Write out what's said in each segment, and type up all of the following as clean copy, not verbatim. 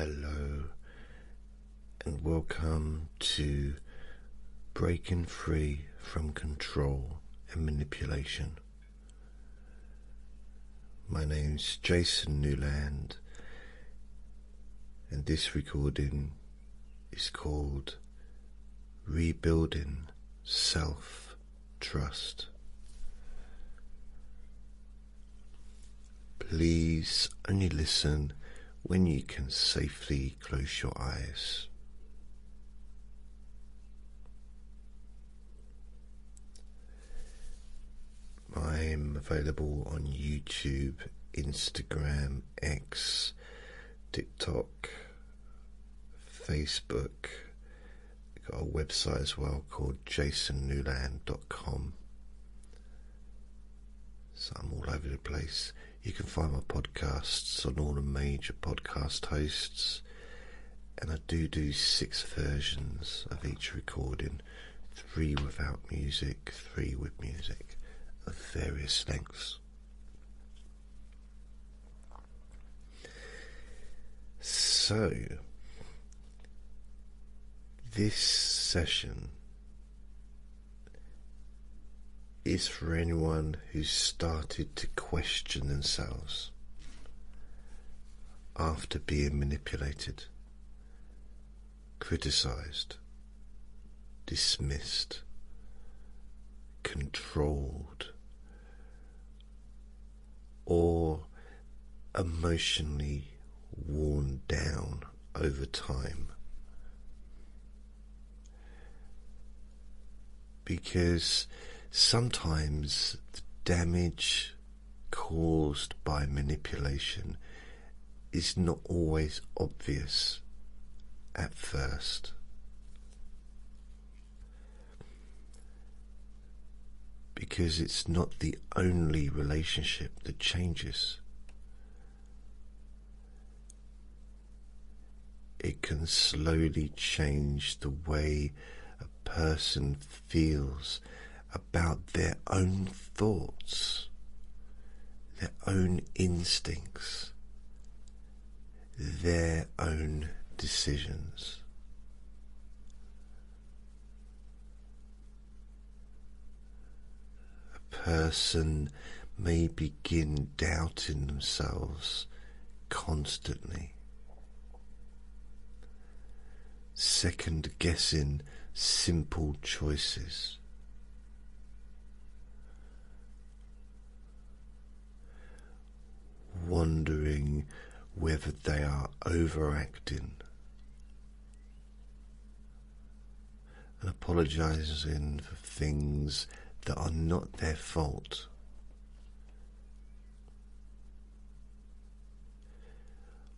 Hello and welcome to Breaking Free from Control and Manipulation. My name's Jason Newland, and this recording is called Rebuilding Self-Trust. Please only listen when you can safely close your eyes. I'm available on YouTube, Instagram, X, TikTok, Facebook. I've got a website as well called jasonnewland.com. So I'm all over the place. You can find my podcasts on all the major podcast hosts, and I do 6 versions of each recording, 3 without music, 3 with music, of various lengths. So, this session is for anyone who's started to question themselves after being manipulated, criticized, dismissed, controlled, or emotionally worn down over time. Because sometimes the damage caused by manipulation is not always obvious at first. Because it's not the only relationship that changes. It can slowly change the way a person feels about their own thoughts, their own instincts, their own decisions. A person may begin doubting themselves constantly, second guessing simple choices, wondering whether they are overacting, and apologizing for things that are not their fault,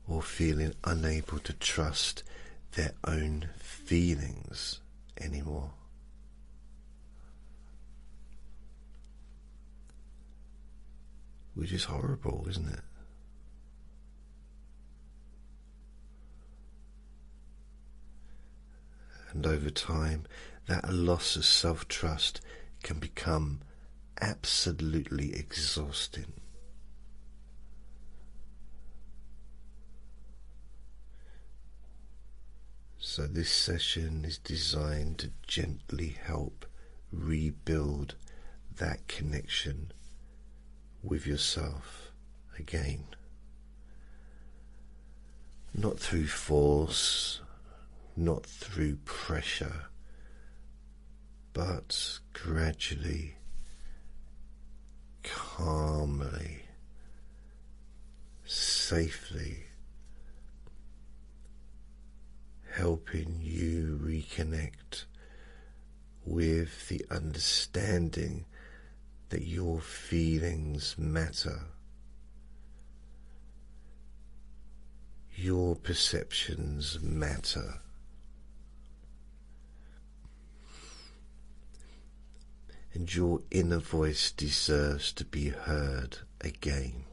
or feeling unable to trust their own feelings anymore. Which is horrible, isn't it? And over time, that loss of self-trust can become absolutely exhausting. So this session is designed to gently help rebuild that connection with yourself again. Not through force, not through pressure, but gradually, calmly, safely, helping you reconnect with the understanding that your feelings matter. Your perceptions matter. And your inner voice deserves to be heard again.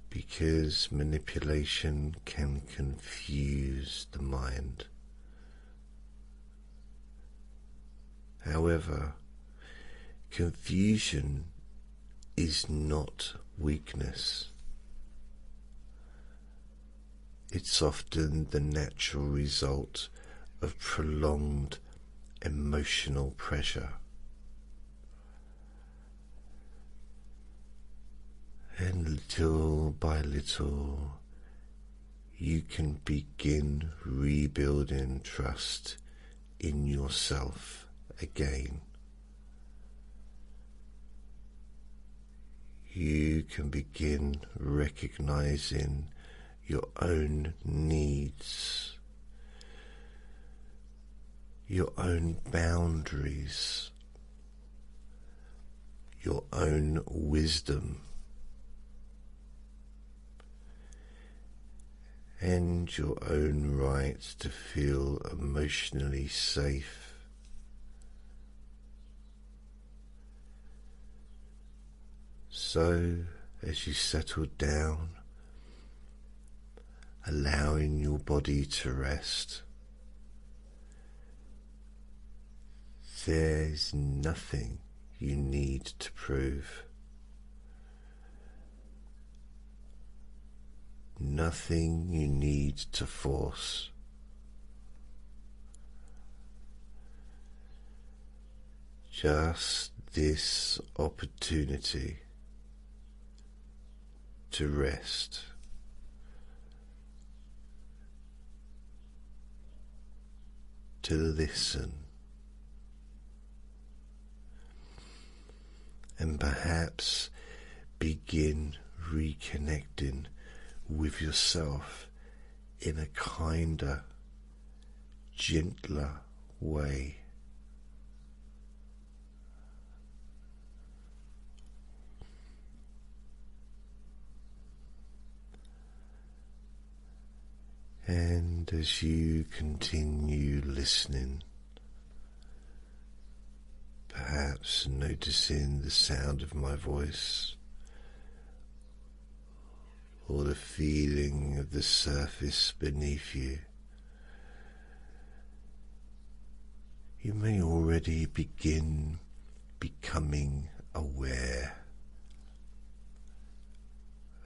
Because manipulation can confuse the mind. However, confusion is not weakness. It's often the natural result of prolonged emotional pressure. And little by little, you can begin rebuilding trust in yourself again. You can begin recognizing your own needs, your own boundaries, your own wisdom, and your own right to feel emotionally safe. So, as you settle down, allowing your body to rest, there's nothing you need to prove. Nothing you need to force. Just this opportunity to rest. To listen. And perhaps begin reconnecting with yourself in a kinder, gentler way. And as you continue listening, perhaps noticing the sound of my voice, or the feeling of the surface beneath you, you may already begin becoming aware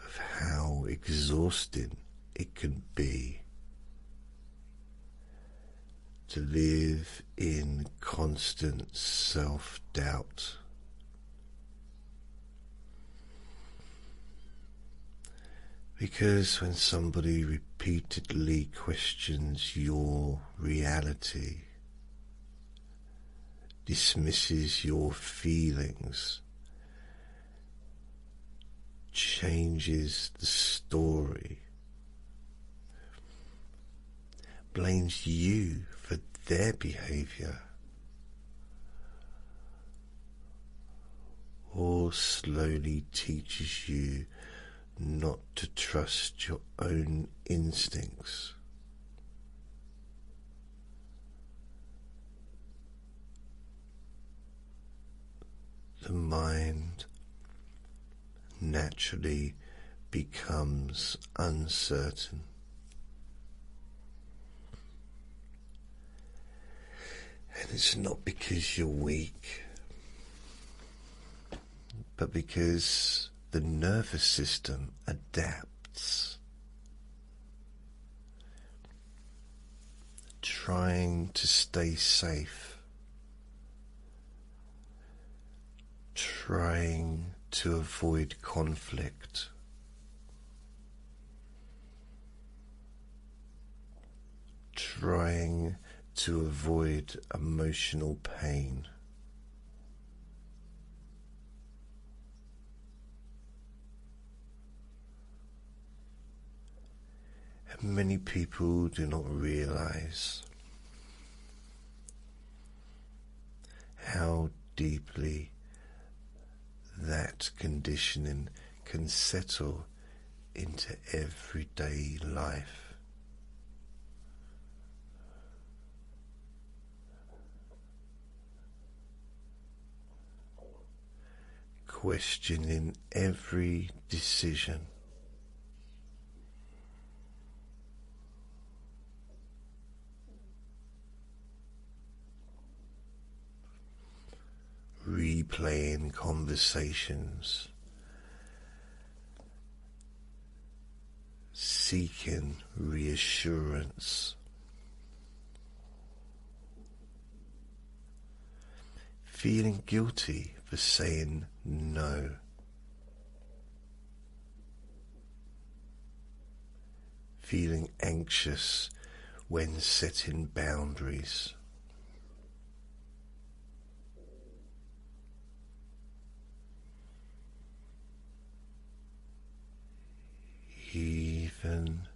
of how exhausting it can be to live in constant self-doubt. Because when somebody repeatedly questions your reality, dismisses your feelings, changes the story, blames you for their behavior, or slowly teaches you not to trust your own instincts, the mind naturally becomes uncertain. And it's not because you're weak, but because the nervous system adapts, trying to stay safe, trying to avoid conflict, trying to avoid emotional pain. And many people do not realize how deeply that conditioning can settle into everyday life. Questioning every decision, replaying conversations, seeking reassurance, feeling guilty for saying no, feeling anxious when setting boundaries, even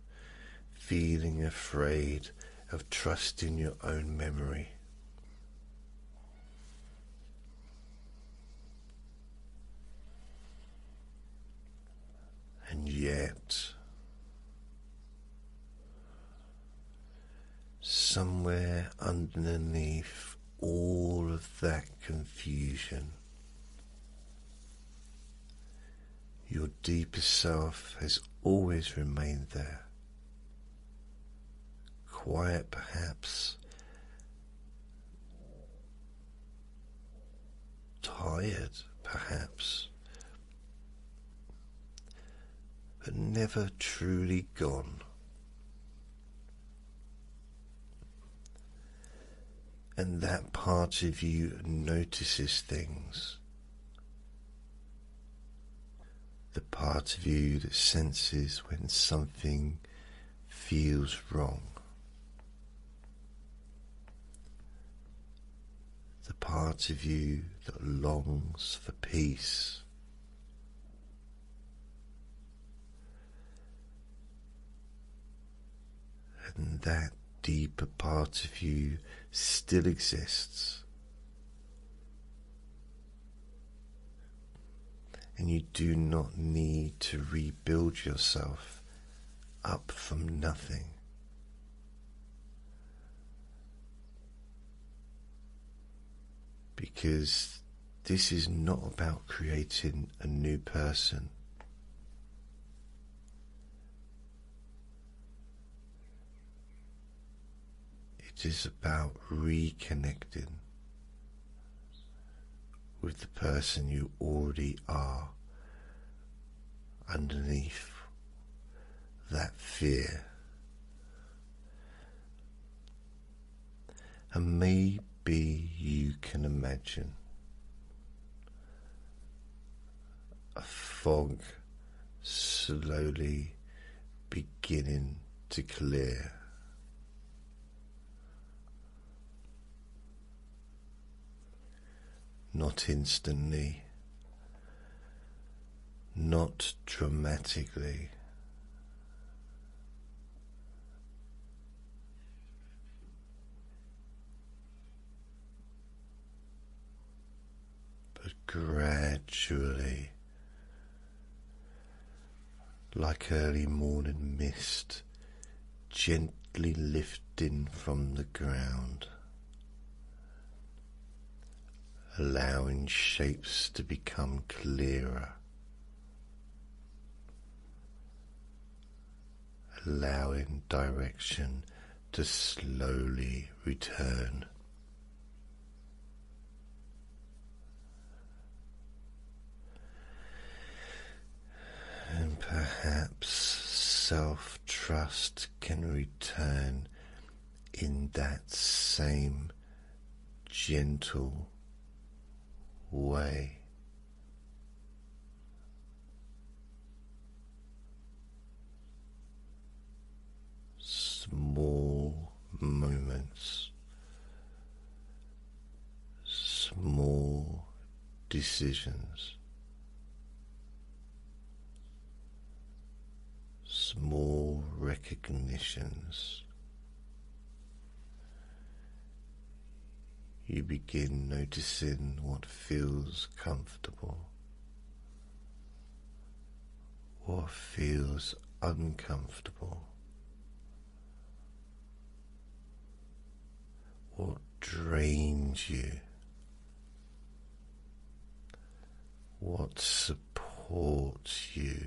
feeling afraid of trusting your own memory. And yet, somewhere underneath all of that confusion, your deepest self has always remained there, quiet perhaps, tired perhaps, but never truly gone. And that part of you notices things. The part of you that senses when something feels wrong. The part of you that longs for peace. And that deeper part of you still exists. And you do not need to rebuild yourself up from nothing. Because this is not about creating a new person. It is about reconnecting with the person you already are underneath that fear. And maybe you can imagine a fog slowly beginning to clear. Not instantly, not dramatically, but gradually, like early morning mist, gently lifting from the ground, allowing shapes to become clearer, allowing direction to slowly return. And perhaps self-trust can return in that same gentle way. Small moments, small decisions, small recognitions. You begin noticing what feels comfortable, what feels uncomfortable, what drains you, what supports you.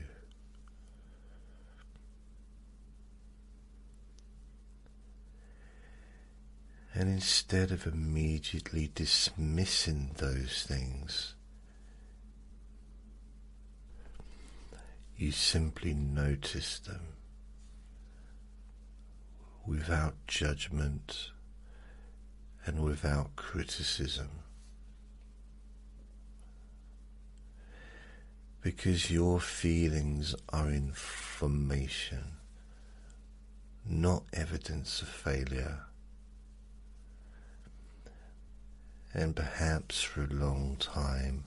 And instead of immediately dismissing those things, you simply notice them without judgment and without criticism, because your feelings are information, not evidence of failure. And perhaps for a long time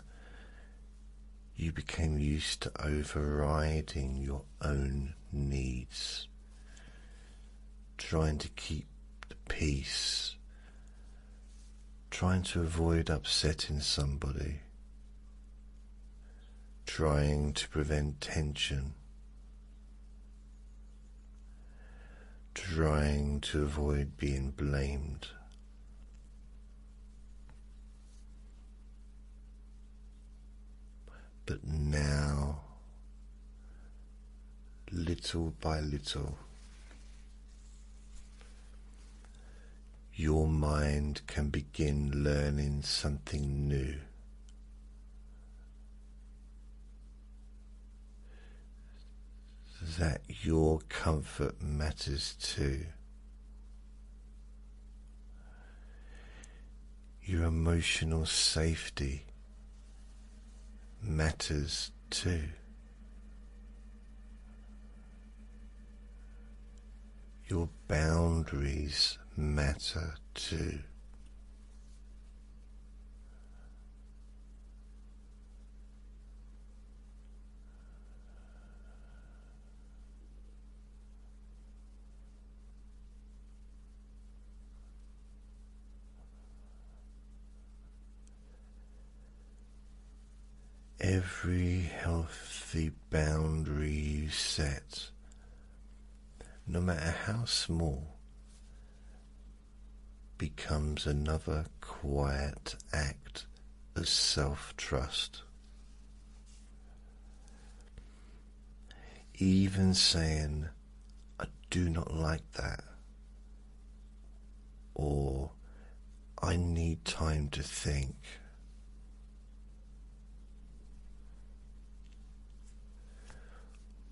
you became used to overriding your own needs, trying to keep the peace, trying to avoid upsetting somebody, trying to prevent tension, trying to avoid being blamed. But now, little by little, your mind can begin learning something new. That your comfort matters too. Your emotional safety matters too. Your boundaries matter too. Every healthy boundary you set, no matter how small, becomes another quiet act of self-trust. Even saying, "I do not like that," or "I need time to think,"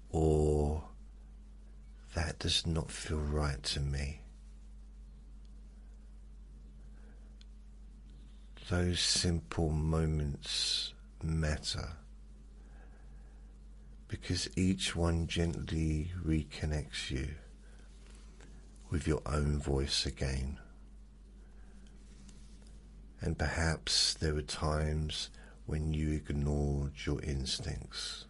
or "that does not feel right to me." Those simple moments matter because each one gently reconnects you with your own voice again. And perhaps there were times when you ignored your instincts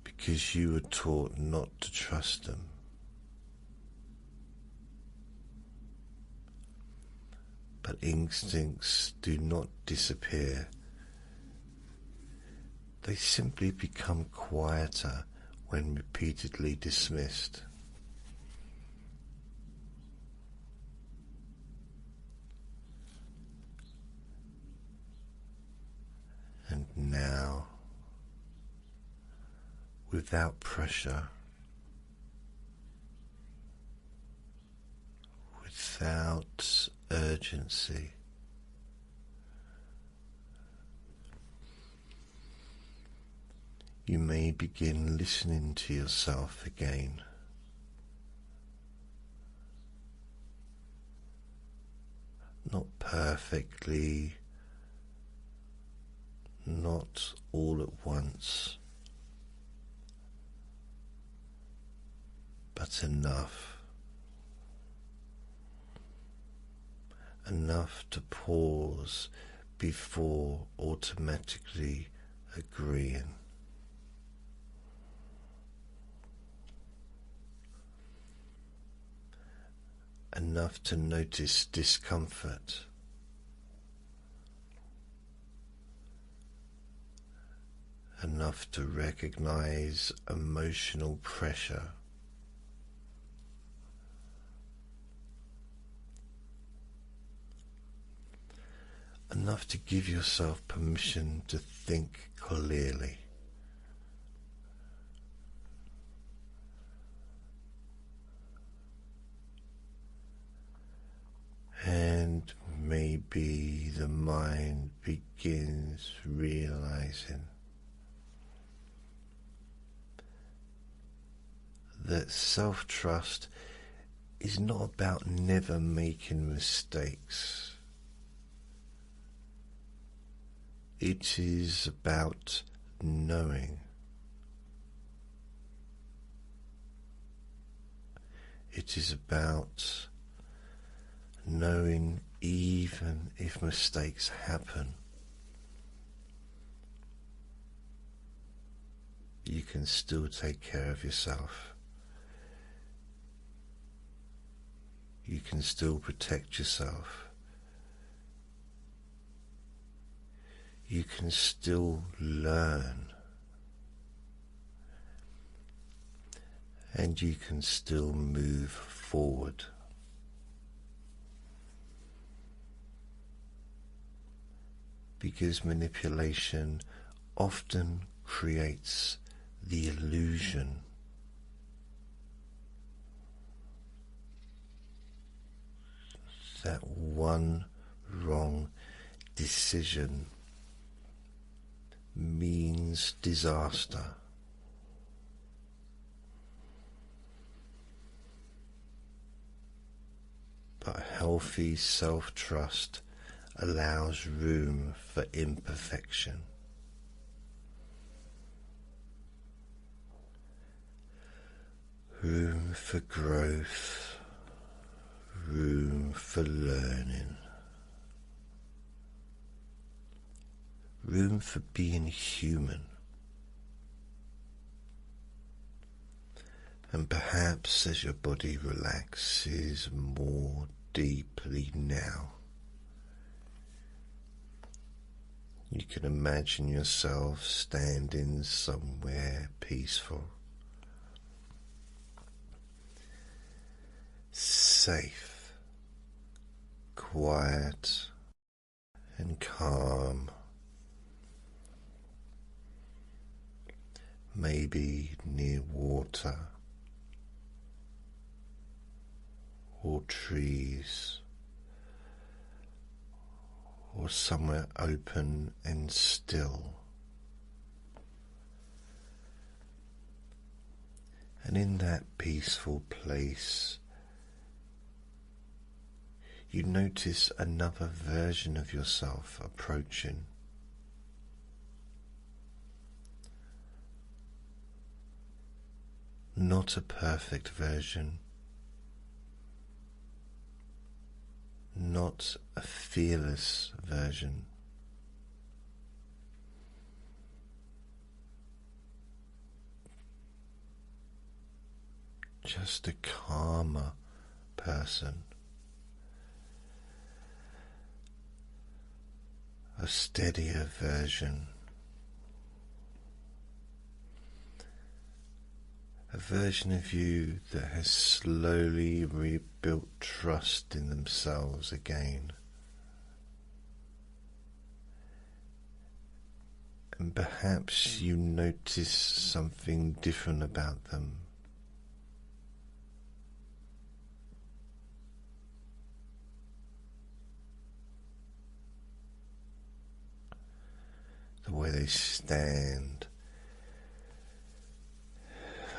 because you were taught not to trust them. But instincts do not disappear. They simply become quieter when repeatedly dismissed. And now, without pressure, without urgency, you may begin listening to yourself again. Not perfectly, not all at once, but enough. Enough to pause before automatically agreeing. Enough to notice discomfort. Enough to recognize emotional pressure. Enough to give yourself permission to think clearly. And maybe the mind begins realizing that self-trust is not about never making mistakes. It is about knowing. It is about knowing even if mistakes happen, you can still take care of yourself. You can still protect yourself. You can still learn. And you can still move forward. Because manipulation often creates the illusion that one wrong decision means disaster. But healthy self-trust allows room for imperfection. Room for growth, room for learning, room for being human. And perhaps as your body relaxes more deeply now, you can imagine yourself standing somewhere peaceful, safe, quiet and calm, maybe near water or trees, or somewhere open and still. And in that peaceful place, you notice another version of yourself approaching. Not a perfect version, not a fearless version, just a calmer person, a steadier version, a version of you that has slowly rebuilt trust in themselves again. And perhaps you notice something different about them. The way they stand,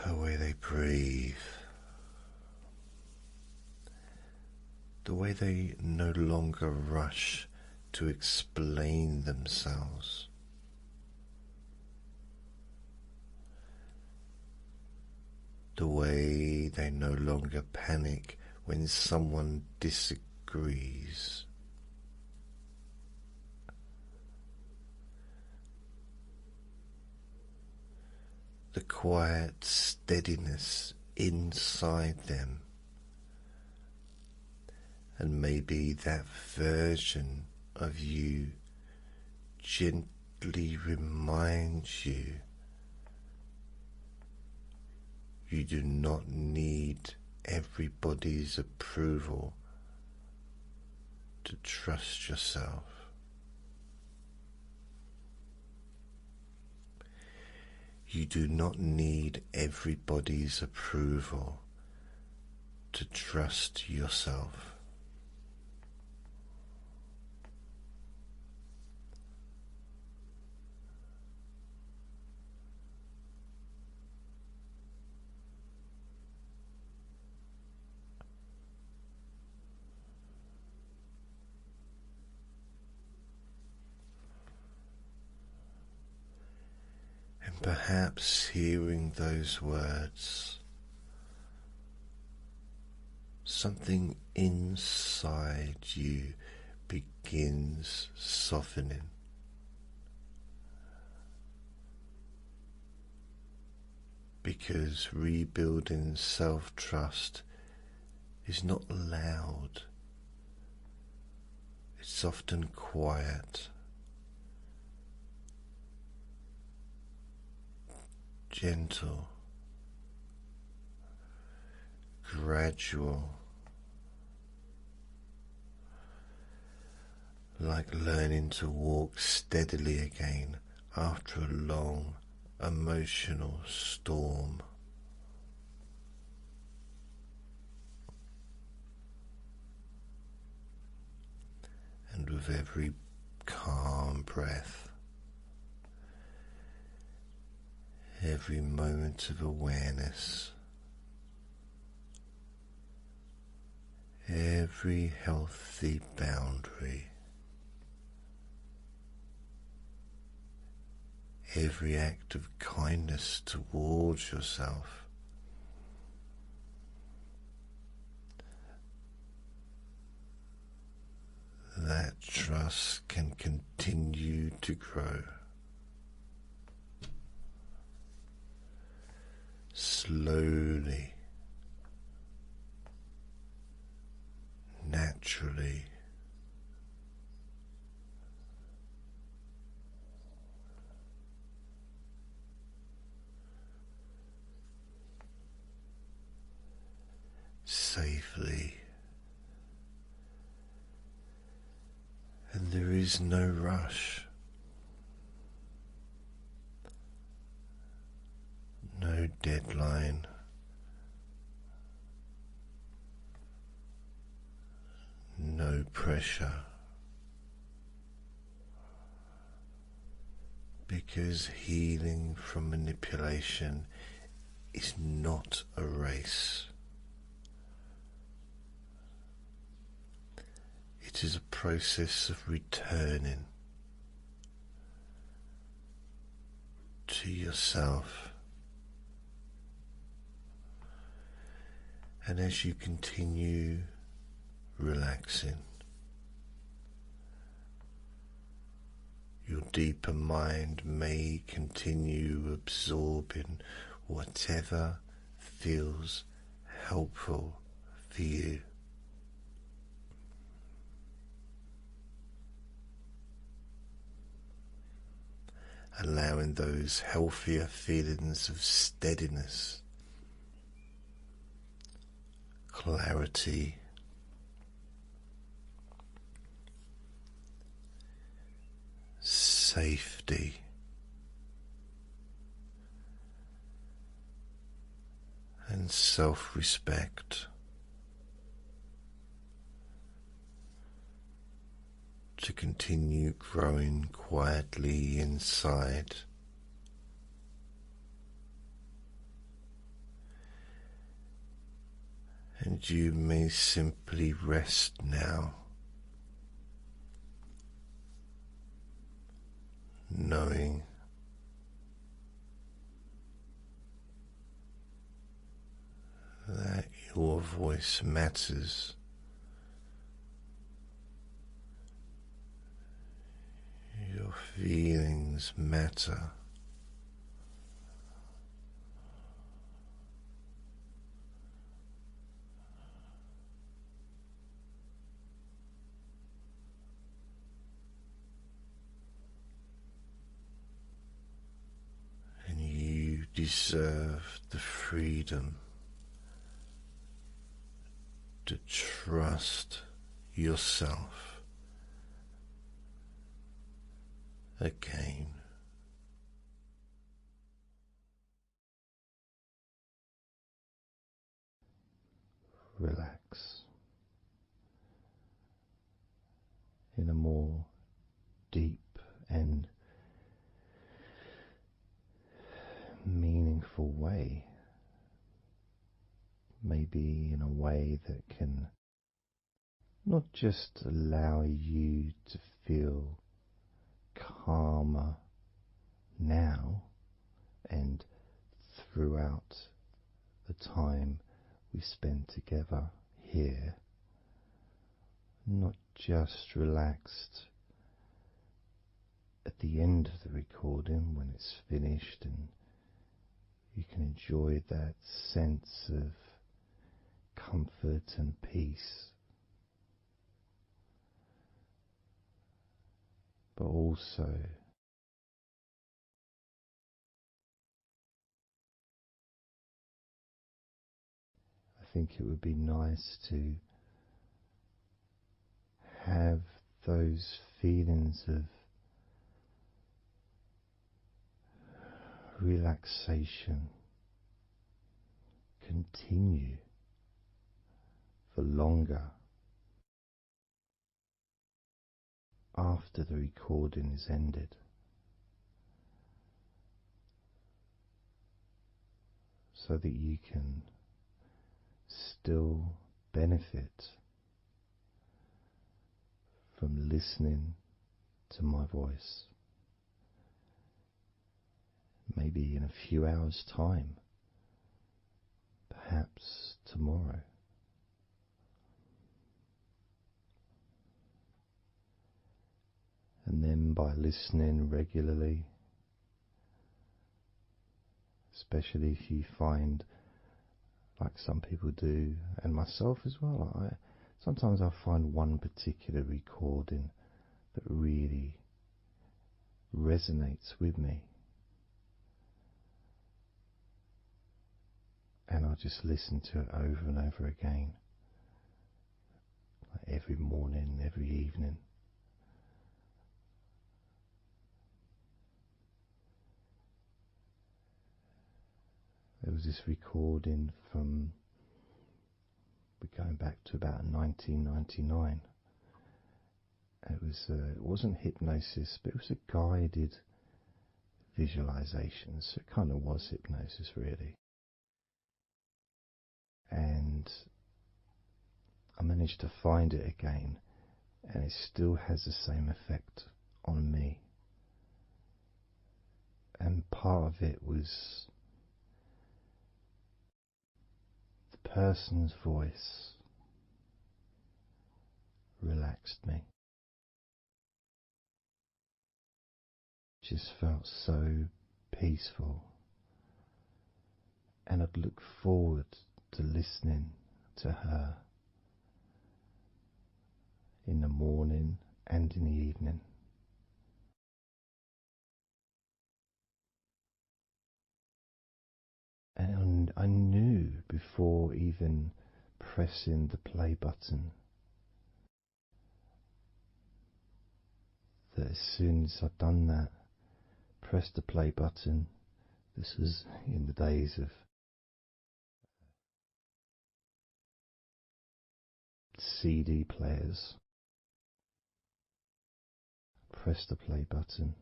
the way they breathe, the way they no longer rush to explain themselves. The way they no longer panic when someone disagrees. The quiet steadiness inside them, and maybe that version of you gently reminds you you do not need everybody's approval to trust yourself. You do not need everybody's approval to trust yourself. perhaps hearing those words, something inside you begins softening. Because rebuilding self-trust is not loud, it's often quiet, gentle, gradual, like learning to walk steadily again after a long emotional storm. And with every calm breath, every moment of awareness, every healthy boundary, every act of kindness towards yourself, that trust can continue to grow. Slowly, naturally, safely, and there is no rush, no deadline, no pressure, because healing from manipulation is not a race. It is a process of returning to yourself. And as you continue relaxing, your deeper mind may continue absorbing whatever feels helpful for you. Allowing those healthier feelings of steadiness, clarity, safety, and self-respect to continue growing quietly inside. And you may simply rest now, knowing that your voice matters. Your feelings matter. And you deserve the freedom to trust yourself again. Relax in a more deep and meaningful way, maybe in a way that can not just allow you to feel calmer now, and throughout the time we spend together here, not just relaxed at the end of the recording when it's finished and you can enjoy that sense of comfort and peace, but also I think it would be nice to have those feelings of relaxation continue for longer after the recording is ended, so that you can still benefit from listening to my voice, maybe in a few hours' time, perhaps tomorrow. And then by listening regularly, especially if you find, like some people do, and myself as well, sometimes I find one particular recording that really resonates with me, and I'll just listen to it over and over again, like every morning, every evening. There was this recording from, we're going back to about 1999. It wasn't hypnosis, but it was a guided visualization, so it kind of was hypnosis really. And I managed to find it again, and it still has the same effect on me. And part of it was the person's voice relaxed me. Just felt so peaceful, and I'd look forward to listening to her in the morning and in the evening. And I knew before even pressing the play button that as soon as I'd done that, pressed the play button, this was in the days of CD players, pressed the play button.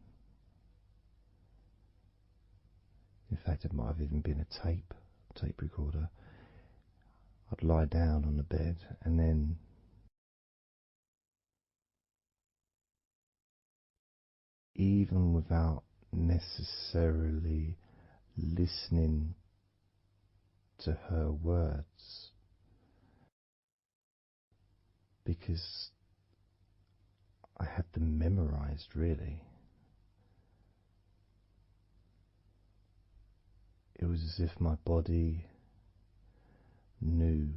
In fact, it might have even been a tape recorder. I'd lie down on the bed, and then even without necessarily listening to her words, because I had them memorized really, it was as if my body knew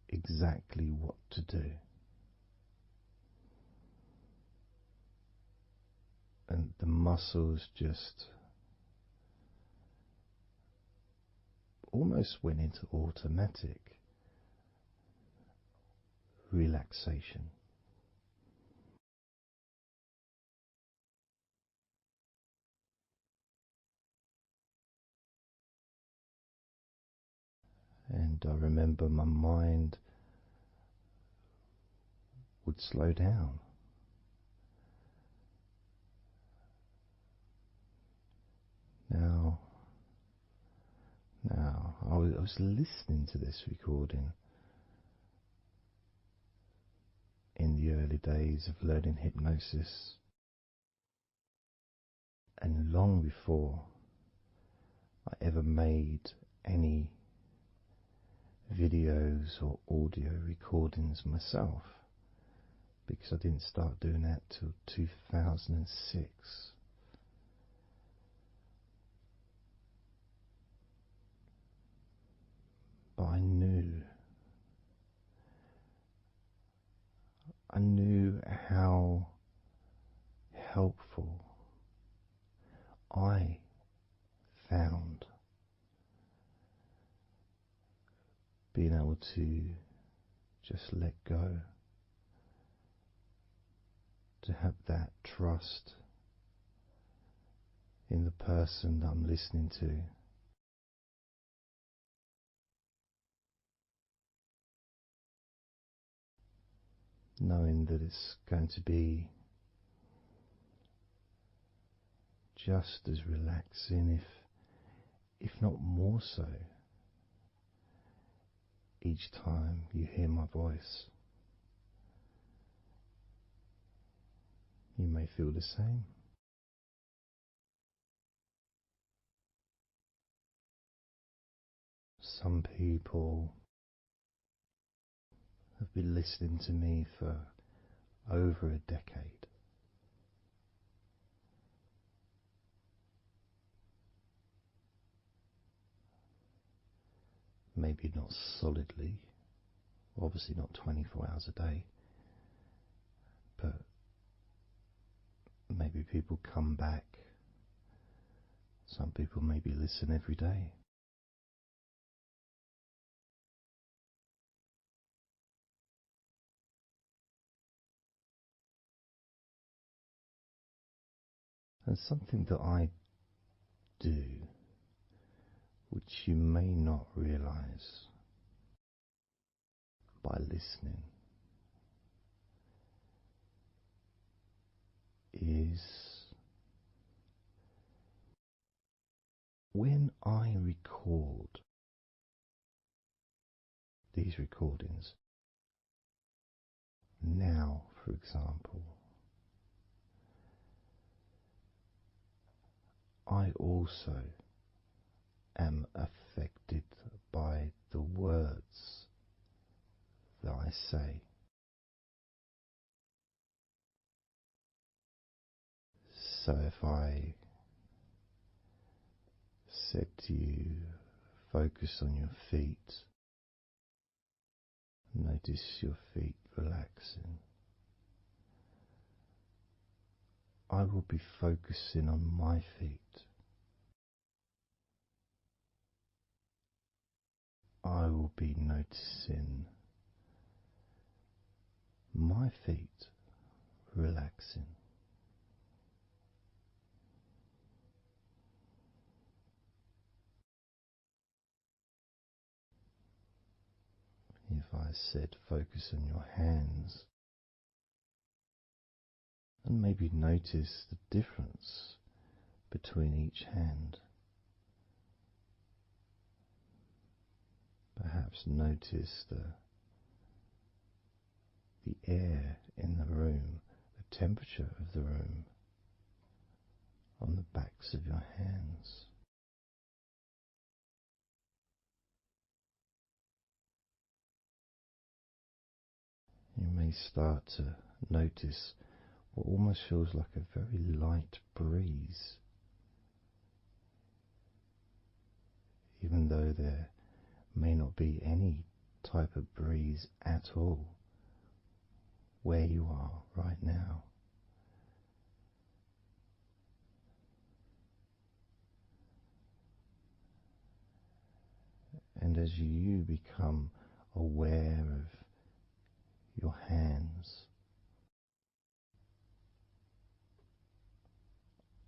exactly what to do. And the muscles just almost went into automatic relaxation. And I remember my mind would slow down. Now, I was listening to this recording in the early days of learning hypnosis, and long before I ever made any videos or audio recordings myself, because I didn't start doing that till 2006. But I knew how helpful I found being able to just let go, to have that trust in the person that I'm listening to. Knowing that it's going to be just as relaxing, if not more so, each time you hear my voice. You may feel the same. Some people have been listening to me for over a decade. Maybe not solidly, obviously not 24 hours a day, but maybe people come back. Some people maybe listen every day. And something that I do, which you may not realize by listening, is when I record these recordings, now for example, I also am affected by the words that I say. So if I said to you, focus on your feet, notice your feet relaxing, I will be focusing on my feet. I will be noticing my feet relaxing. If I said focus on your hands, and maybe notice the difference between each hand. Perhaps notice the air in the room, the temperature of the room on the backs of your hands. You may start to notice what almost feels like a very light breeze, even though there may not be any type of breeze at all where you are right now. And as you become aware of your hands,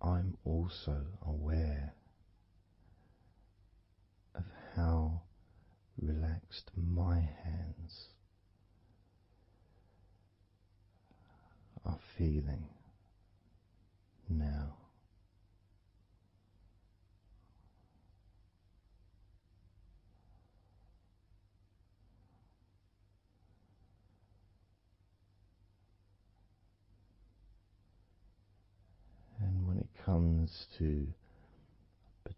I'm also aware of how relaxed my hands are feeling now. And when it comes to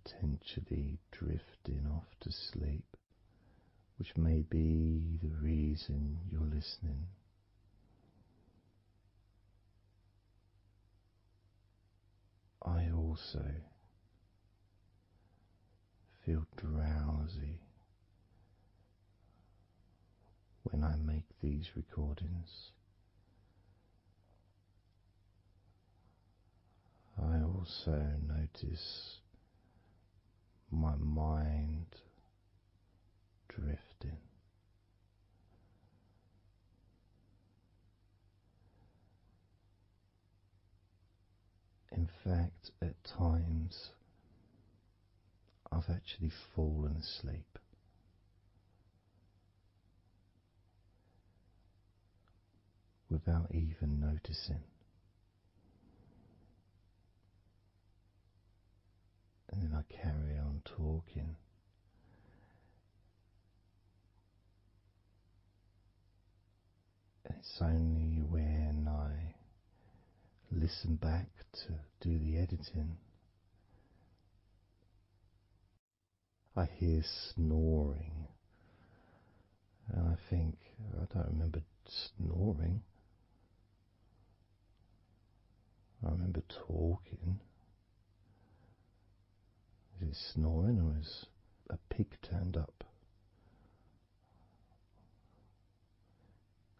potentially drifting off to sleep, which may be the reason you're listening. I also feel drowsy when I make these recordings. I also notice my mind drifting. In fact, at times I've actually fallen asleep without even noticing. And then I carry on talking. And it's only when I listen back to do the editing I hear snoring. And I think, I don't remember snoring. I remember talking. Is it snoring or is a pig turned up?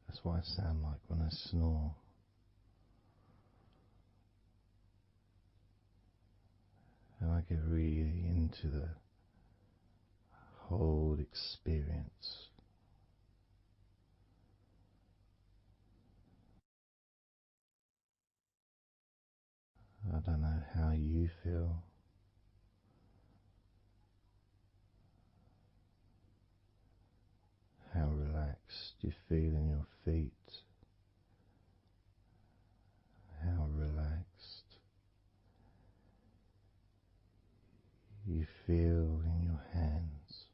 That's what I sound like when I snore. And I get really into the whole experience. I don't know how you feel. How relaxed you feel in your feet. How relaxed you feel in your hands.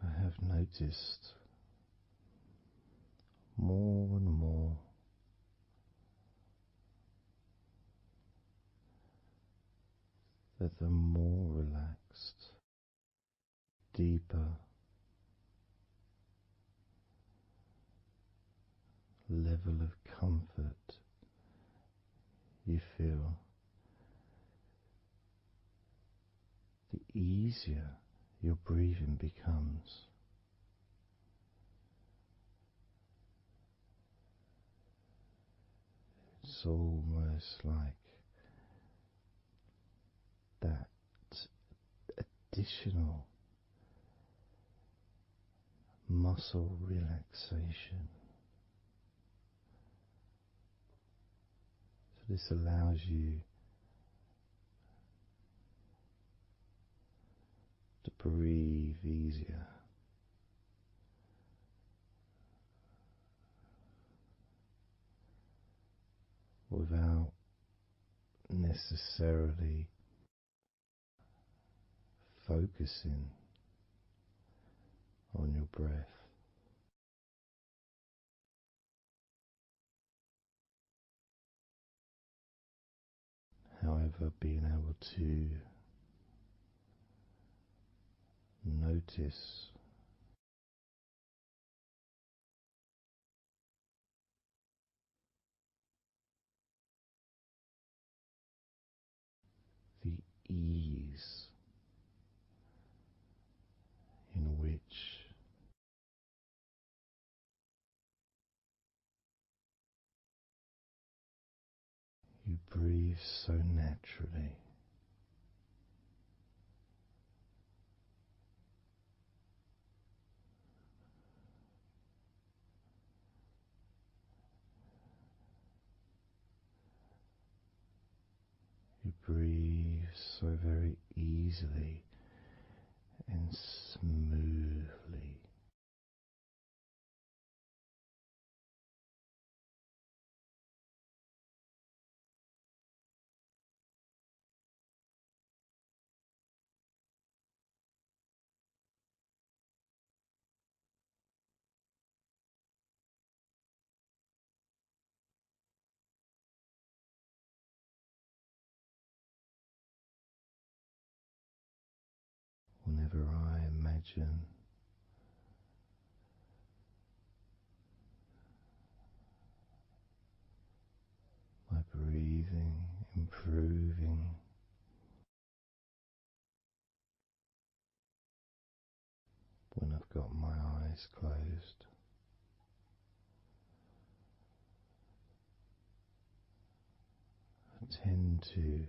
I have noticed more and more that the more relaxed, deeper level of comfort you feel, the easier your breathing becomes. It's almost like that additional muscle relaxation. So this allows you to breathe easier. Without necessarily focusing on your breath. However, being able to notice the ease in which you breathe so naturally. You breathe so very easily and smoothly. imagine my breathing improving when I've got my eyes closed. I tend to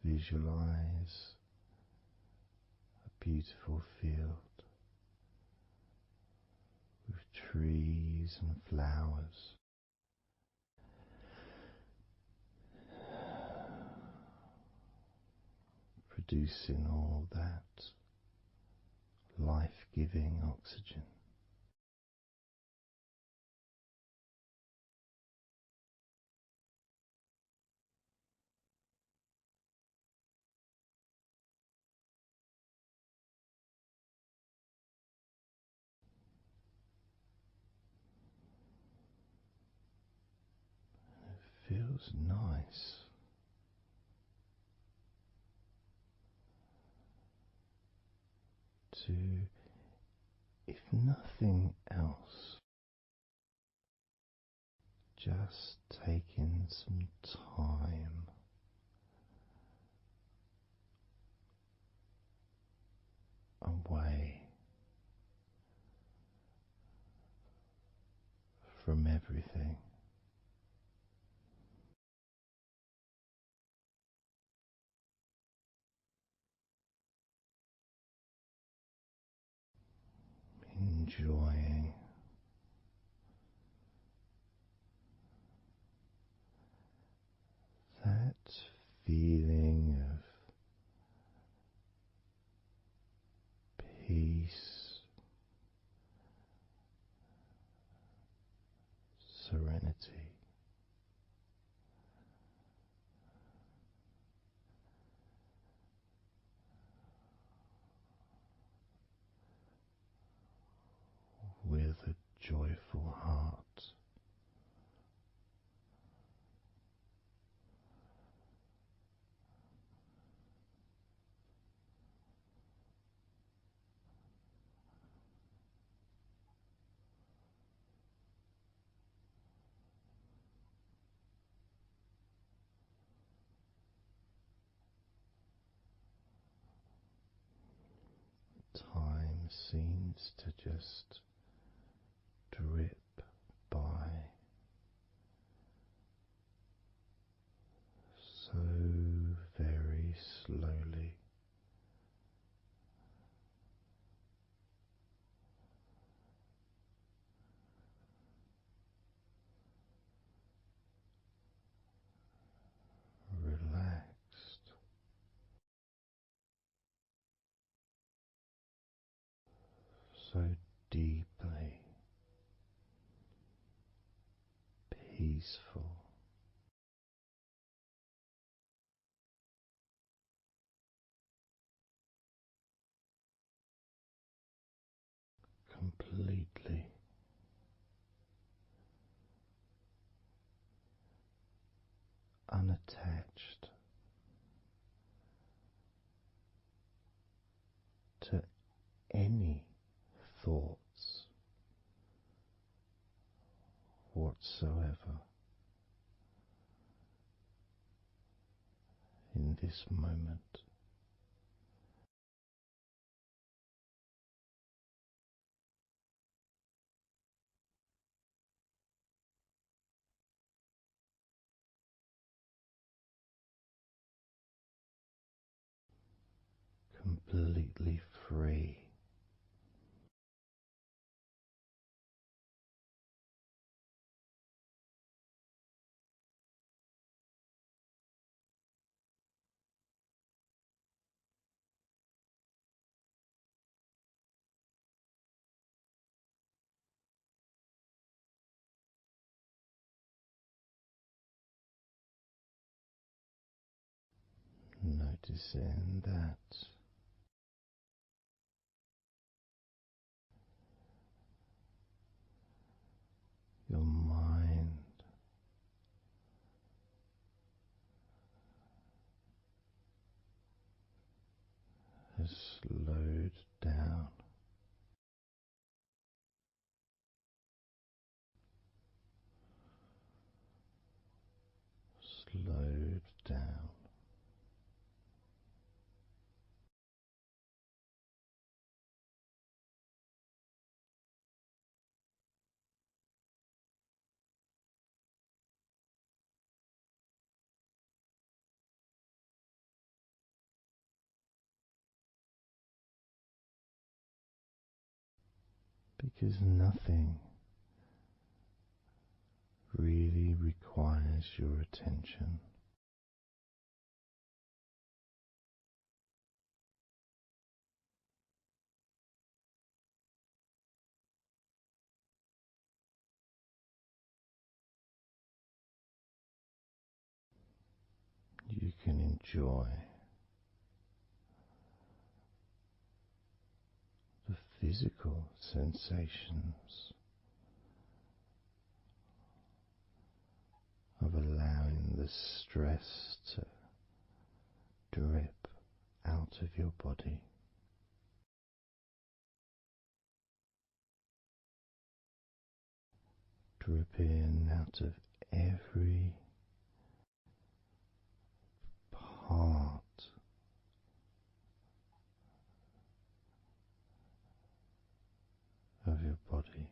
visualize a beautiful field with trees and flowers, producing all that life-giving oxygen. It feels nice to, if nothing else, just taking some time away from everything. Enjoying that feeling of peace, serenity, with a joyful heart. Time seems to just drip by so very slowly. Relaxed, so deeply peaceful, completely unattached to any thoughts whatsoever in this moment. Completely free. Noticing that your mind has slowed down. Slowed down. Because nothing really requires your attention. You can enjoy the physical sensations of allowing the stress to drip out of your body. Drip in out of every part of your body.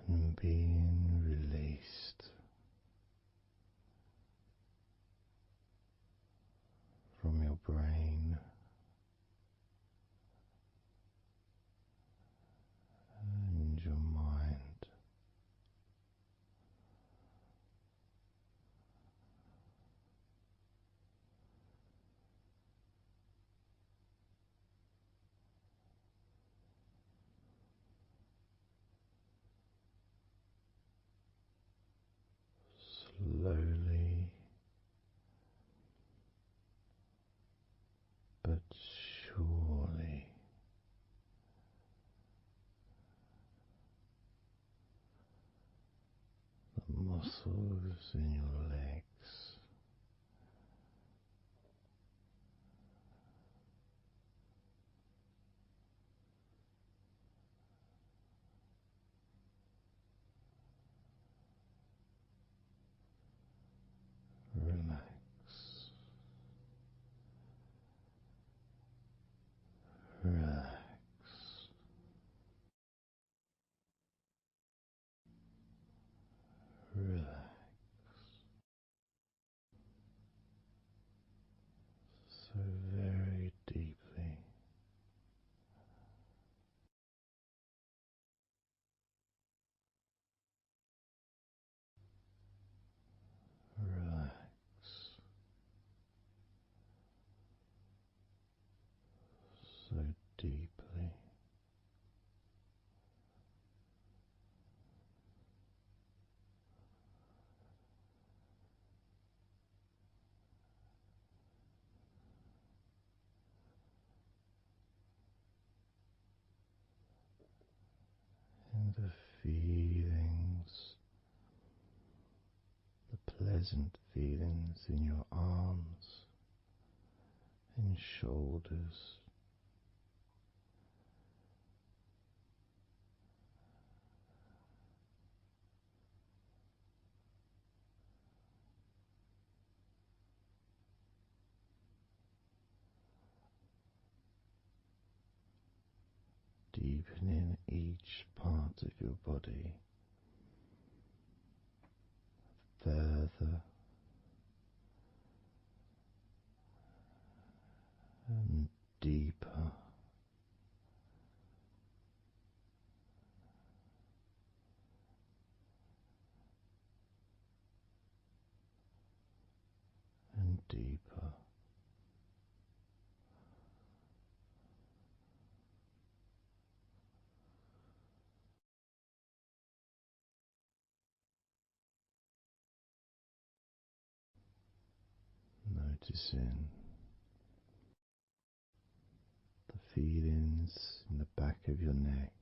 And being released from your brain and your mind. Slowly but surely the muscles in your legs relax, relax, relax so very deeply. Relax so deeply. And the feelings, the pleasant feelings in your arms and shoulders, deepening each part of your body further and deeper and deeper. Noticing the feelings in the back of your neck,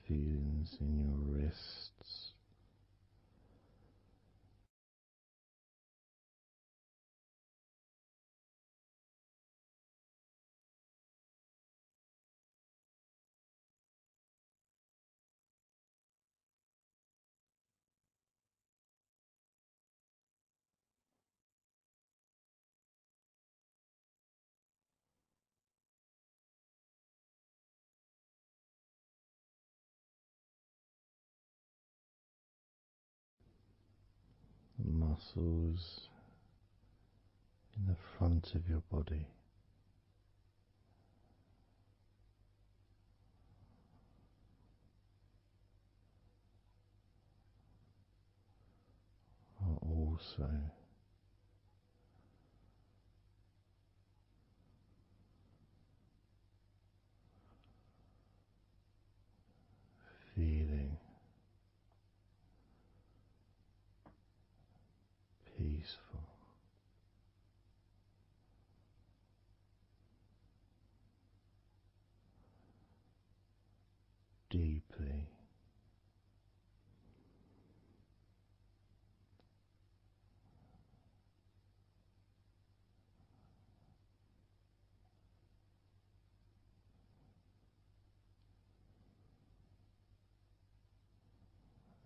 feelings in your wrists, the muscles in the front of your body, are also feeling peaceful. Deeply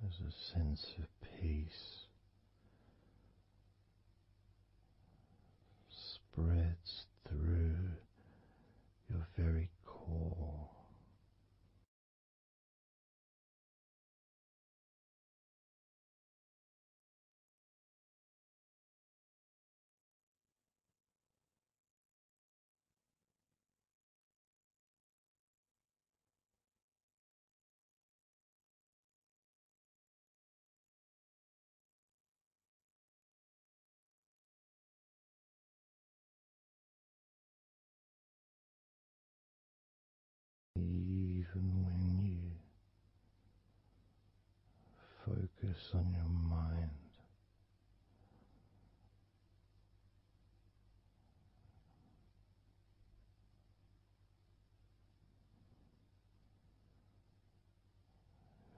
as a sense of peace spreads through your very core. Even when you focus on your mind,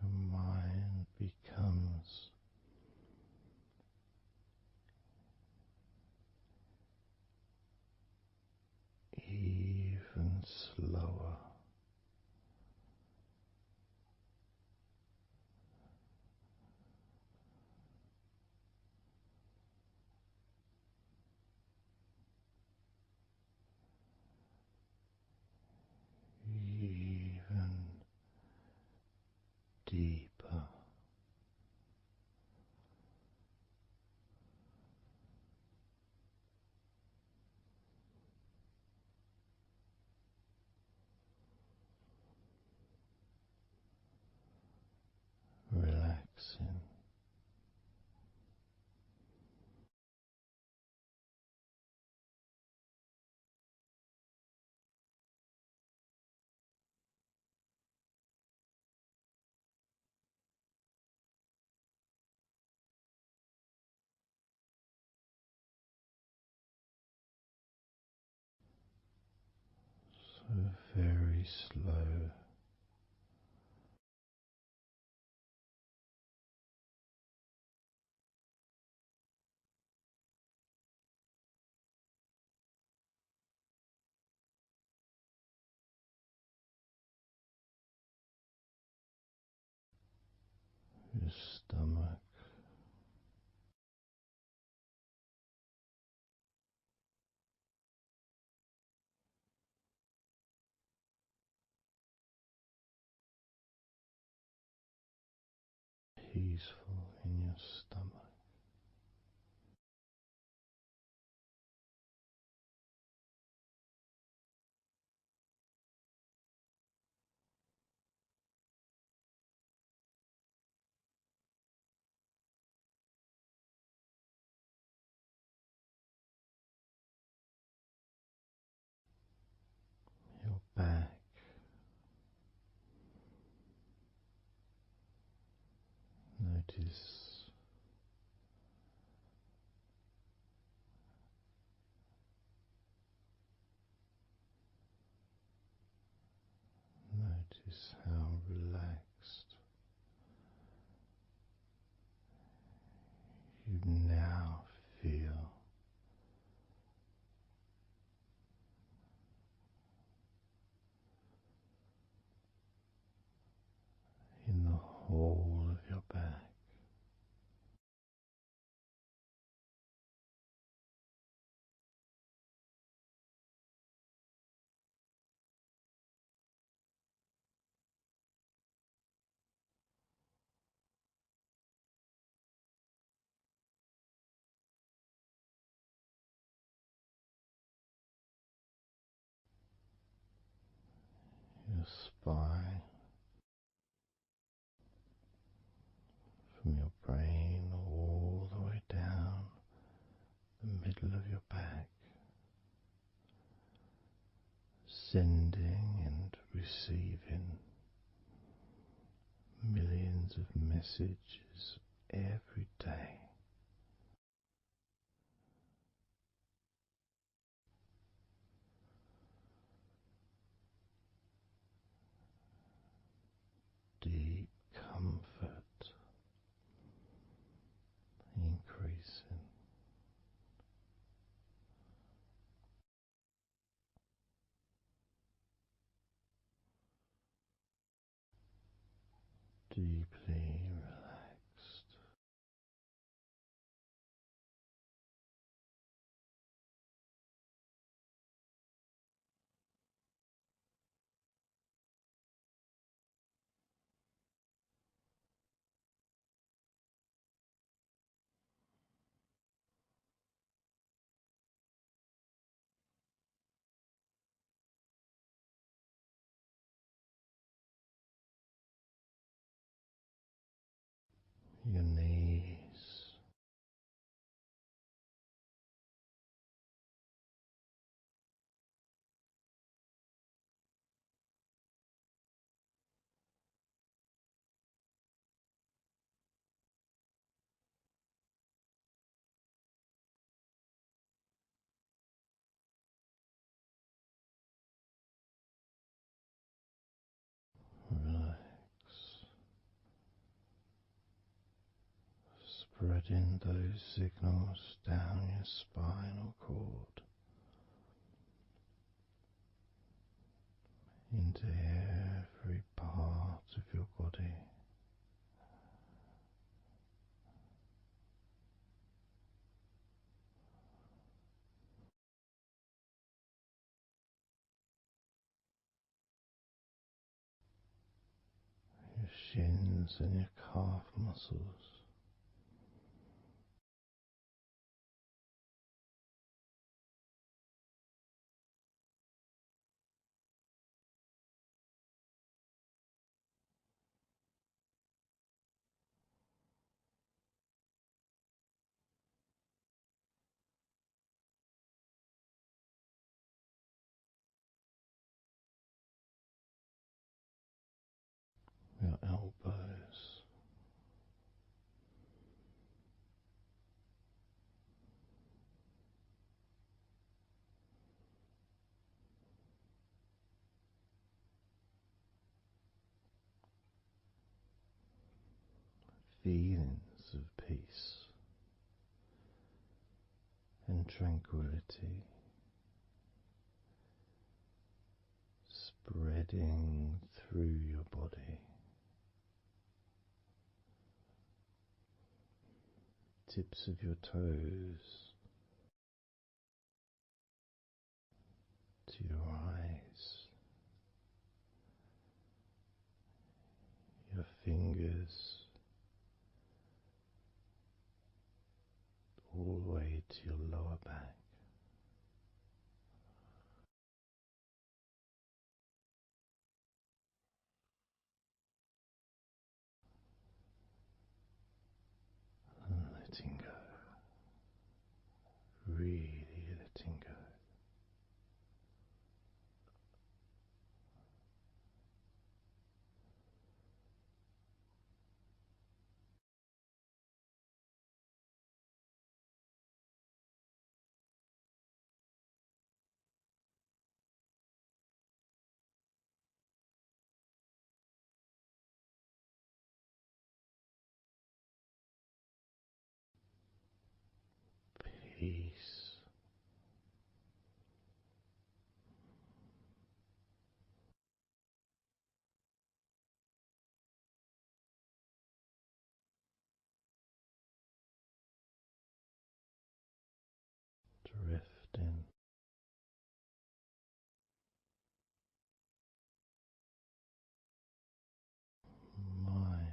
your mind becomes even slower. Even deeper. Relaxing. So very slow. Your stomach, peaceful in your stomach. Your back, notice how relaxed your spine, from your brain all the way down the middle of your back, sending and receiving millions of messages every day. Deep comfort increasing. Deeply relaxed. Your knees, relax, spreading those signals down your spinal cord into every part of your body. Your shins and your calf muscles, your elbows, feelings of peace and tranquility spreading through your body, tips of your toes to your eyes, your fingers all the way to your lower back. And letting go, really letting go. Peace, drifting, mind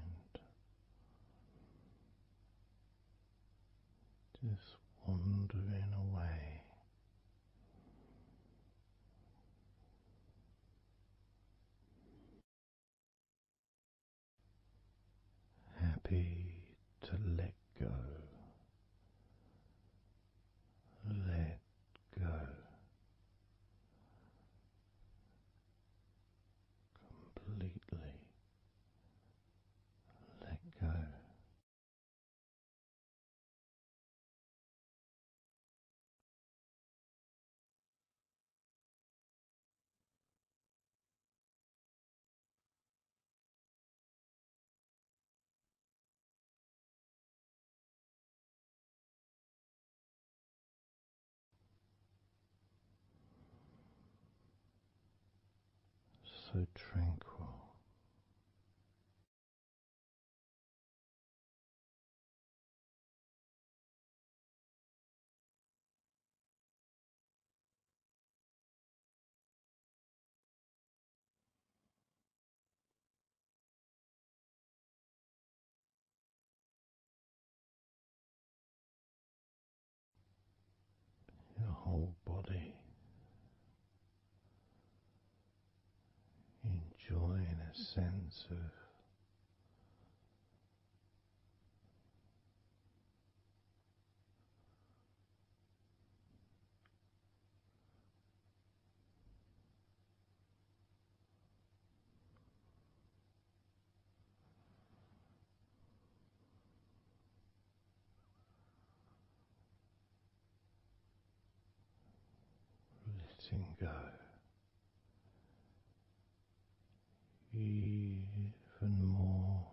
just wandering away, happy to let go. Let go completely. Let go. So tranquil. Your whole body enjoying a sense of letting go, even more.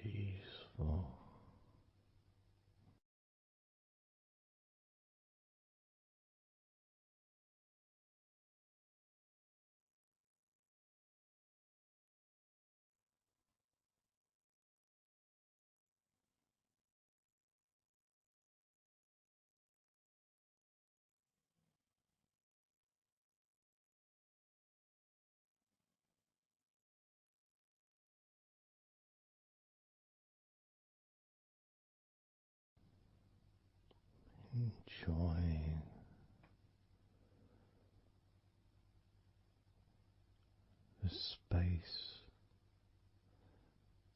Peaceful. Enjoying the space,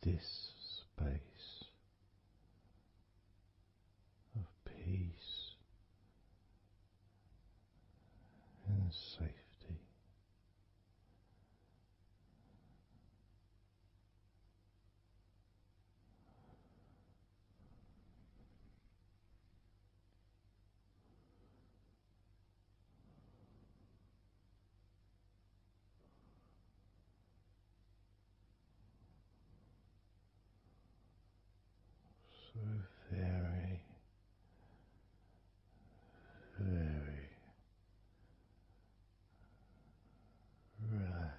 this space of peace and safety. So very, very relaxed.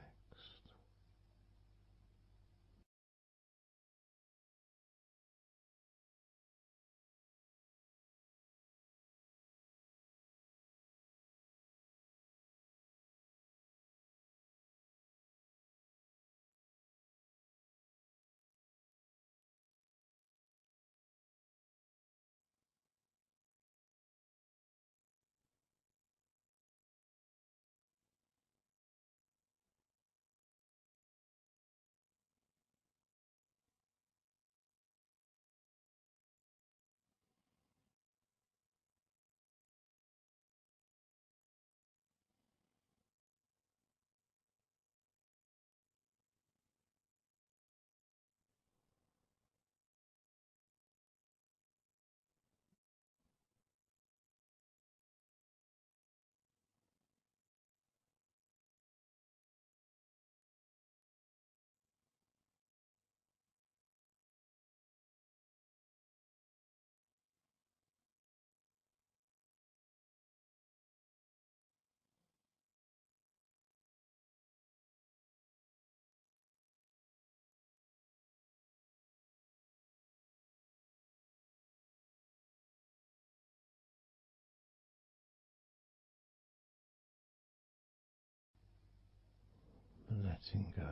letting go.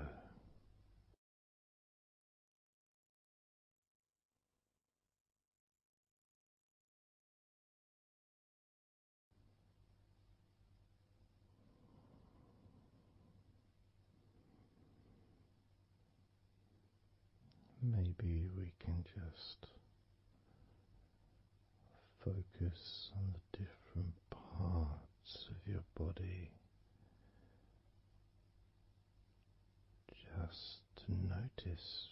Maybe we can just focus on the different parts of your body just to notice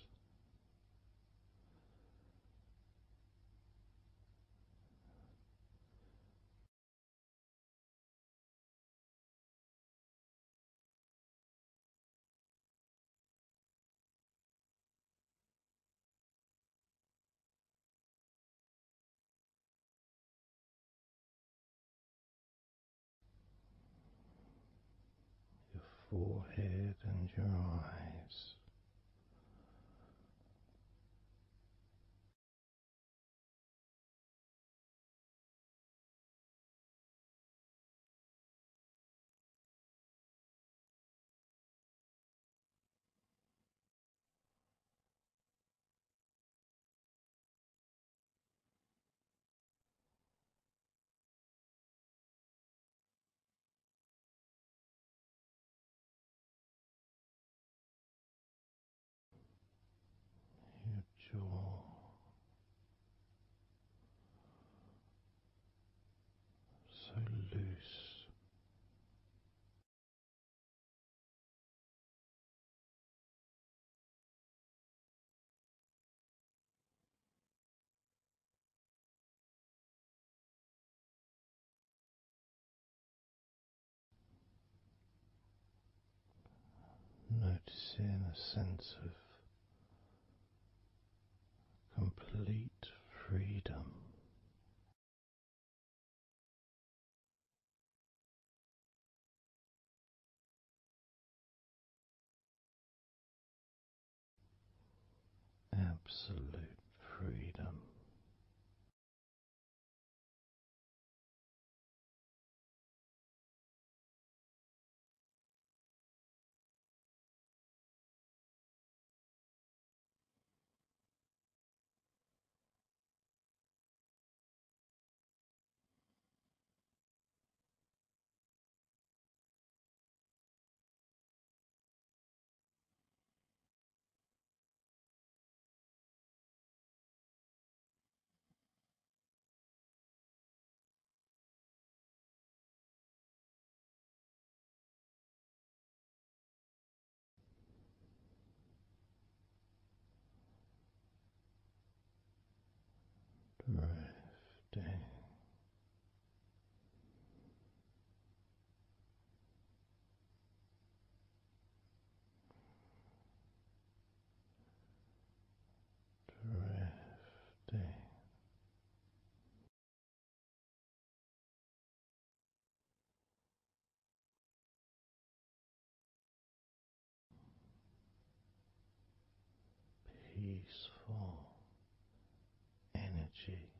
your forehead and your eyes. Your jaw, so loose. Noticing a sense of complete freedom. Absolute freedom. Drifting, drifting, peaceful energy.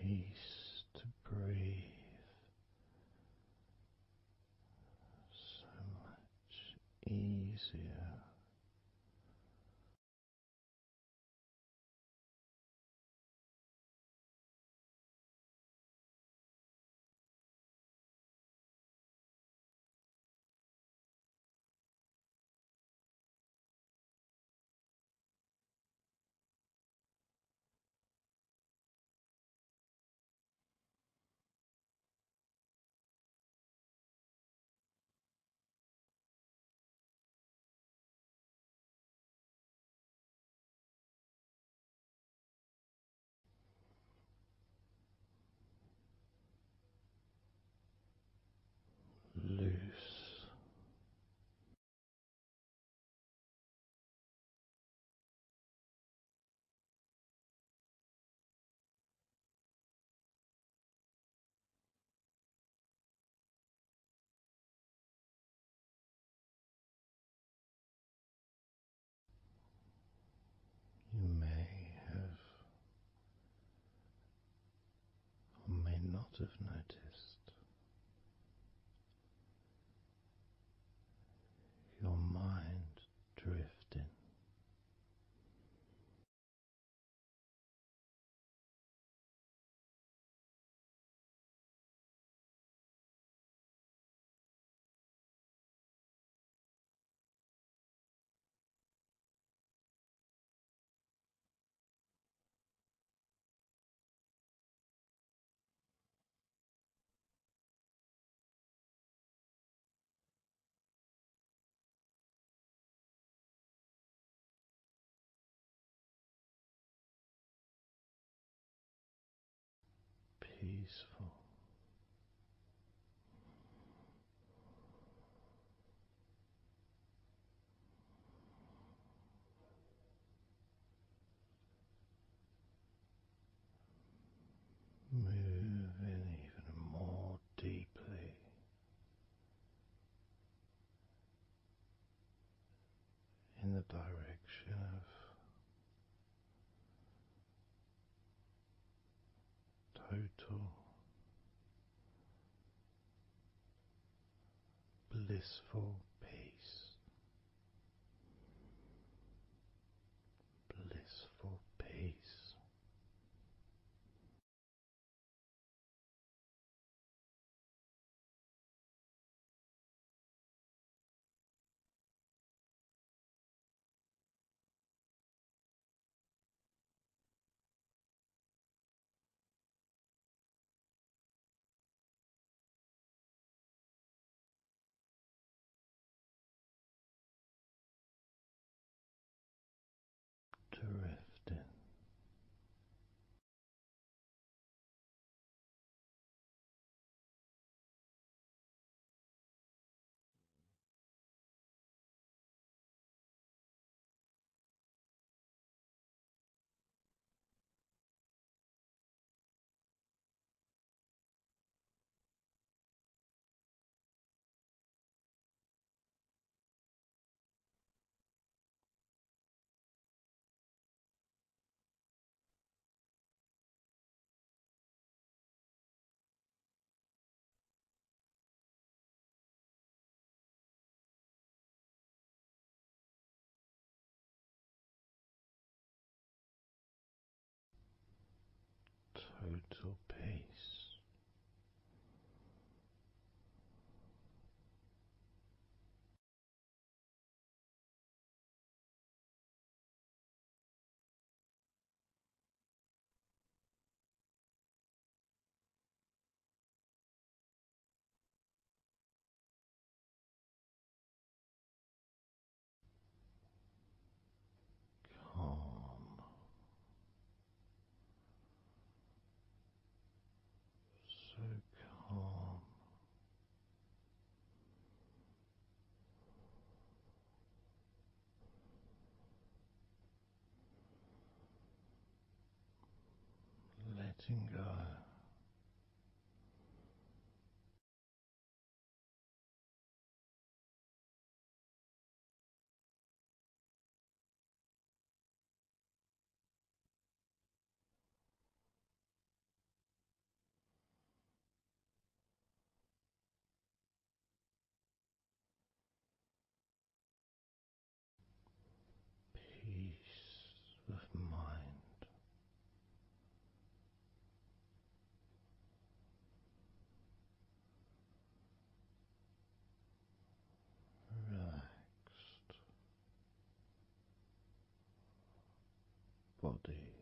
Peace to breathe, so much easier. have noticed your mind drifting. Peaceful. Moving even more deeply in the direction of total blissful peace. Blissful peace. Drifting. Total peace. Calm. So calm. Letting go. Peace of mind. Relaxed body.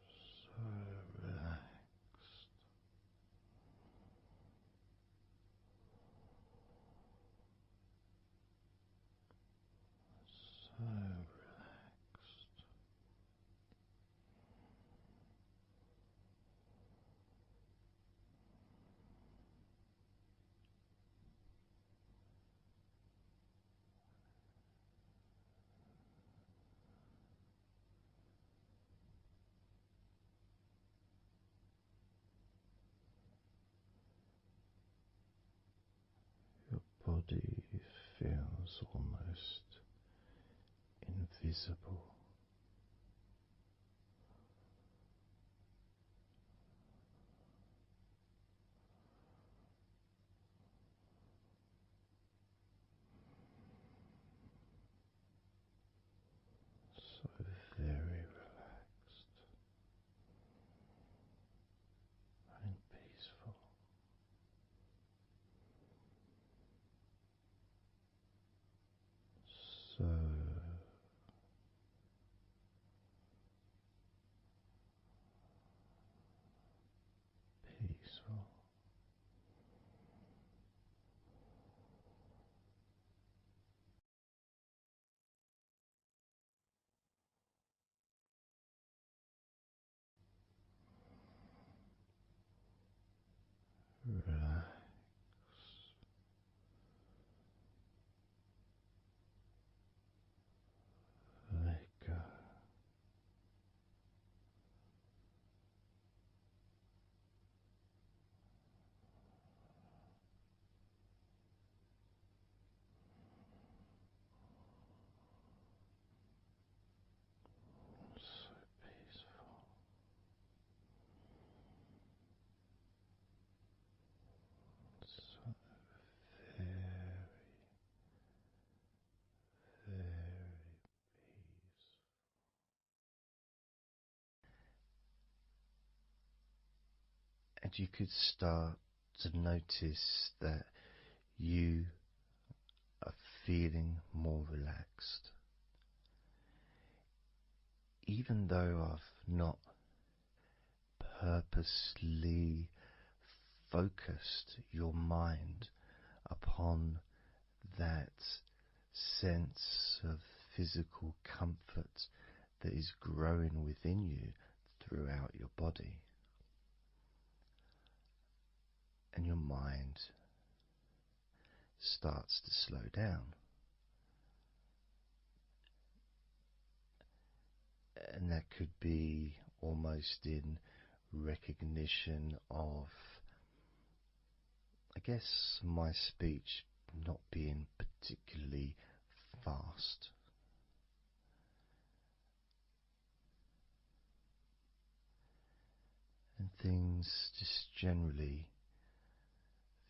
So relaxed. So relaxed. body feels almost invisible. So very relaxed and peaceful. So peaceful. Relax. Let go. So peaceful. So very, very peaceful. And you could start to notice that you are feeling more relaxed. Even though I've not purposely focused your mind upon that sense of physical comfort that is growing within you throughout your body, and your mind starts to slow down. And that could be almost in recognition of, I guess, my speech not being particularly fast. And things just generally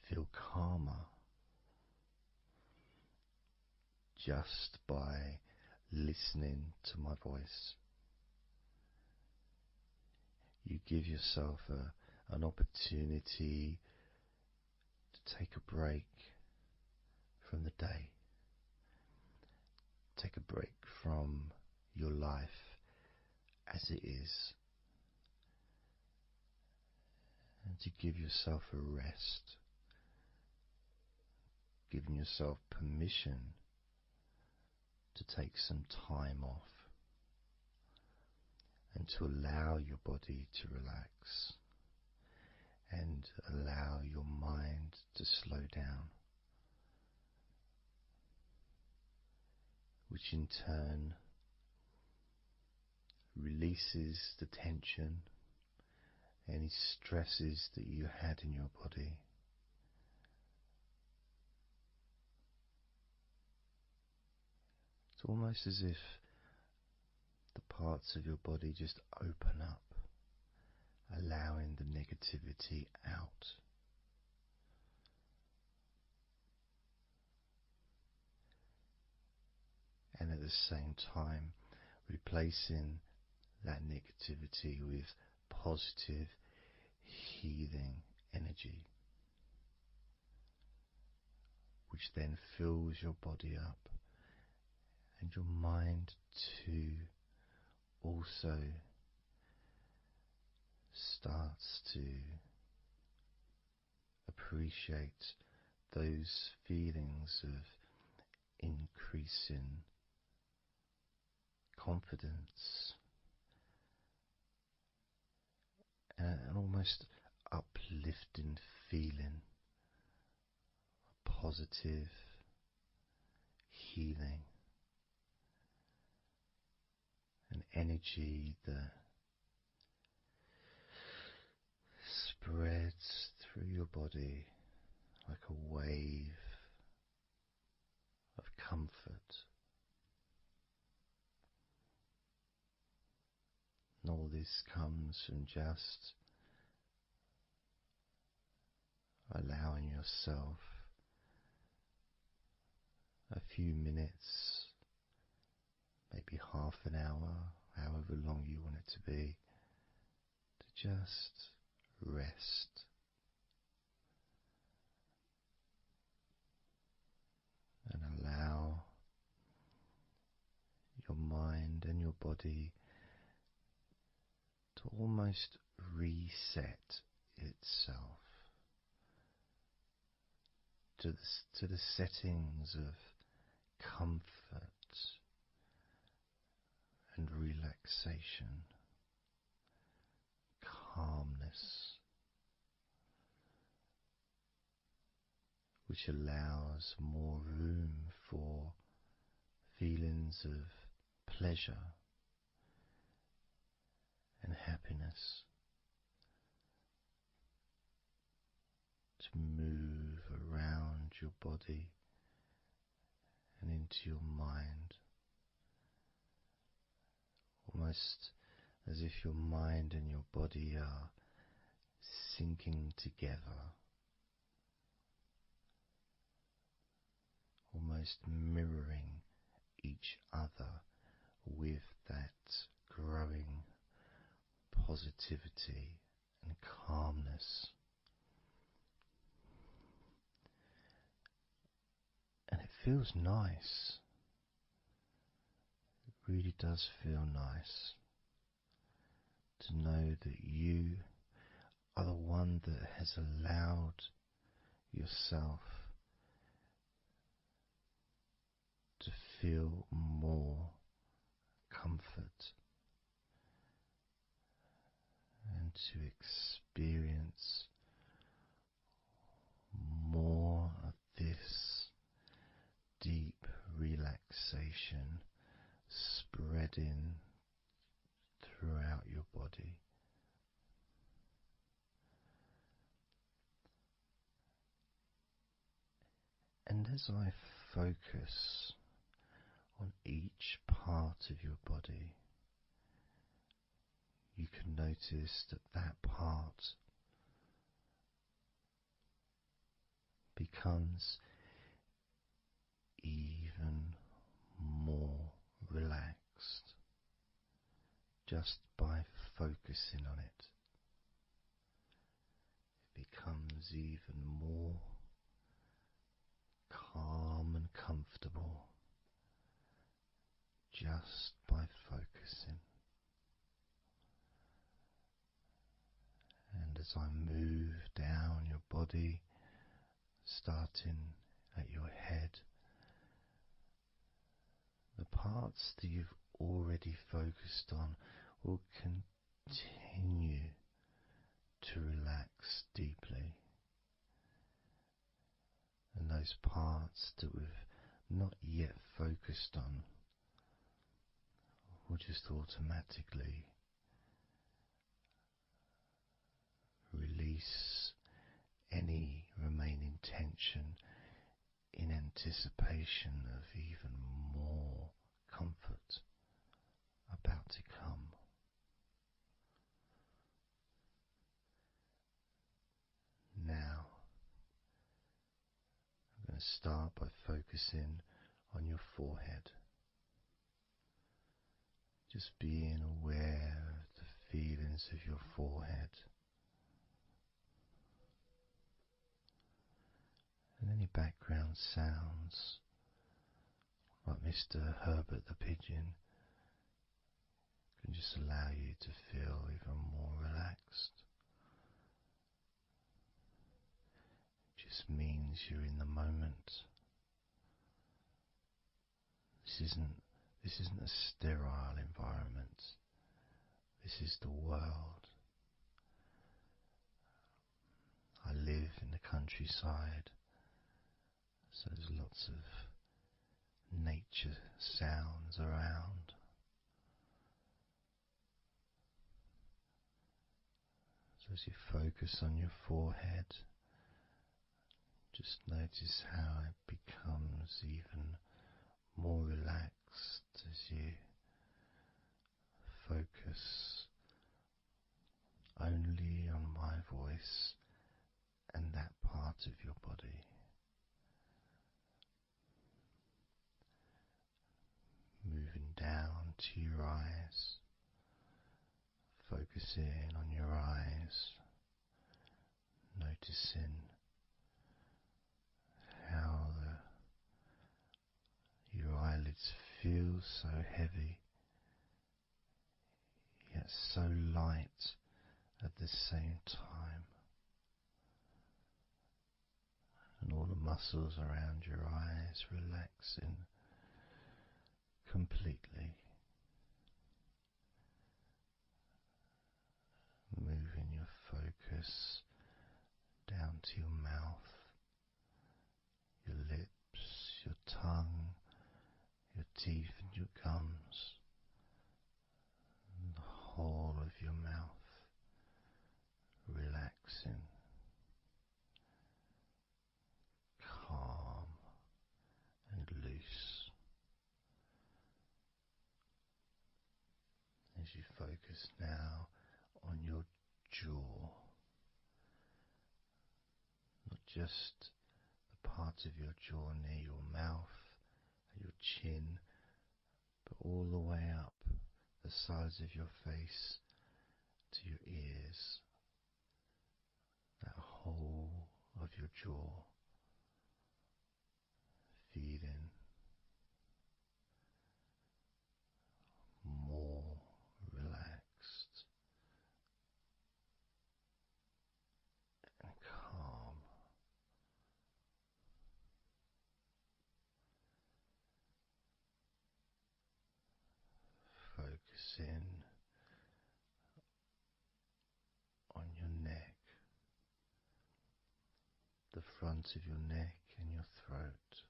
feel calmer just by listening to my voice. You give yourself an opportunity to take a break from the day, take a break from your life as it is, and to give yourself a rest, giving yourself permission to take some time off and to allow your body to relax and allow your mind to slow down, which in turn releases the tension, any stresses that you had in your body. It's almost as if the parts of your body just open up, allowing the negativity out. And at the same time, replacing that negativity with positive, healing energy, which then fills your body up and your mind too also starts to appreciate those feelings of increasing confidence and an almost uplifting feeling, positive healing, an energy that spreads through your body like a wave of comfort. And all this comes from just allowing yourself a few minutes, maybe half an hour, however long you want it to be, to just rest. And allow your mind and your body to almost reset itself to the settings of comfort and relaxation, calmness, which allows more room for feelings of pleasure and happiness to move around your body and into your mind, almost as if your mind and your body are sinking together, almost mirroring each other with that growing positivity and calmness. And it feels nice. It really does feel nice to know that you are the one that has allowed yourself to feel more comfort and to experience more of this deep relaxation spreading throughout your body. And as I focus on each part of your body, you can notice that that part becomes even more relaxed just by focusing on it. It becomes even more calm and comfortable just by focusing. And as I move down your body, starting at your head, the parts that you've already focused on will continue to relax deeply. And those parts that we've not yet focused on will just automatically release any remaining tension in anticipation of even more comfort about to come. Now, I'm going to start by focusing on your forehead. Just being aware of the feelings of your forehead and any background sounds, like Mr. Herbert the pigeon, can just allow you to feel even more relaxed. It just means you're in the moment. This isn't a sterile environment. This is the world. I live in the countryside, so there's lots of nature sounds around. So as you focus on your forehead, just notice how it becomes even more relaxed as you focus only on my voice and that part of your body. Moving down to your eyes, focusing on your eyes, noticing how your eyelids feel so heavy, yet so light at the same time, and all the muscles around your eyes relaxing completely, moving your focus down to your mouth, your lips, your tongue, your teeth and your gums, and the whole of your mouth relaxing, calm and loose. As you focus now on your jaw, not just the part of your jaw near your mouth and your chin, but all the way up the sides of your face to your ears, that whole of your jaw, feeling more relaxed and calm. Focusing on your neck, the front of your neck and your throat,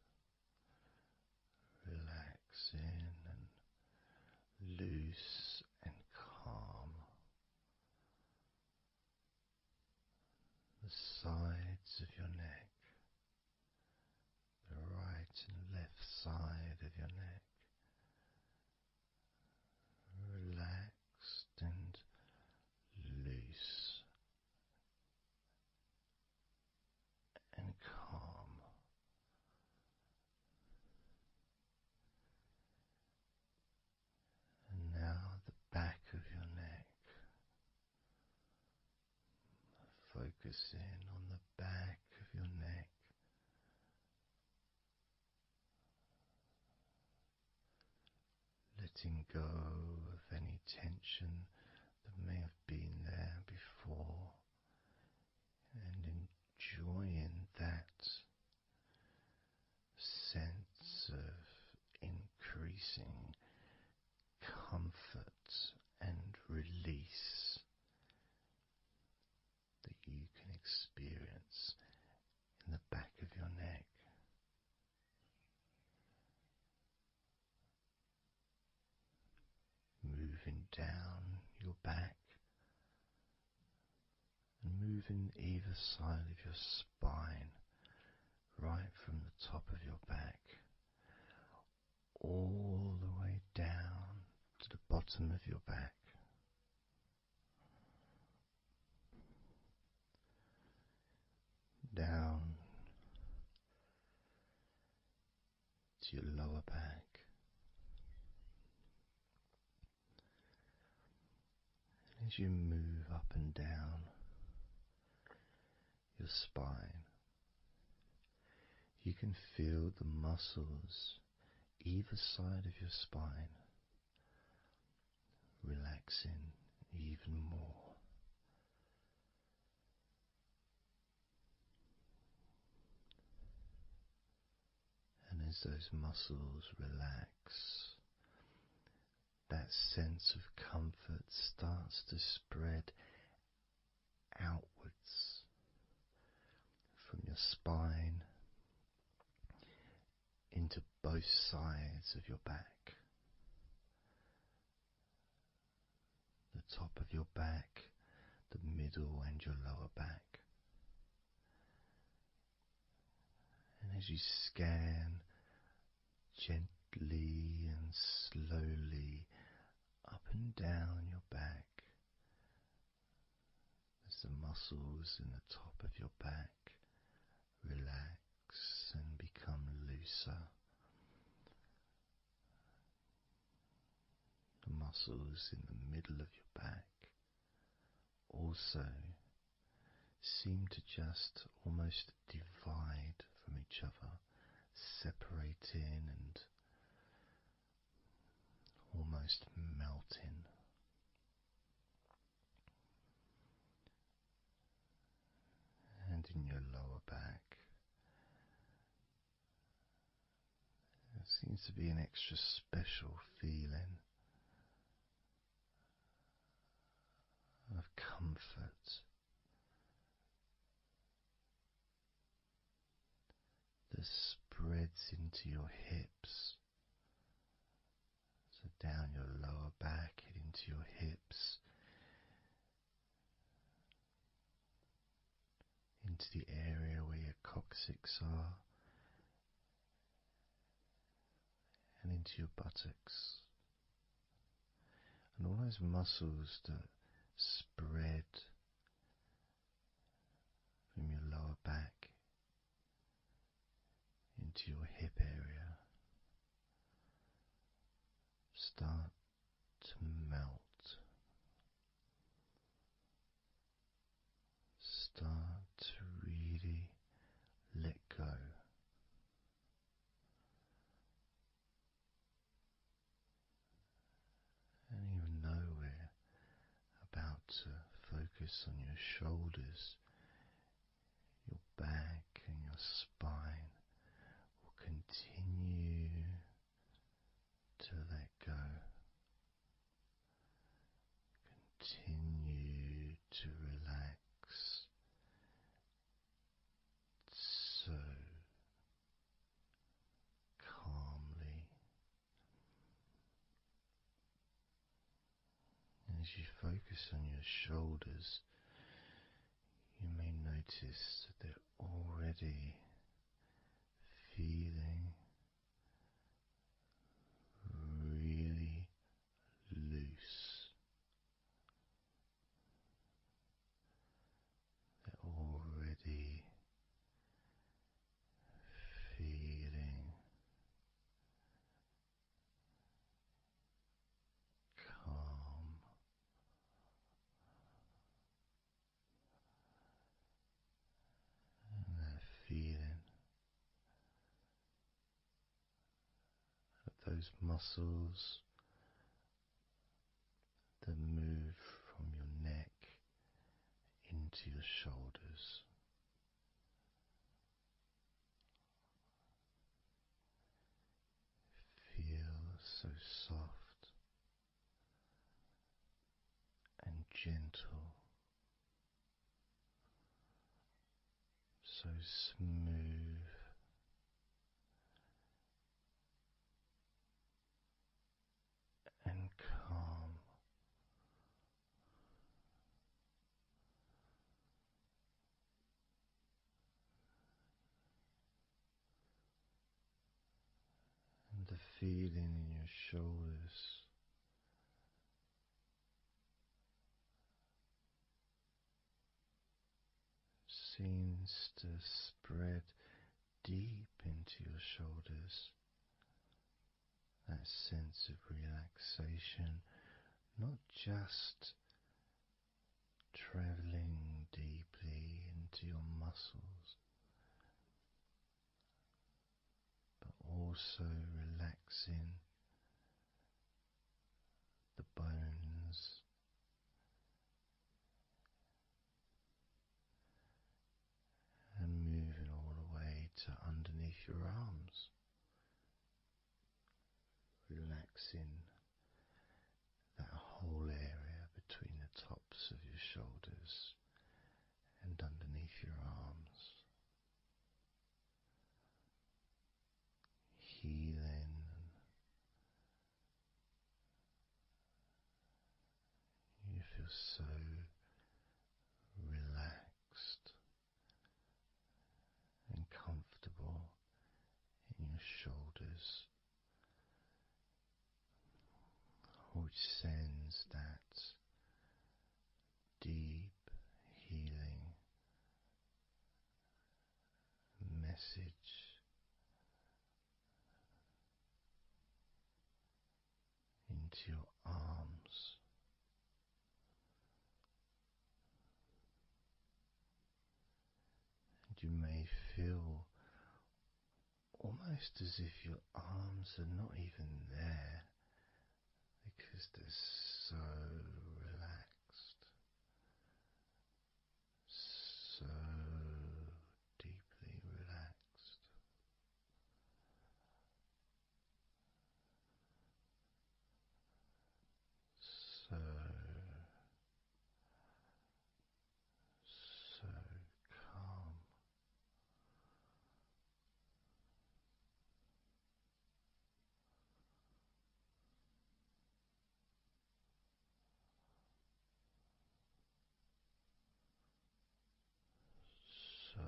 relaxing and loose and calm. The sides of your neck, the right and left side of your neck, relaxed and loose and calm. And now the back of your neck, focusing on the back of your neck, letting go of any tension that may have been there before, and enjoying that sense of increasing comfort and release that you can experience in the back of your neck. Moving down your back and moving either side of your spine, right from the top of your back all the way down to the bottom of your back. Down to your lower back, and as you move up and down your spine, you can feel the muscles either side of your spine relaxing even more. And as those muscles relax, that sense of comfort starts to spread outwards from your spine into both sides of your back, the top of your back, the middle and your lower back. And as you scan and slowly up and down your back as the muscles in the top of your back relax and become looser. The muscles in the middle of your back also seem to just almost divide from each other, separating and almost melting. And in your lower back, there seems to be an extra special feeling of comfort that spreads into your hips. So down your lower back and into your hips, into the area where your coccyx are, and into your buttocks. And all those muscles that spread from your lower back into your hip area start to melt, start to really let go. And even though we're about to focus on your shoulders, your back and your spine will continue to let go. Continue to relax so calmly. As you focus on your shoulders, you may notice that they're already feeling really loose. They're already feeling calm. And that feeling of those muscles that move from your neck into your shoulders. Feel so soft and gentle, so smooth and calm. And the feeling in your shoulders seems to spread deep into your shoulders. That sense of relaxation, not just traveling deeply into your muscles, but also relaxing the bones and moving all the way to underneath your arms, relaxing that whole area between the tops of your shoulders and underneath your arms, healing. You feel so relaxed and comfortable in your shoulders which sends that deep healing message into your arms. And you may feel almost as if your arms are not even there because they're so relaxed, so deeply relaxed. So calm. So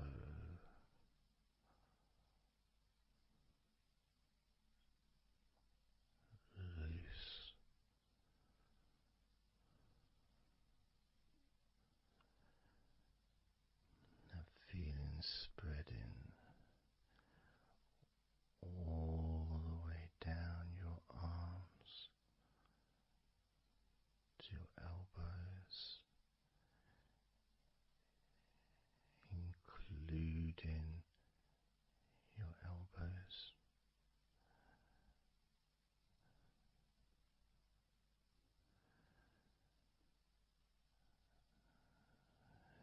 loose. That feeling spreading all the way down your arms to your elbows, including your elbows.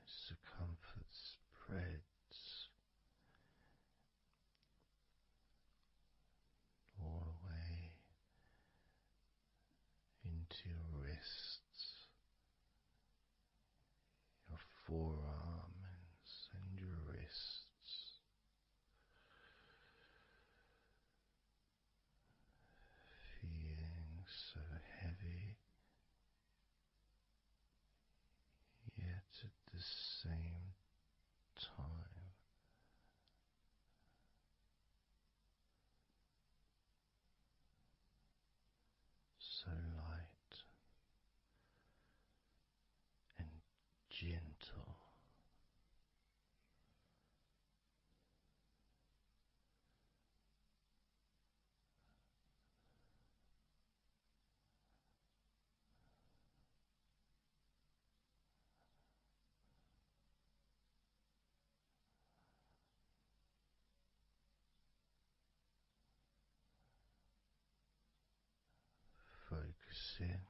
Circumference spreads all the way into your wrists, your forearms and your wrists, feeling so heavy, yet at the same time so light and gentle. Focusing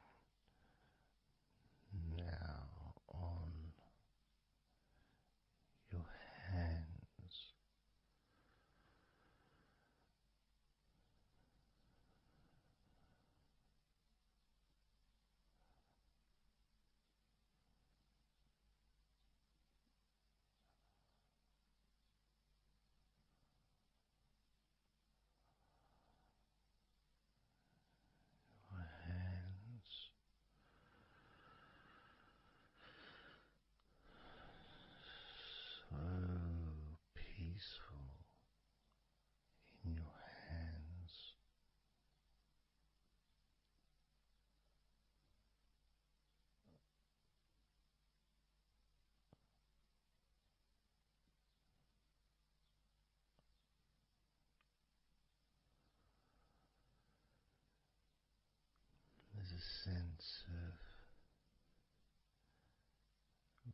now on your hands, your hands so peaceful in your hands. There's a sense of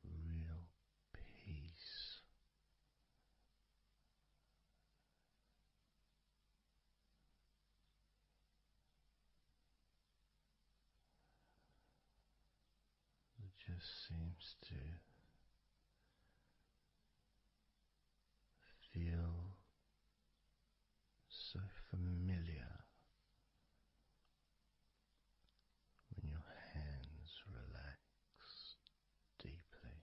real peace that just seems to feel so familiar when your hands relax deeply.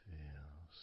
Feels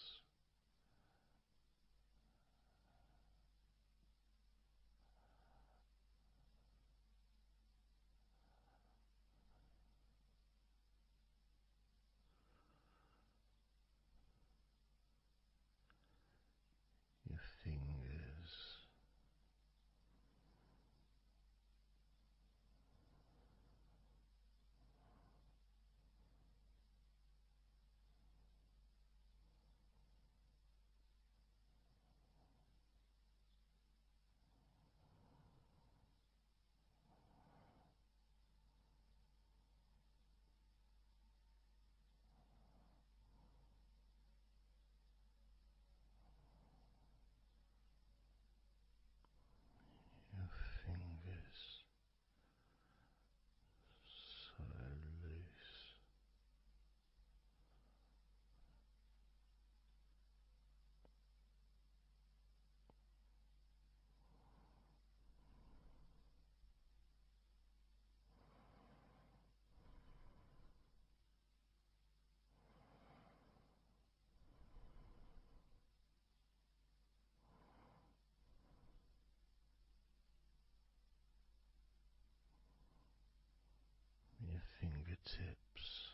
fingertips,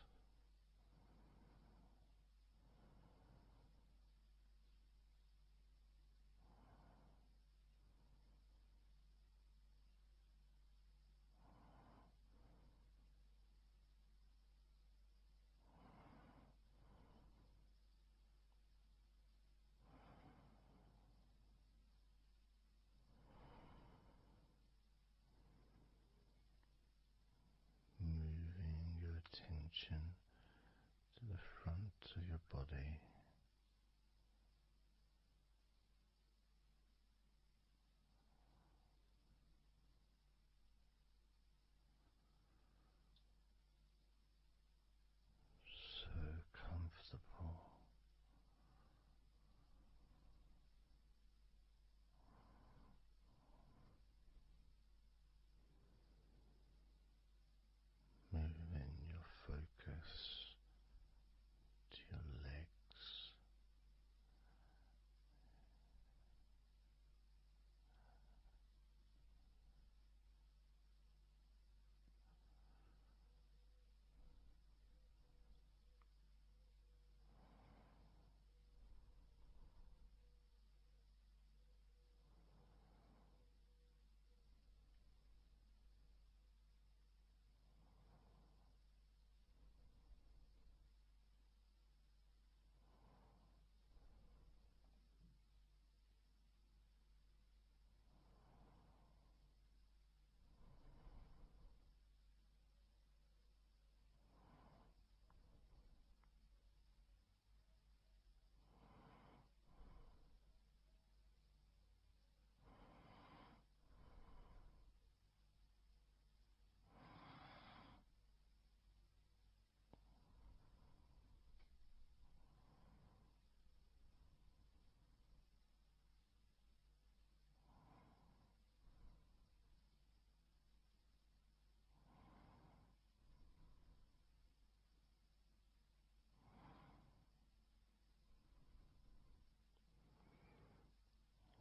moving your attention to the front of your body. So comfortable. Moving your focus to your legs,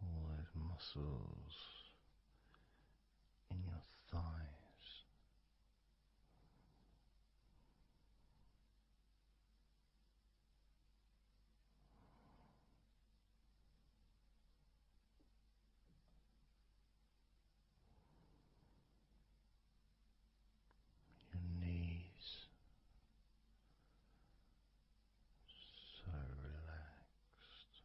all those muscles in your thighs, your knees, so relaxed.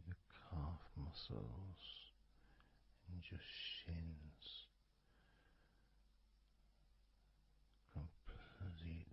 Your calf muscles and your shins completely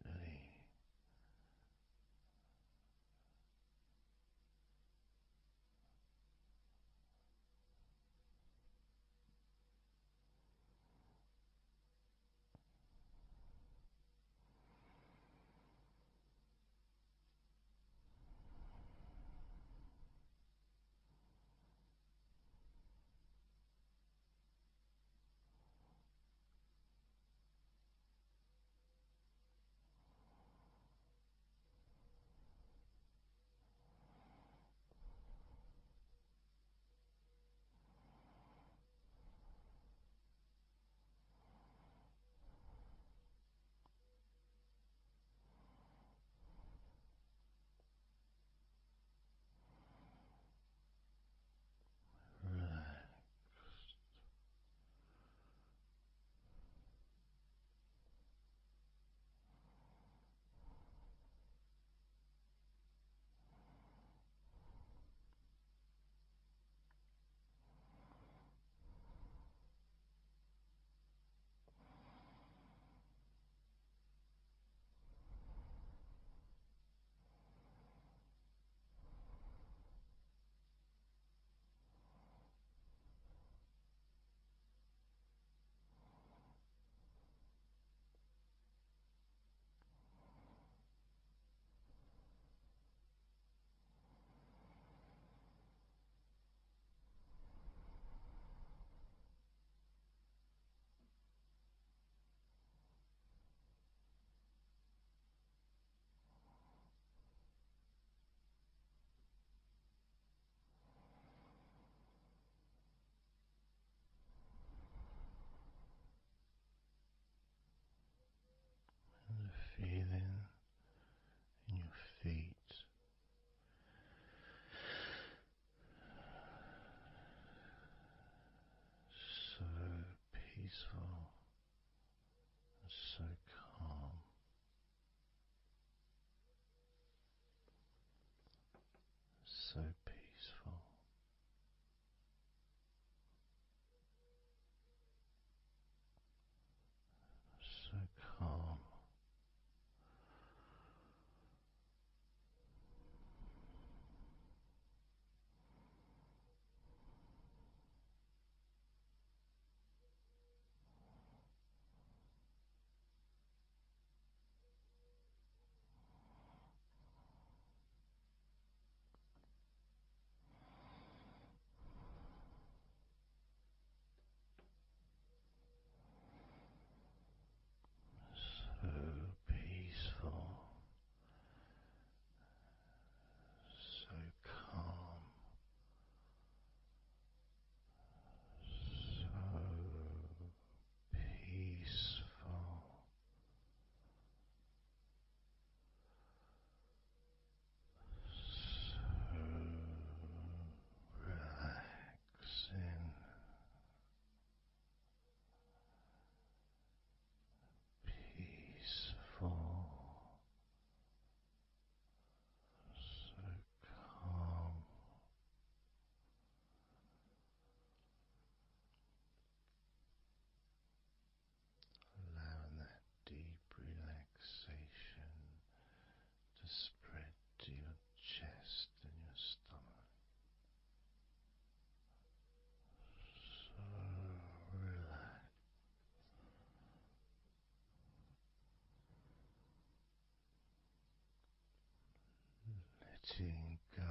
letting go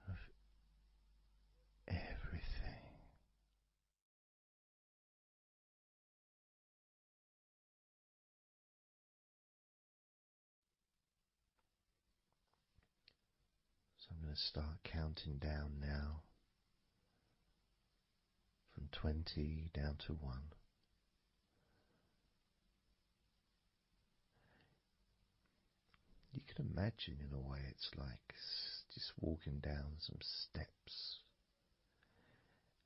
of everything. So I'm going to start counting down now from 20 down to 1. You can imagine, in a way, it's like just walking down some steps,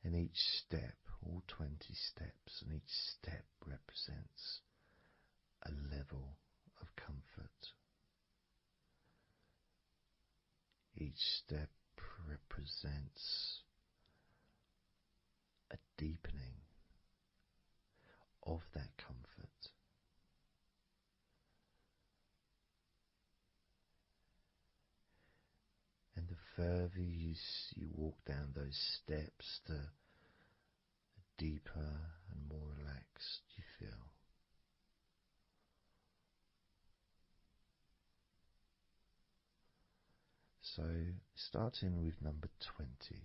and each step, all 20 steps, and each step represents a level of comfort. Each step represents a deepening of that comfort. And the further you walk down those steps, the deeper and more relaxed you feel. So, starting with number 20.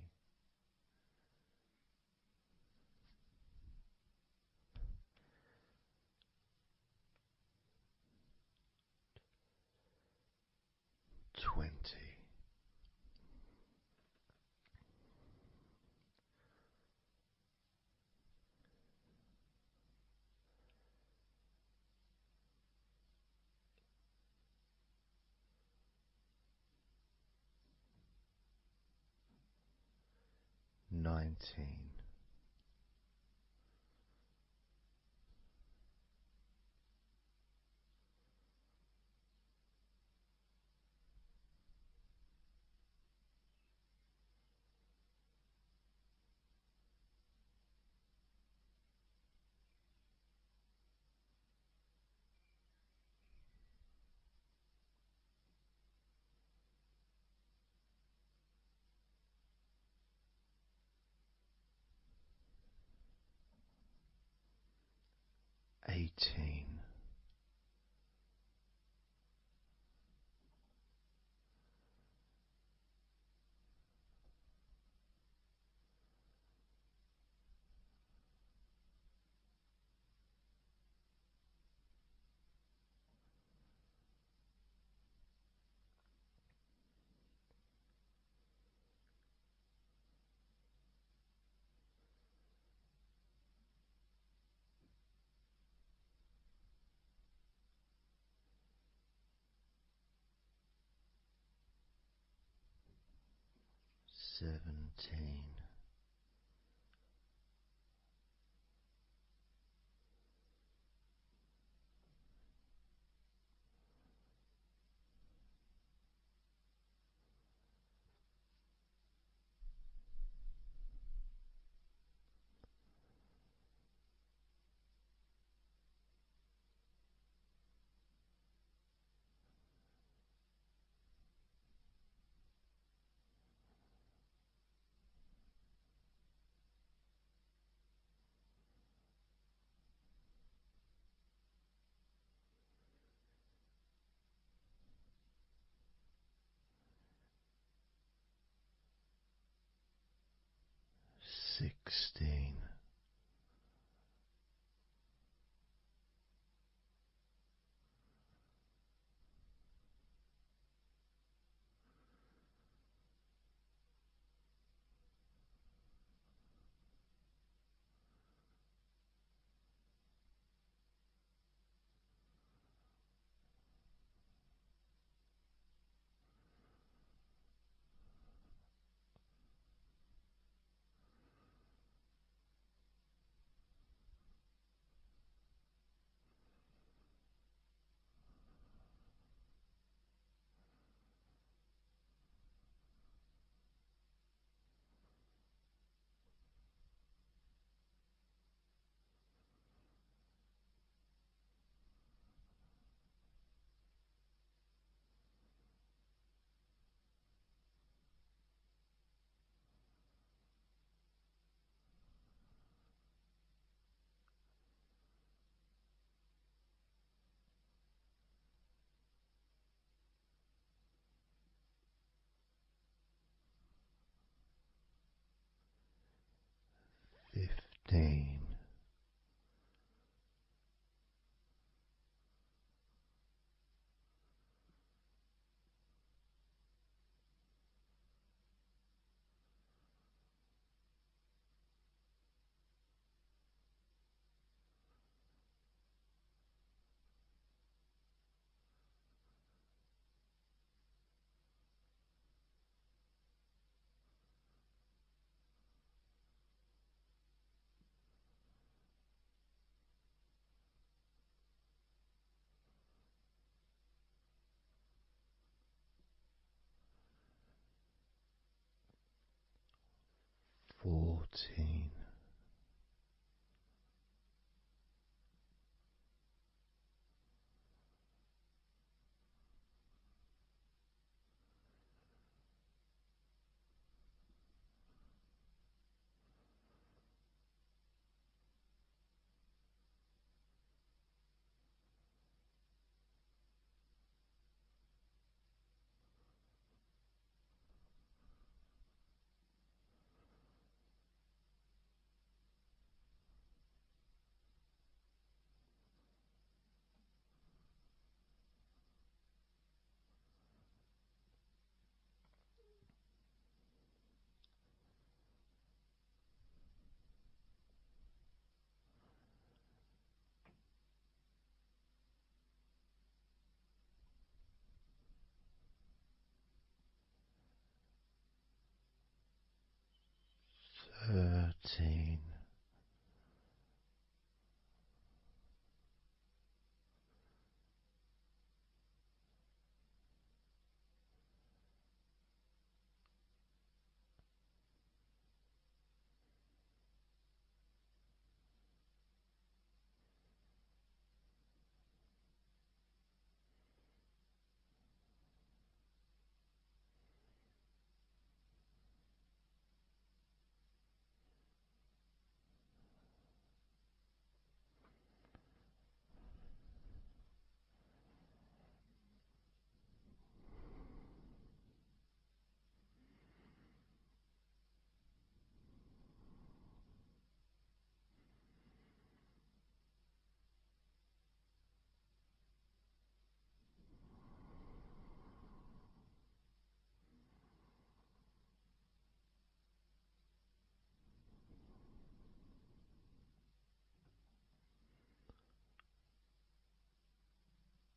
Nineteen. 18. 17. 16. 15. 15. 14. 13.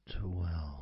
12. 11.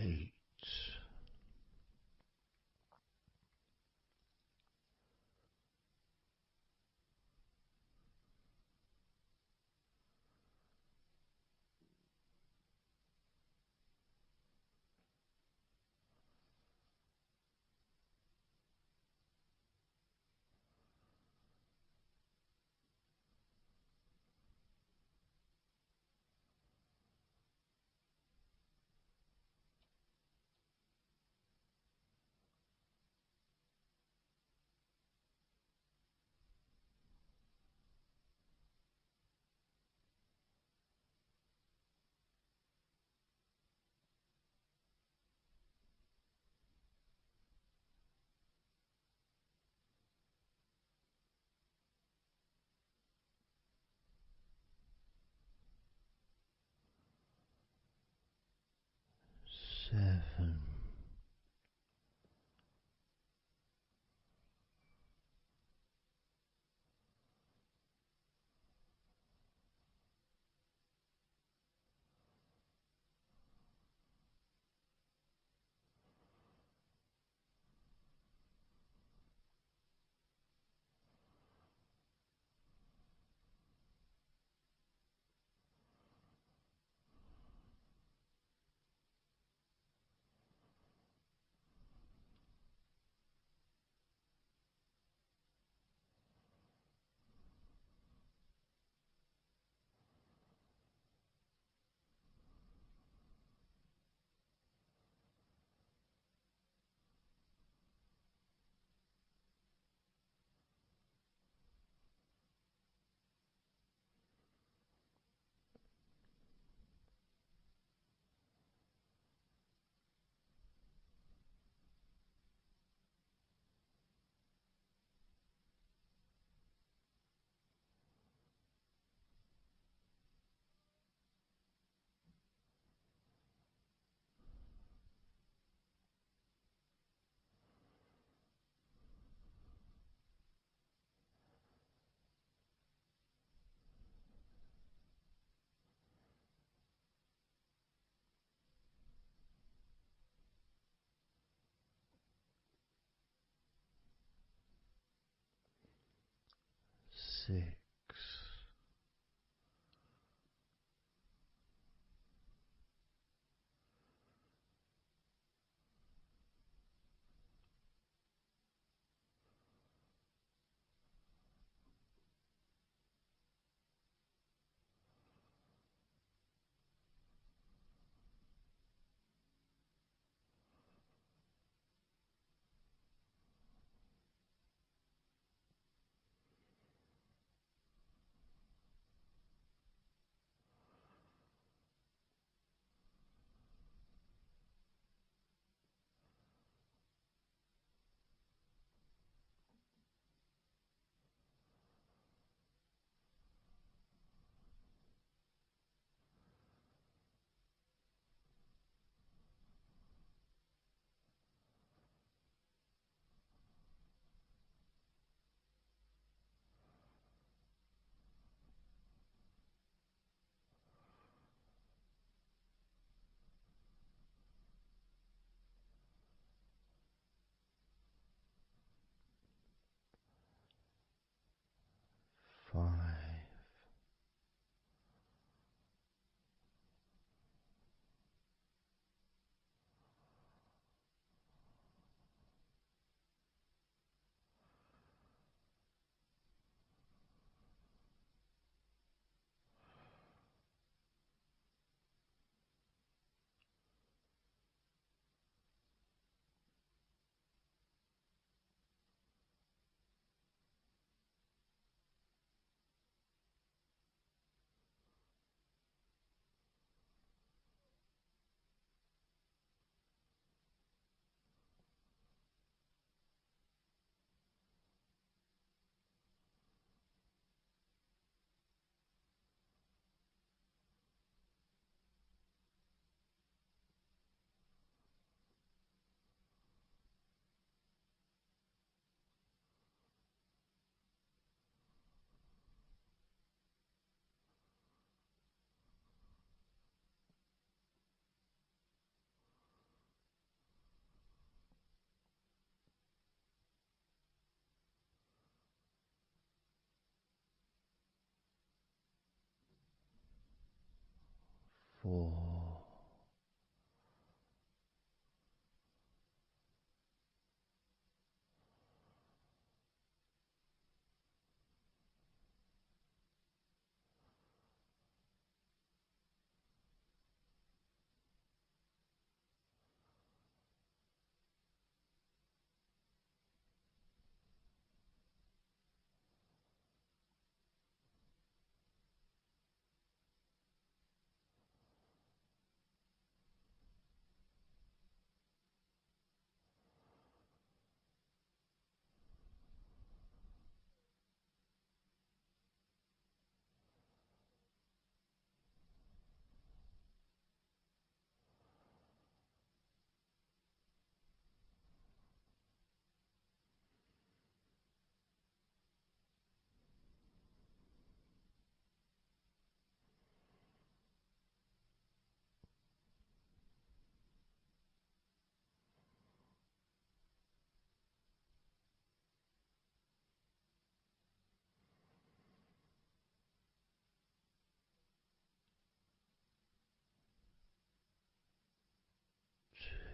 8. Seven, 6. 4,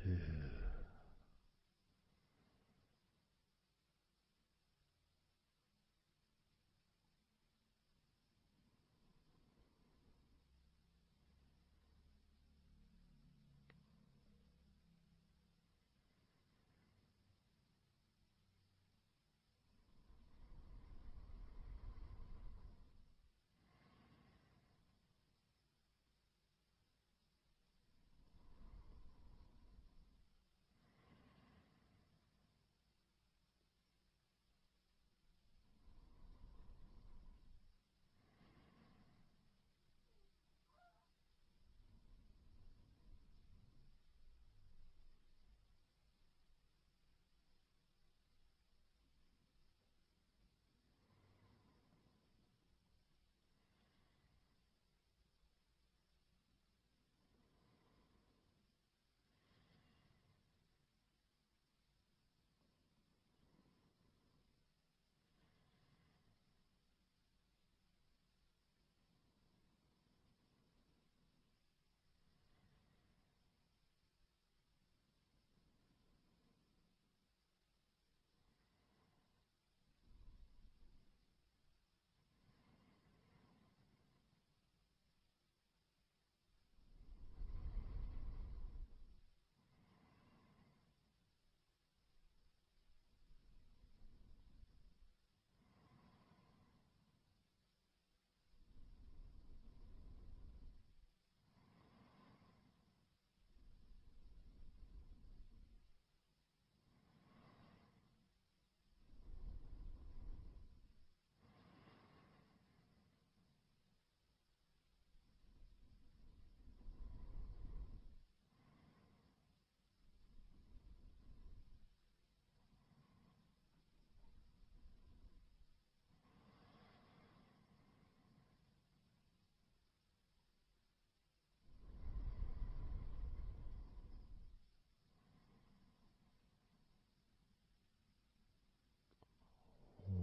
2.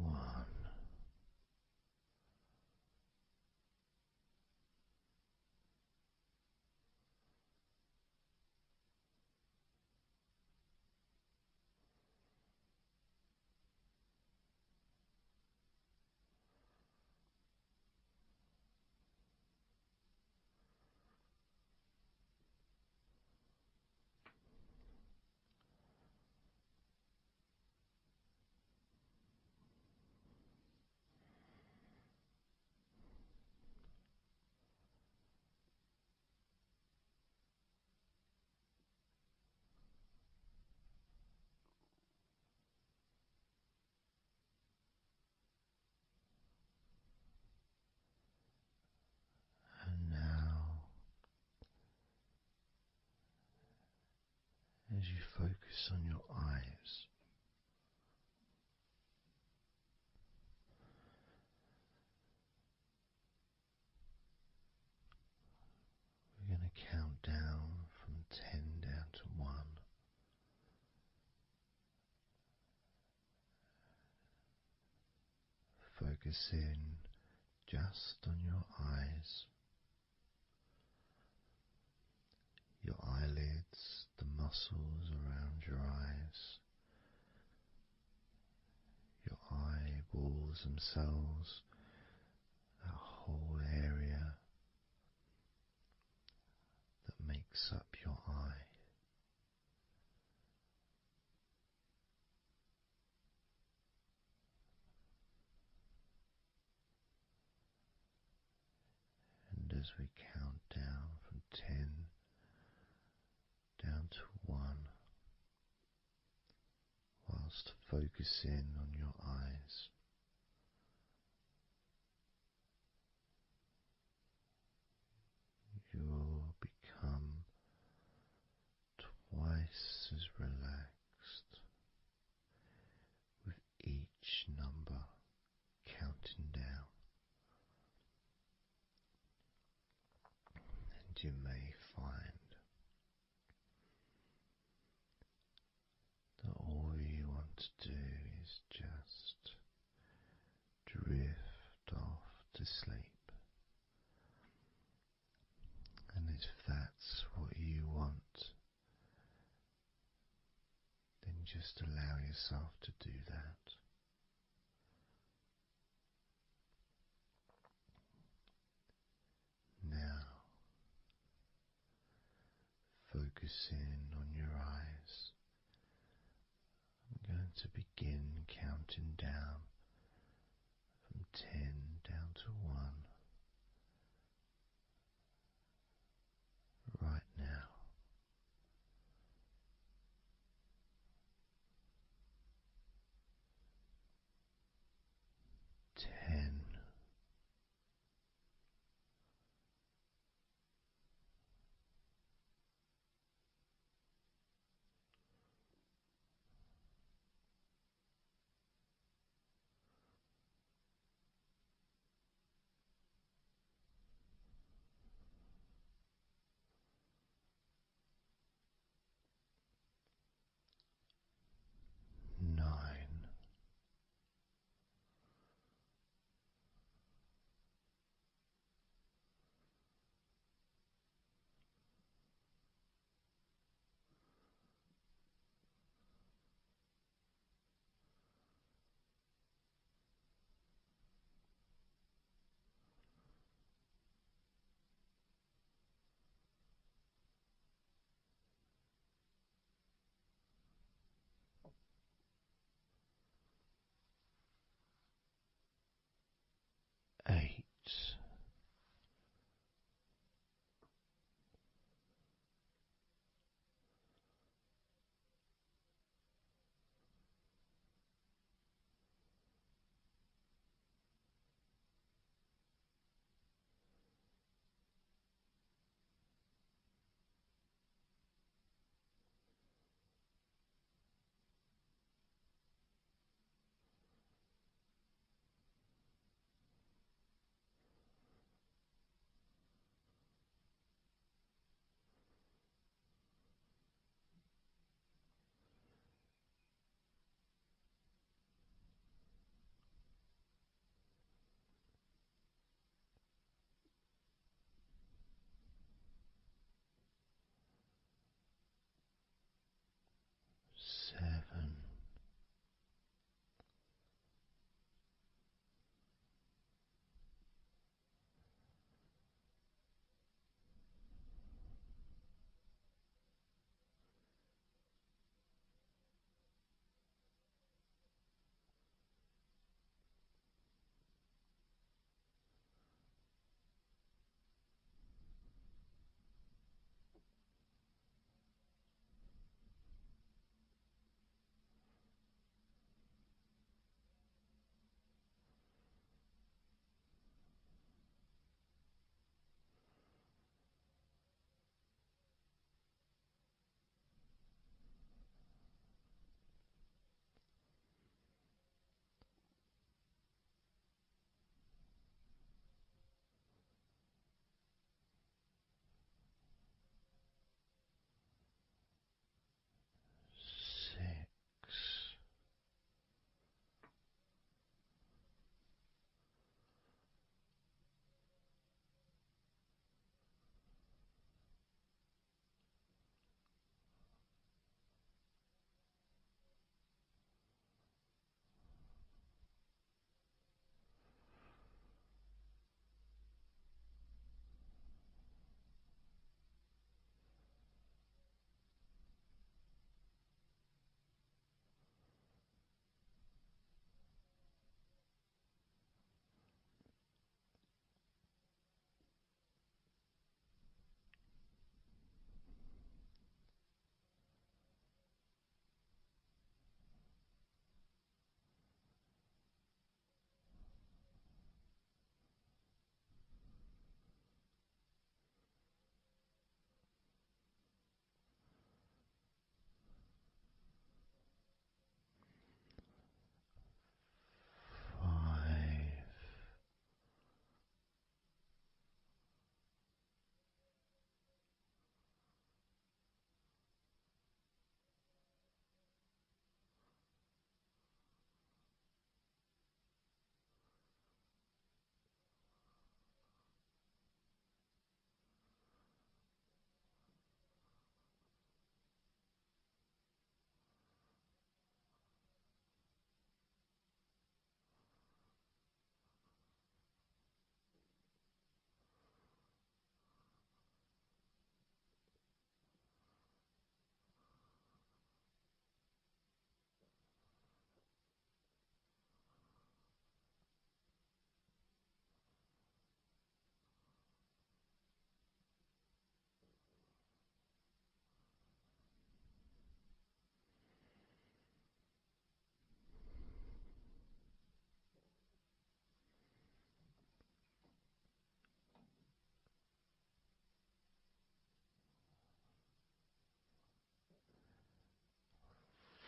One. And now, as you focus on your eyes, we're going to count down from 10 down to 1. Focus in just on your eyes. your eyelids, the muscles around your eyes, your eyeballs themselves, that whole area that makes up your eye. And as we count down from 10 down to 1, whilst focusing on your eyes, you'll become twice as relaxed with each number counting down, and you may find that all you want to do is just drift off to sleep. And if that's what you want, then just allow yourself to do that. Now, focusing on your eyes, I'm going to begin counting down from 10 down to 1 right now. 10. 9.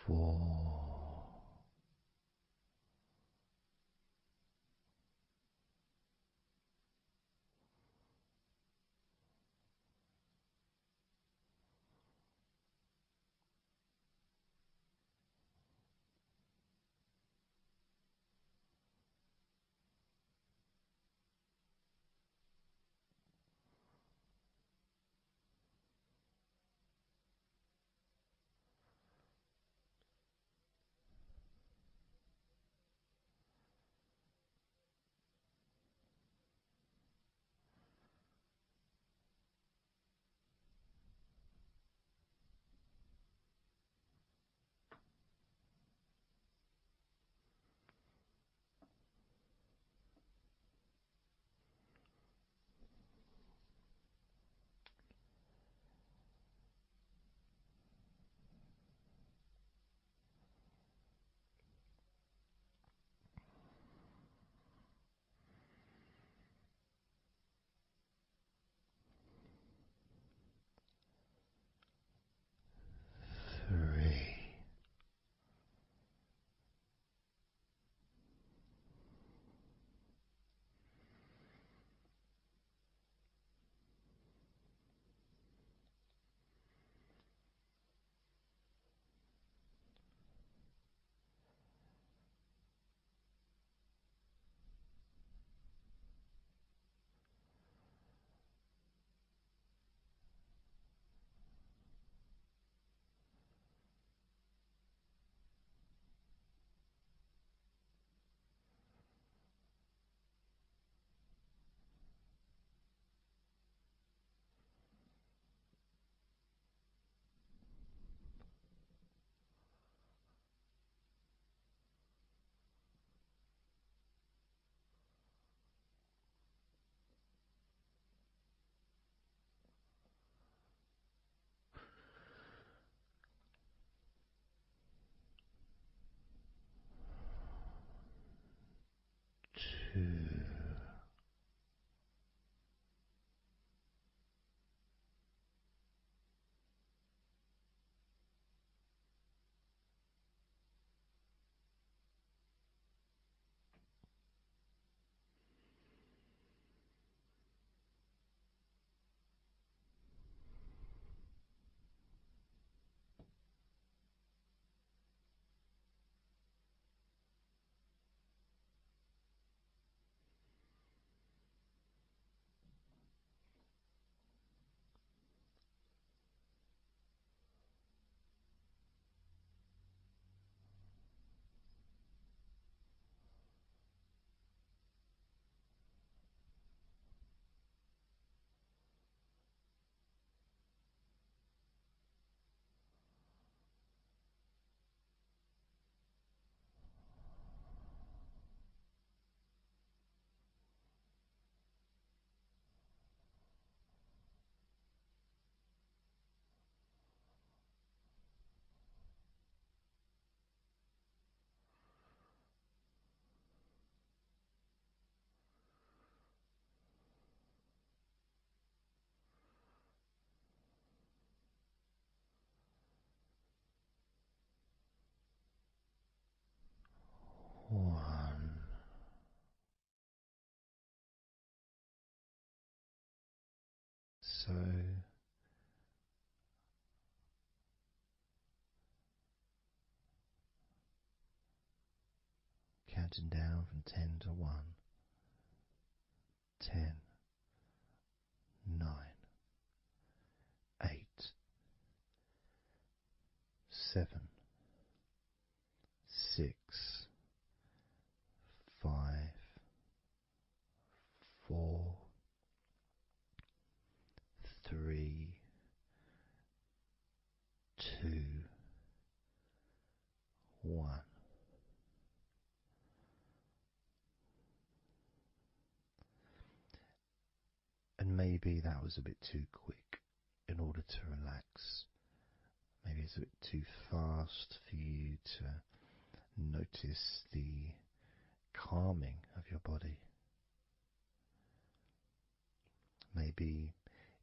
4, 3. One. So counting down from 10 to 1. 10, 9, 8, 7, 6, 5, 4, 3, 2, 1. And maybe that was a bit too quick in order to relax. Maybe it's a bit too fast for you to notice the calming of your body. Maybe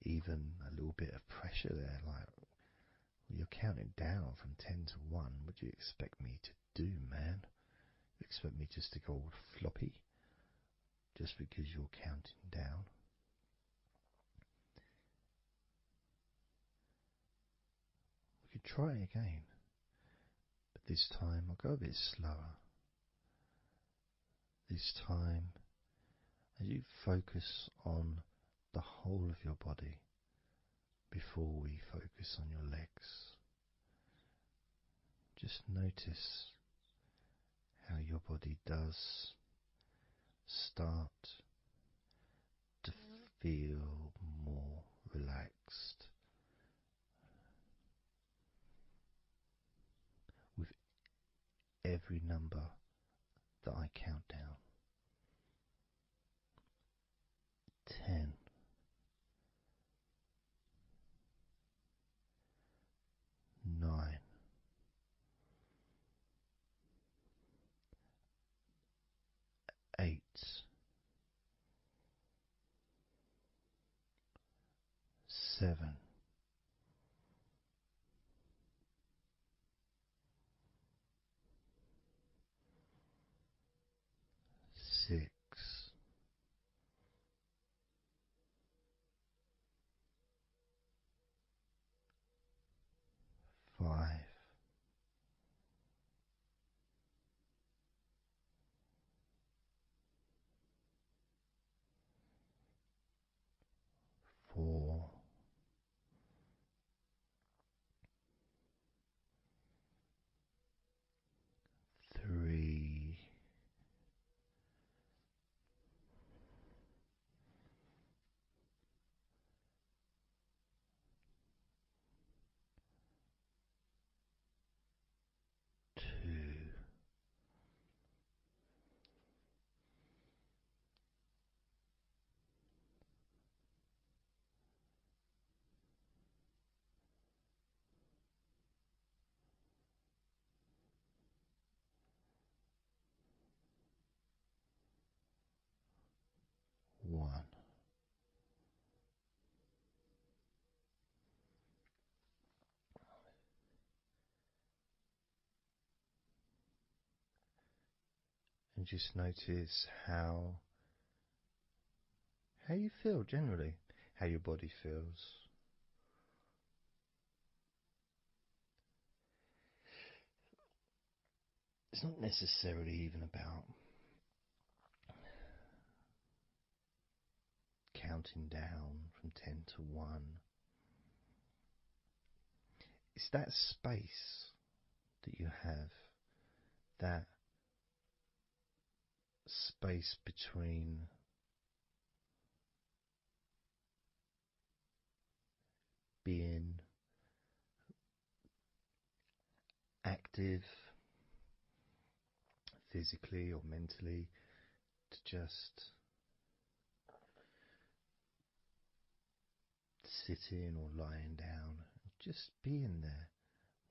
even a little bit of pressure there, like You're counting down from 10 to 1. What do you expect me to do, man? You expect me just to go all floppy just because you're counting down? We could try again, but this time I'll go a bit slower. This time, as you focus on the whole of your body before we focus on your legs, just notice how your body does start to feel more relaxed with every number that I count down. 10, 9, 8, 7, 6, 5, 4, 3, 2, 1. And just notice how you feel generally, how your body feels. It's not necessarily even about counting down from 10 to 1. It's that space that you have, that space between being active physically or mentally to just sitting or lying down, just being there,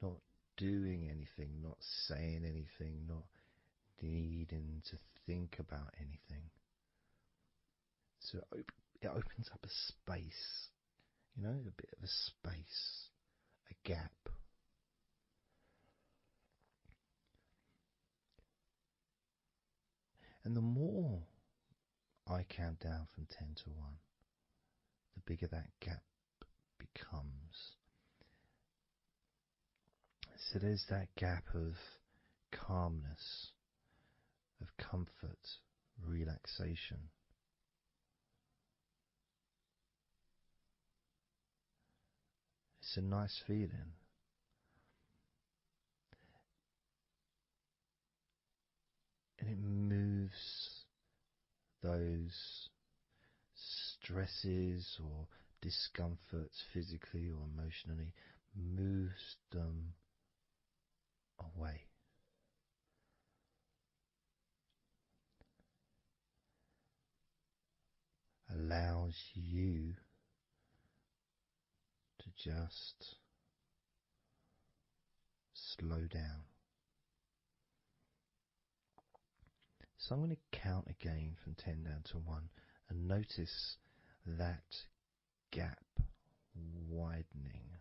not doing anything, not saying anything, not needing to think about anything. So it opens up a space, a bit of a space, a gap. And the more I count down from 10 to 1, the bigger that gap becomes. So there's that gap of calmness, of comfort, relaxation. It's a nice feeling. And it moves those stresses or discomforts physically or emotionally, moves them away. Allows you to just slow down. So I'm going to count again from 10 down to 1 and notice that gap widening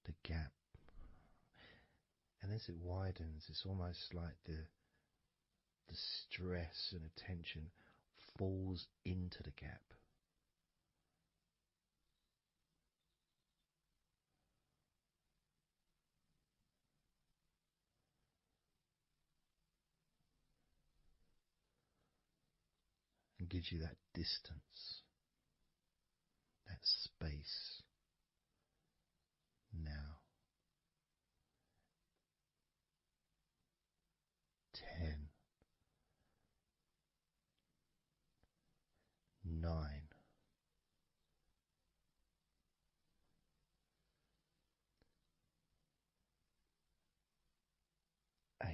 the gap. And as it widens, it's almost like the stress and attention falls into the gap. And gives you that distance, that space. Now, 10, 9, 8,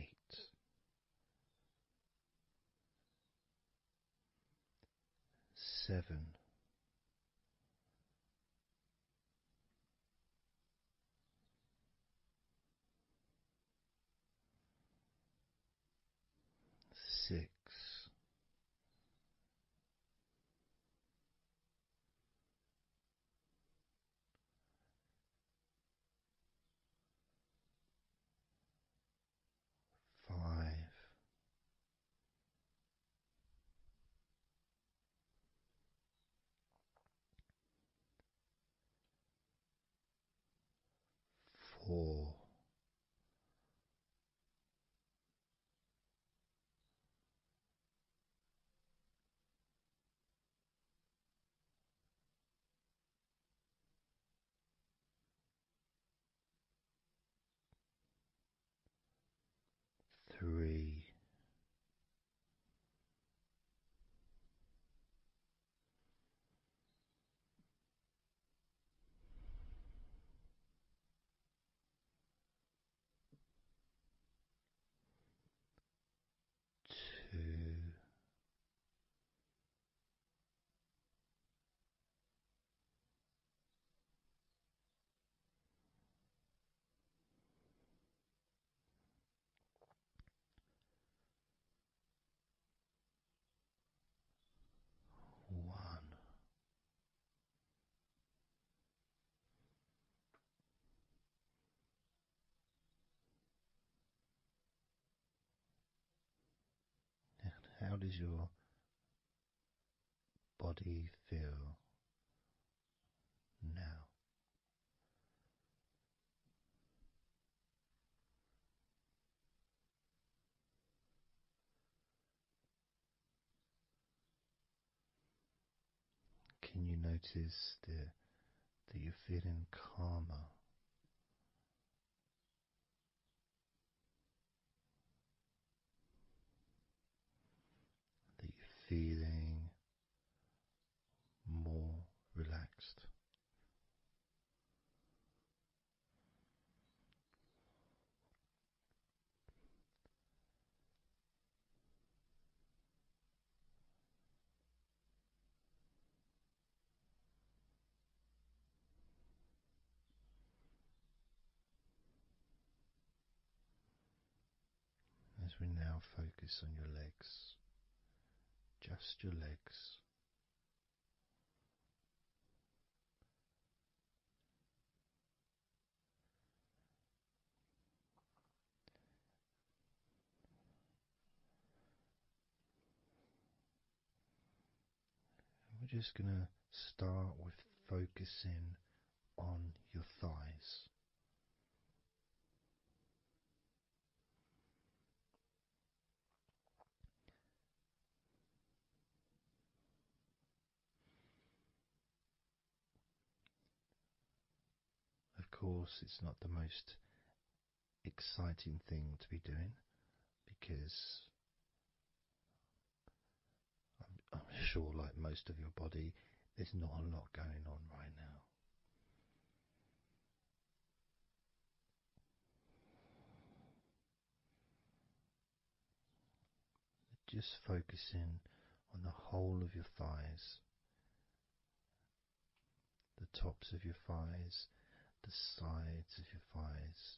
7, 6, 5, 4, 3, 2, 1. And how does your body feel now? Can you notice that you're feeling calmer? That you're feeling more relaxed? As we now focus on your legs, just your legs. We're just going to start with focusing on your thighs. Of course, it's not the most exciting thing to be doing because I'm sure, like most of your body, there's not a lot going on right now. Just focusing on the whole of your thighs, the tops of your thighs, the sides of your thighs,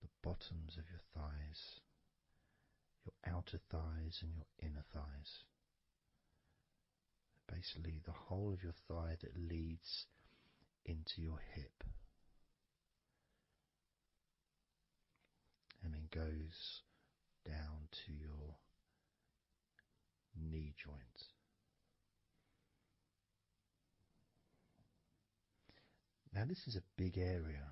the bottoms of your thighs, your outer thighs and your inner thighs. Basically, the whole of your thigh that leads into your hip goes down to your knee joint. Now, this is a big area.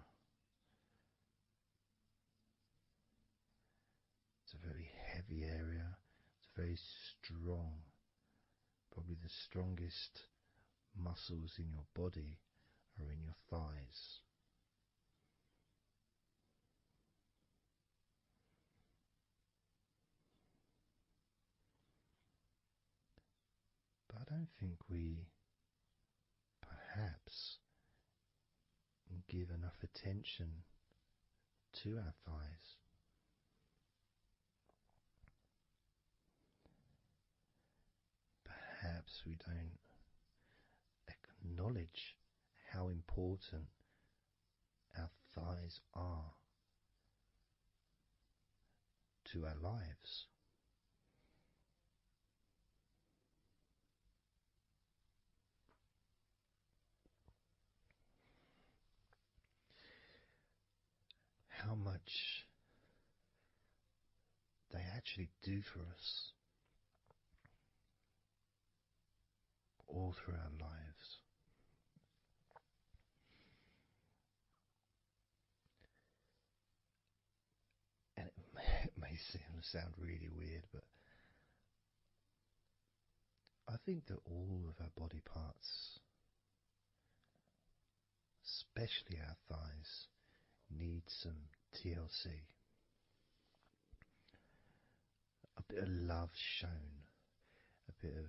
It's a very heavy area. It's very strong. Probably the strongest muscles in your body are in your thighs. But I don't think we perhaps give enough attention to our thighs. Perhaps we don't acknowledge how important our thighs are to our lives. How much they actually do for us all through our lives. And it may sound really weird, but I think that all of our body parts, especially our thighs, need some TLC. A bit of love shown, a bit of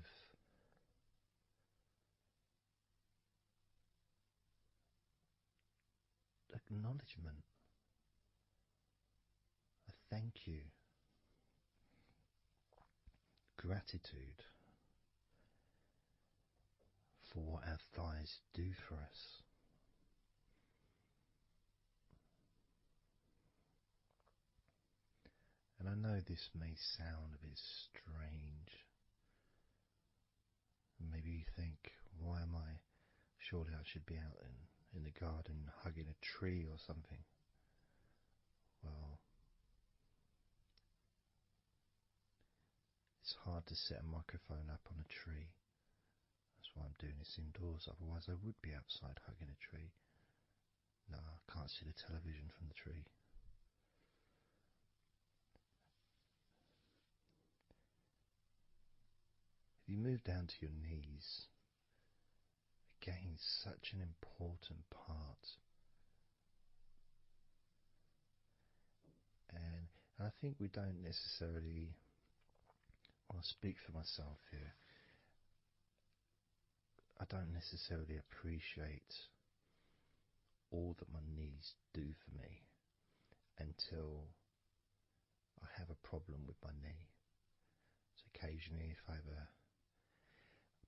acknowledgement, a thank you, gratitude for what our thighs do for us. And I know this may sound a bit strange. Maybe you think, why am I? Surely I should be out in the garden hugging a tree or something. Well, it's hard to set a microphone up on a tree. That's why I'm doing this indoors, otherwise I would be outside hugging a tree. No, I can't see the television from the tree. If you move down to your knees, again, such an important part. And I think we don't necessarily, I'll speak for myself here, I don't necessarily appreciate all that my knees do for me until I have a problem with my knee. So occasionally if I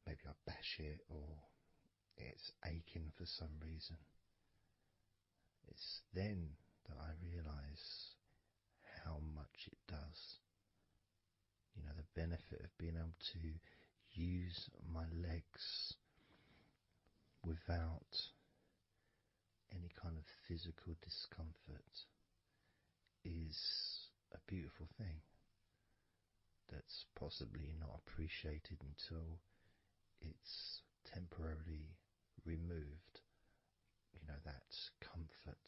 maybe I bash it or it's aching for some reason, it's then that I realise how much it does. You know, the benefit of being able to use my legs without any kind of physical discomfort is a beautiful thing that's possibly not appreciated until it's temporarily removed, you know, that comfort.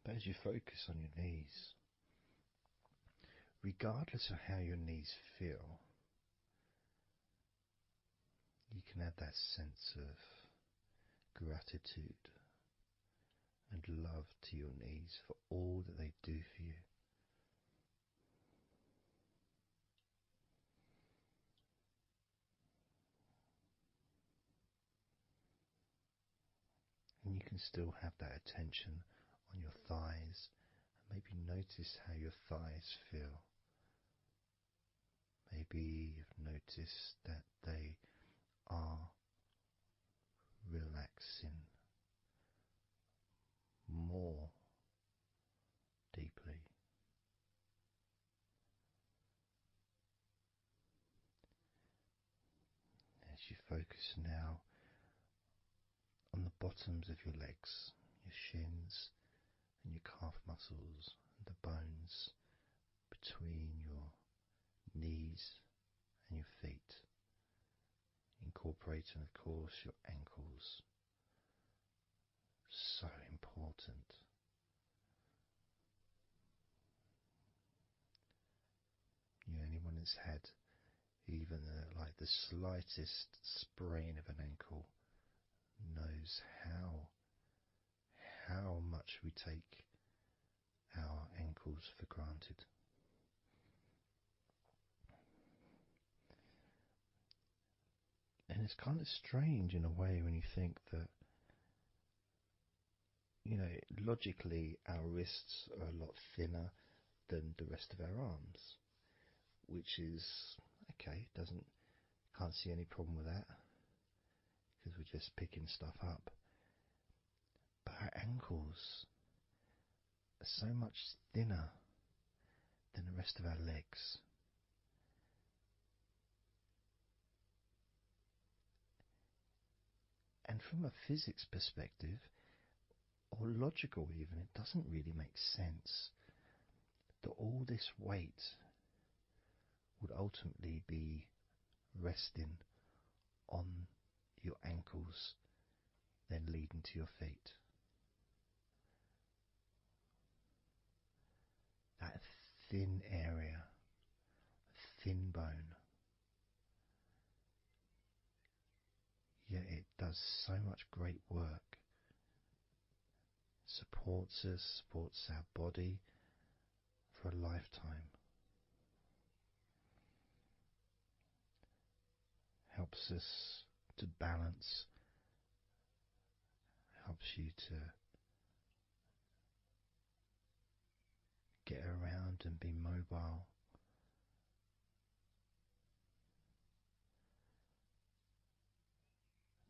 But as you focus on your knees, regardless of how your knees feel, you can add that sense of gratitude and love to your knees for all that they do for you. And you can still have that attention on your thighs and maybe notice how your thighs feel. Maybe you've noticed that they are relaxing more deeply. As you focus now on the bottoms of your legs, your shins, and your calf muscles, and the bones between your knees and your feet, incorporating, of course, your ankles. So important. Anyone that's had even like the slightest sprain of an ankle knows how much we take our ankles for granted. And it's kind of strange in a way when you think that, logically our wrists are a lot thinner than the rest of our arms, which is okay, can't see any problem with that, because we're just picking stuff up. But our ankles are so much thinner than the rest of our legs. And from a physics perspective, or logical even, it doesn't really make sense that all this weight would ultimately be resting on your ankles, then leading to your feet. That thin area, thin bone, yet it does so much great work. Supports us, supports our body for a lifetime. Helps us to balance, helps you to get around and be mobile.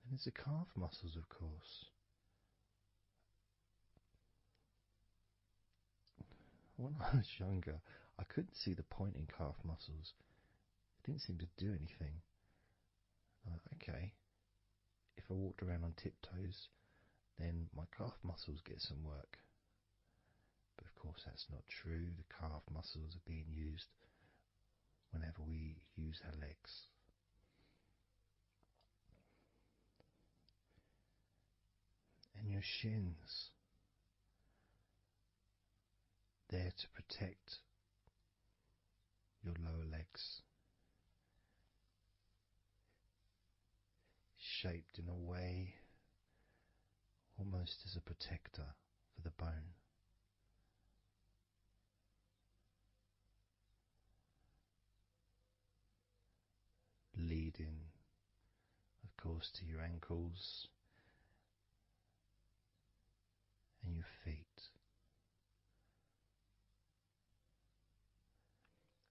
And there's the calf muscles, of course. When I was younger, I couldn't see the point in calf muscles. It didn't seem to do anything. Okay, if I walked around on tiptoes, then my calf muscles get some work. But of course that's not true. The calf muscles are being used whenever we use our legs. And your shins, there to protect your lower legs, shaped in a way almost as a protector for the bone. Leading, of course, to your ankles and your feet.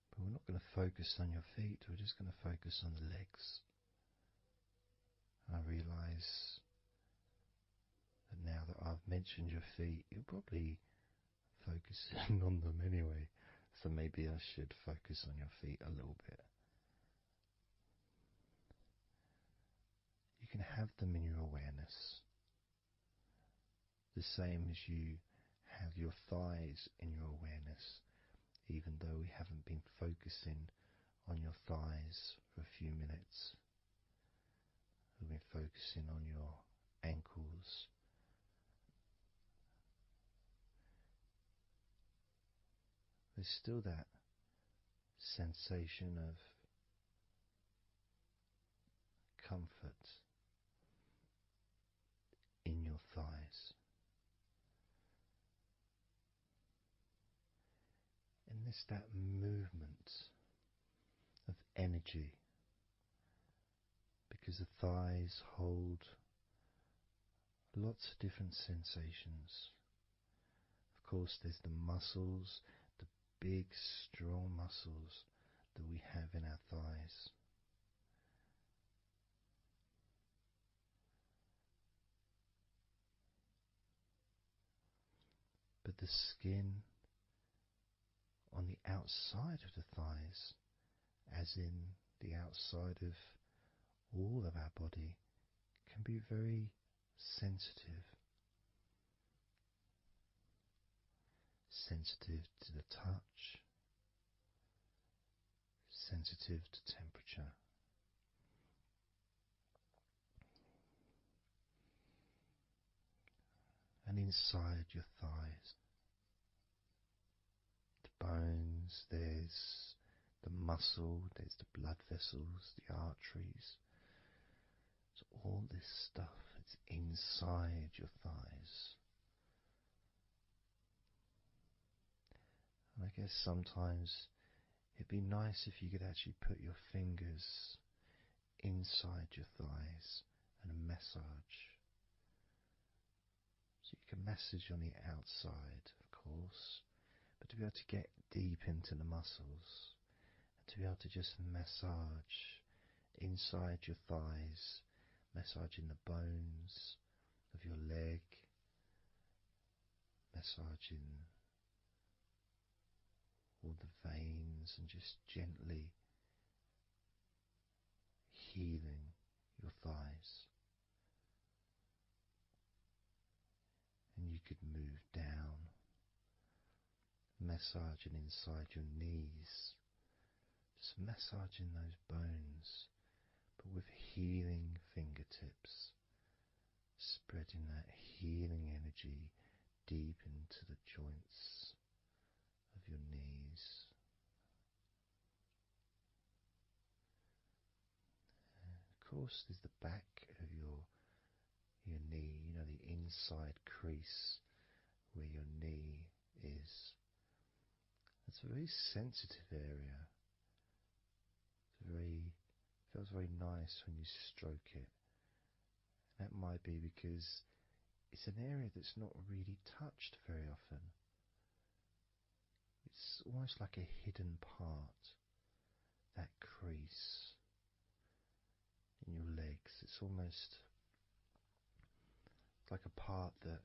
But we're not going to focus on your feet, we're just going to focus on the legs. I realise that now that I've mentioned your feet, you're probably focusing on them anyway, so maybe I should focus on your feet a little bit. You can have them in your awareness, the same as you have your thighs in your awareness, even though we haven't been focusing on your thighs for a few minutes. We've been focusing on your ankles, there's still that sensation of comfort in your thighs. And there's that movement of energy, because the thighs hold lots of different sensations. Of course, there's the muscles, the big, strong muscles that we have in our thighs. But the skin on the outside of the thighs, as in the outside of all of our body, can be very sensitive. sensitive to the touch, sensitive to temperature. And inside your thighs, the bones, there's the muscle, there's the blood vessels, the arteries. So all this stuff, it's inside your thighs. And I guess sometimes it'd be nice if you could actually put your fingers inside your thighs and massage. So you can massage on the outside, of course, but to be able to get deep into the muscles, and to be able to just massage inside your thighs, massaging the bones of your leg, massaging all the veins, and just gently healing your thighs. And you could move down, massaging inside your knees, just massaging those bones, but with healing fingertips, spreading that healing energy deep into the joints of your knees. And of course, there's the back of your knee, you know, the inside crease where your knee is. It's a very sensitive area. Feels very nice when you stroke it. And that might be because it's an area that's not really touched very often. It's almost like a hidden part, that crease in your legs. It's almost like a part that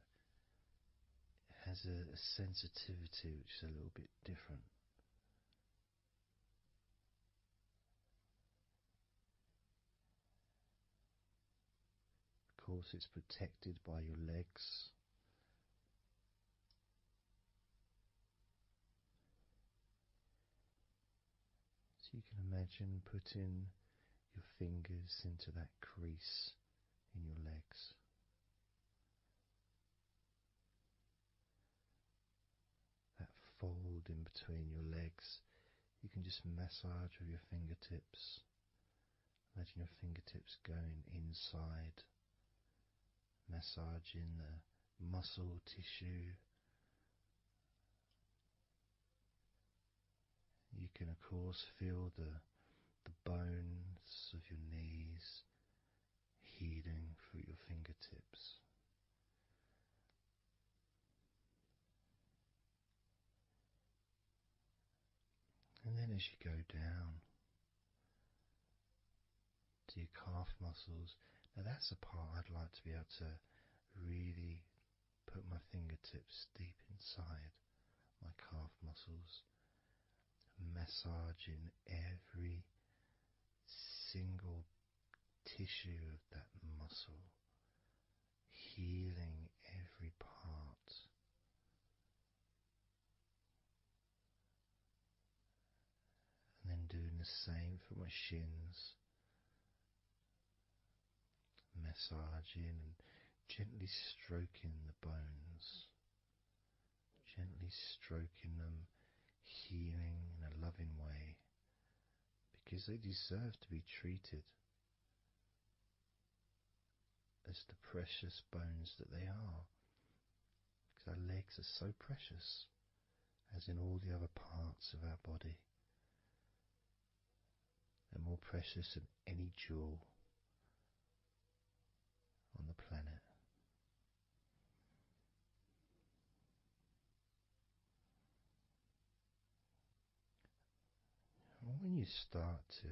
has a sensitivity which is a little bit different. Of course, it's protected by your legs. So you can imagine putting your fingers into that crease in your legs. That fold in between your legs, you can just massage with your fingertips. Imagine your fingertips going inside, massaging the muscle tissue. You can of course feel the bones of your knees healing through your fingertips. And then as you go down to your calf muscles, now that's a part I'd like to be able to really put my fingertips deep inside my calf muscles, massaging every single tissue of that muscle, healing every part. And then doing the same for my shins, massaging and gently stroking the bones, gently stroking them, healing in a loving way, because they deserve to be treated as the precious bones that they are, because our legs are so precious, as in all the other parts of our body. They're more precious than any jewel on the planet. And when you start to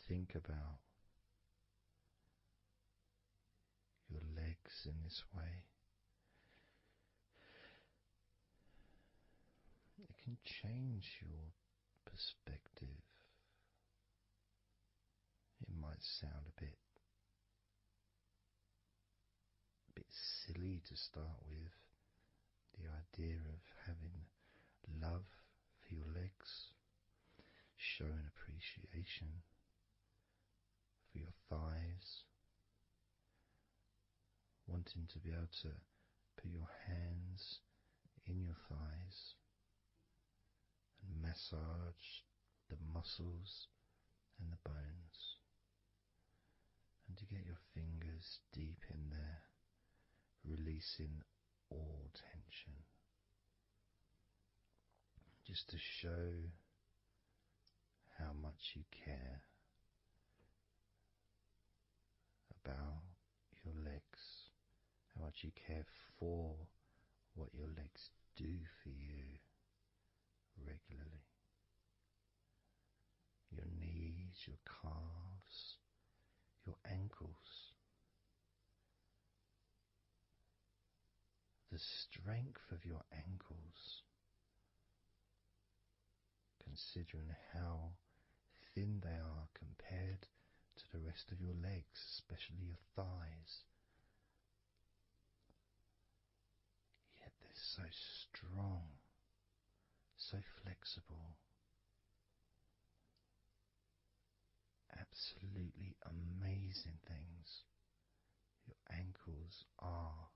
think about your legs in this way, it can change your perspective. It might sound a bit silly to start with, the idea of having love for your legs, showing appreciation for your thighs, wanting to be able to put your hands in your thighs and massage the muscles and the bones, and to get your fingers deep in there, releasing all tension, just to show how much you care about your legs, how much you care for what your legs do for you regularly. Your knees, your calves, your ankles, the strength of your ankles, considering how thin they are compared to the rest of your legs, especially your thighs. Yet they're so strong, so flexible, absolutely amazing things. Your ankles are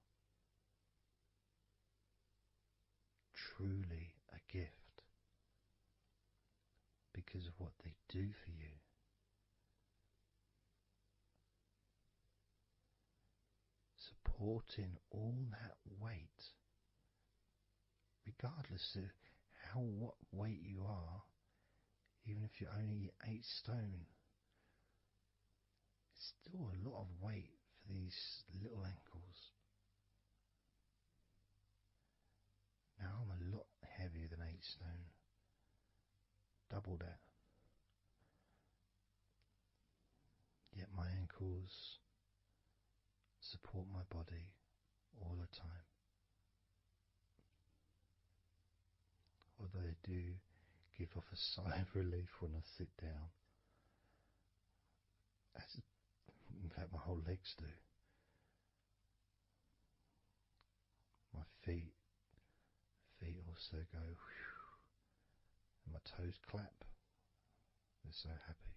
truly a gift because of what they do for you. Supporting all that weight, regardless of what weight you are, even if you're only 8 stone, it's still a lot of weight for these little ankles. Now I'm a lot heavier than 8 stone, double that. Yet my ankles support my body all the time. Although they do give off a sigh of relief when I sit down. As, in fact, my whole legs do. My feet also go whew, and my toes clap. They're so happy.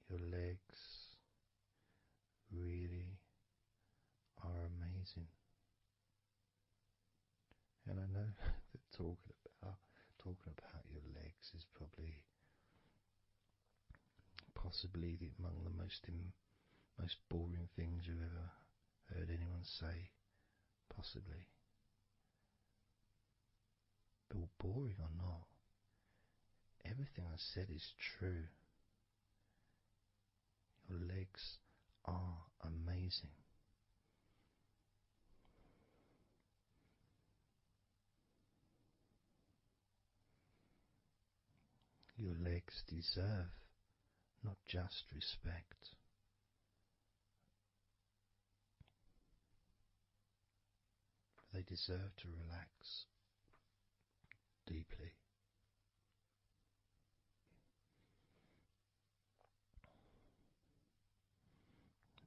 Your legs really are amazing. And I know that talking about your legs is possibly among the most boring things you've ever heard anyone say, possibly. But boring or not, everything I said is true. Your legs are amazing. Your legs deserve not just respect, they deserve to relax deeply.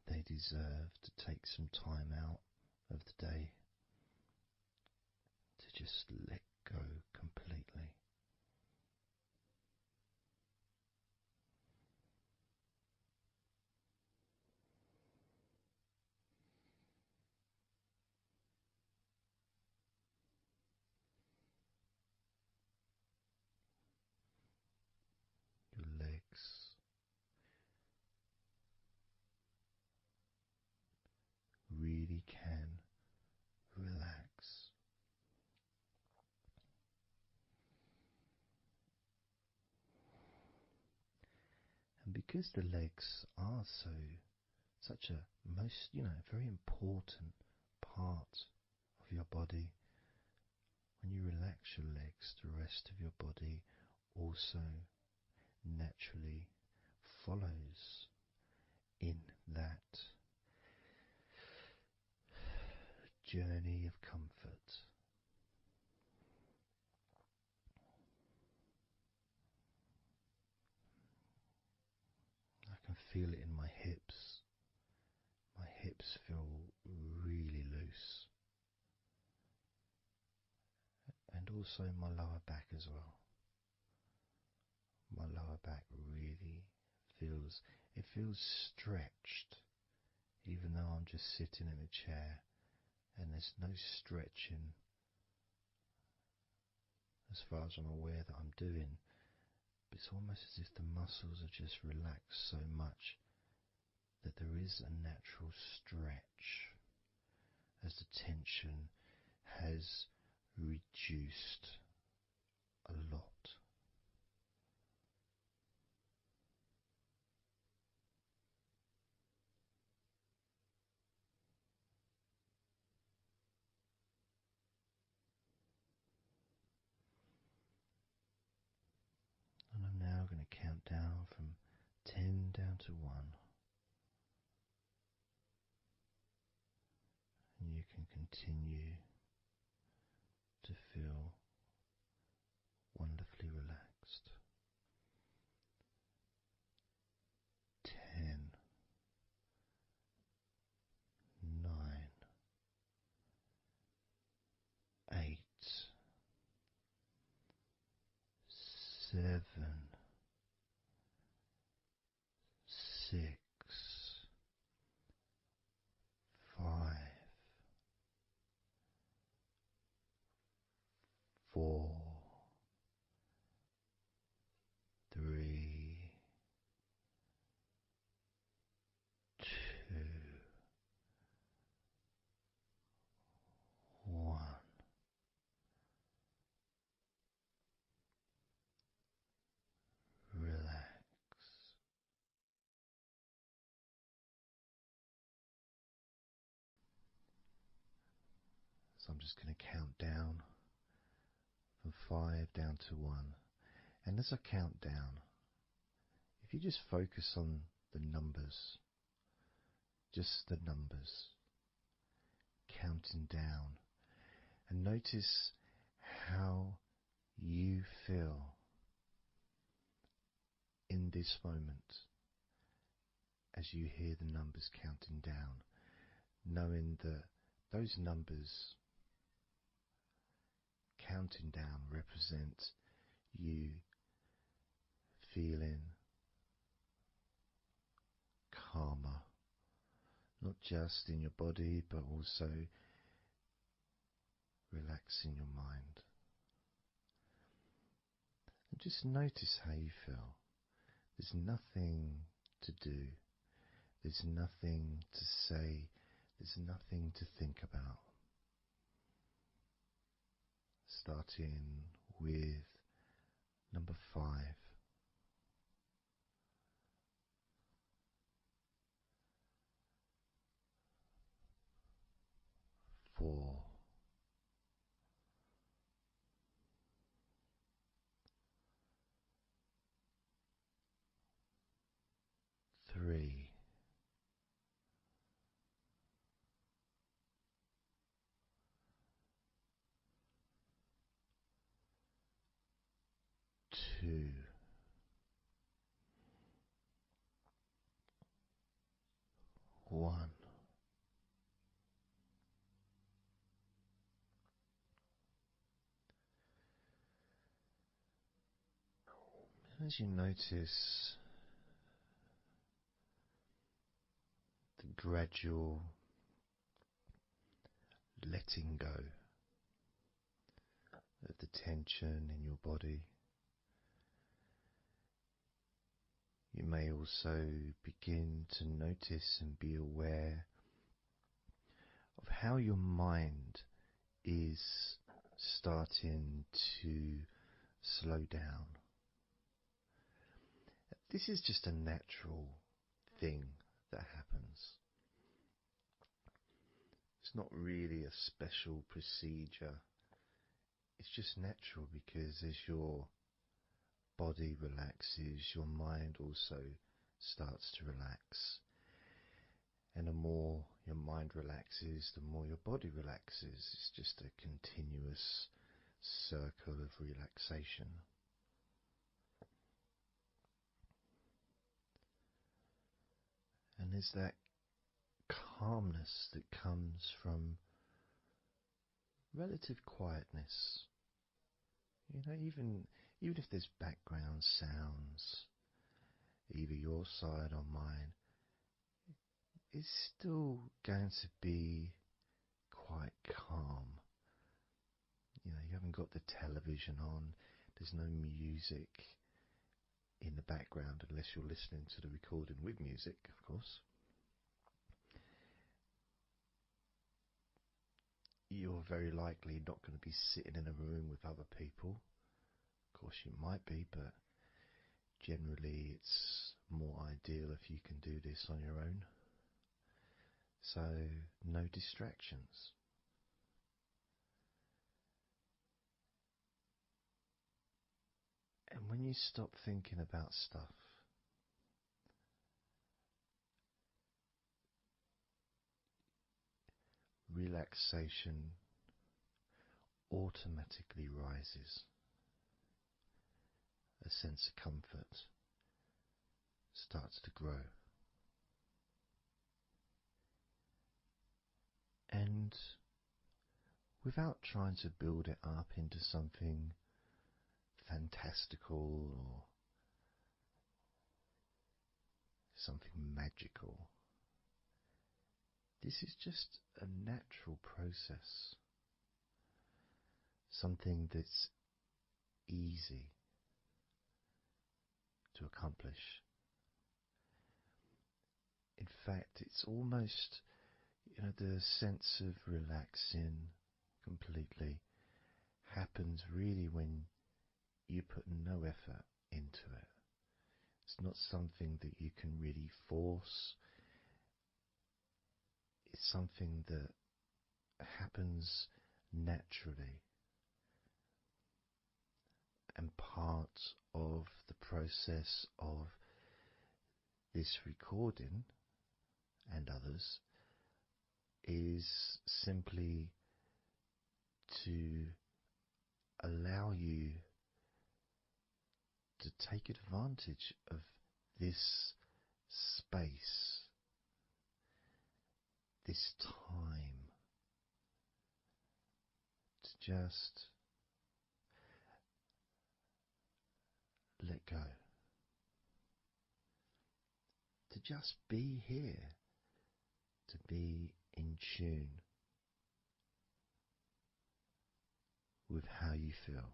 They deserve to take some time out of the day to just let go completely. Your legs really can relax. And because the legs are such a very important part of your body, when you relax your legs, the rest of your body also naturally follows in that journey of comfort. I can feel it in my hips. My hips feel really loose. And also my lower back as well. My lower back really feels stretched, even though I'm just sitting in a chair and there's no stretching as far as I'm aware that I'm doing. But it's almost as if the muscles have just relaxed so much that there is a natural stretch as the tension has reduced a lot. And I'm now going to count down from 10 down to 1. And you can continue to feel wonderfully relaxed. 10, 9, 8, 7, 6, 5, 4, 3, 2, 1. Relax. So I'm just going to count down from 5 down to 1. And as I count down, if you just focus on the numbers, just the numbers, counting down, and notice how you feel in this moment as you hear the numbers counting down, knowing that those numbers counting down represent you feeling calmer, not just in your body but also relaxing your mind. And just notice how you feel. There's nothing to do, there's nothing to say, there's nothing to think about. Starting with number 5. 4. 3. 2. 1. As you notice the gradual letting go of the tension in your body, you may also begin to notice and be aware of how your mind is starting to slow down. This is just a natural thing that happens. It's not really a special procedure. It's just natural because as your body relaxes, your mind also starts to relax. And the more your mind relaxes, the more your body relaxes. It's just a continuous circle of relaxation. And there's that calmness that comes from relative quietness. Even if there's background sounds, either your side or mine, it's still going to be quite calm. You haven't got the television on, there's no music in the background unless you're listening to the recording with music, of course. You're very likely not going to be sitting in a room with other people. Of course you might be, but generally it's more ideal if you can do this on your own. So no distractions. And when you stop thinking about stuff, relaxation automatically rises. A sense of comfort starts to grow. And without trying to build it up into something fantastical or something magical, this is just a natural process. Something that's easy to accomplish. In fact, it's almost, the sense of relaxing completely happens really when you put no effort into it. It's not something that you can really force. It's something that happens naturally. And part of the process of this recording and others is simply to allow you to take advantage of this space, this time, to just let go, to just be here, to be in tune with how you feel.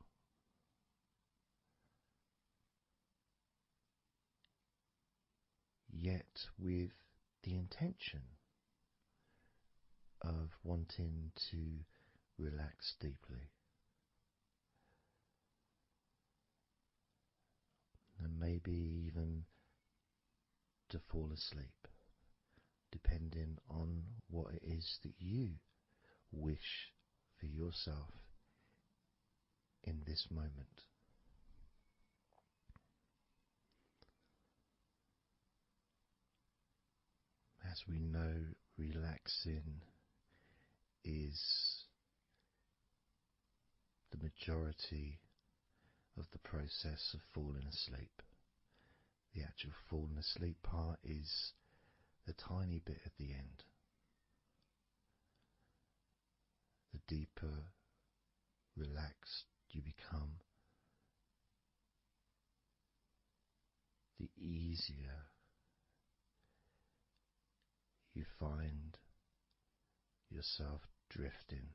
Yet with the intention of wanting to relax deeply. And maybe even to fall asleep, depending on what it is that you wish for yourself in this moment. As we know, relaxing is the majority of the process of falling asleep. The actual falling asleep part is the tiny bit at the end. The deeper relaxed you become, the easier you find yourself drifting.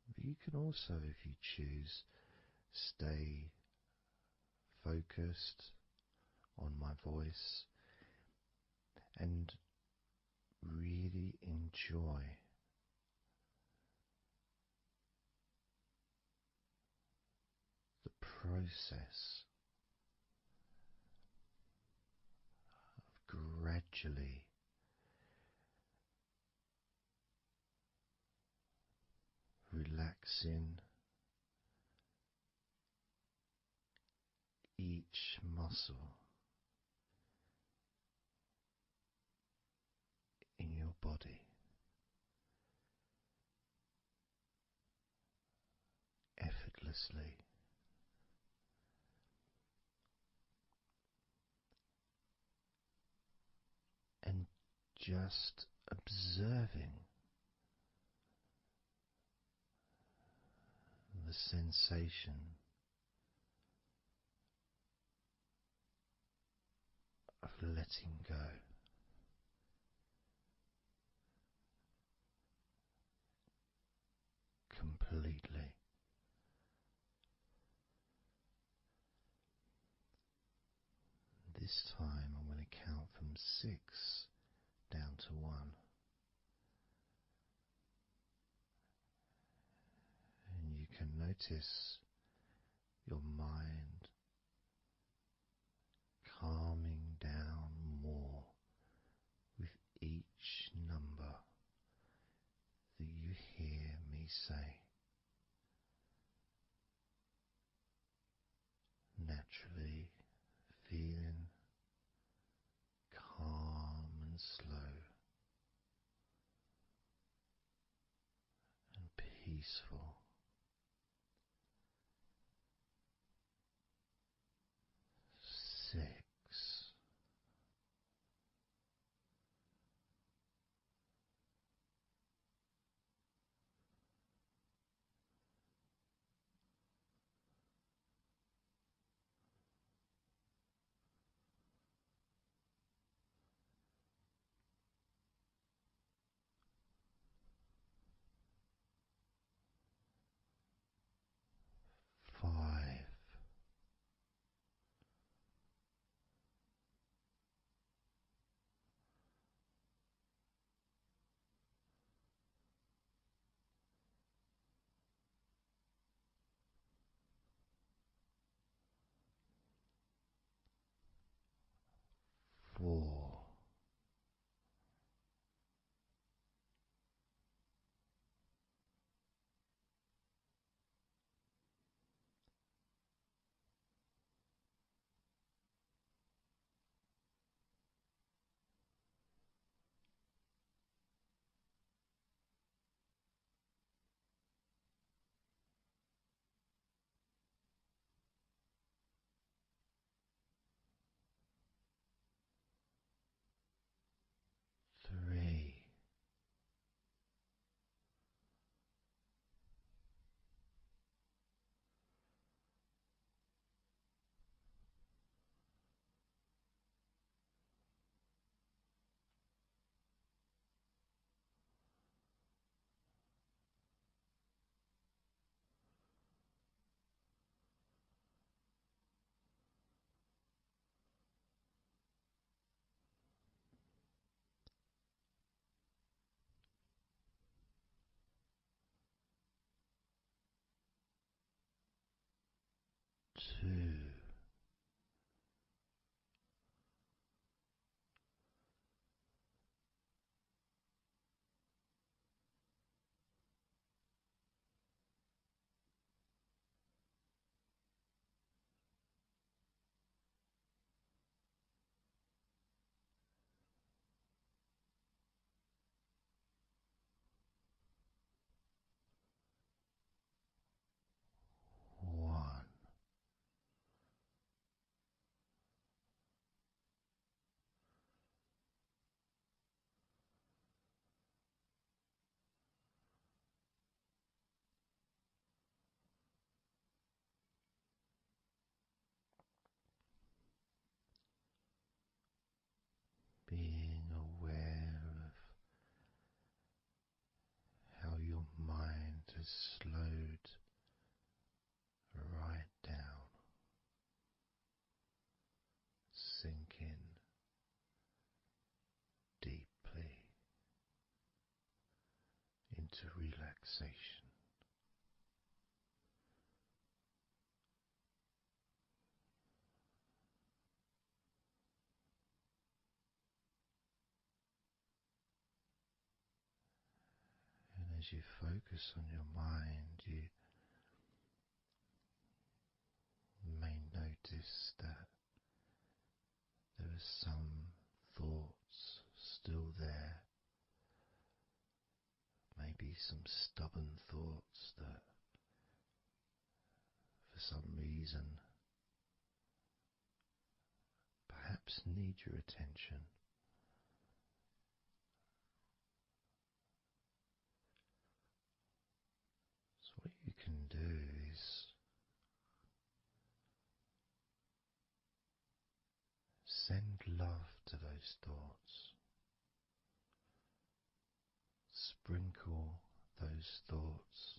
But you can also, if you choose, stay focused on my voice and really enjoy the process of gradually relaxing each muscle in your body effortlessly, and just observing the sensation of letting go. Completely. This time I'm going to count from 6 down to 1, and you can notice your mind calming down more with each number that you hear me say. Naturally feeling calm and slow and peaceful. 6. 5. 4. 3.2. One. Being aware of how your mind has slowed right down, sinking deeply into relaxation. And as you focus on your mind, you may notice notice that there are some thoughts still there, maybe some stubborn thoughts that for some reason perhaps need your attention. So what you can do is send love to those thoughts. Sprinkle those thoughts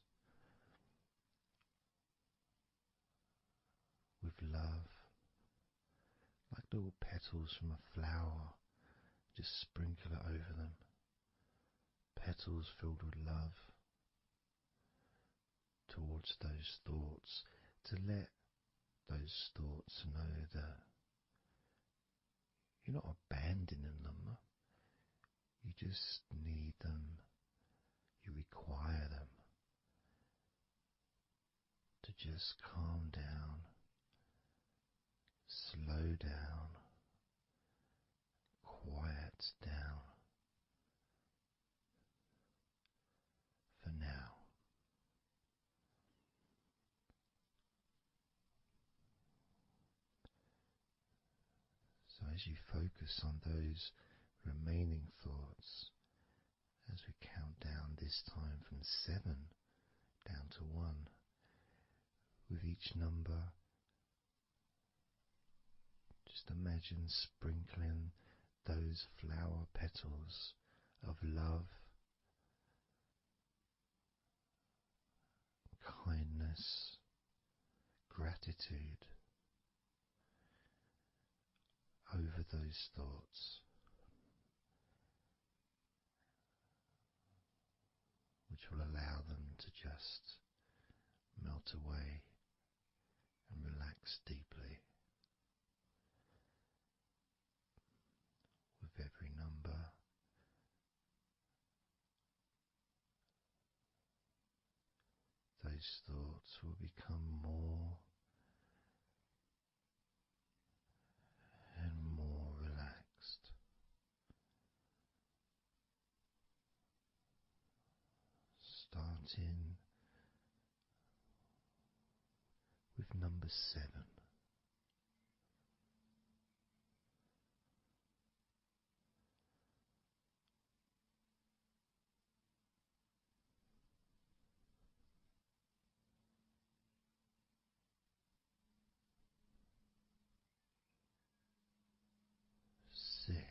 with love, like little petals from a flower. Just sprinkle it over them. Petals filled with love towards those thoughts, to let those thoughts know that you're not abandoning them. You just need them. You require them to just calm down, slow down, quiet down for now. So as you focus on those remaining thoughts, as we count down this time from 7 down to 1, with each number, just imagine sprinkling those flower petals of love, kindness, gratitude over those thoughts, which will allow them to just melt away and relax deeply. With every number, those thoughts will become more and more relaxed. Starting with number 7. 6. 5.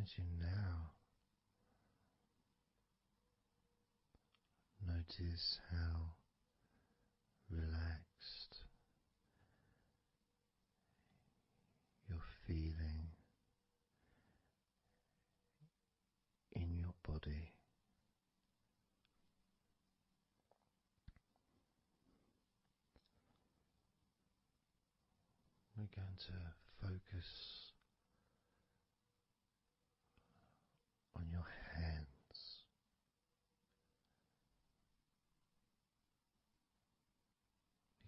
As you now notice how relaxed you're feeling in your body, we're going to focus on your hands.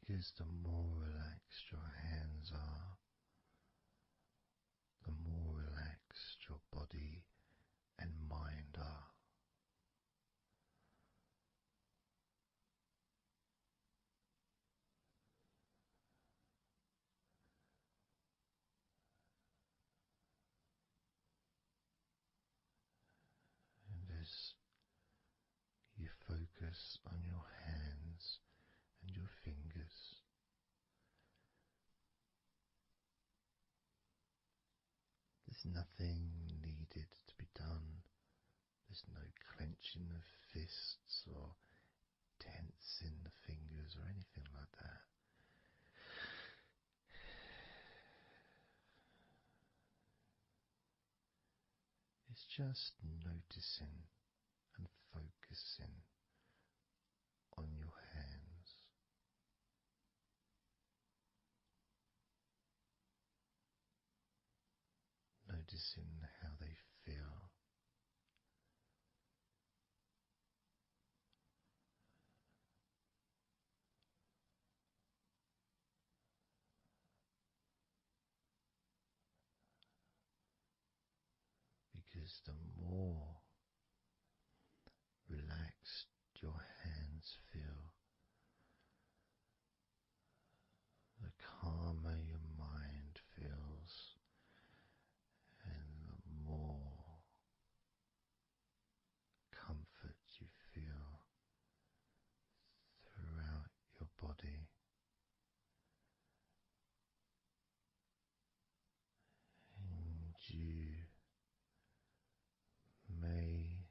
Because the more relaxed your hands are, the more relaxed your body and mind are. And as you focus on your hands and your fingers, there's nothing needed to be done. There's no clenching of fists or tensing the fingers or anything like that. It's just noticing and focusing on your hands. Noticing how they feel. Because the more relaxed your hands feel, the calmer your mind feels, and the more comfort you feel throughout your body. And you may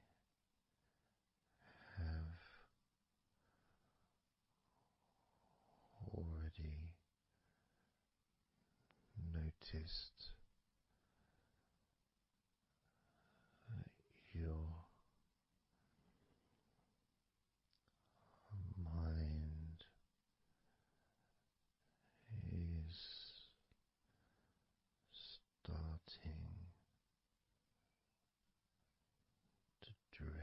have already noticed that your mind is starting to drift.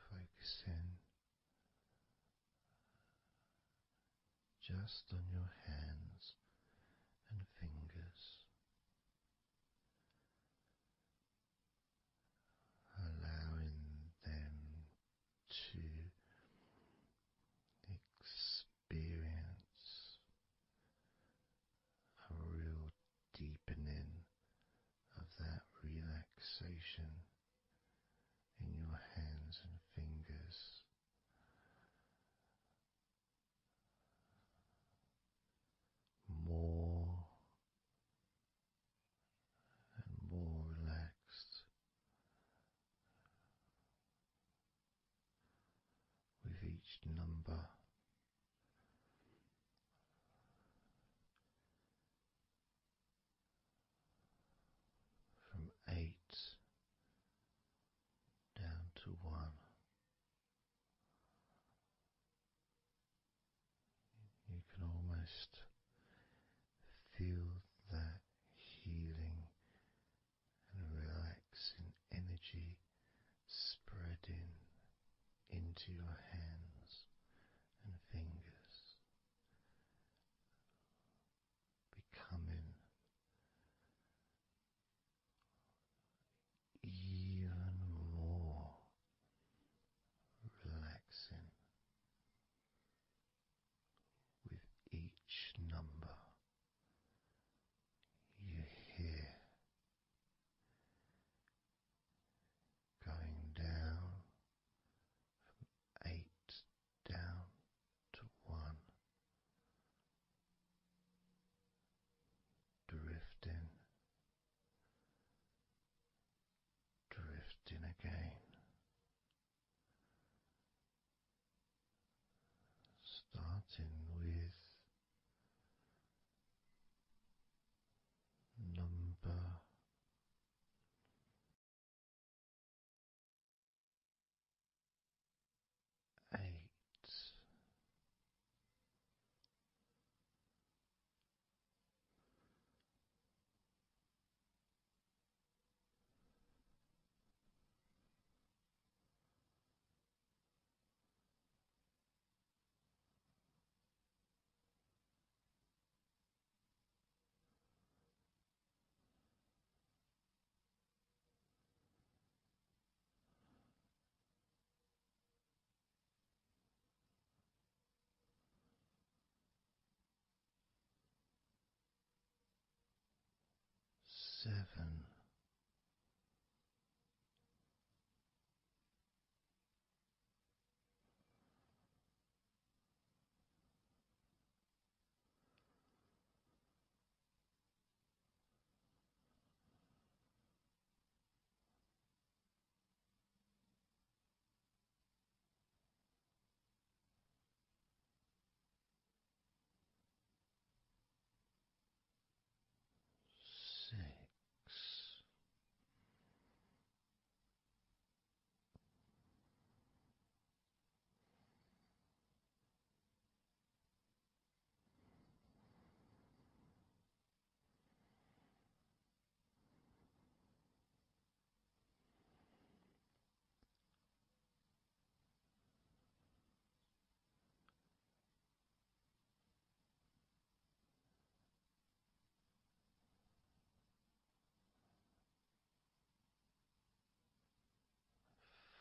Focusing just on your hands and fingers, allowing them to experience a real deepening of that relaxation in your hands and fingers. More and more relaxed with each number. From 8 down to 1. You can almost feel that healing and relaxing energy spreading into your hands and fingers, becoming even more relaxing with each starting with number 8. 7. 6.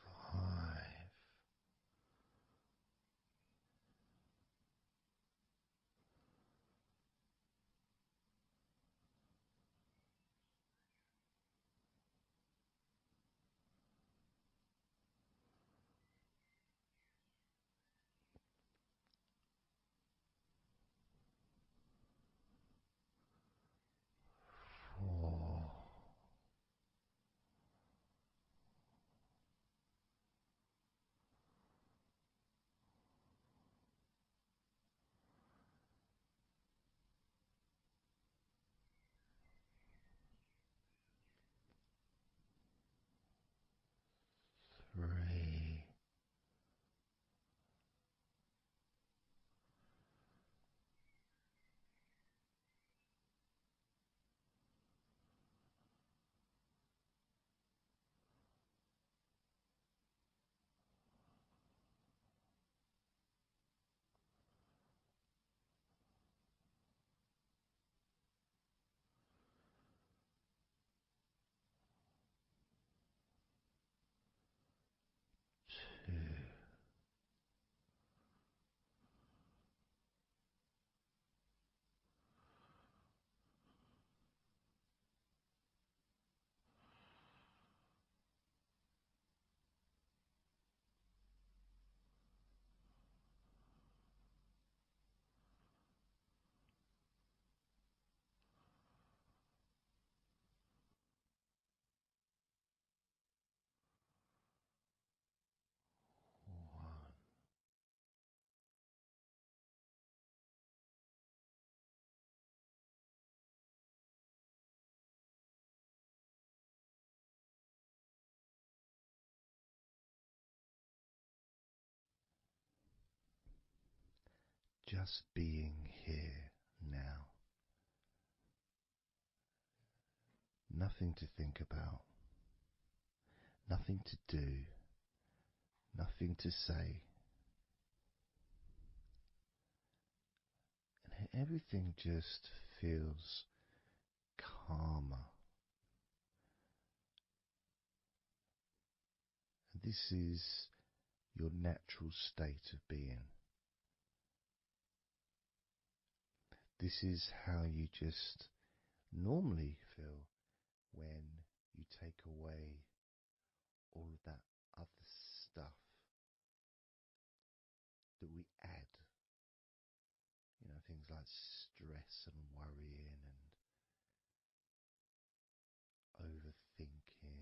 5. 4. 3. 2. 1. Just being here now. Nothing to think about, nothing to do, nothing to say, and everything just feels calmer. And this is your natural state of being. This is how you just normally feel when you take away all of that other stuff that we add. You know, things like stress and worrying and overthinking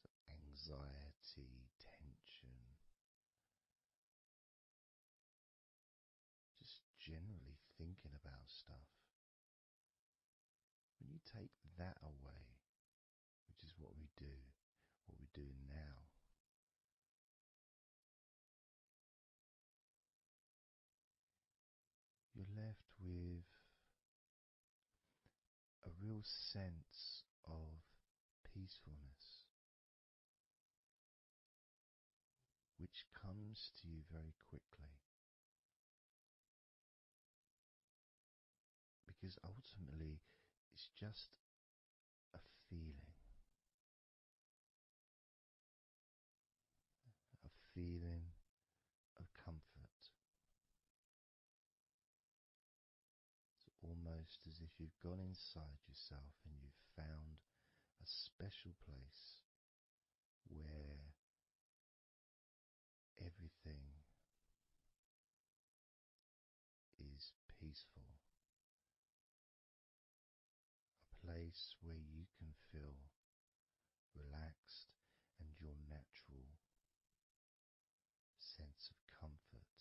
and anxiety, tension. generally thinking about stuff. When you take that away, which is what we do, what we're doing now, you're left with a real sense of peacefulness, which comes to you very quickly. Because ultimately, it's just a feeling. A feeling of comfort. It's almost as if you've gone inside yourself and you've found a special place where everything is peaceful. A place where you can feel relaxed and your natural sense of comfort.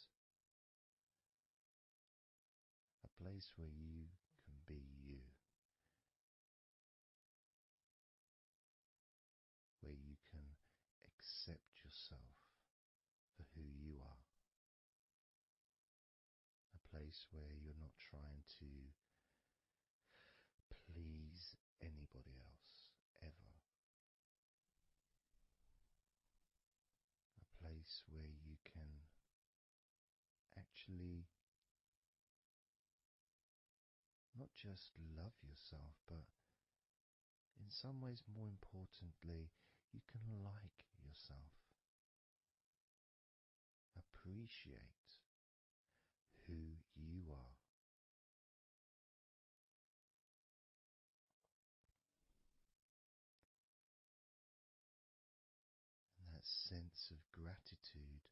A place where you can be you. Where you can accept yourself for who you are. A place where you're not trying to please anybody else, ever. A place where you can actually not just love yourself, but in some ways, more importantly, you can like yourself. Appreciate who you are. And that sense of gratitude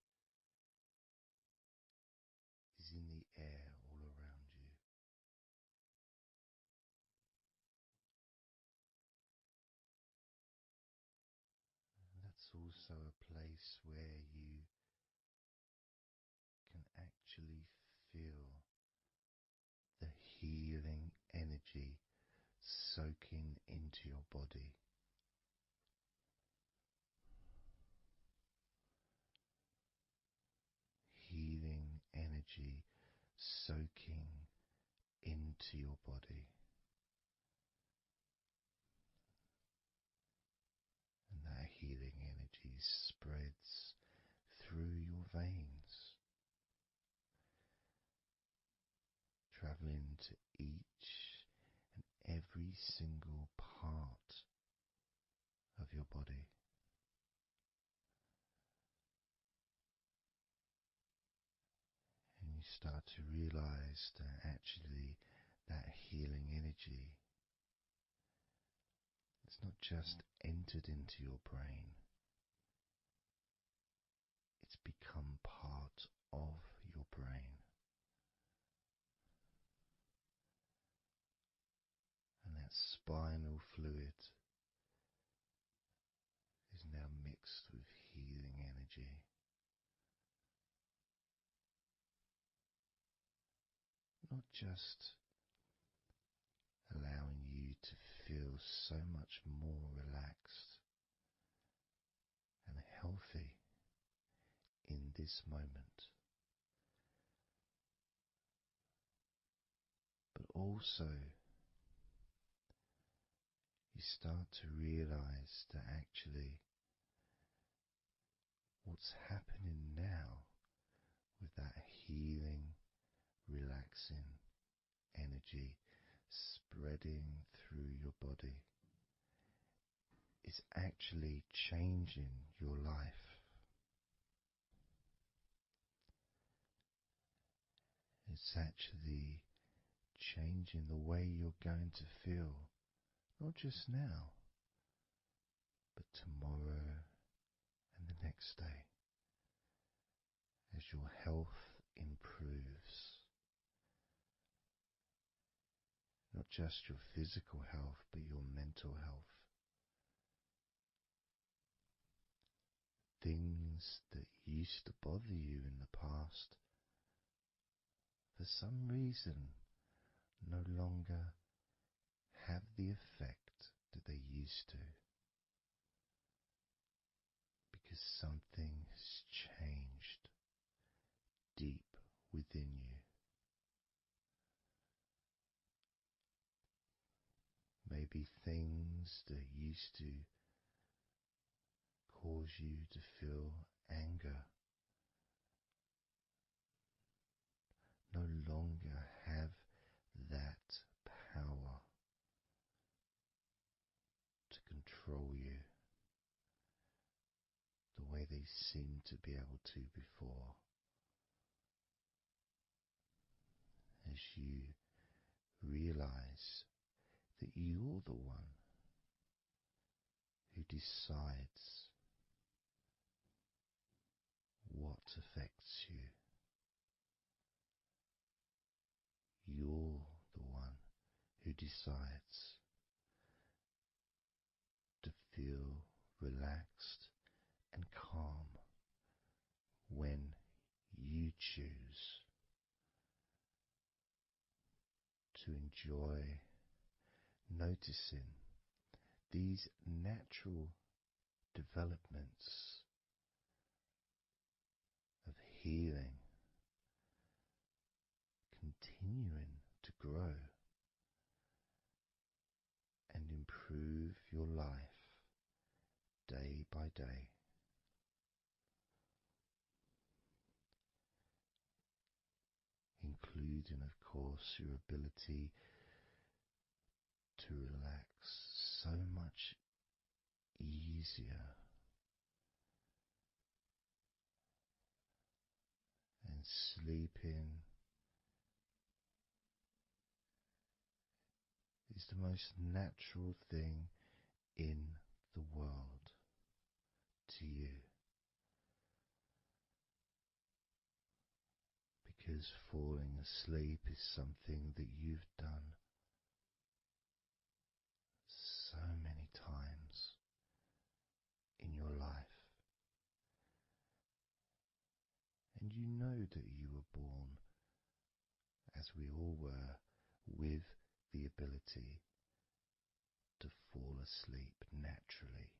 is in the air all around you. And that's also a place where you can actually feel the healing energy soaking into your body. Healing energy soaking into your body. And that healing energy spreads through your veins, traveling to each and every single part of your body. And you start to realize that actually that healing energy has not just entered into your brain, it's become part of your brain. And that spinal fluid is now mixed with healing energy. Not just allowing you to feel so much more relaxed and healthy in this moment, but also you start to realize that actually what's happening now with that healing, relaxing energy spreading through your body is actually changing your life. It's actually changing the way you're going to feel, not just now, but tomorrow and the next day, as your health improves. Not just your physical health, but your mental health. Things that used to bother you in the past, for some reason no longer have the effect that they used to, because something has changed deep within you. Maybe things that used to cause you to feel anger no longer have that power to control you the way they seemed to be able to before. As you realize that you're the one who decides what affects you. You're the one who decides to feel relaxed and calm when you choose to enjoy noticing these natural developments of healing continuing to grow and improve your life day by day. Including, of course, your ability to relax so much easier and sleeping is the most natural thing in the world to you, because falling asleep is something that you've done so many times in your life, and you know that you were born, as we all were, with the ability to fall asleep naturally.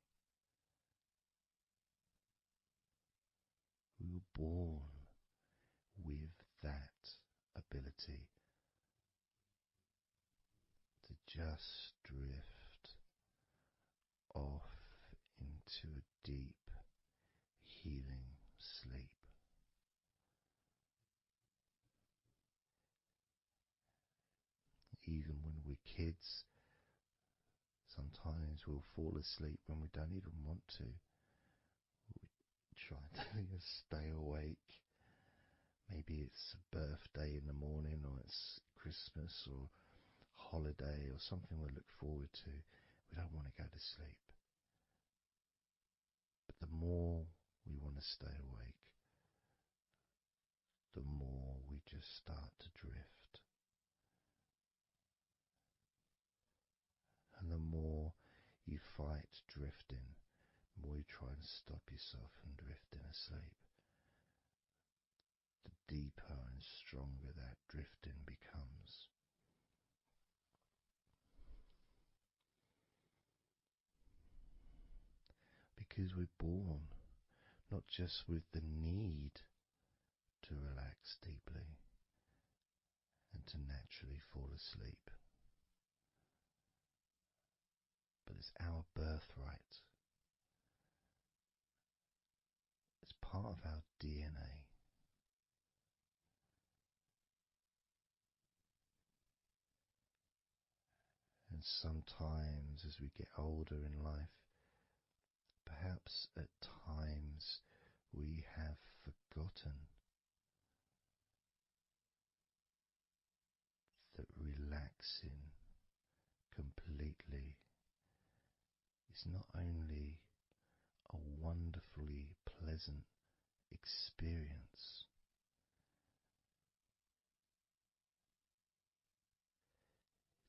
We were born with that ability to just drift off into a deep, healing sleep. Even when we're kids, sometimes we'll fall asleep when we don't even want to. We try to stay awake. Maybe it's a birthday in the morning, or it's Christmas or holiday or something we look forward to. We don't want to go to sleep. But the more we want to stay awake, the more we just start to drift. And the more you fight drifting, the more you try and stop yourself from drifting asleep, the deeper and stronger that drifting becomes. Because we're born not just with the need to relax deeply and to naturally fall asleep, but it's our birthright. It's part of our DNA. And sometimes as we get older in life, perhaps at times we have forgotten that relaxing completely is not only a wonderfully pleasant experience,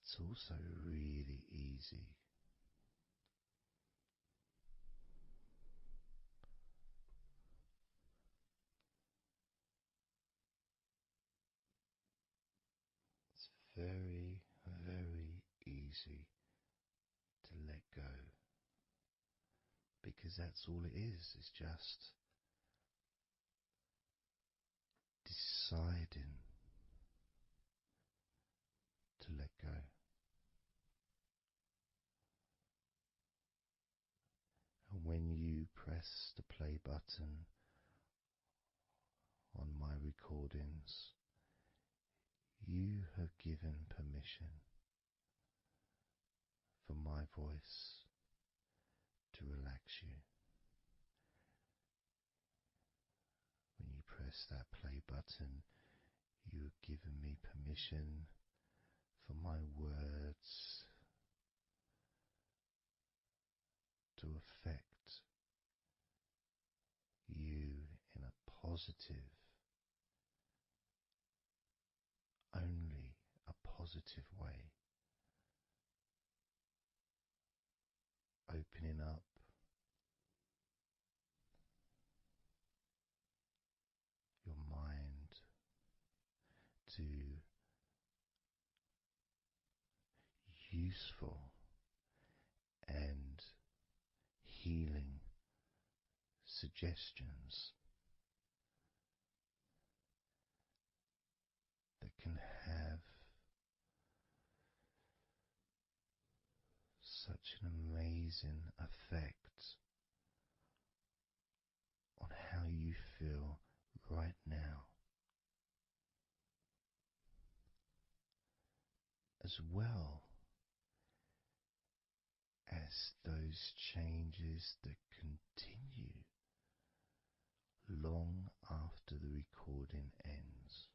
it's also really easy. easy to let go, because that's all it is. It's just deciding to let go. And when you press the play button on my recordings, you have given permission for my voice to relax you. When you press that play button, you have given me permission for my words to affect you in a positive, only a positive way, opening up your mind to useful and healing suggestions that can have such an amazing effect on how you feel right now, as well as those changes that continue long after the recording ends,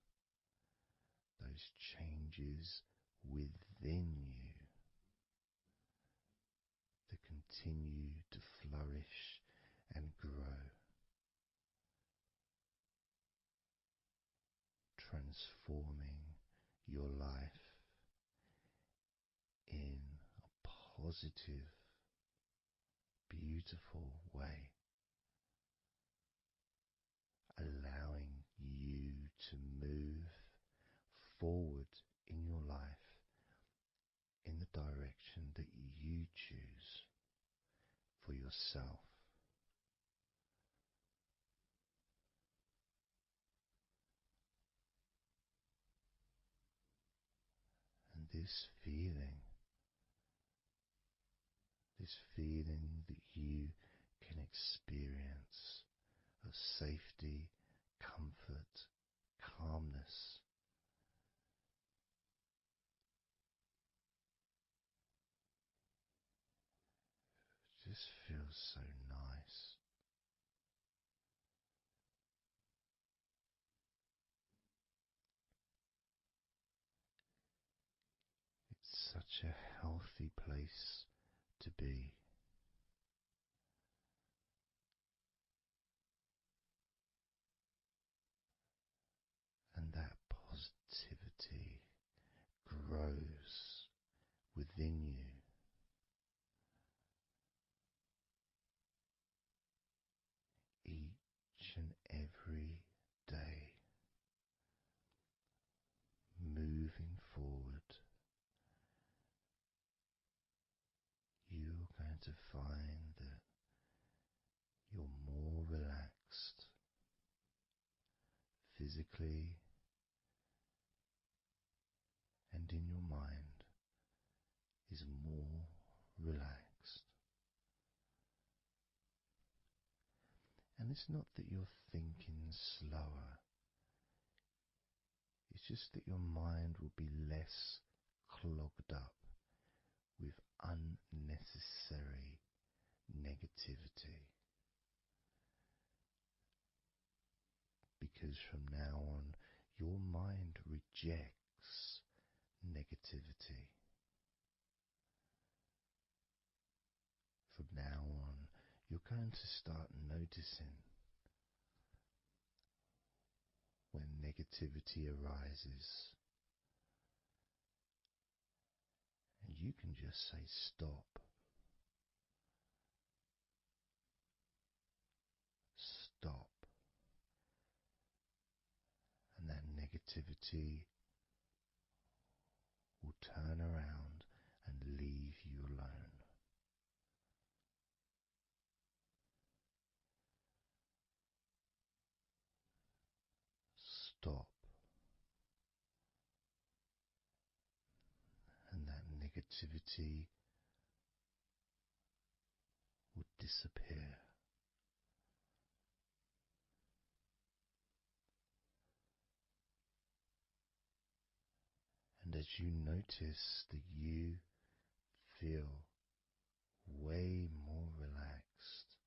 those changes within you that continue to flourish and grow, transforming your life in a positive, beautiful way, allowing you to move forward in your life in the direction that you choose for yourself. And this feeling that you can experience of safety, comfort, calmness, just feels so nice. It's such a healthy place to be. And that positivity grows within you. Each and every day, moving forward, you're going to find that you're more relaxed physically and in your mind is more relaxed. And it's not that you're thinking slower, it's just that your mind will be less clogged up with unnecessary negativity. Because from now on, your mind rejects negativity. From now on, you're going to start noticing when negativity arises, and you can just say stop. Stop. And that negativity will turn around and you alone. Stop, and that negativity would disappear. And as you notice that you feel way more relaxed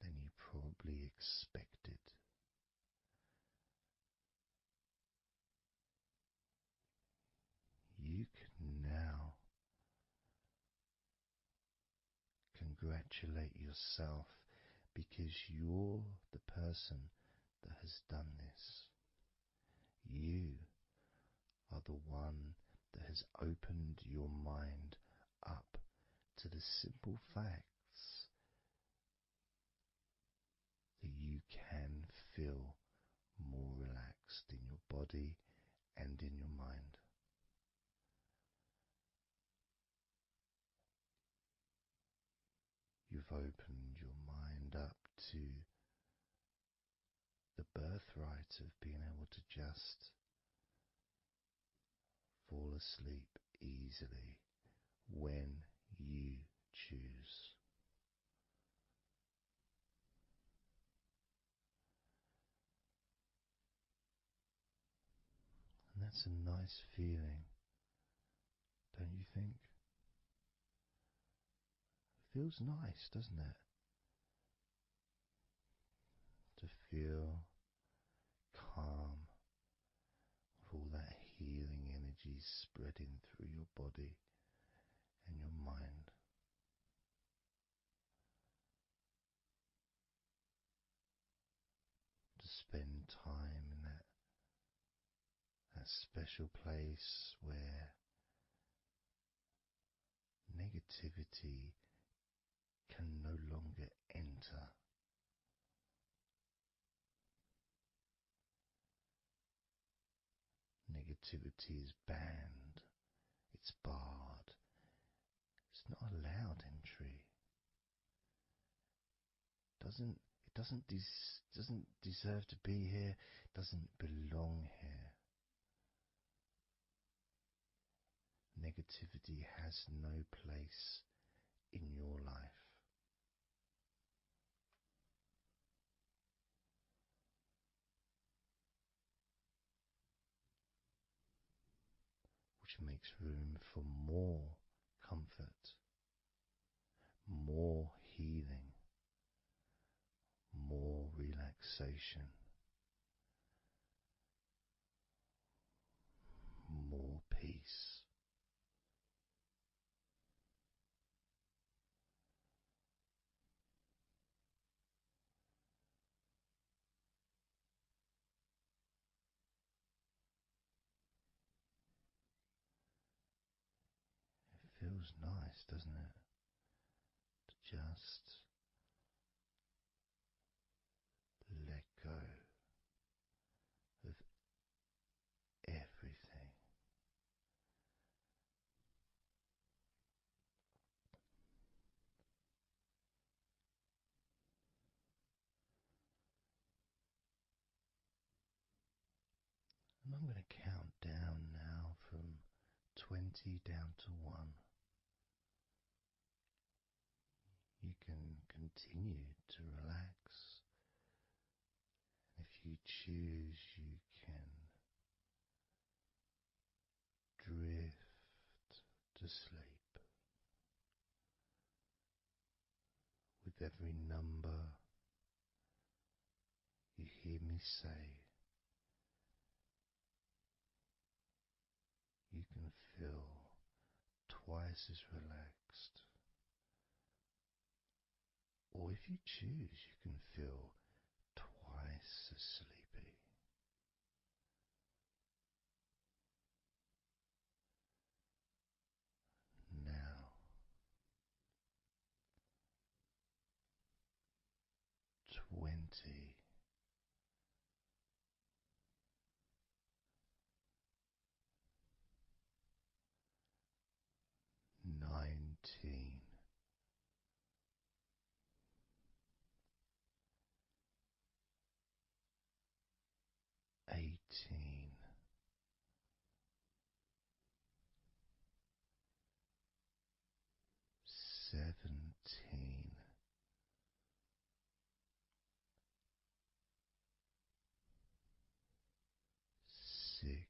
than you probably expected, you can now congratulate yourself because you're the person that has done this. You are the one that has opened your mind up to the simple facts that you can feel more relaxed in your body and in your mind. You've opened your mind up to the birthright of being able to just fall asleep easily when you choose. And that's a nice feeling, don't you think? It feels nice, doesn't it? To feel calm, with all that healing energy spreading through your body and your mind. To spend time in that special place where negativity can no longer enter. Negativity is banned, it's barred, it's not allowed entry. It doesn't deserve to be here, doesn't belong here. Negativity has no place in your life. Which makes room for more comfort, more healing, more relaxation, more peace. It feels nice, doesn't it? To just let go of everything. And I'm going to count down now from 20 down to 1. You can continue to relax. If you choose, you can drift to sleep. With every number you hear me say, you can feel twice as relaxed. Or if you choose, you can feel twice as sleepy. Now, 20. 19. 17, 16,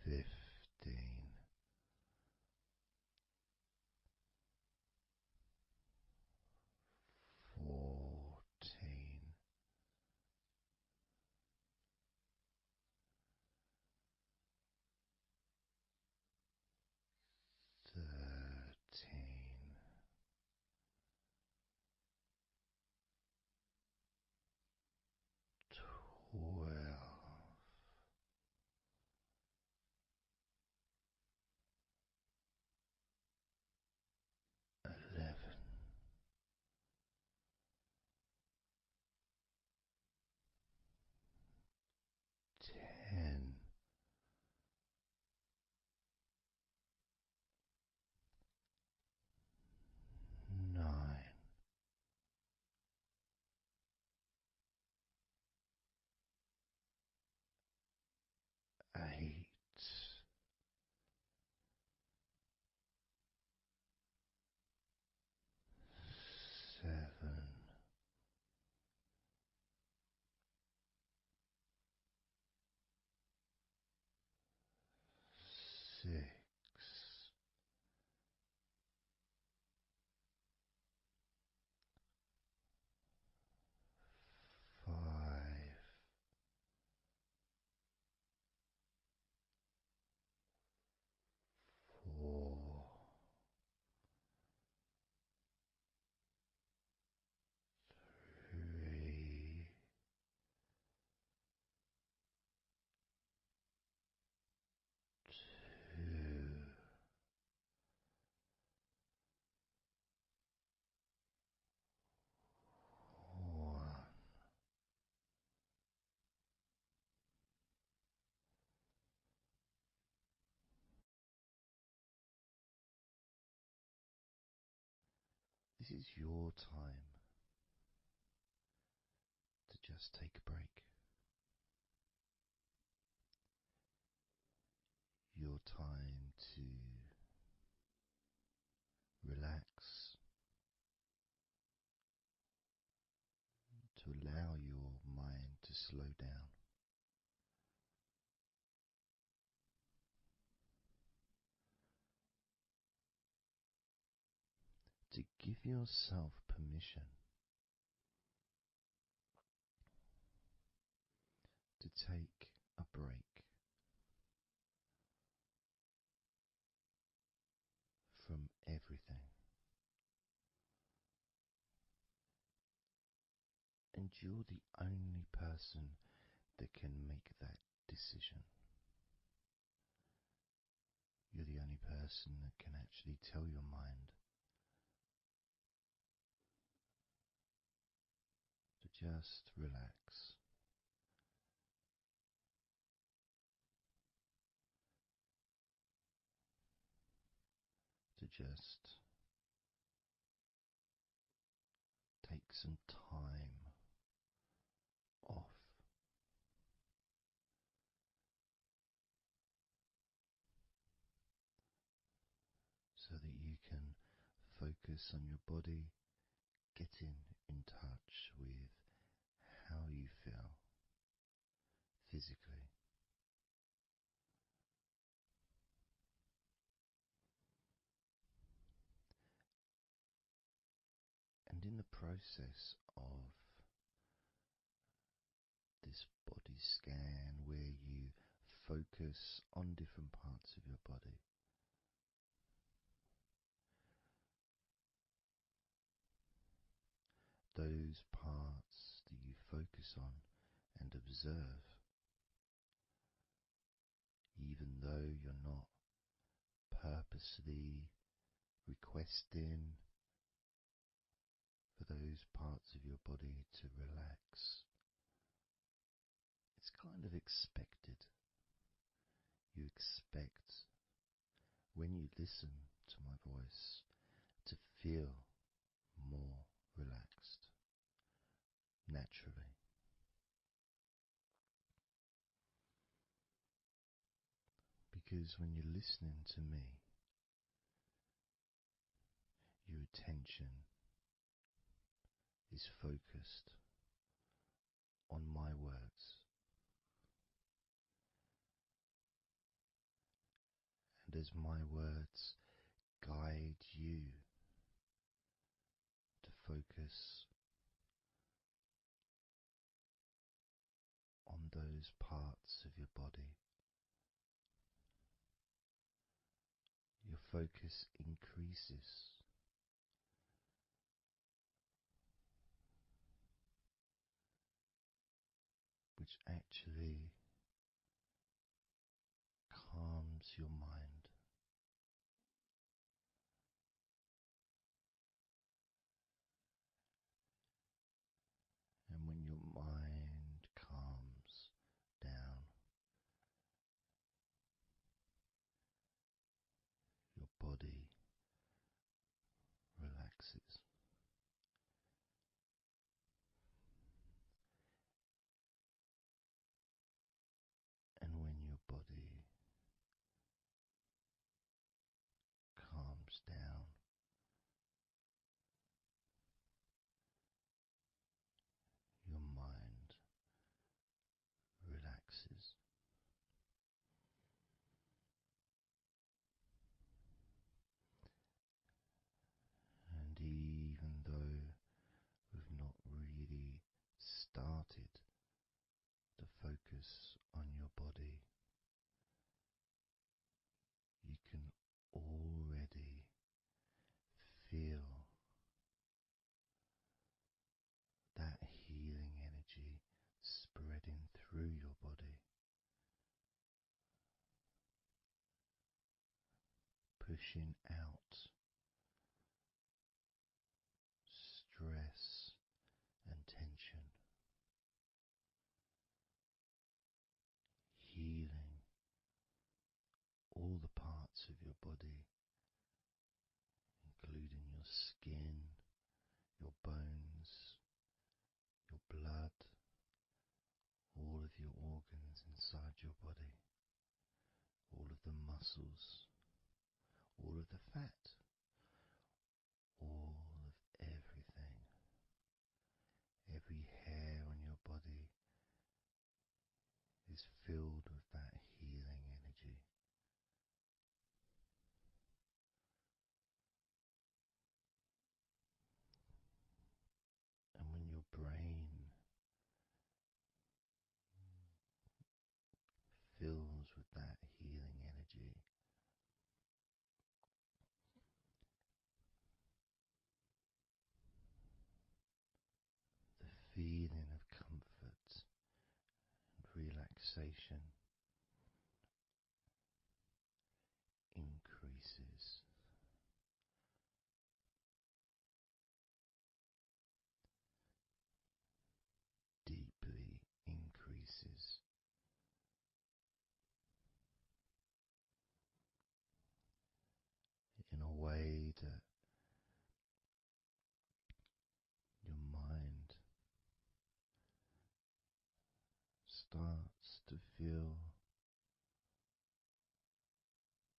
15, 14, 13, 12, 11, 10, 9, 8, 7, 6, 5, 4, 3, 2, 1. This is your time to just take a break. Your time to relax, to allow your mind to slow down. To give yourself permission to take a break from everything. And you're the only person that can make that decision. You're the only person that can actually tell your mind to just relax. To just take some time off. So that you can focus on your body, getting in touch with how you feel physically. And in the process of this body scan, where you focus on different parts of your body, those parts that you focus on and observe, even though you're not purposely requesting for those parts of your body to relax, it's kind of expected. You expect, when you listen to my voice, to feel more relaxed naturally. Because when you're listening to me, your attention is focused on my words, and as my words guide you to focus on those parts of your body, your focus increases. Which actually calms your mind. And when your mind calms down, your body relaxes. And when your body calms down, your mind relaxes. And even though we've not really started to focus on your body, you can already feel that healing energy spreading through your body, pushing out stress and tension, healing all the parts of your body, including your skin, your bones, your blood, all of your organs inside your body, all of the muscles, all of the fat, all of everything. Every hair on your body is filled with that healing energy. And when your brain fills with that healing energy, the feeling of comfort and relaxation increases. Deeply increases. In a way that your mind starts to feel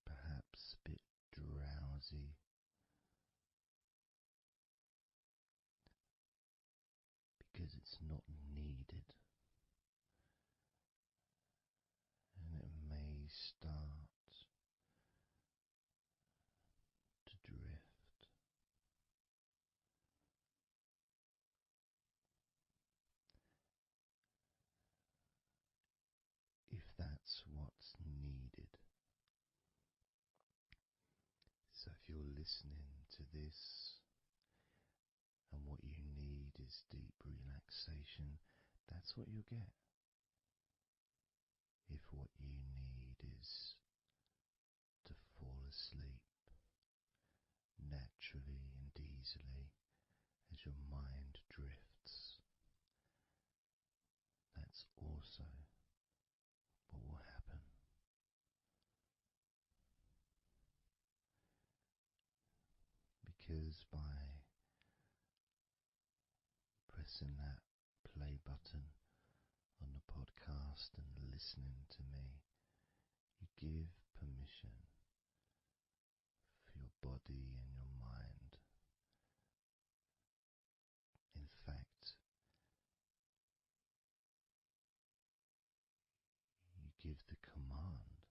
perhaps a bit drowsy, because it's not needed, and it may start to drift. If that's what's needed. So if you're listening to this and what you need is deep relaxation, that's what you'll get. If what you need is to fall asleep naturally and easily as your mind drifts, that's also what will happen. Because by pressing that play button on the podcast and listening to me, you give permission for your body and your mind. In fact, you give the command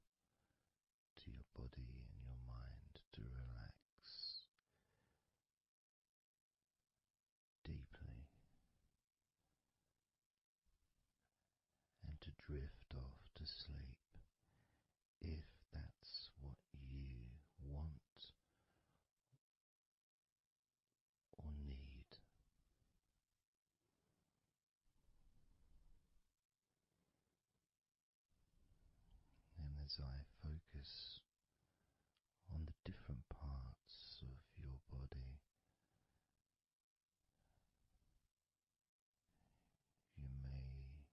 to your body and your mind to relax deeply and to drift off to sleep if that's what you want or need. And as I focus on the different parts of your body, you may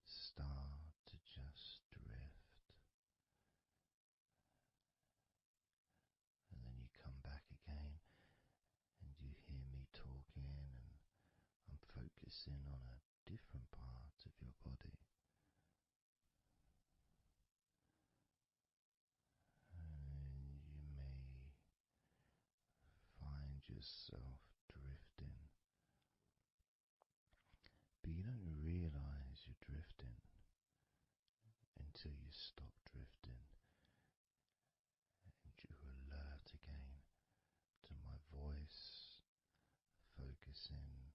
start to just drift, and then you come back again and you hear me talking, and I'm focusing on a different part of your body. And you may find yourself drifting, but you don't realize you're drifting until you stop drifting and you're alert again to my voice, focusing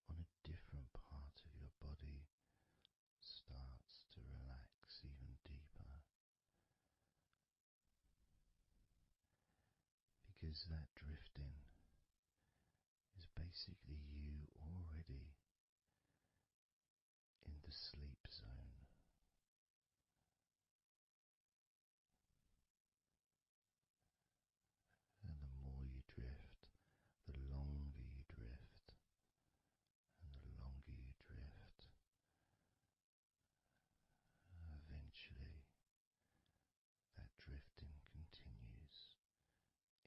on a different part of your body starts to relax even deeper. Because that drifting is basically you already in the sleep zone. And the more you drift, the longer you drift, and the longer you drift, eventually that drifting continues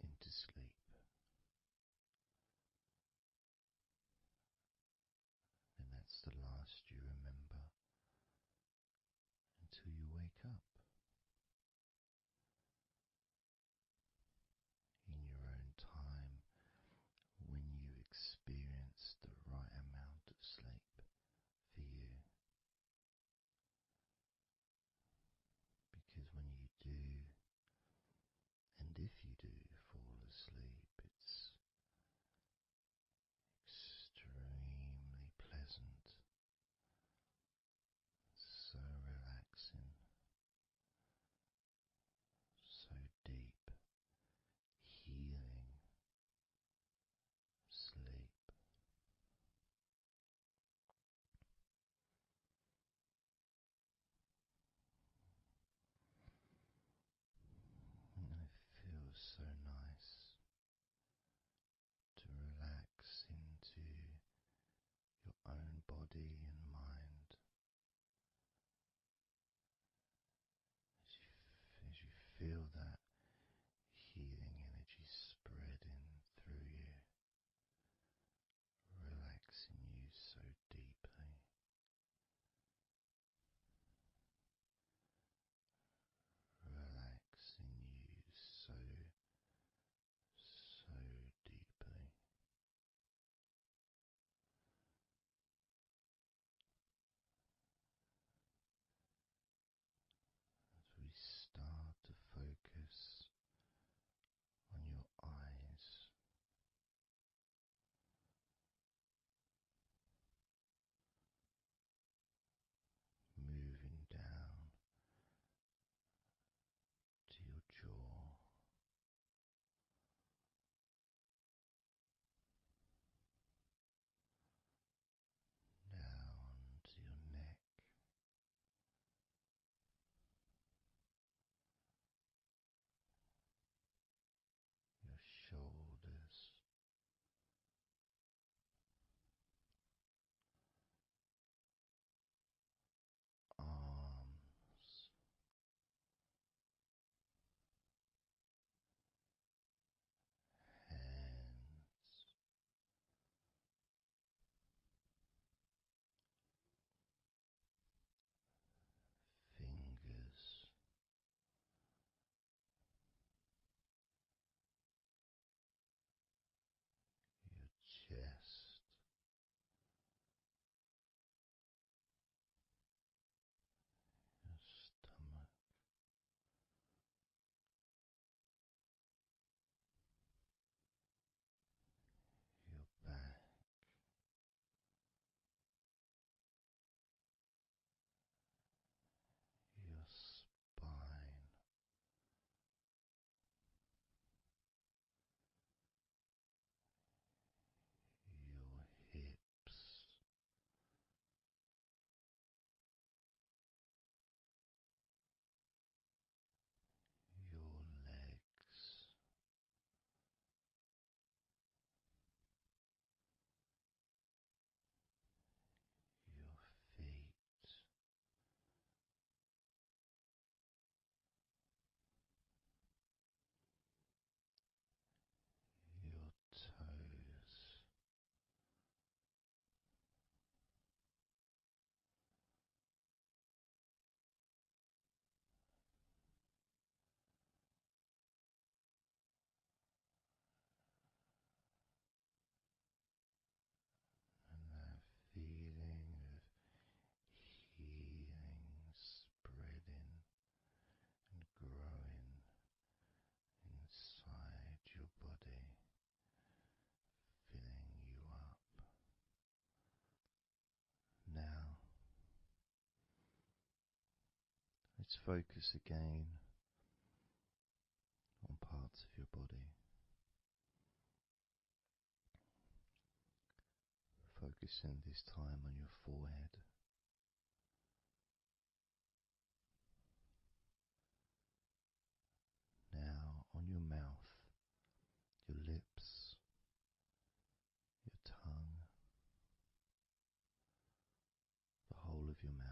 into sleep. And that's the last you remember until you wake up in your own time when you experience the right amount of sleep for you. Because when you do, and if you do fall asleep, it's extremely pleasant, so relaxing, so deep, healing sleep. And it feels so nice to relax into your own body and mind as you feel that healing energy spreading through you, relaxing you so deeply, relaxing you so deeply. Let's focus again on parts of your body. Focusing this time on your forehead. Now on your mouth, your lips, your tongue, the whole of your mouth.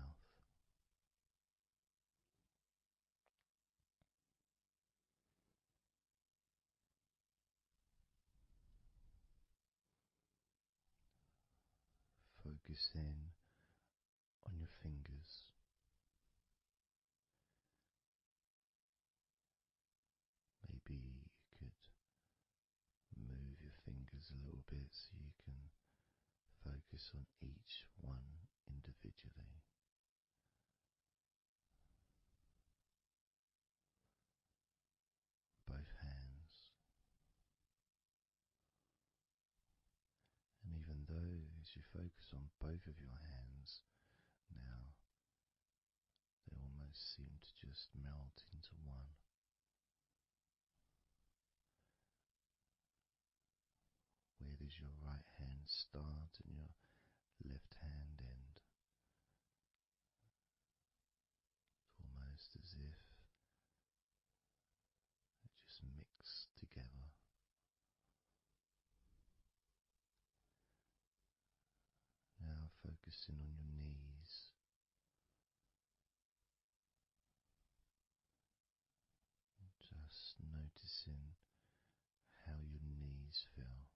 Focus in on your fingers. Maybe you could move your fingers a little bit so you can focus on each one individually. Both hands. And even though as you focus on both of your hands now, they almost seem to just melt into one. Where does your right hand start and your left hand end? It's almost as if it just mix together. Now focusing on your knees. Just noticing how your knees feel.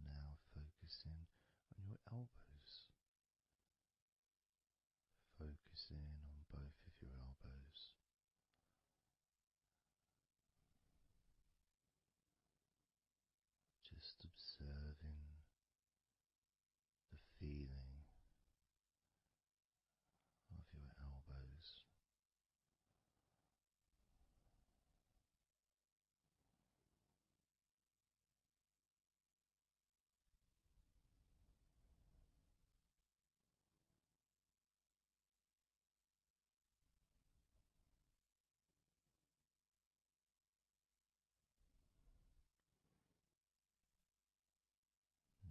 Now focusing on your elbows. Focusing on both of your elbows. Just observing the feeling of your elbows.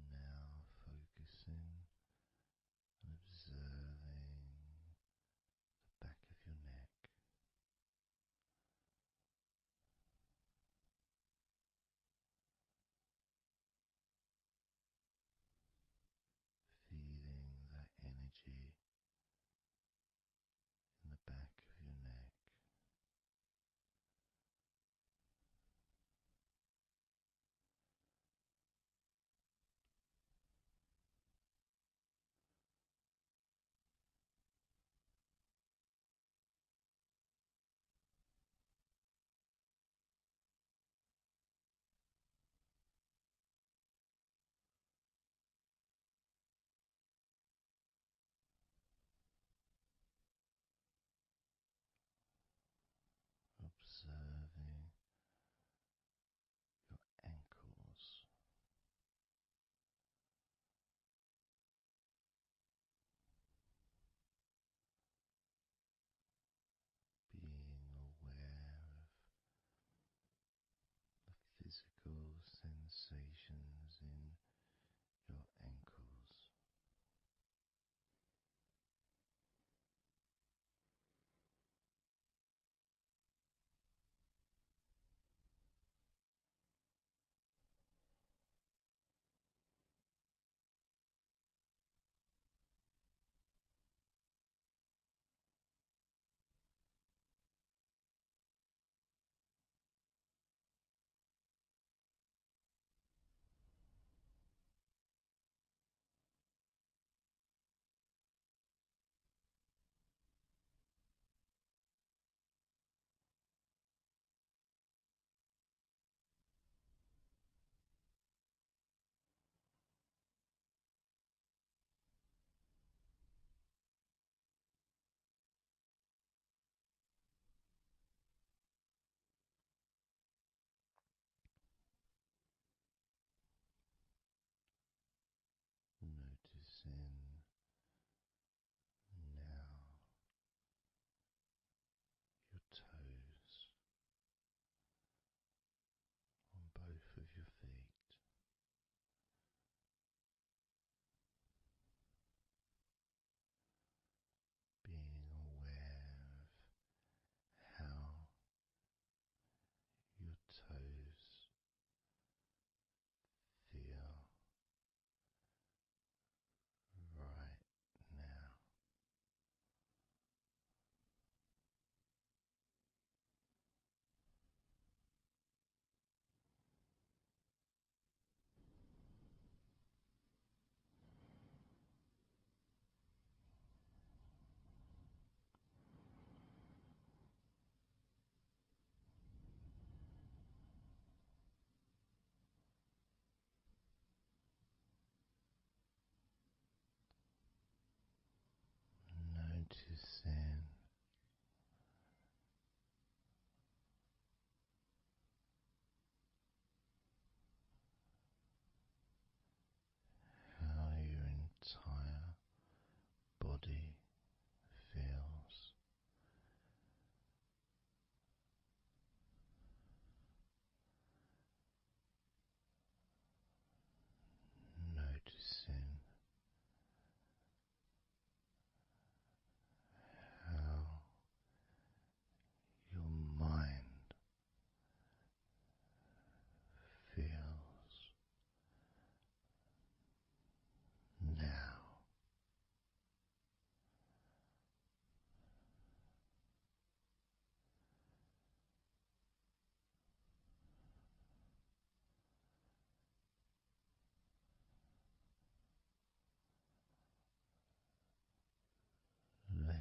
Now focusing and observing the back of your neck. Feeling that energy in the back of your neck. Observing your ankles. Being aware of the physical sensations in your ankles.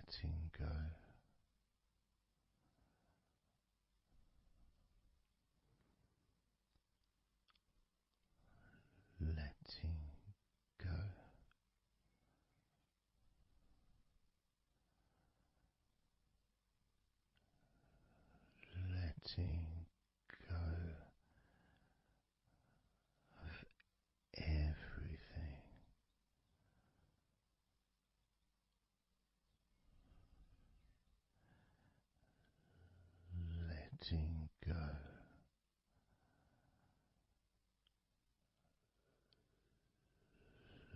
letting go. Letting go. Letting go of everything. Letting go.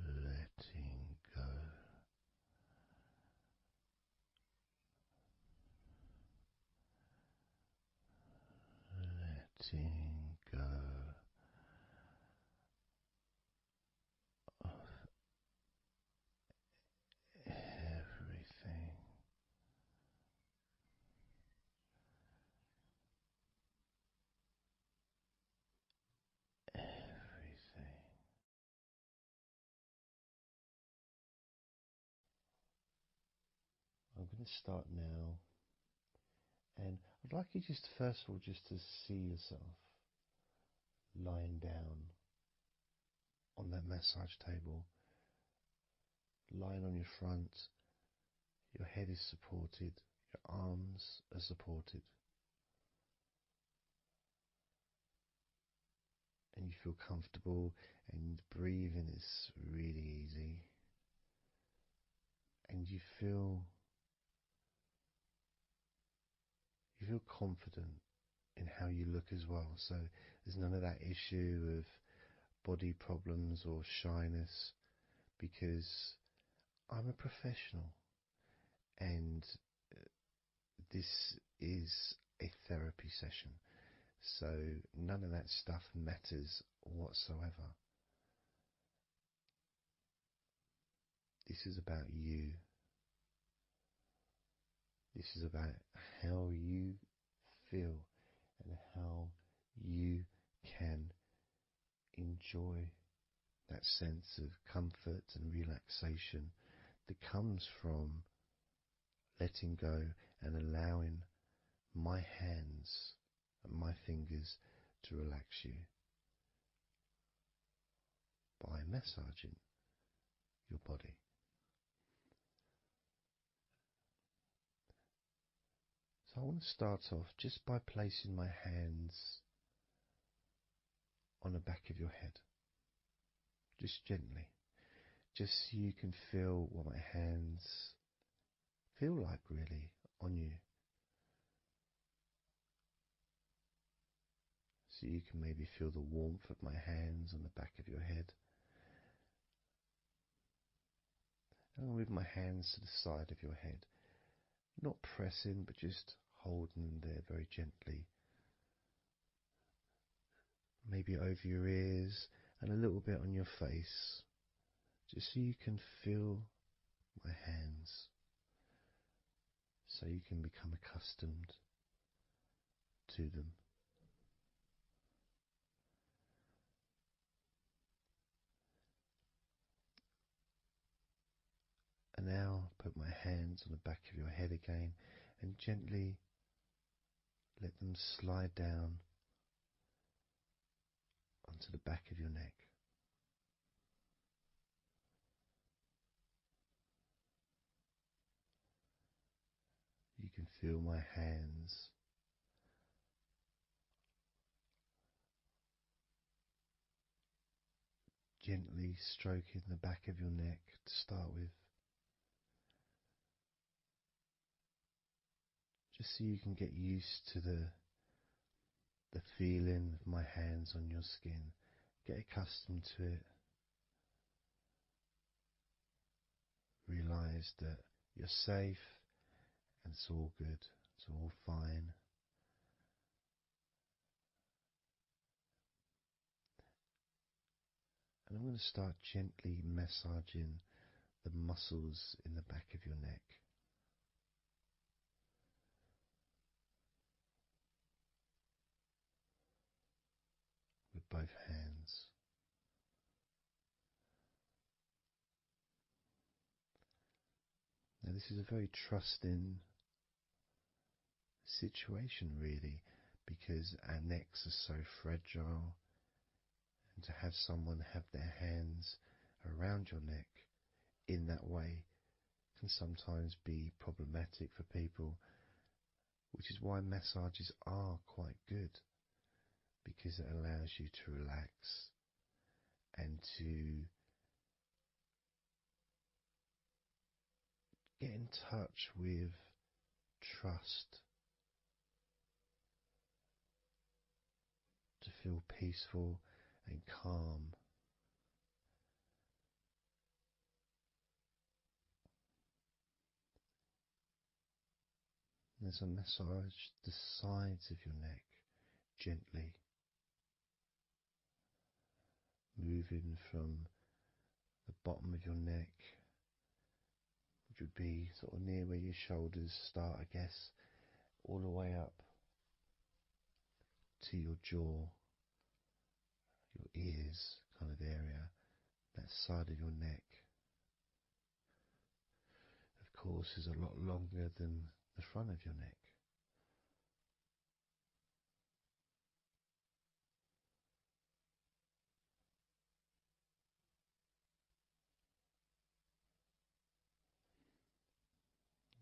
Letting go. Letting go of everything. Everything. I'm going to start now, and I'd like you just first of all just to see yourself lying down on that massage table, lying on your front, your head is supported, your arms are supported, and you feel comfortable, and breathing is really easy, and you feel confident in how you look as well. So there's none of that issue of body problems or shyness, because I'm a professional, and this is a therapy session. So none of that stuff matters whatsoever. This is about you. This is about how you feel and how you can enjoy that sense of comfort and relaxation that comes from letting go and allowing my hands and my fingers to relax you by massaging your body. So I want to start off just by placing my hands on the back of your head, just gently, just so you can feel what my hands feel like really on you. So you can maybe feel the warmth of my hands on the back of your head. And I'll move my hands to the side of your head, not pressing, but just holding them there very gently. Maybe over your ears and a little bit on your face, just so you can feel my hands, so you can become accustomed to them. And now put my hands on the back of your head again and gently let them slide down onto the back of your neck. You can feel my hands gently stroking the back of your neck to start with, just so you can get used to the feeling of my hands on your skin. Get accustomed to it. Realize that you're safe and it's all good. It's all fine. And I'm going to start gently massaging the muscles in the back of your neck. With both hands. Now, this is a very trusting situation, really, because our necks are so fragile, and to have someone have their hands around your neck in that way can sometimes be problematic for people, which is why massages are quite good, because it allows you to relax and to get in touch with trust, to feel peaceful and calm. There's a massage the sides of your neck gently, moving from the bottom of your neck, which would be sort of near where your shoulders start, I guess, all the way up to your jaw, your ears kind of area, that side of your neck. Of course, is a lot longer than the front of your neck.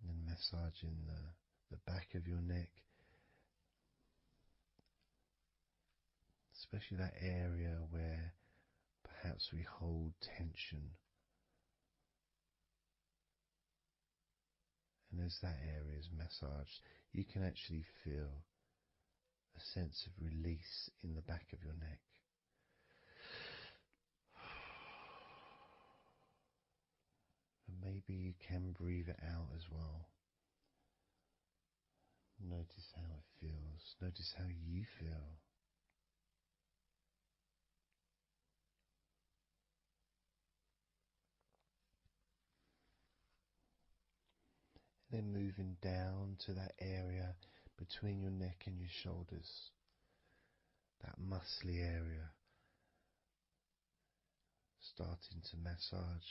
And massaging the back of your neck, especially that area where perhaps we hold tension. And as that area is massaged, you can actually feel a sense of release in the back of your neck. And maybe you can breathe it out as well. Notice how it feels. Notice how you feel. Then moving down to that area between your neck and your shoulders, that muscly area, starting to massage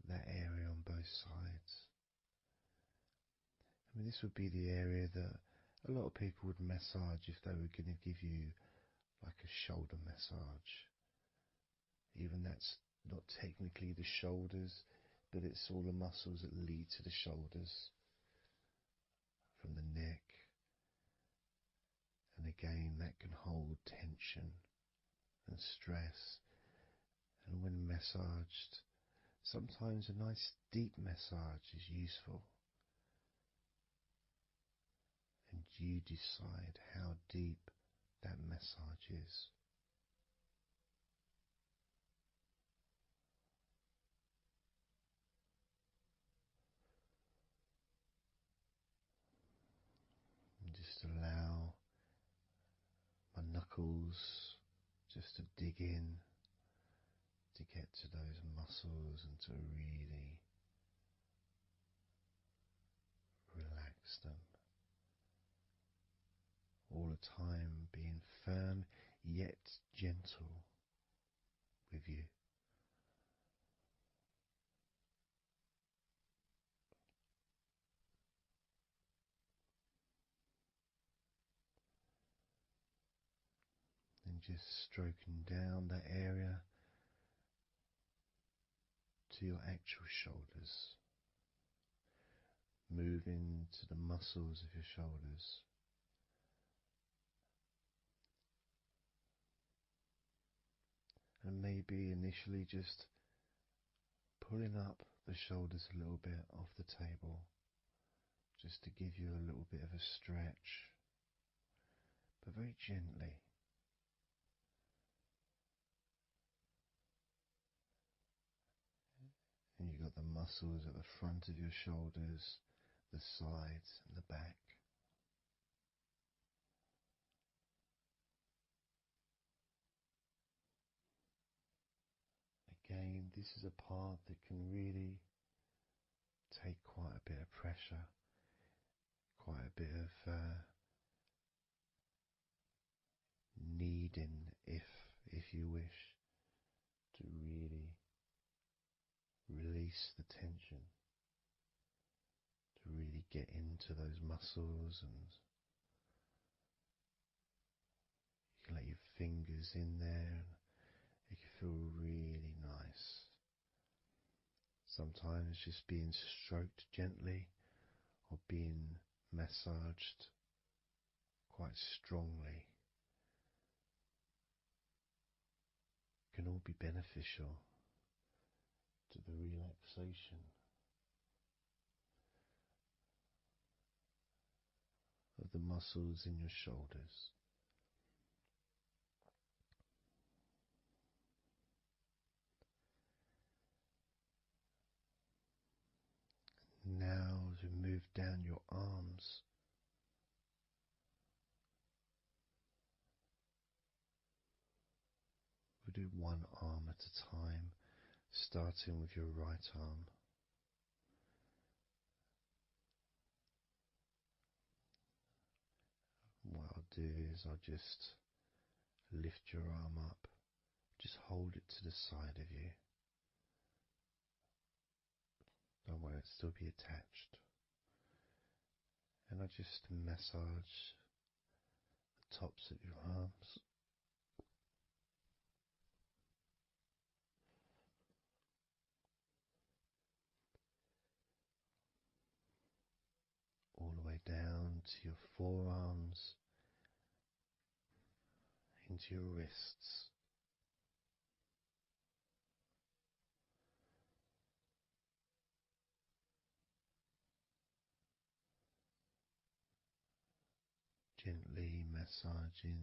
that area on both sides. I mean, this would be the area that a lot of people would massage if they were going to give you like a shoulder massage. Even that's not technically the shoulders, but it's all the muscles that lead to the shoulders, from the neck. And again, that can hold tension and stress. And when massaged, sometimes a nice deep massage is useful. And you decide how deep that massage is. And just allow my knuckles just to dig in, to get to those muscles and to really relax them. All the time being firm yet gentle with you. And just stroking down that area to your actual shoulders, moving to the muscles of your shoulders. And maybe initially just pulling up the shoulders a little bit off the table, just to give you a little bit of a stretch, but very gently. And you've got the muscles at the front of your shoulders, the sides and the back. Again, this is a part that can really take quite a bit of pressure, quite a bit of kneading, if you wish, to really release release the tension, to really get into those muscles, and you can let your fingers in there and it can feel really nice. Sometimes just being stroked gently or being massaged quite strongly can all be beneficial to the relaxation of the muscles in your shoulders. Now, as we move down your arms, we'll do one arm at a time, starting with your right arm. What I'll do is I'll just lift your arm up, just hold it to the side of you. Don't worry, it'll still be attached. And I just massage the tops of your arms. All the way down to your forearms, into your wrists. Gently massaging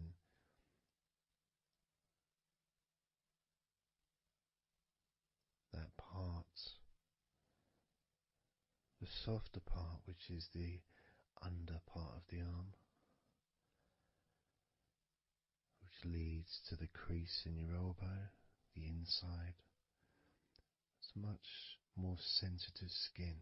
that part, the softer part, which is the under part of the arm, which leads to the crease in your elbow, the inside. It's much more sensitive skin.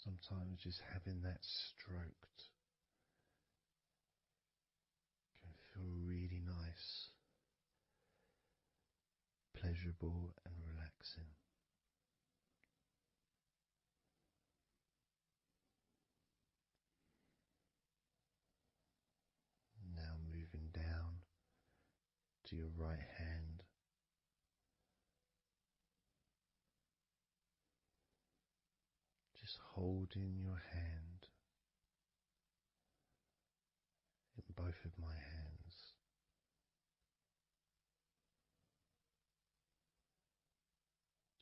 Sometimes just having that stroked can feel really nice, pleasurable and relaxing. Now moving down to your right hand. Just holding your hand in both of my hands.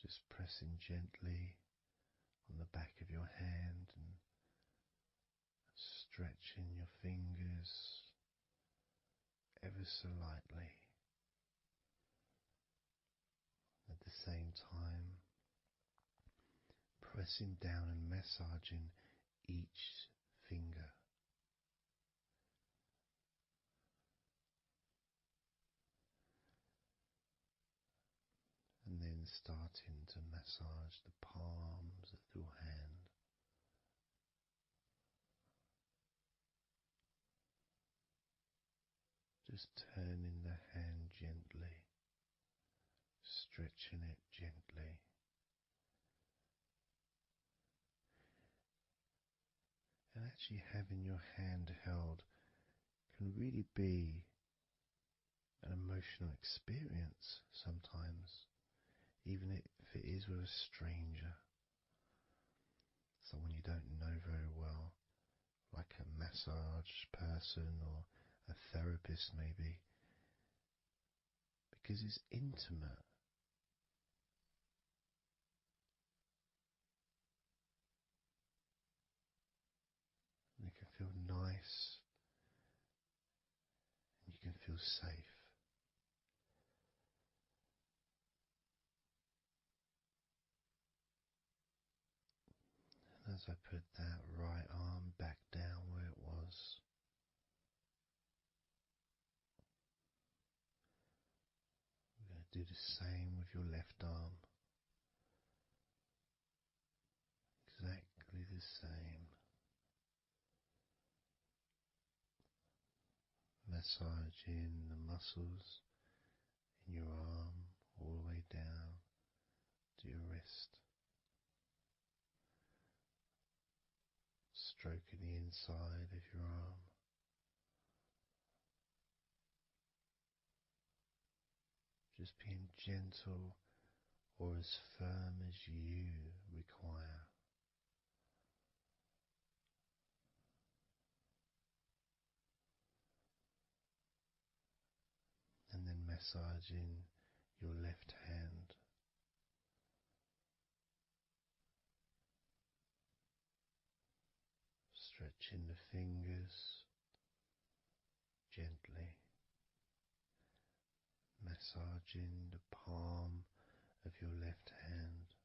Just pressing gently on the back of your hand and stretching your fingers ever so lightly. At the same time, pressing down and massaging each finger. And then starting to massage the palms of your hand. Just turning the hand gently, stretching it gently. And actually having your hand held can really be an emotional experience sometimes, even if it is with a stranger, someone you don't know very well, like a massage person or a therapist maybe, because it's intimate. And it can feel nice and you can feel safe. And as I put that right arm back down where it was, we're going to do the same with your left arm. Exactly the same. massaging the muscles in your arm all the way down to your wrist, stroking the inside of your arm, just being gentle or as firm as you require. And then massaging your left hand, stretching the fingers gently, massaging the palm of your left hand.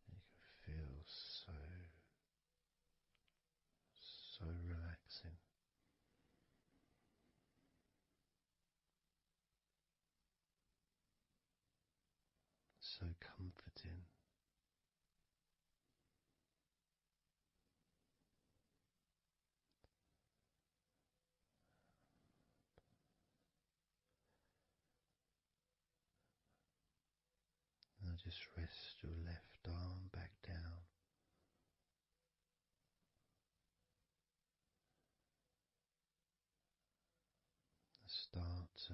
You can feel so relaxing. So comforting. Now just rest your left arm back down. Start to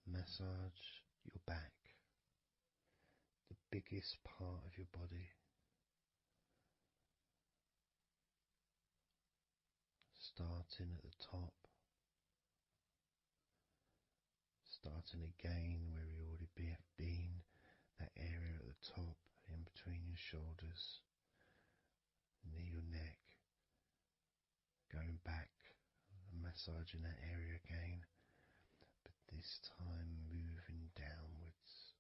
massage your back, the biggest part of your body. Starting at the top, starting again where you already have been, that area at the top, in between your shoulders, near your neck, going back and massaging that area again, but this time moving downwards.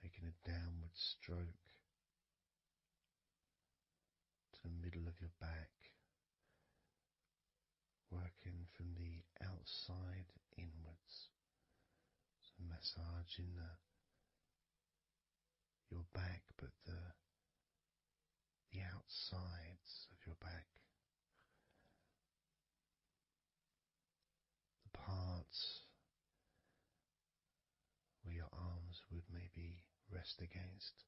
Making a downward stroke to the middle of your back, working from the outside inwards. So massaging your back, but the outsides of your back, the parts where your arms would maybe rest against.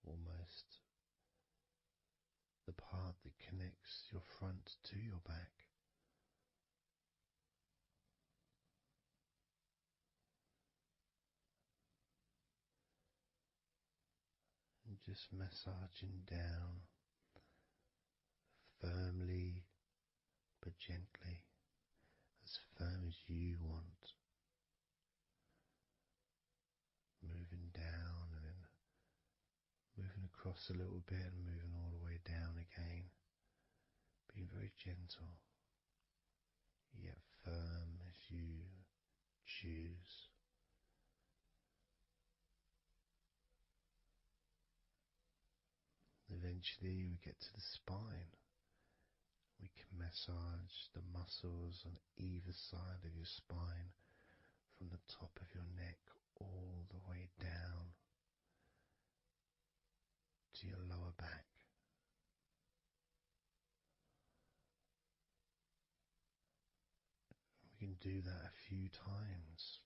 Almost the part that connects your front to your back. And just massaging down firmly but gently, as firm as you want. Moving down and then moving across a little bit and moving all the way down again. Being very gentle, yet firm as you choose. Eventually we get to the spine. We can massage the muscles on either side of your spine, from the top of your neck all the way down to your lower back. We can do that a few times.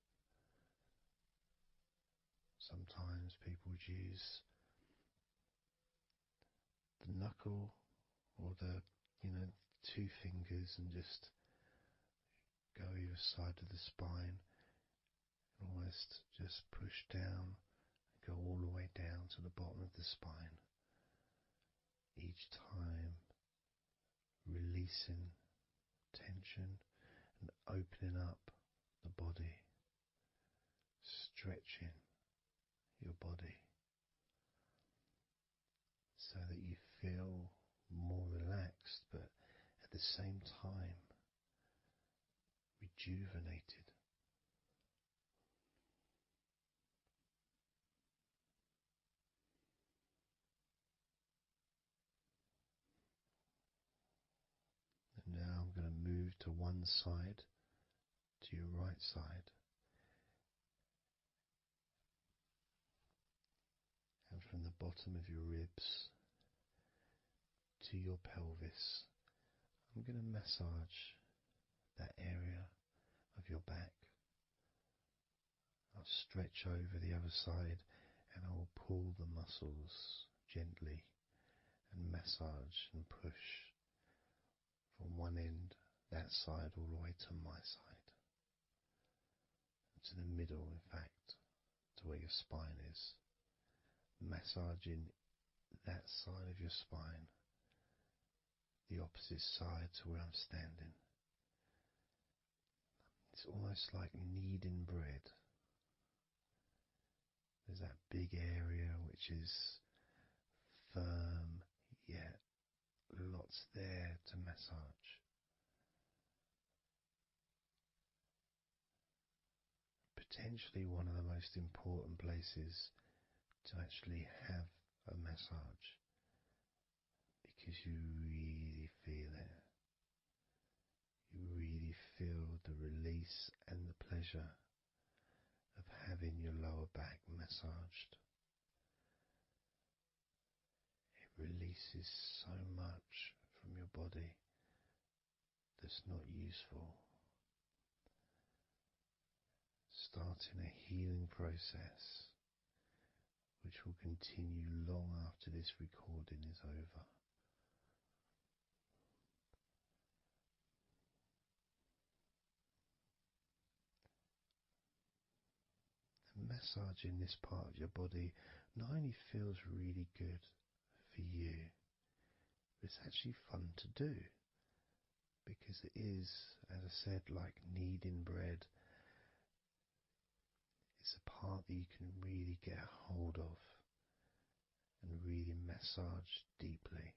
Sometimes people would use the knuckle or the two fingers and just go either side of the spine and almost just push down and go all the way down to the bottom of the spine. Each time releasing tension and opening up the body, stretching your body so that you feel more relaxed, but at the same time rejuvenated. to one side, to your right side, and from the bottom of your ribs to your pelvis. I'm going to massage that area of your back. I'll stretch over the other side and I will pull the muscles gently and massage and push from one end, that side, all the way to my side. To the middle, in fact, to where your spine is. Massaging that side of your spine, the opposite side to where I'm standing. It's almost like kneading bread. There's that big area which is firm, yet lots there to massage. Potentially one of the most important places to actually have a massage, because you really feel it. You really feel the release and the pleasure of having your lower back massaged. It releases so much from your body that's not useful, starting a healing process which will continue long after this recording is over. And massaging this part of your body not only feels really good for you, but it's actually fun to do, because it is, as I said, like kneading bread. It's a part that you can really get a hold of and really massage deeply,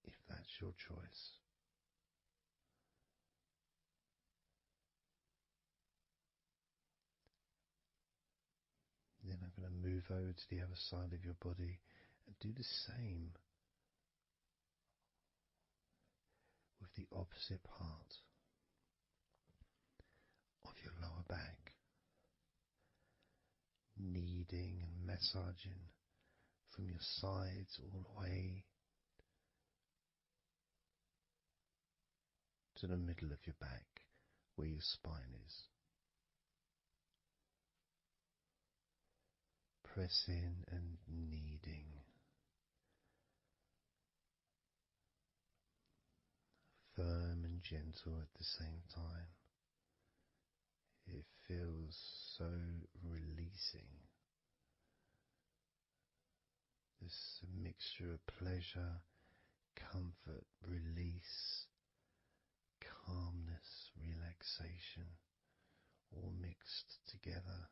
if that's your choice. Then I'm going to move over to the other side of your body and do the same with the opposite part of your lower back. Kneading and massaging from your sides all the way to the middle of your back, where your spine is. Pressing and kneading. Firm and gentle at the same time. It feels so releasing. This mixture of pleasure, comfort, release, calmness, relaxation, all mixed together.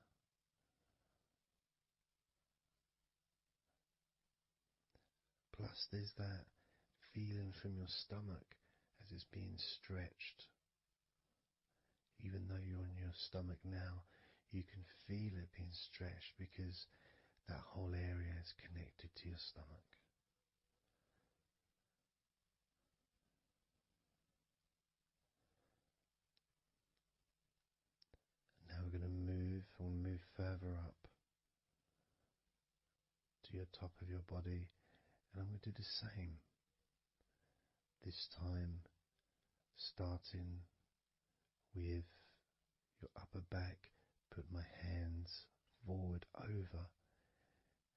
Plus there's that feeling from your stomach as it's being stretched. Even though you're on your stomach now, you can feel it being stretched because that whole area is connected to your stomach. Now we're going to move further up to your top of your body, and I'm going to do the same. This time starting with your upper back, put my hands forward over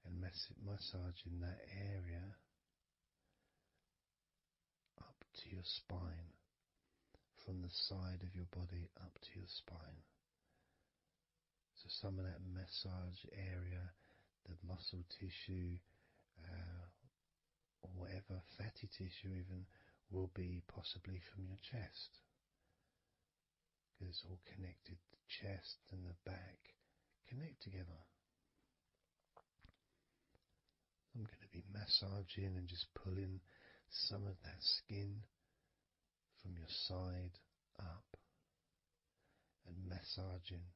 and massaging that area up to your spine, from the side of your body up to your spine. So some of that massage area, the muscle tissue, or whatever, fatty tissue even, will be possibly from your chest, because it's all connected. The chest and the back connect together. I'm going to be massaging and just pulling some of that skin from your side up and massaging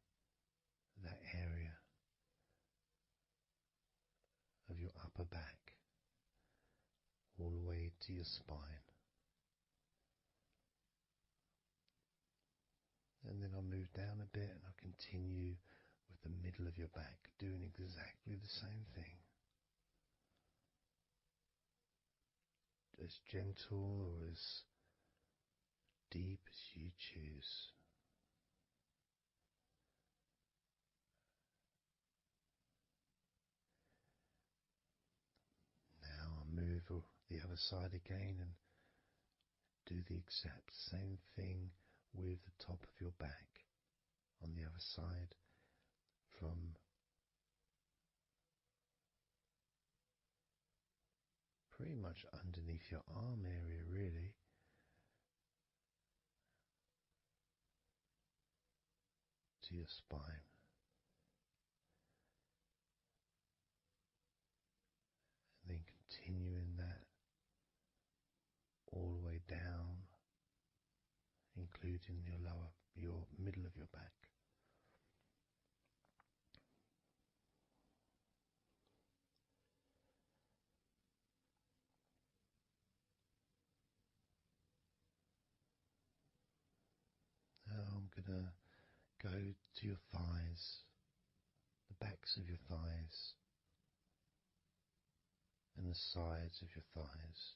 that area of your upper back all the way to your spine. and then I'll move down a bit and I'll continue with the middle of your back, doing exactly the same thing. As gentle or as deep as you choose. Now I'll move the other side again and do the exact same thing with the top of your back on the other side, from pretty much underneath your arm area, really, to your spine. And then continuing that all the way down, including your middle of your back. Now I'm going to go to your thighs, the backs of your thighs, and the sides of your thighs.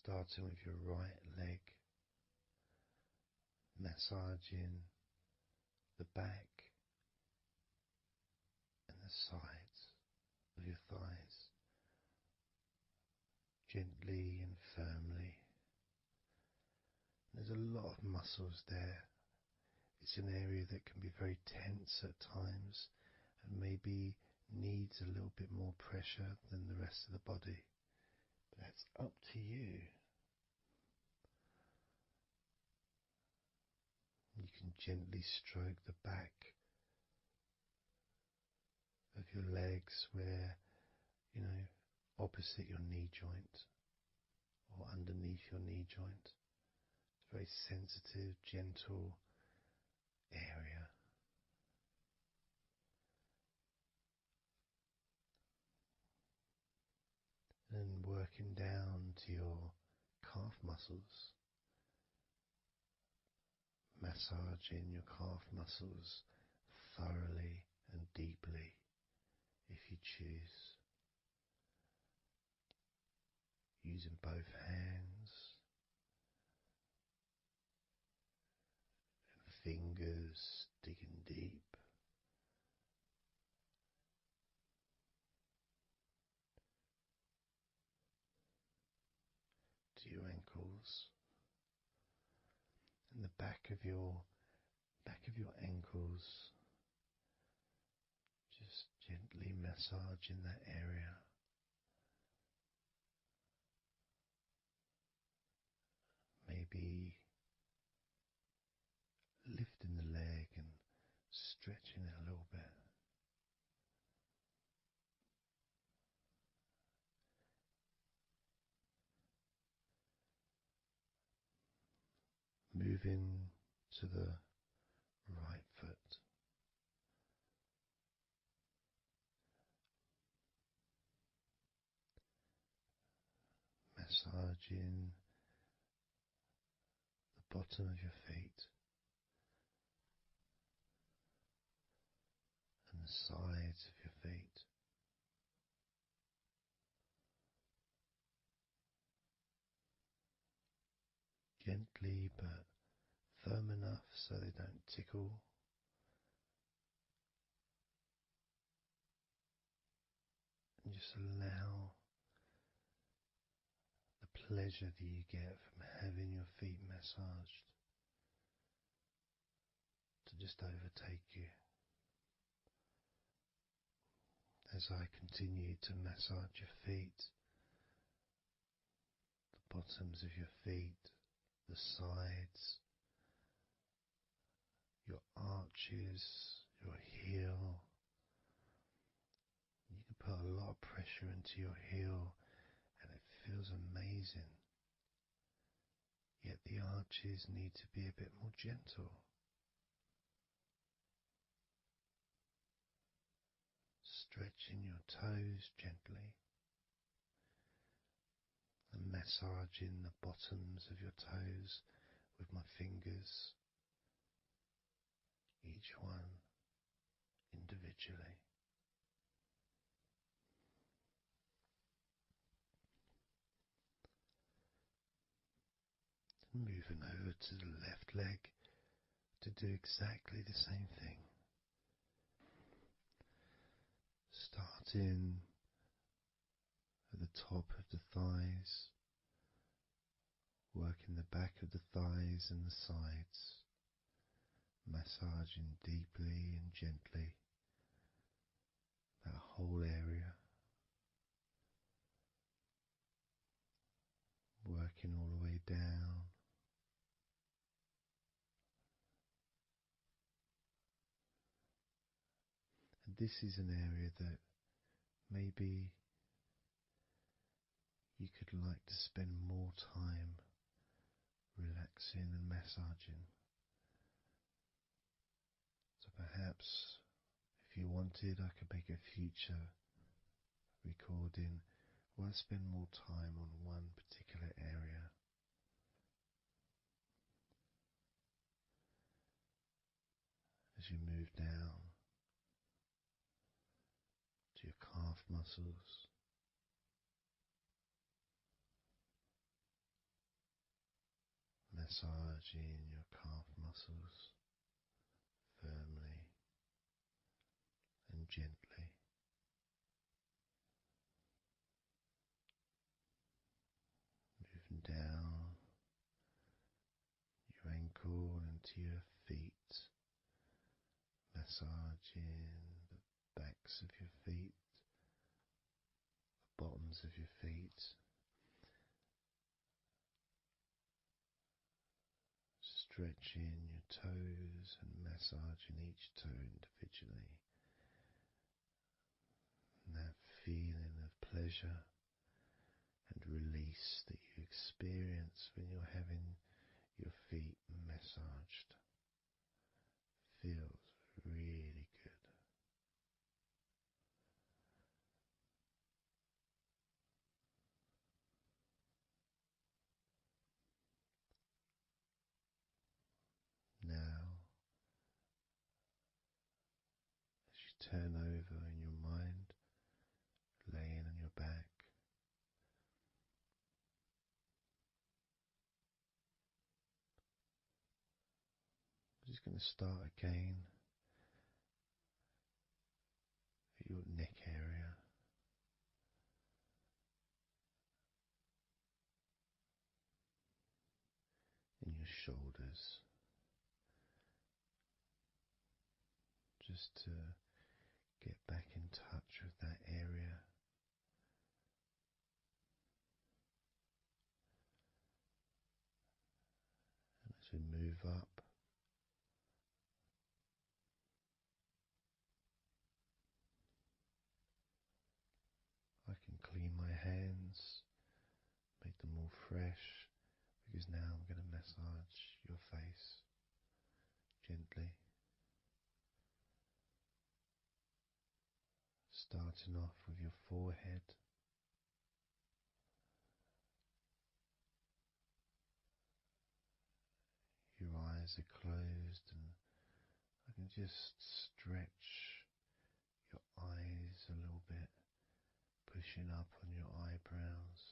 Starting with your right leg, massaging the back and the sides of your thighs, gently and firmly. There's a lot of muscles there. It's an area that can be very tense at times and maybe needs a little bit more pressure than the rest of the body. But that's up to you. You can gently stroke the back of your legs where, opposite your knee joint or underneath your knee joint. It's a very sensitive, gentle area. And working down to your calf muscles, massaging your calf muscles thoroughly and deeply if you choose, using both hands and fingers, digging deep. To your ankles and the back of your ankles, just gently massaging that area. Maybe lifting the leg and stretching it a little bit. Moving to the right foot. Massaging the bottom of your feet and the sides of your feet. Gently but firm enough so they don't tickle. And just allow the pleasure that you get from having your feet massaged to just overtake you. As I continue to massage your feet, the bottoms of your feet, the sides, your arches, your heel. You can put a lot of pressure into your heel and it feels amazing. Yet the arches need to be a bit more gentle. Stretching your toes gently and massaging the bottoms of your toes with my fingers, each one individually. Moving over to the left leg to do exactly the same thing. Starting at the top of the thighs, working the back of the thighs and the sides, massaging deeply and gently that whole area, working all the way down. And this is an area that maybe you could like to spend more time relaxing and massaging. So perhaps if you wanted, I could make a future recording where I spend more time on one particular area. As you move down to your calf muscles, massaging your calf muscles firmly and gently. Moving down your ankle and to your feet, massaging the backs of your feet, the bottoms of your feet, stretching your toes and massaging each toe individually. And that feeling of pleasure and release that you experience when you're having your feet massaged feels really good. Now, as you turn over in your mind, laying on your back, I'm just going to start again at your neck area. In your shoulders, just to get back in touch with that area. And as we move up, I can clean my hands, make them all fresh, because now I'm going to massage your face gently. Starting off with your forehead, your eyes are closed, and I can just stretch your eyes a little bit, pushing up on your eyebrows.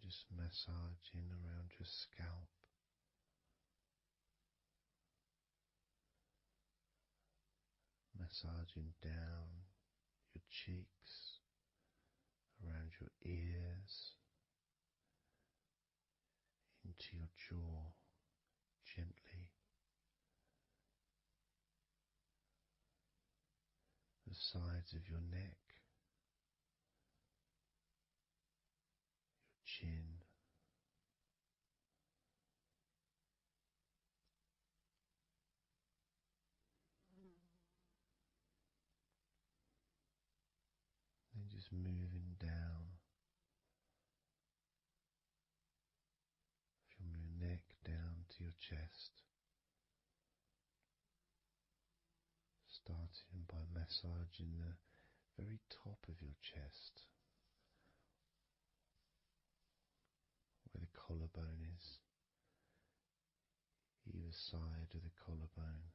Just massaging around your scalp. Massaging down your cheeks, around your ears, into your jaw, gently. The sides of your neck, your chin, then just moving down from your neck down to your chest, starting by massaging the very top of your chest, where the collarbone is, either side of the collarbone.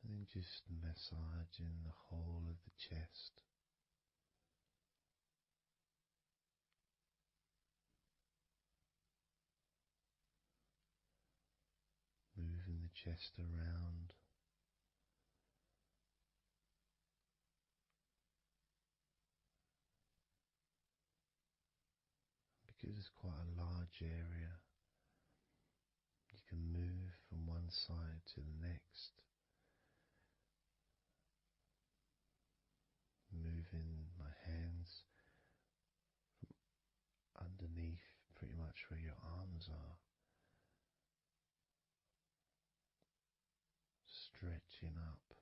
And then just massaging the whole of the chest. Moving the chest around. Because it's quite a large area, you can move from one side to the next. Moving my hands from underneath pretty much where your arms are, stretching up,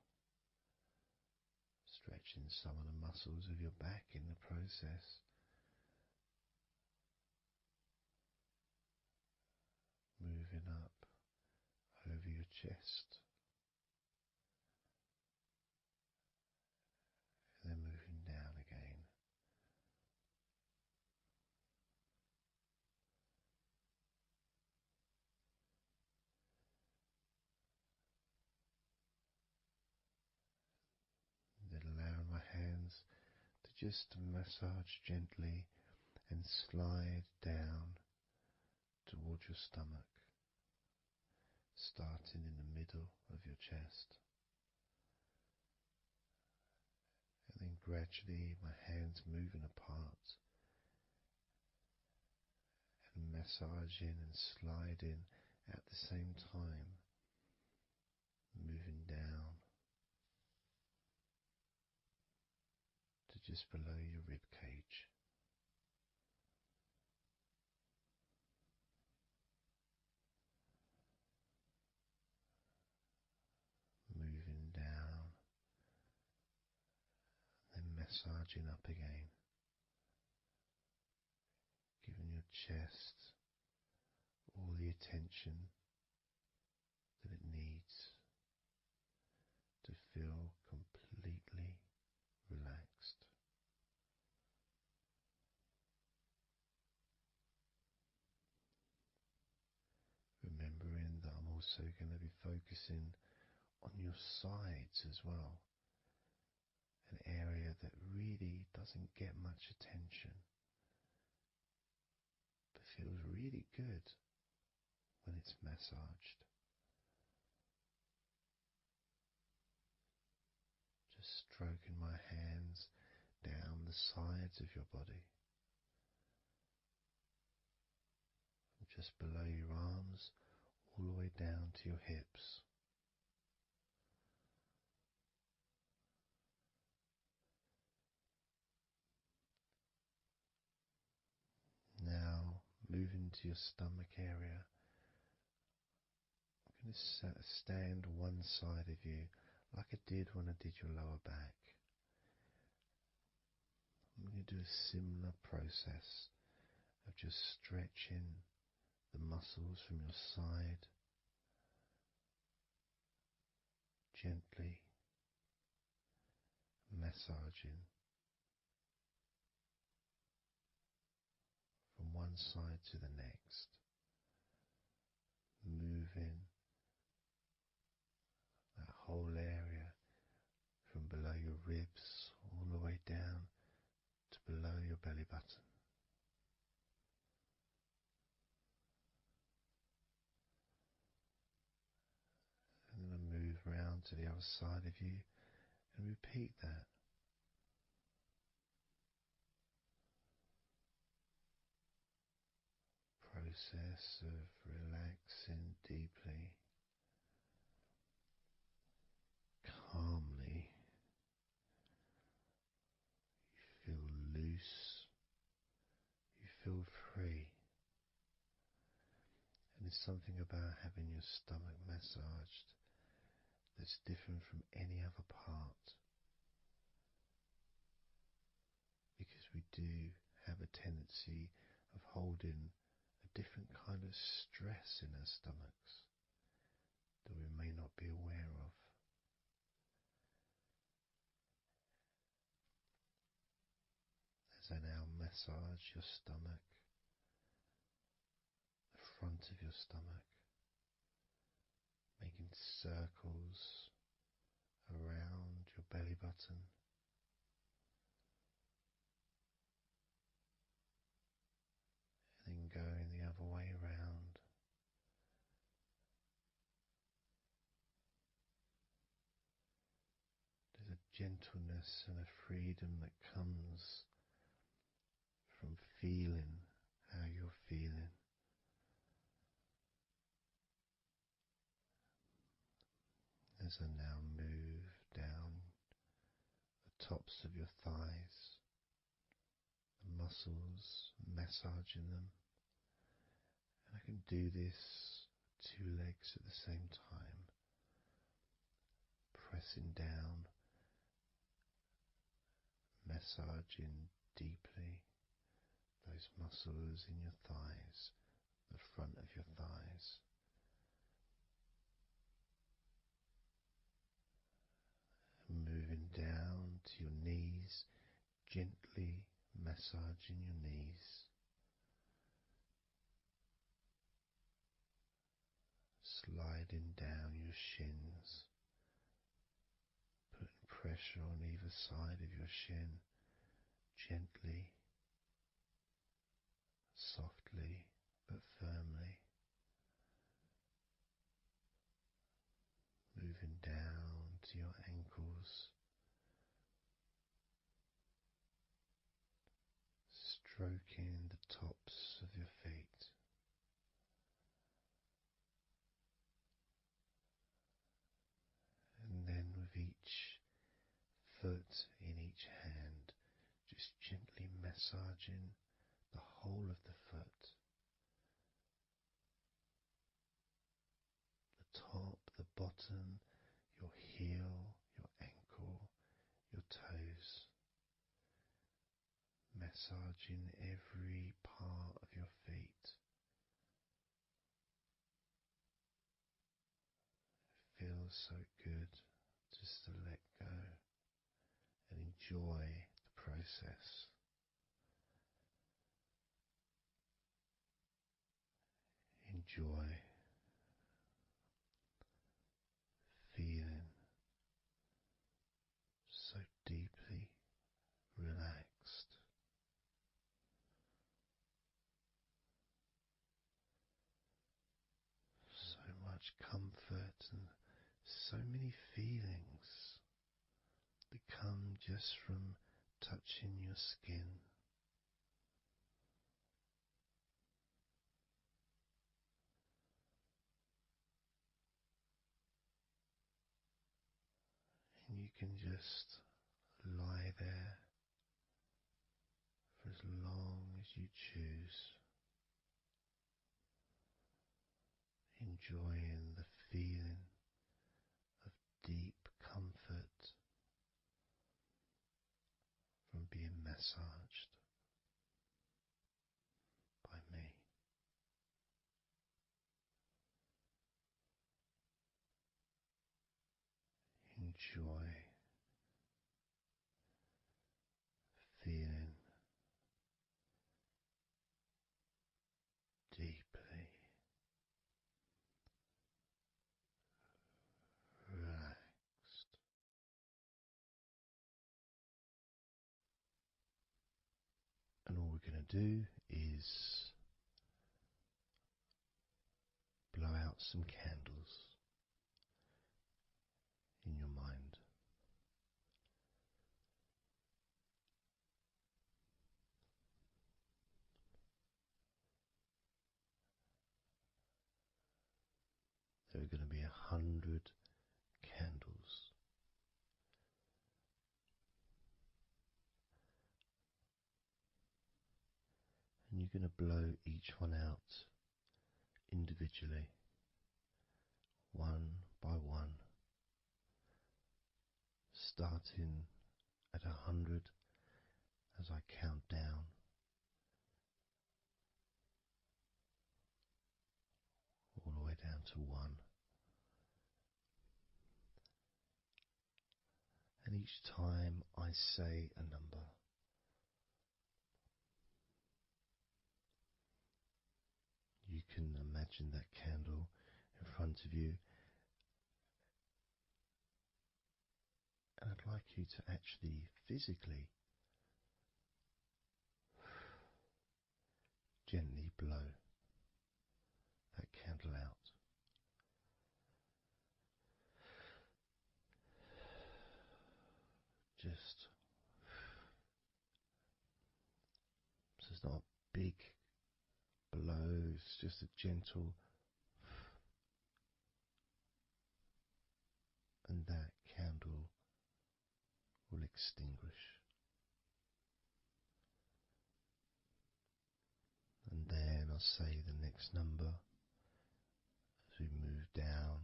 stretching some of the muscles of your back in the process. Moving up over your chest, and then moving down again. Then allowing my hands to just massage gently and slide down towards your stomach, starting in the middle of your chest. And then gradually my hands moving apart and massaging and sliding at the same time, moving down to just below your rib cage. Moving down, then massaging up again, giving your chest all the attention that it needs to feel completely relaxed. Remembering that I'm also going to be focusing on your sides as well, an area that really doesn't get much attention, but feels really good when it's massaged. Just stroking my hands down the sides of your body, and just below your arms, all the way down to your hips. Now, moving to your stomach area, I'm going to stand one side of you like I did when I did your lower back. I'm going to do a similar process of just stretching the muscles from your side, gently massaging from one side to the next, moving that whole area from below your ribs all the way down to below your belly button. And then I move round to the other side of you and repeat that. Process of relaxing deeply, calmly. You feel loose, you feel free. And there's something about having your stomach massaged that's different from any other part, because we do have a tendency of holding different kind of stress in our stomachs that we may not be aware of. As I now massage your stomach, the front of your stomach, making circles around your belly button, and then going the other way around. There's a gentleness and a freedom that comes from feeling how you're feeling. As I now move down the tops of your thighs, the muscles, massaging them. And I can do this two legs at the same time, pressing down, massaging deeply those muscles in your thighs, the front of your thighs. And moving down to your knees, gently massaging your knees. Sliding down your shins, putting pressure on either side of your shin, gently, softly but firmly. Moving down to your ankles, stroking the tops of your feet. And then with each foot in each hand, just gently massaging the whole of the foot. The top, the bottom, your heel, your ankle, your toes. Massaging every part of your feet. It feels so good just to let go and enjoy the process. Enjoy feeling so deeply relaxed. So much comfort and so many feelings that come just from touching your skin. And you can just lie there for as long as you choose, enjoying the feeling of deep comfort from being massaged by me. Enjoy feeling deeply relaxed. And all we're going to do is blow out some candles in your mind. There are going to be 100 candles. And you're going to blow each one out individually, one by one, starting at 100 as I count down. to 1. And each time I say a number, you can imagine that candle in front of you, and I'd like you to actually physically gently blow that candle out. Just so it's not a big blow, it's just a gentle, and that candle will extinguish. And then I'll say the next number as we move down,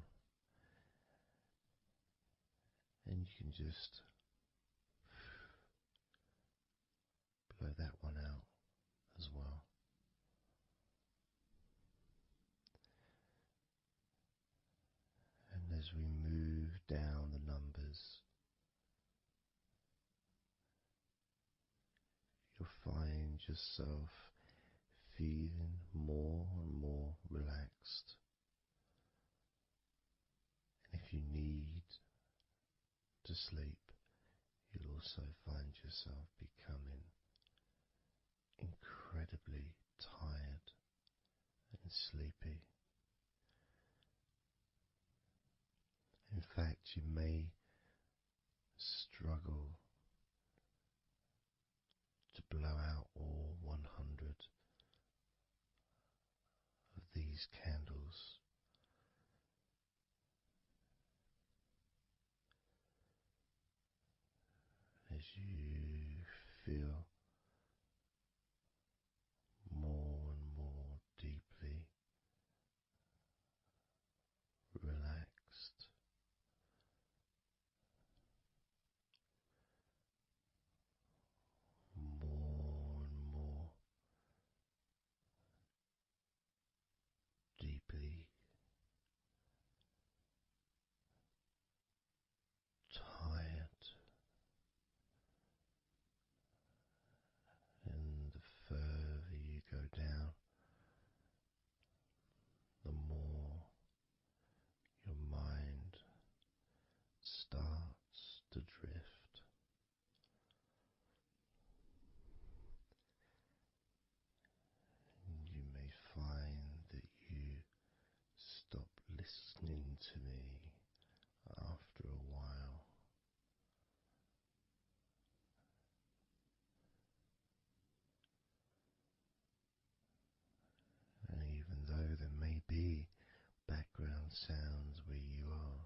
and you can just blow that one out as well. And as we move down the numbers, you'll find yourself feeling more and more relaxed. And if you need to sleep, you'll also find yourself becoming incredibly tired and sleepy. In fact, you may struggle to blow out all 100 of these candles. As you feel more and more deeply relaxed, more and more deeply tired, and the further you go down, the more your mind starts to drift. And you may find that you stop listening to me after a while. And even though there may be background sounds where you are,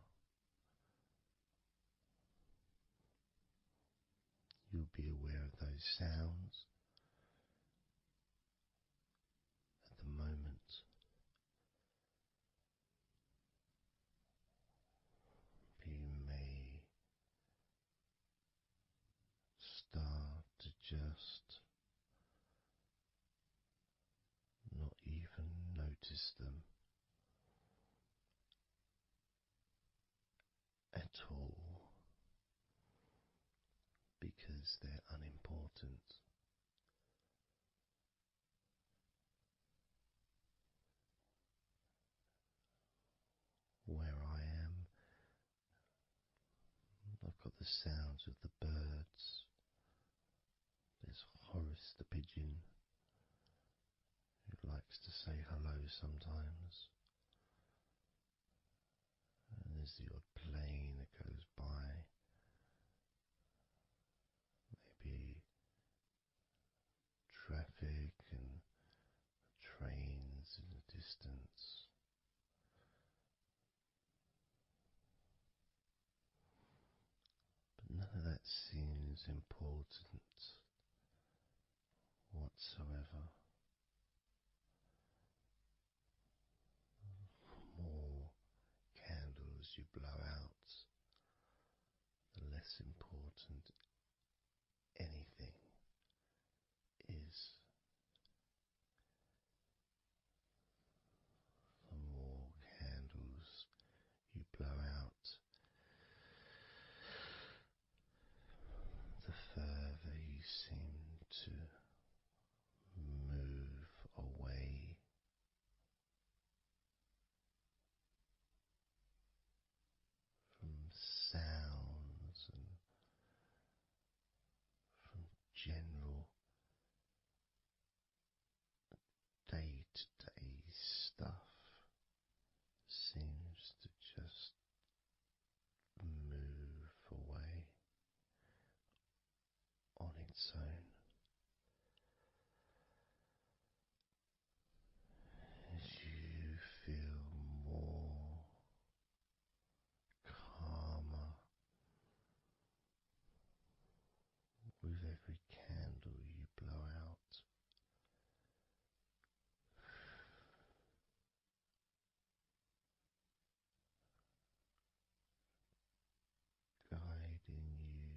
you'll be aware of those sounds at the moment. You may start to just not even notice them at all, because they're unimportant. Where I am, I've got the sounds of the birds. There's Horace the pigeon, who likes to say hello sometimes. And there's the odd plane that goes by. Maybe traffic and trains in the distance. But none of that seems important whatsoever. The more candles you blow out, the less important anything is. The more candles zone. As you feel more calmer with every candle you blow out, guiding you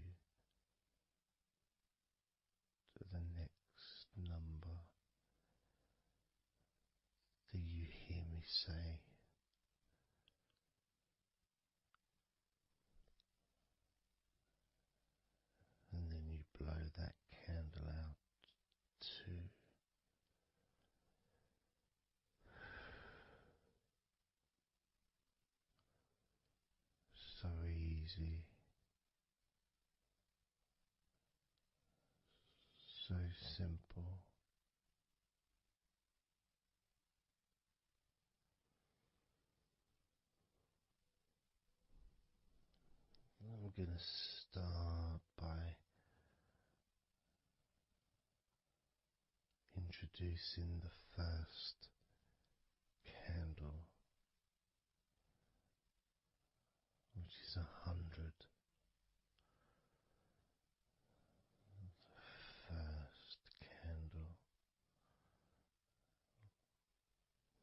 to the next number that you hear me say. And then you blow that candle out too. So easy, so simple. I'm going to start by introducing the first candle, which is 100. First candle,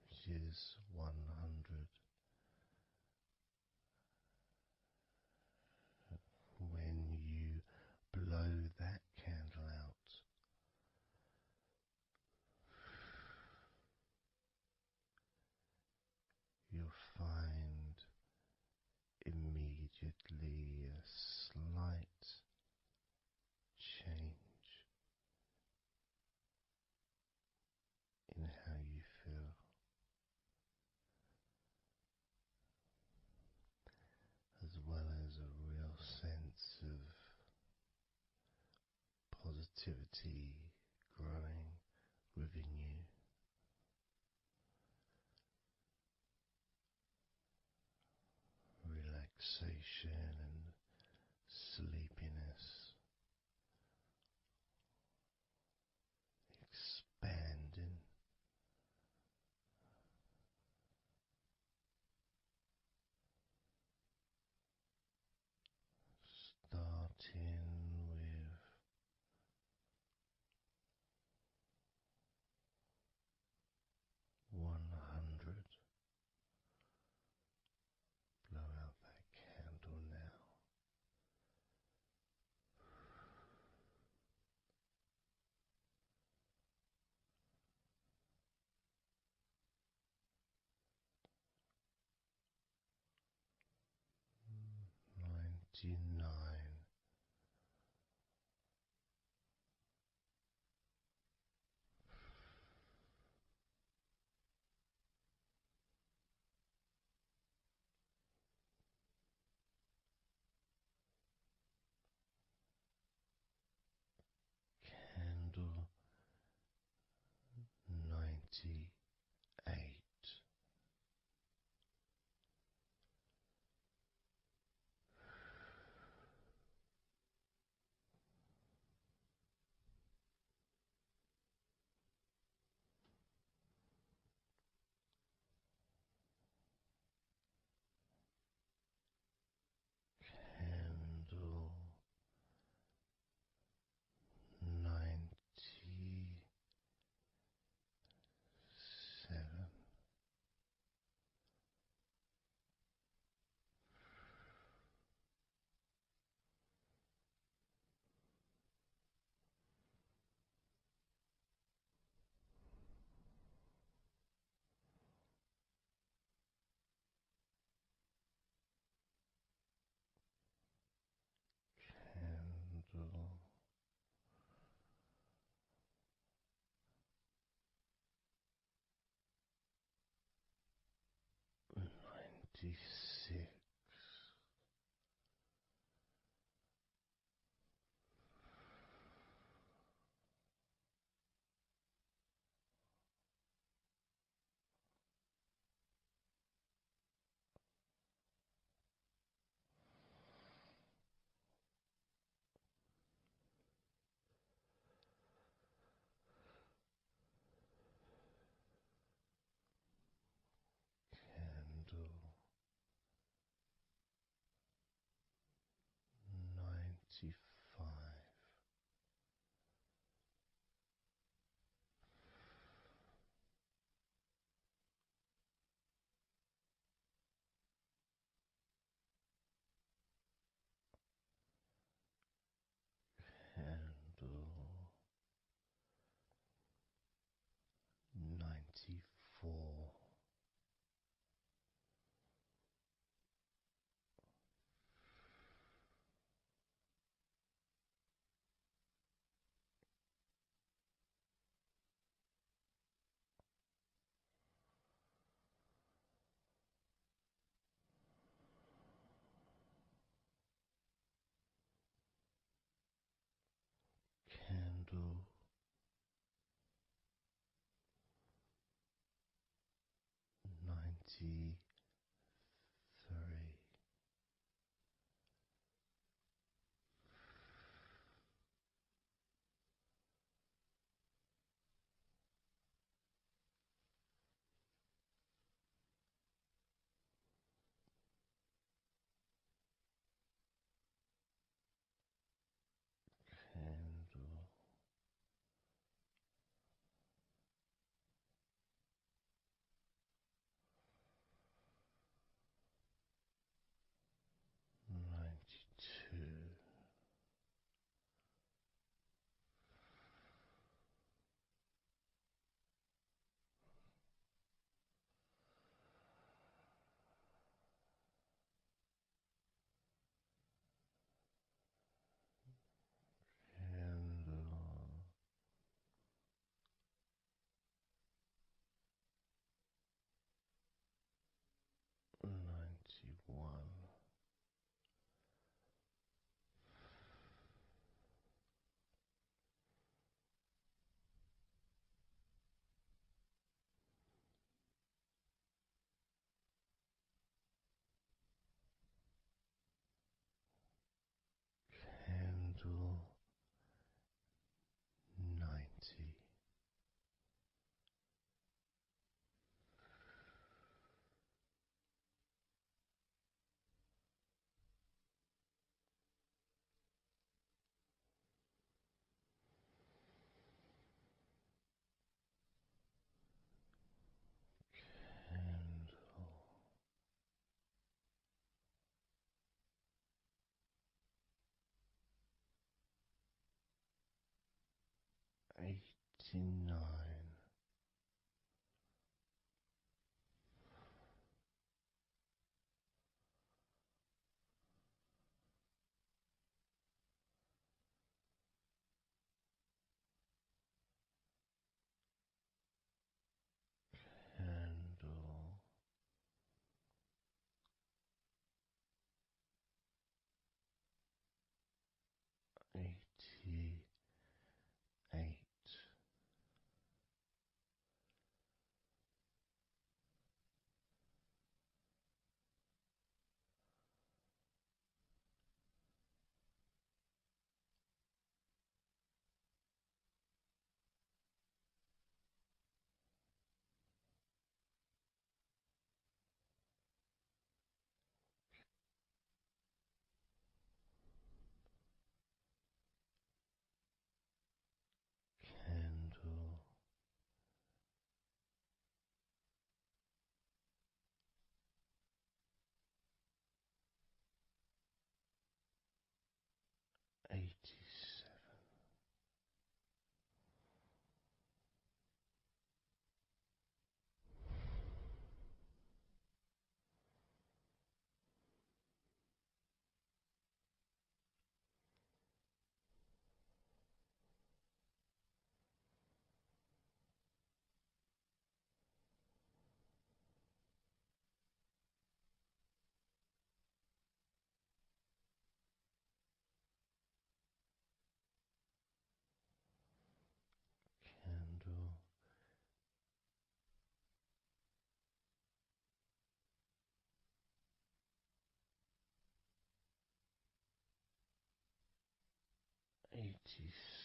which is 100. When you blow that candle out, you'll find immediately a slight change in how you feel, as well as a real sense of positivity growing within you. Relaxation and sleepiness expanding, starting with 100. Blow out that candle now. 99. Candle 98. Candle 97. Candle 96. candle 92. Candle 91. Candle 90. Candle 89. Candle 88. Candle 87. Candle 86.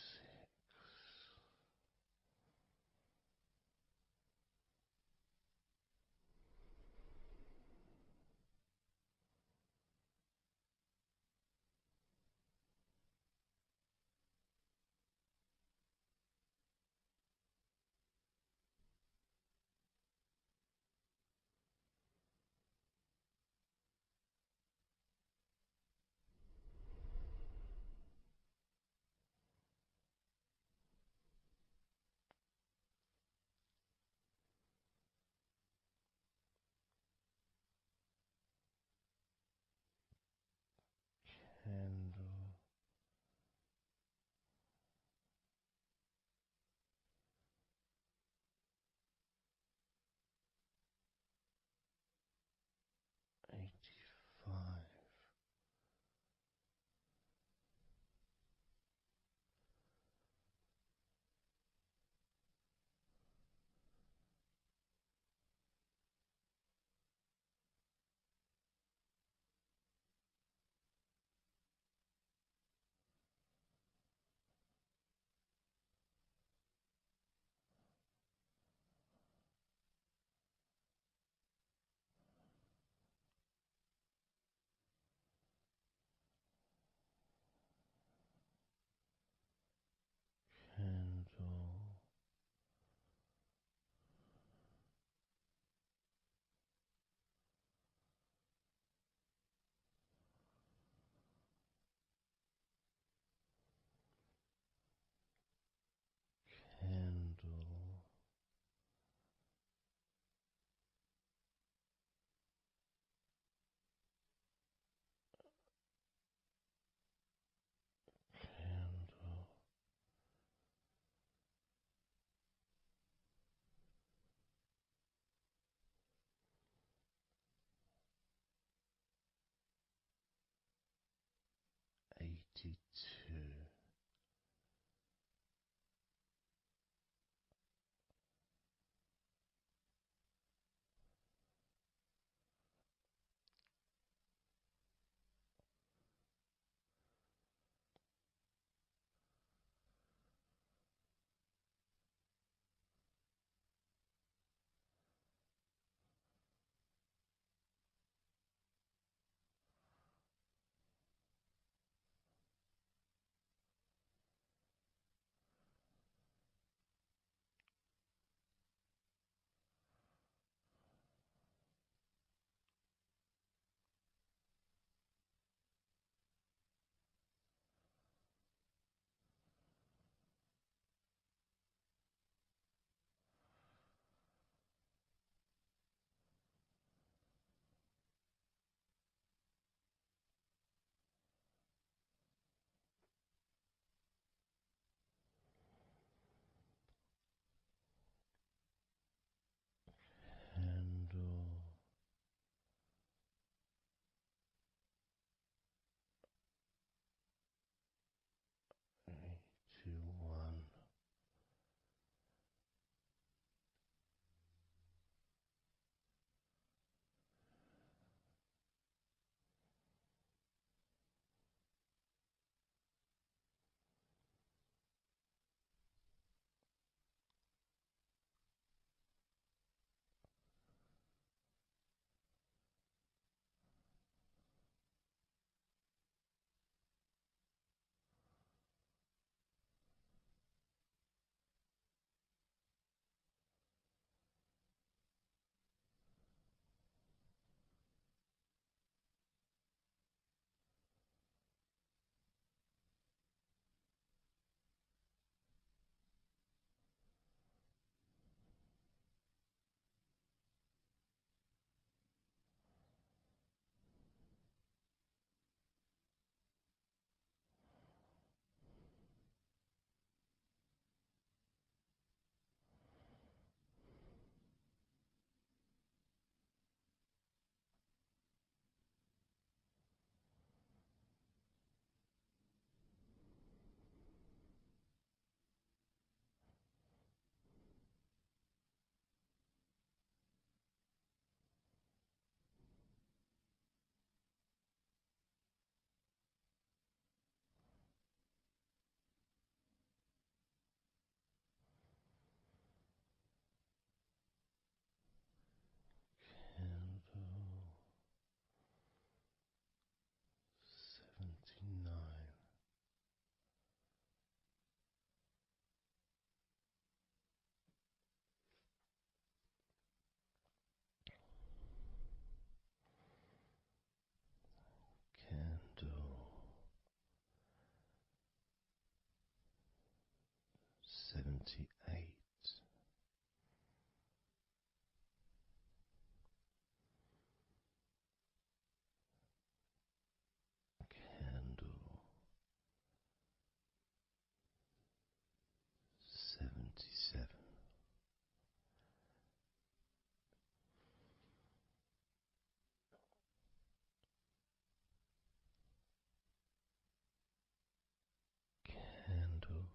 82. 81. Candle 79. Candle 78. Candle 77. Candle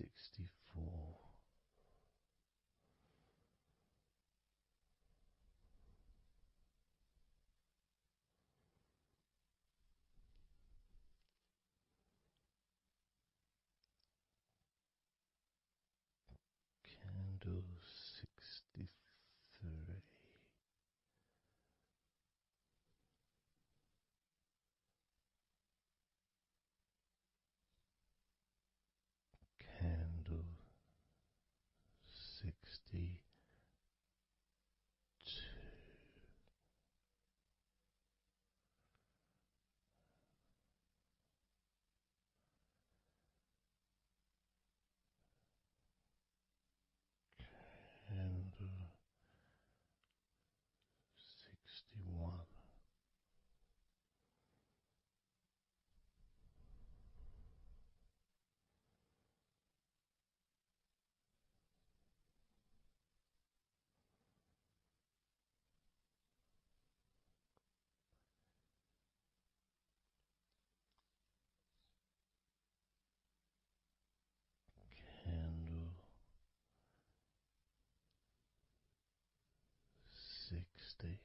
64, candle 63, candle 62, candle 61, candle 60,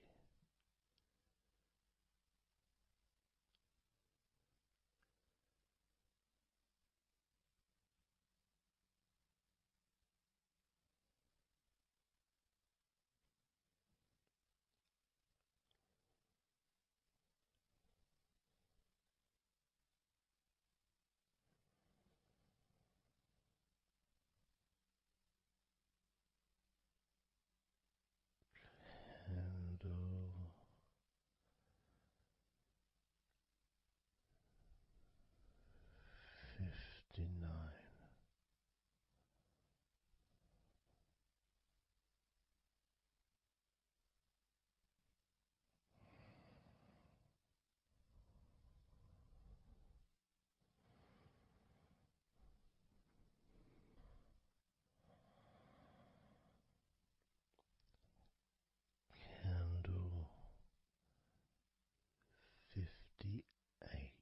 candle 59, candle 58,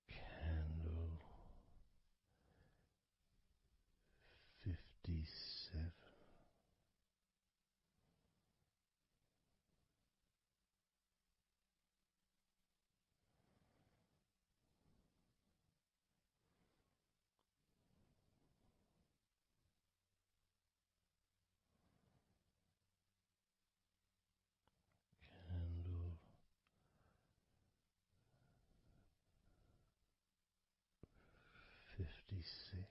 candle 57, candle 56,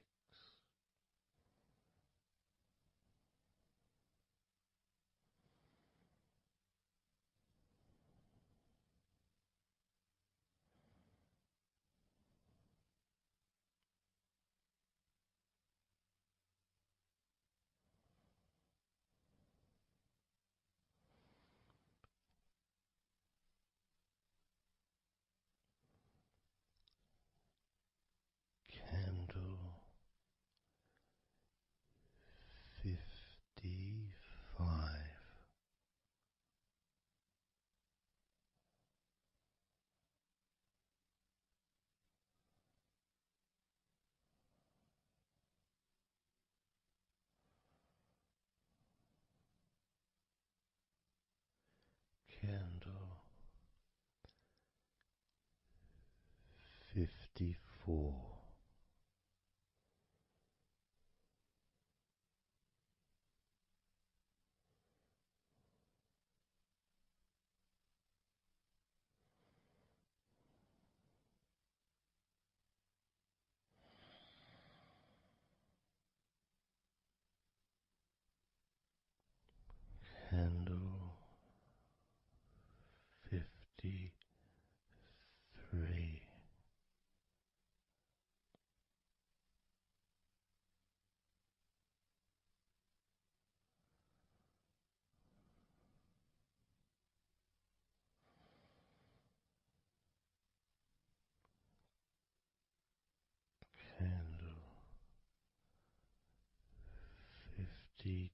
candle 55, candle 54, candle 53, candle 52,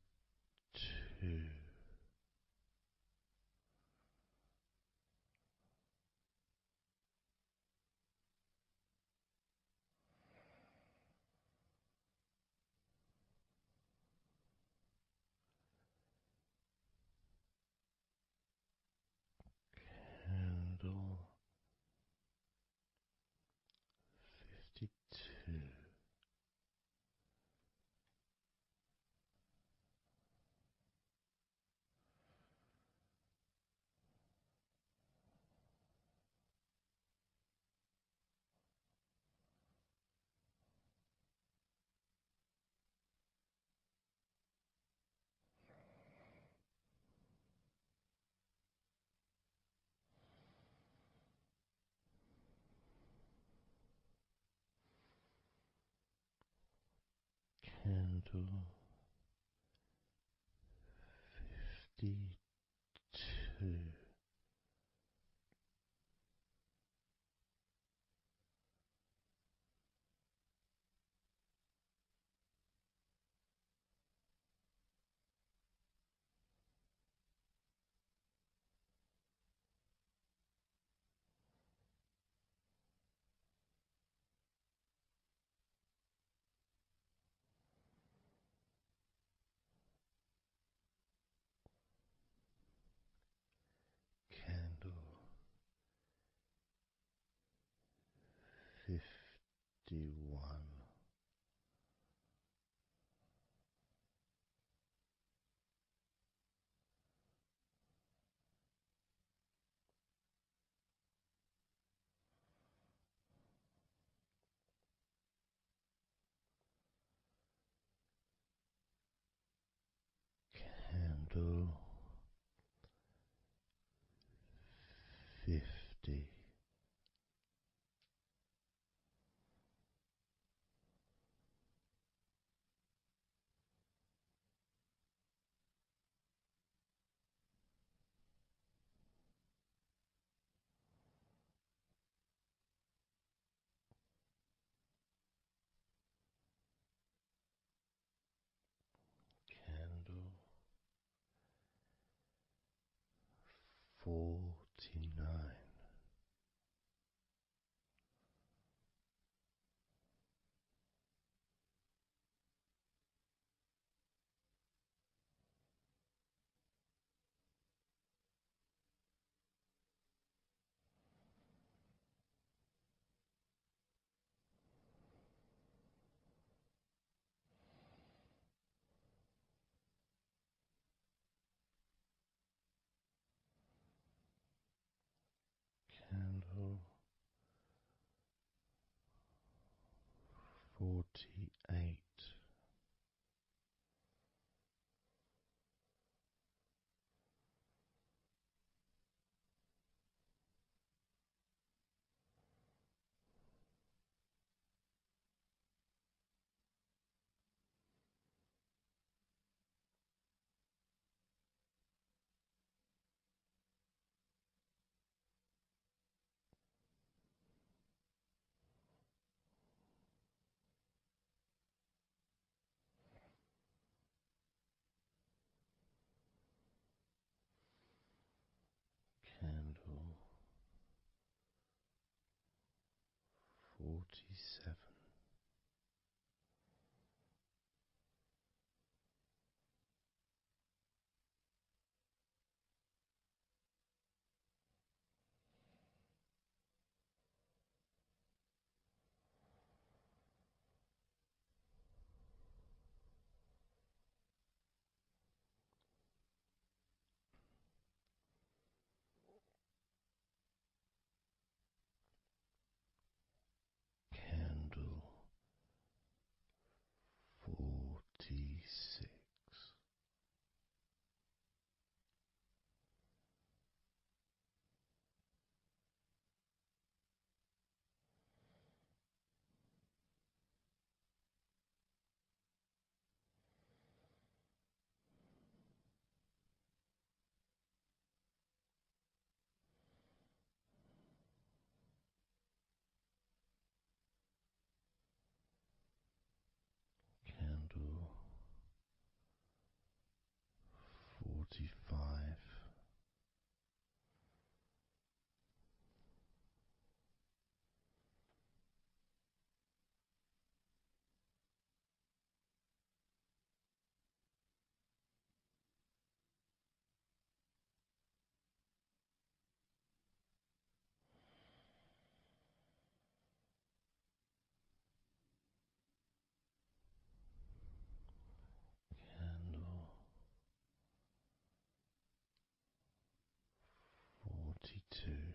candle 52, candle 51, candle 50, candle 49, candle 48, candle 47, candle 46, candle 45, candle 42,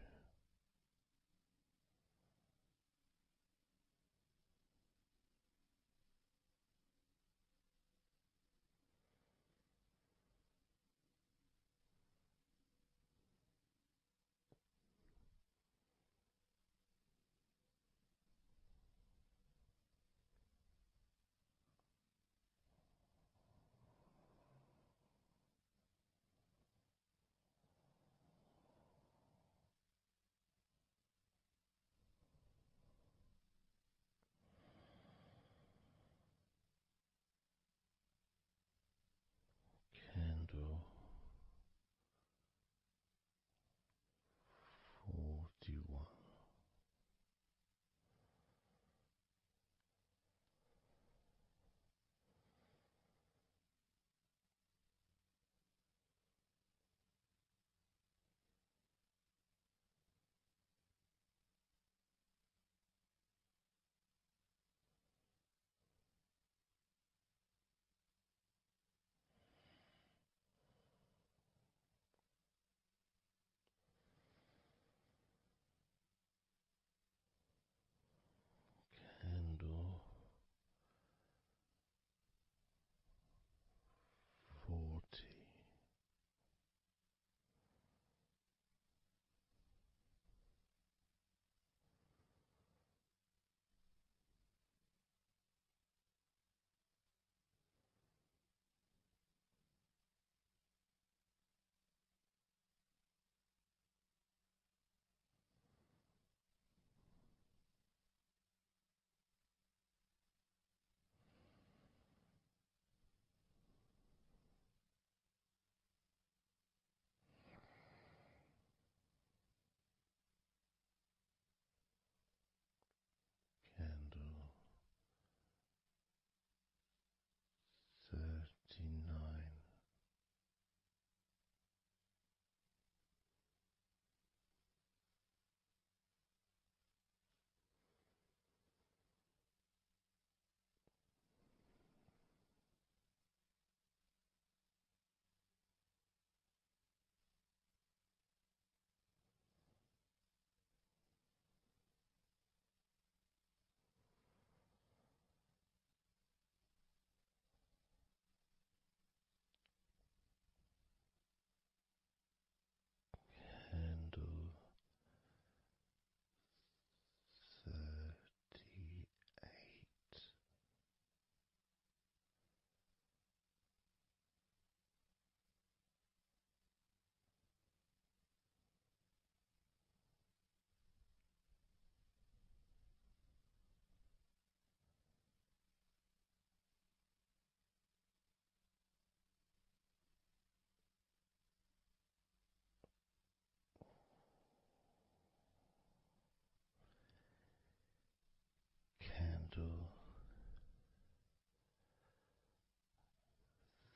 candle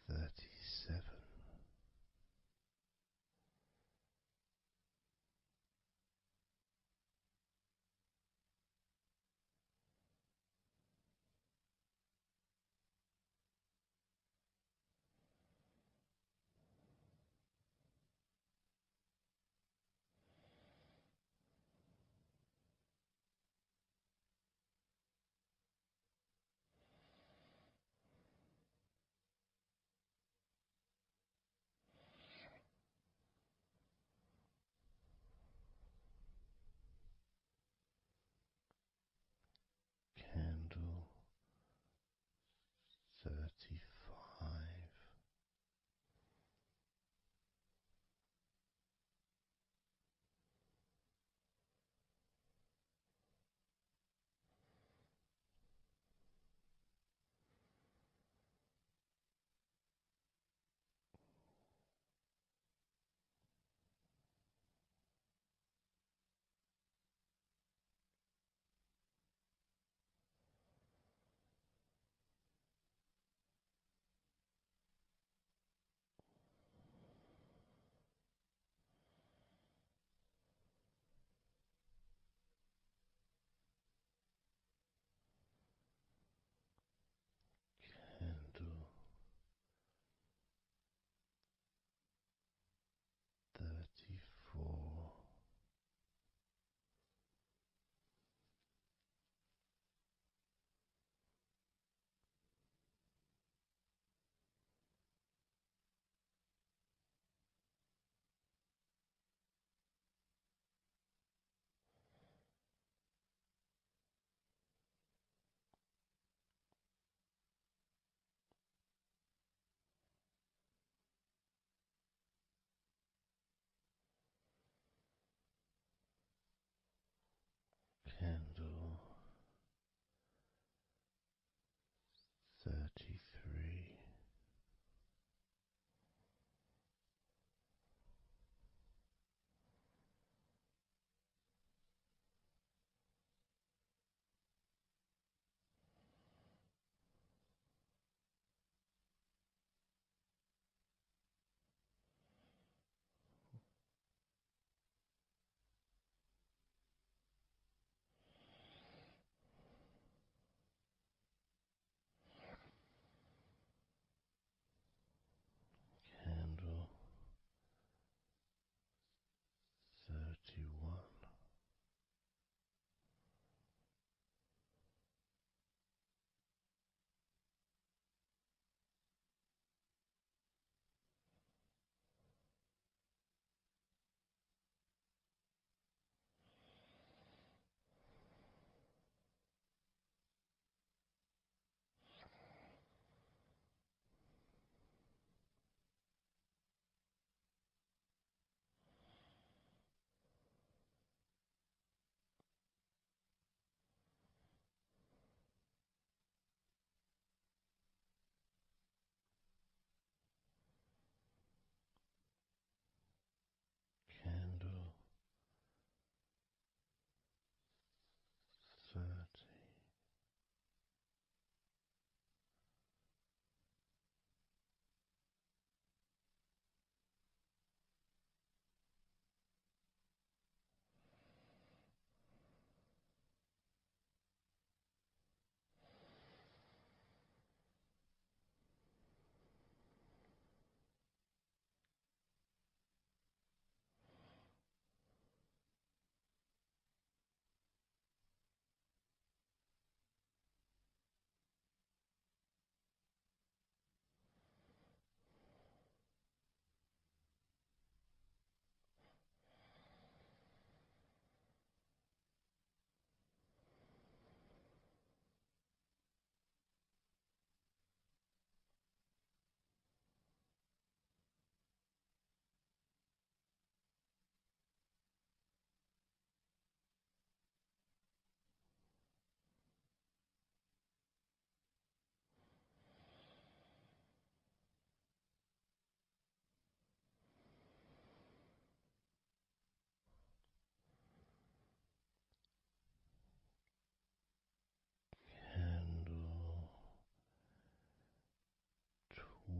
37.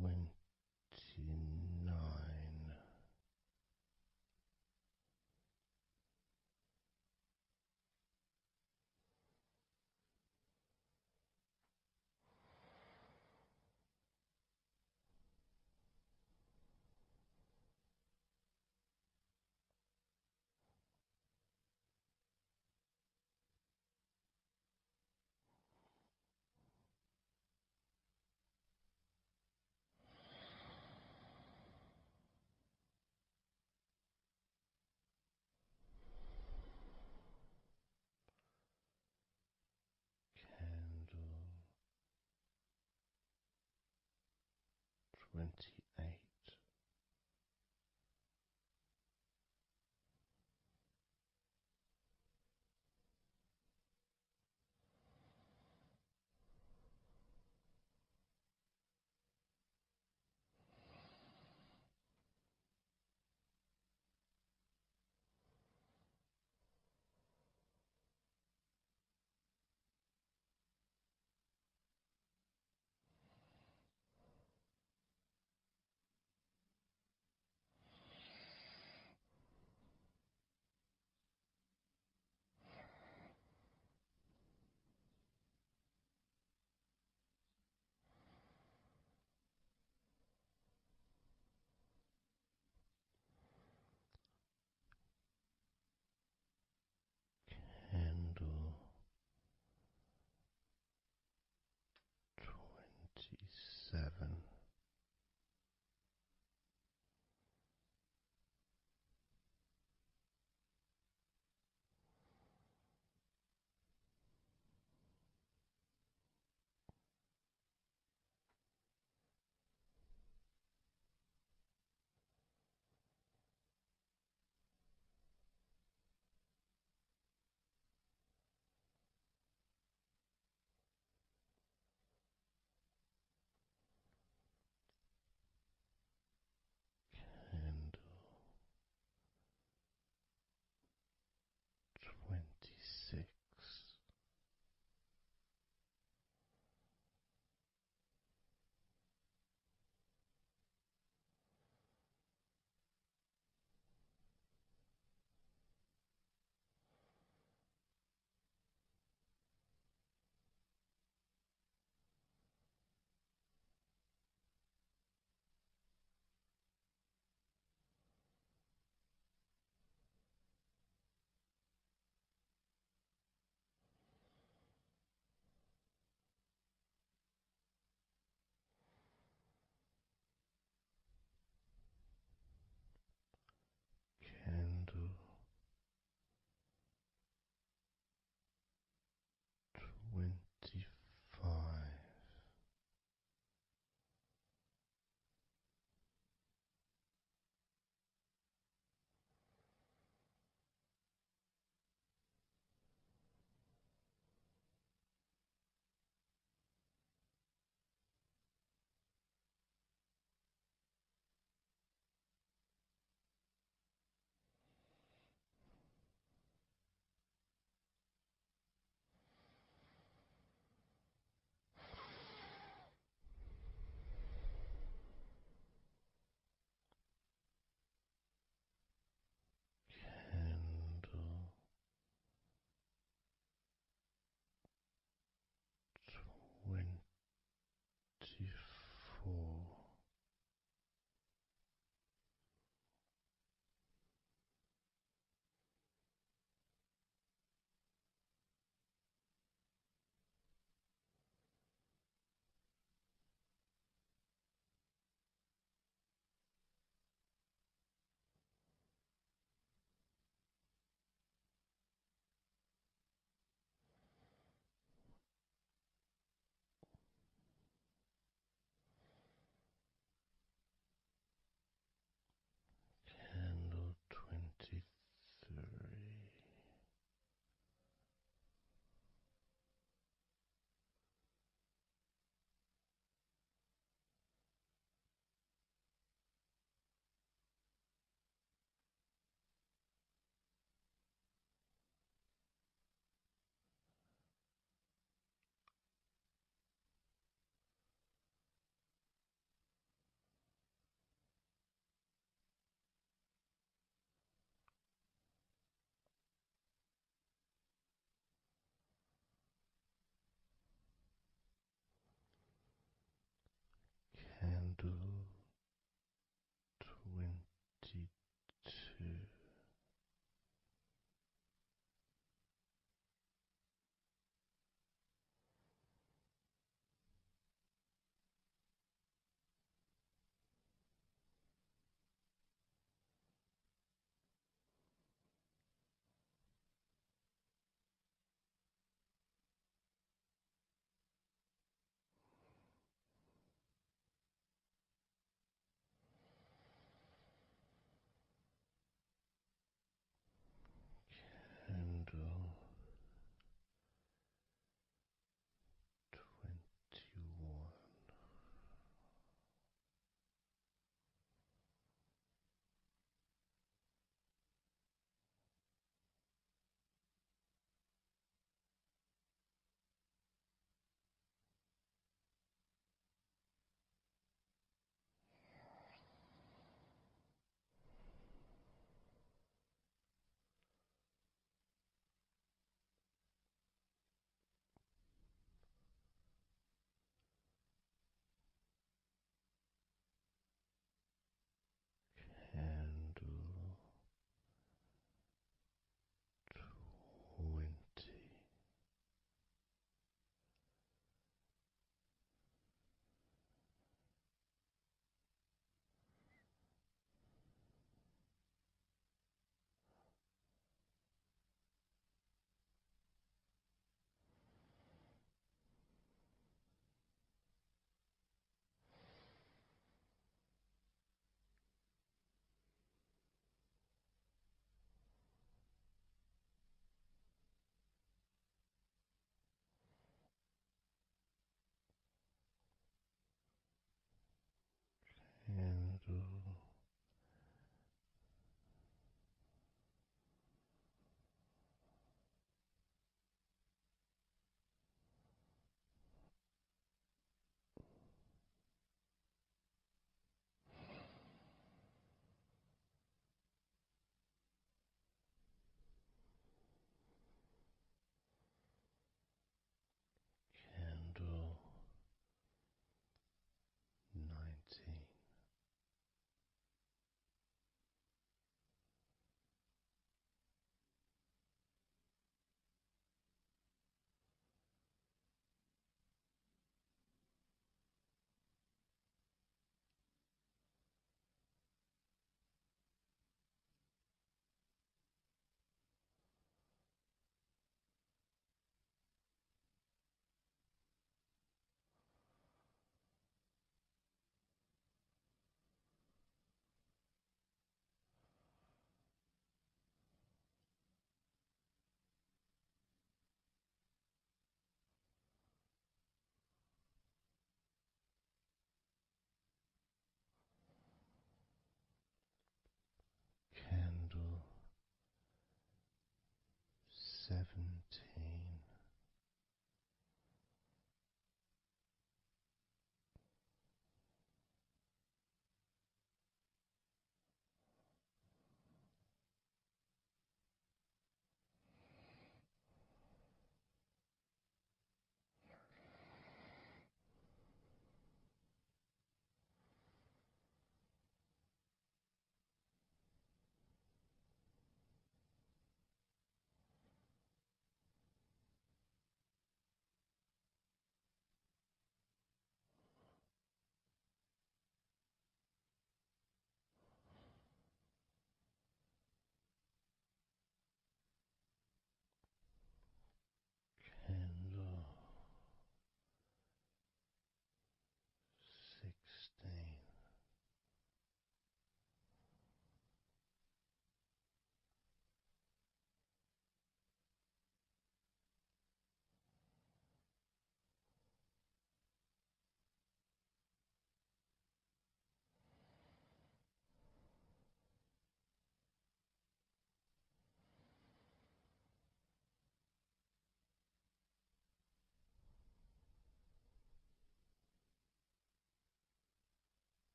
29. Candle 28.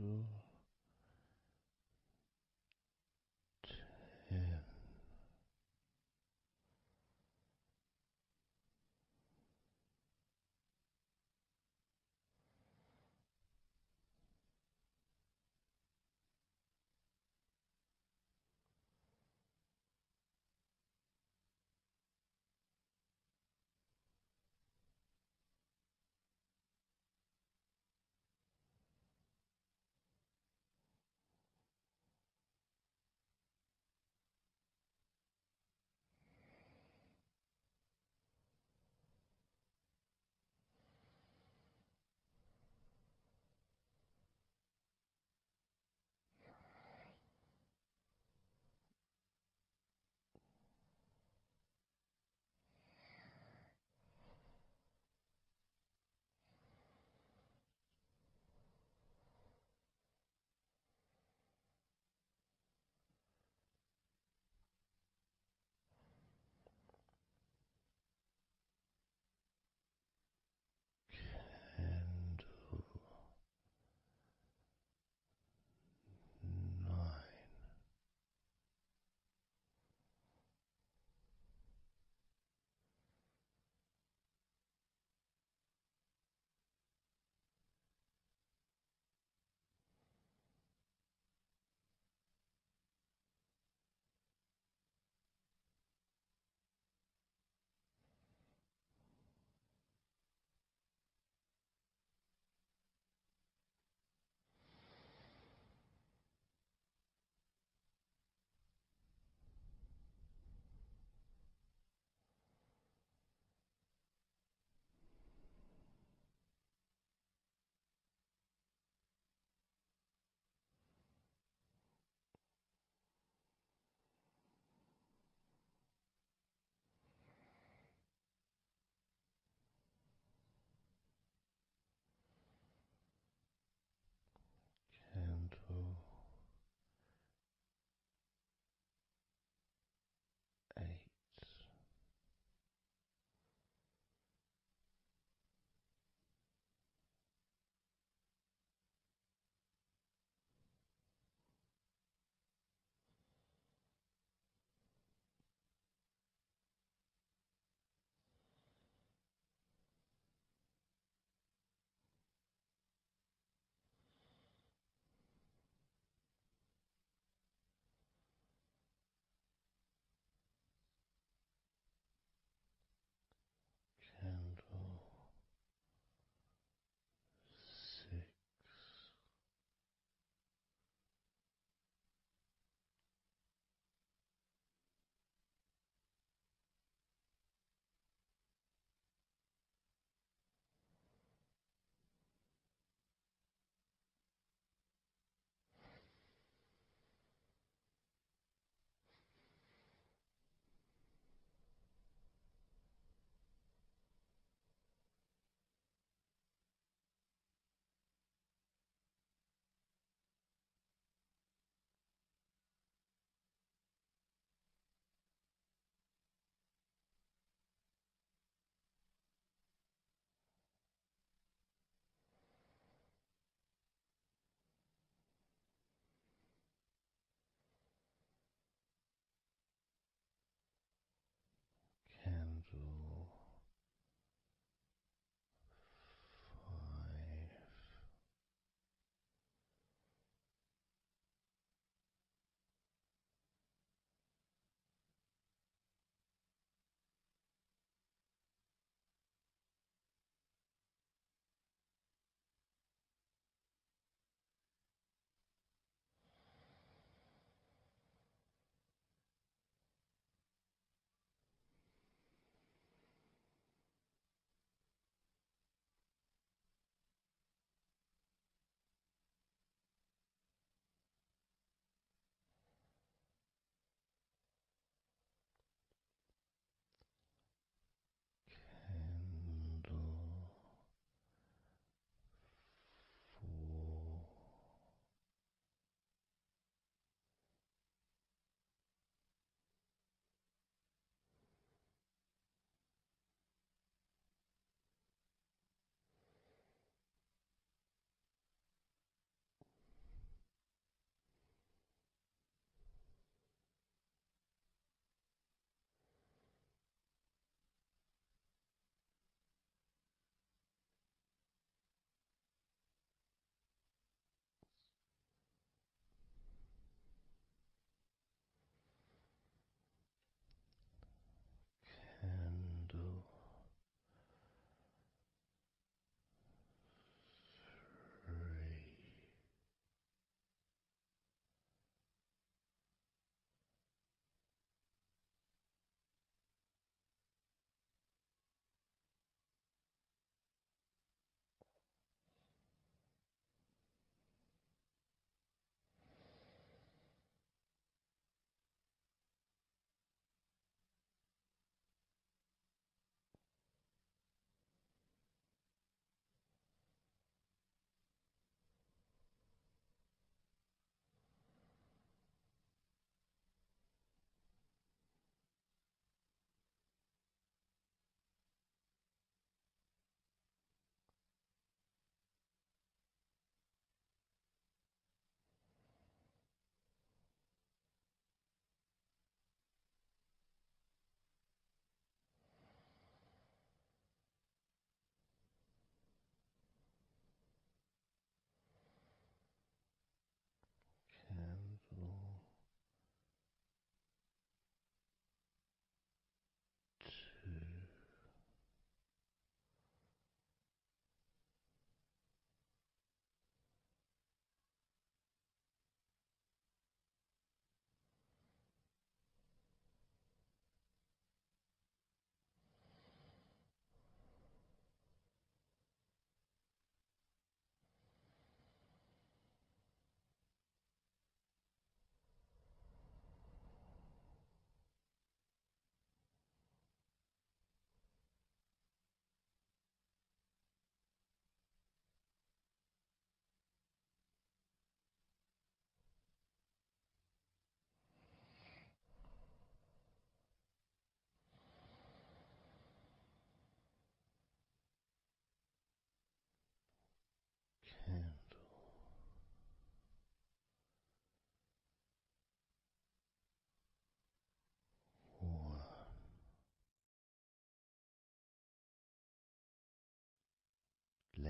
10.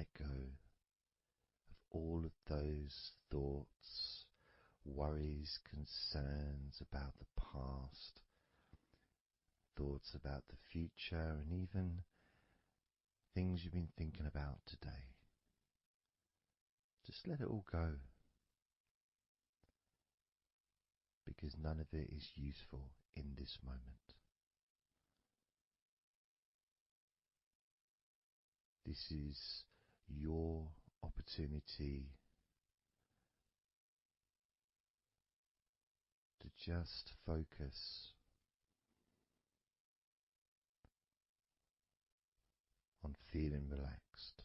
let go of all of those thoughts, worries, concerns about the past, thoughts about the future, and even things you've been thinking about today. Just let it all go, because none of it is useful in this moment. This is your opportunity to just focus on feeling relaxed,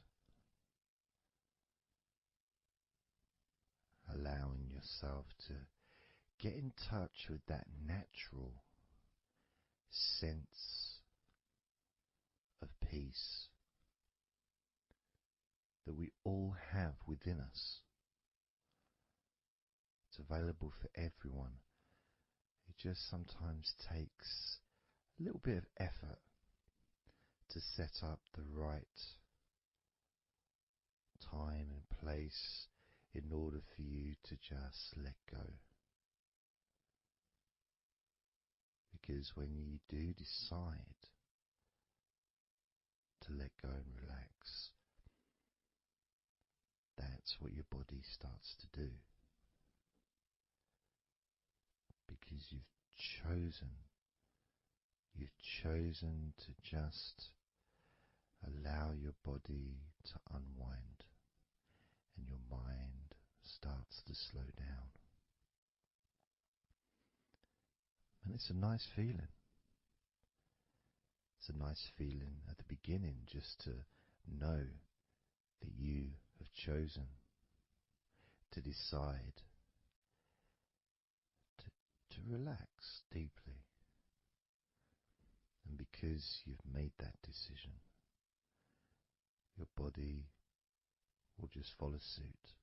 allowing yourself to get in touch with that natural sense of peace that we all have within us. It's available for everyone. It just sometimes takes a little bit of effort to set up the right time and place in order for you to just let go. Because when you do decide to let go and relax, that's what your body starts to do. Because you've chosen to just allow your body to unwind, and your mind starts to slow down. And it's a nice feeling. It's a nice feeling at the beginning just to know that you have chosen to decide to relax deeply. And because you've made that decision, your body will just follow suit.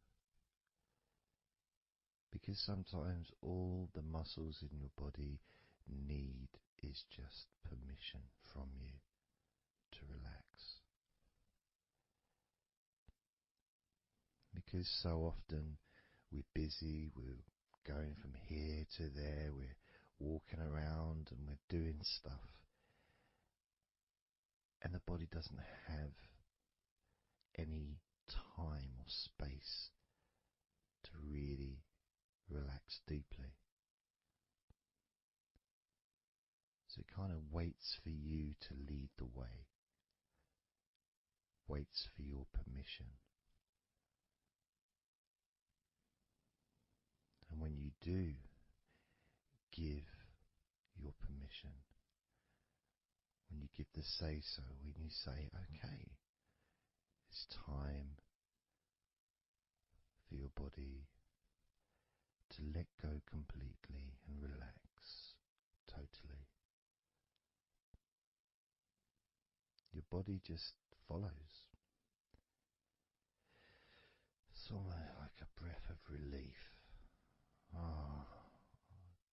Because sometimes all the muscles in your body need is just permission from you to relax. Because so often we're busy, we're going from here to there, we're walking around and we're doing stuff, and the body doesn't have any time or space to really relax deeply. So it kind of waits for you to lead the way, waits for your permission. And when you do give your permission, when you give the say-so, when you say, okay, it's time for your body to let go completely and relax totally, your body just follows. It's almost like a breath of relief. Ah,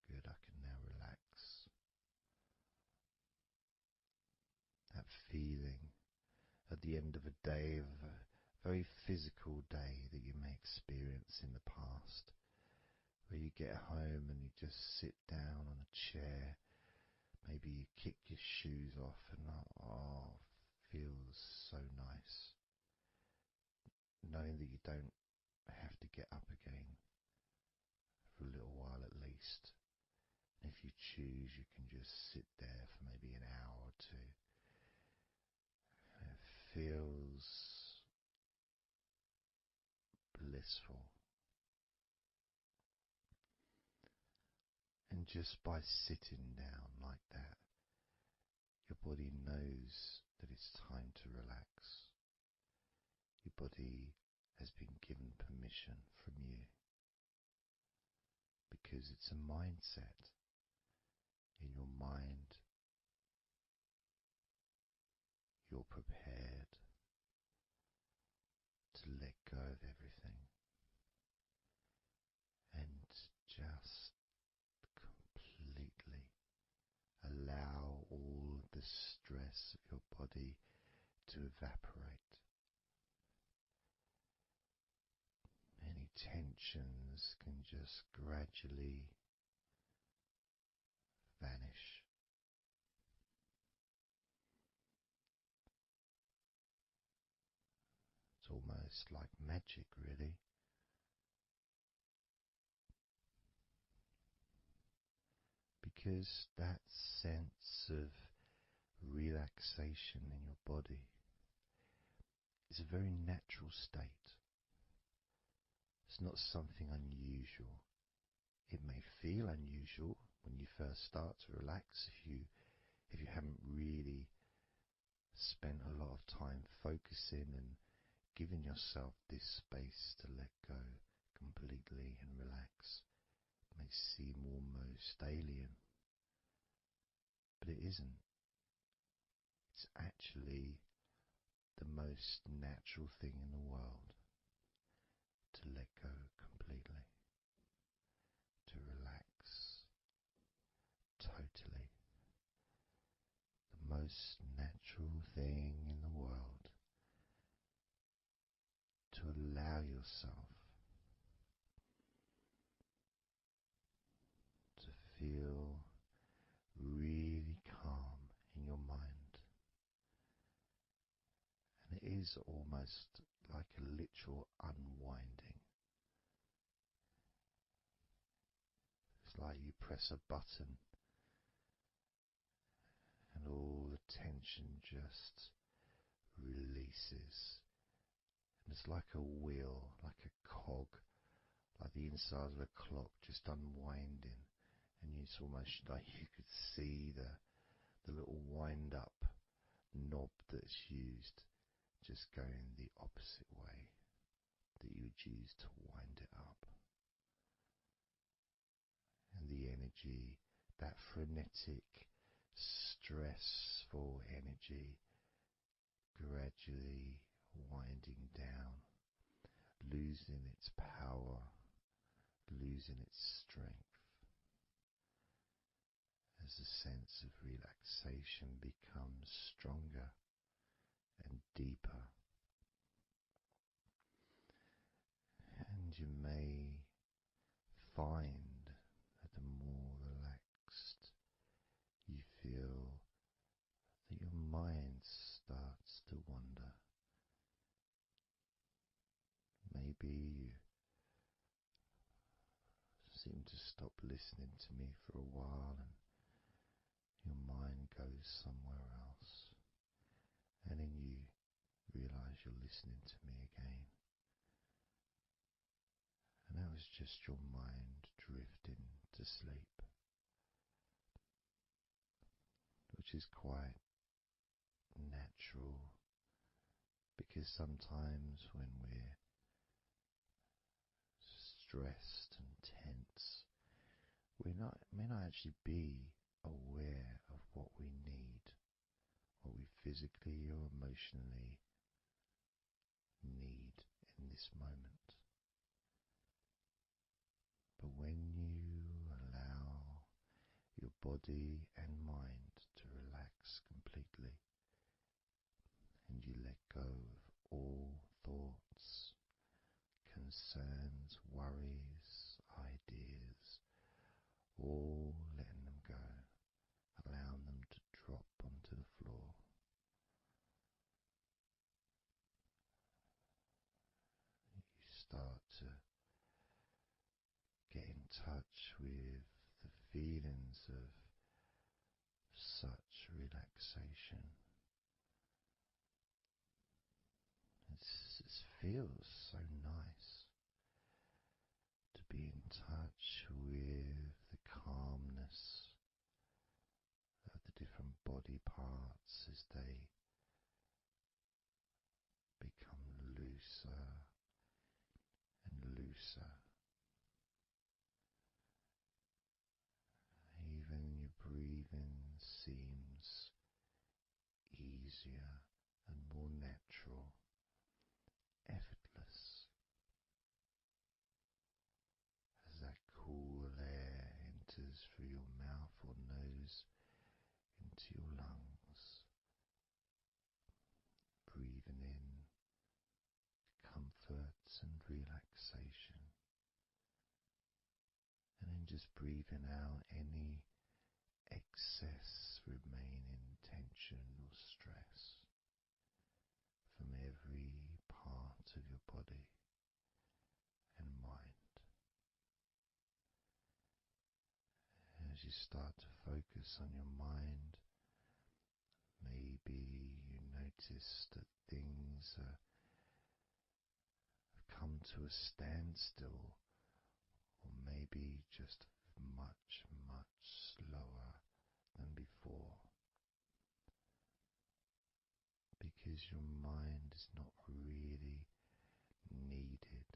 good, I can now relax. That feeling at the end of a day, of a very physical day that you may experience in the past, where you get home and you just sit down on a chair, maybe you kick your shoes off and feels so nice, knowing that you don't have to get up again for a little while at least. And if you choose, you can just sit there for maybe an hour or two. And it feels blissful. And just by sitting down like that, your body knows that it's time to relax. Your body has been given permission from you, because it's a mindset. In your mind, you're prepared to let go of everything and just completely allow all the stress of your body to evaporate, any tensions can just gradually vanish. It's almost like magic, really, because that sense of relaxation in your body is a very natural state. It's not something unusual. It may feel unusual when you first start to relax if you haven't really spent a lot of time focusing and giving yourself this space to let go completely and relax. It may seem almost alien, but it isn't. It's actually the most natural thing in the world to let go completely, to relax totally. The most natural thing in the world to allow yourself to feel really calm in your mind. And it is almost like a literal unwinding. It's like you press a button and all the tension just releases. And it's like a wheel, like a cog, like the inside of a clock just unwinding. And it's almost like you could see the little wind up knob that's used just going the opposite way that you would use to wind it up. And the energy, that frenetic, stressful energy, gradually winding down, losing its power, losing its strength, as the sense of relaxation becomes stronger and deeper. And you may find that the more relaxed you feel, that your mind starts to wander. Maybe you seem to stop listening to me for a while and your mind goes somewhere else, and then you realize you're listening to me again. And that was just your mind drifting to sleep, which is quite natural, because sometimes when we're stressed and tense, we may not actually be aware of what we need, what we physically or emotionally need in this moment. But when you allow your body and mind to relax completely, and you let go of all thoughts, concerns, worries, ideas, all letting them go, allowing them to drop onto the floor. You start to get in touch with the feelings of such relaxation. It feels so nice to be in touch with the calmness of the different body parts as they become looser and looser. Even your breathing seems easier and more natural, effortless, as that cool air enters through your mouth or nose into your lungs, breathing in comfort and relaxation, just breathing out any excess remaining tension or stress from every part of your body and mind. As you start to focus on your mind, maybe you notice that things have come to a standstill, or maybe just much, much slower than before, because your mind is not really needed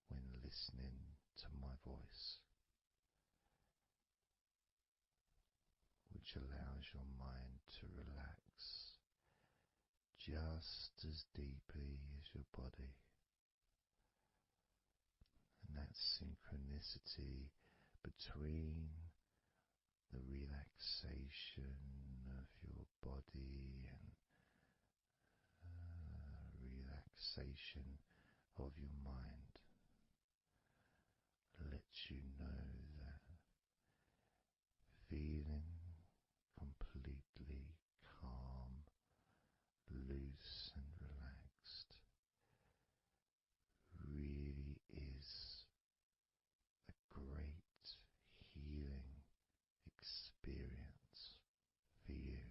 when listening to my voice, which allows your mind to relax just as deeply as your body. And that synchronicity between the relaxation of your body and relaxation of your mind lets you know that feeling completely calm, loose and relaxed really is a great healing experience for you,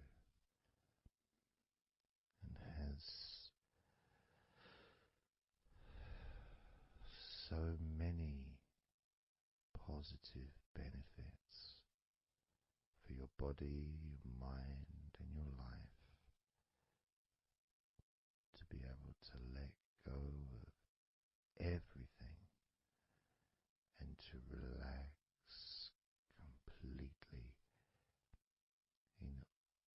and has so many positive benefits for your body, your mind and your life, to be able to let go of everything and to relax completely in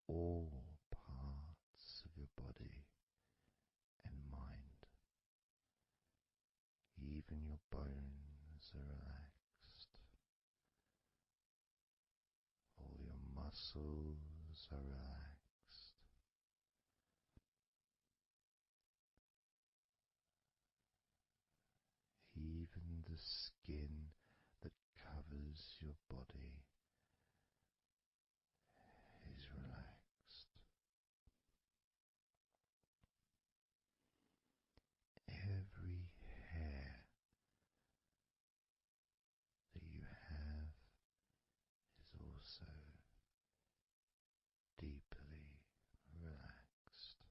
all parts of your body and mind. Even your bones are relaxed. All your muscles are relaxed. Even the skin that covers your body is relaxed. Every hair that you have is also deeply relaxed.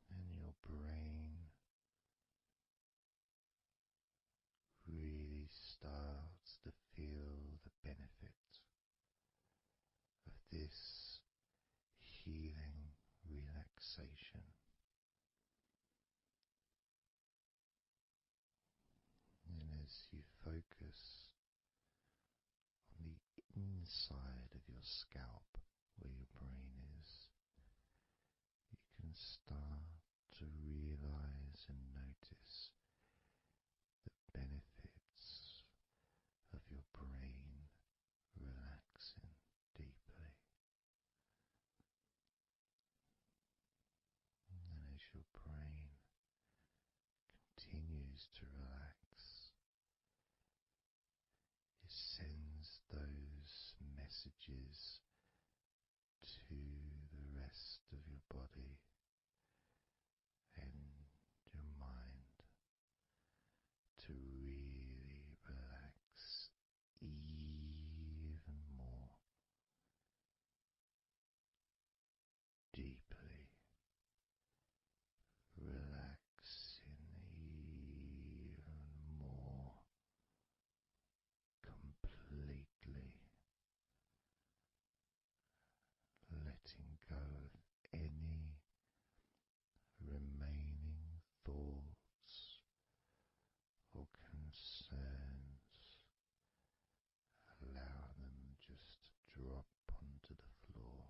And your brain really starts to feel the benefit of this healing relaxation. And as you focus on the inside of your scalp where your brain is, you can start to realize and notice the benefits of your brain relaxing deeply. And as your brain continues to relax, it sends those messages to the rest of your body and your mind to really relax even more deeply, relaxing even more completely, letting go of any remaining thoughts or concerns. Allow them just to drop onto the floor,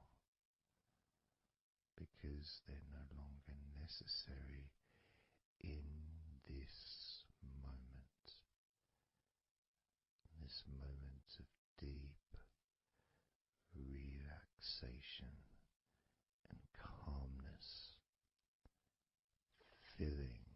because they're no longer necessary in this moment. This moment of deep relaxation and calmness, filling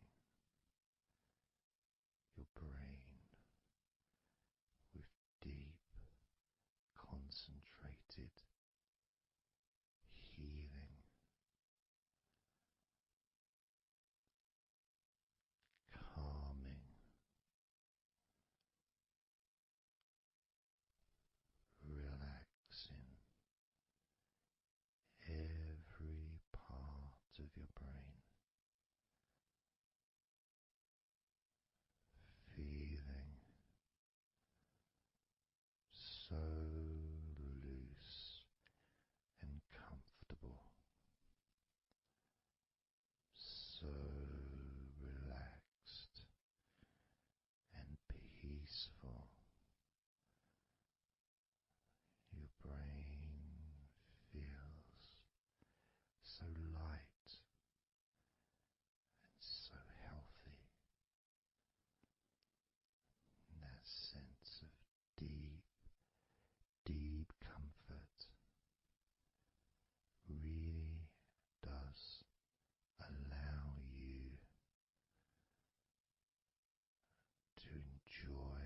enjoy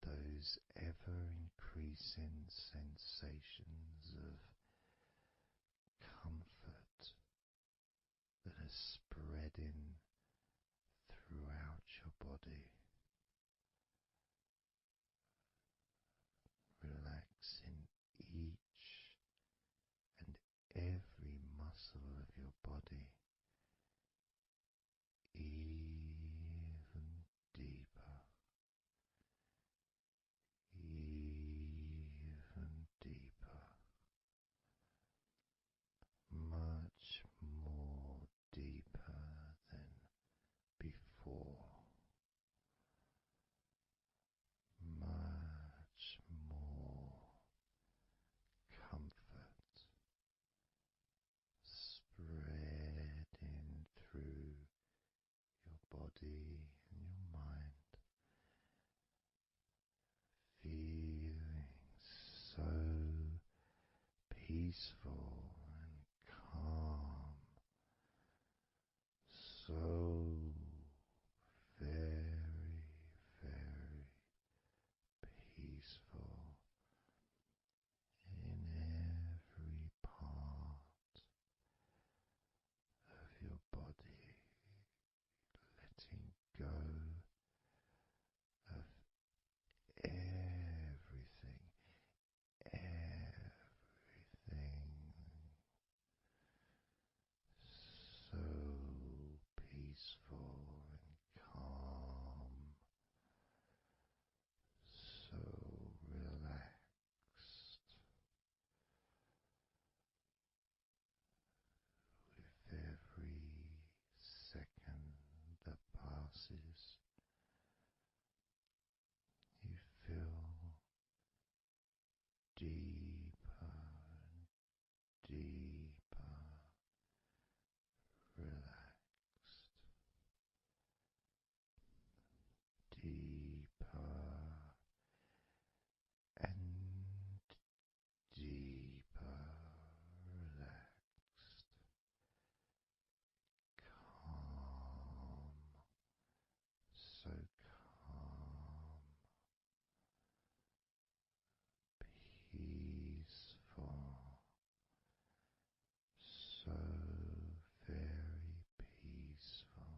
those ever increasing sensations of comfort that are spreading throughout your body, relaxing each and every muscle of your body even deeper, even deeper, much more deeper than before, much more comfort spreading through your body and your mind, feeling so peaceful and calm, so very, very peaceful in every part of your body, letting go of everything, so peaceful and calm, so relaxed. With every second that passes, you feel deeper and deeper relaxed, deeper and deeper relaxed, calm, so calm, peaceful, so very peaceful,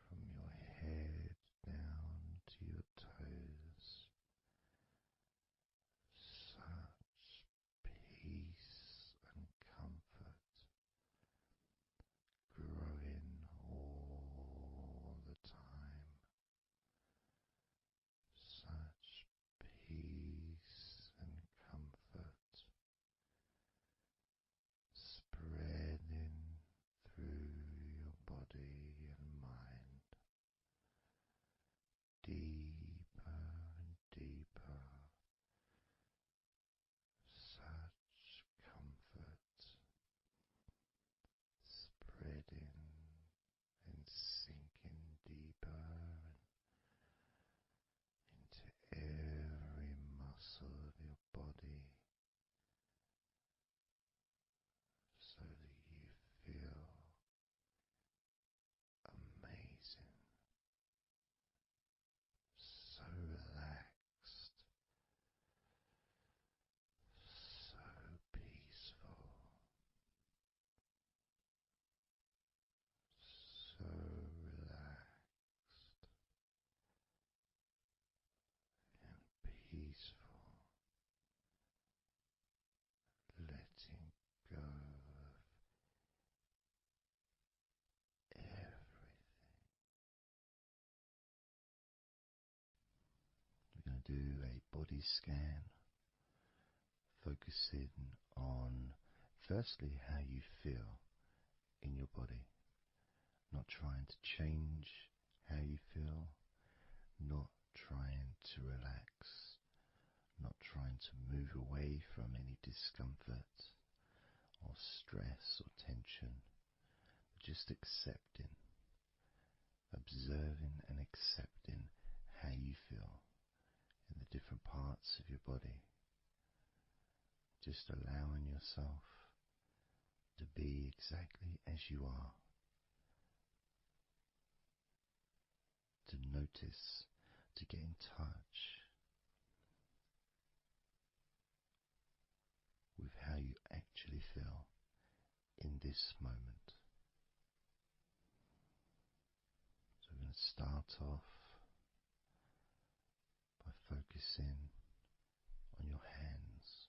from your head down to your toes, such peace and comfort growing all the time, such peace and comfort spreading through your body and mind, deeper and deeper, such comfort spreading and sinking deeper into every muscle of your body, so that you feel amazing, so relaxed, so peaceful, so relaxed and peaceful, letting go of everything. We're going to do a body scan, focusing on firstly how you feel in your body, not trying to change how you feel, not trying to relax, not trying to move away from any discomfort or stress or tension, but just accepting, observing and accepting how you feel in the different parts of your body. Just allowing yourself to be exactly as you are. notice, to get in touch with how you actually feel in this moment. So we're going to start off by focusing on your hands.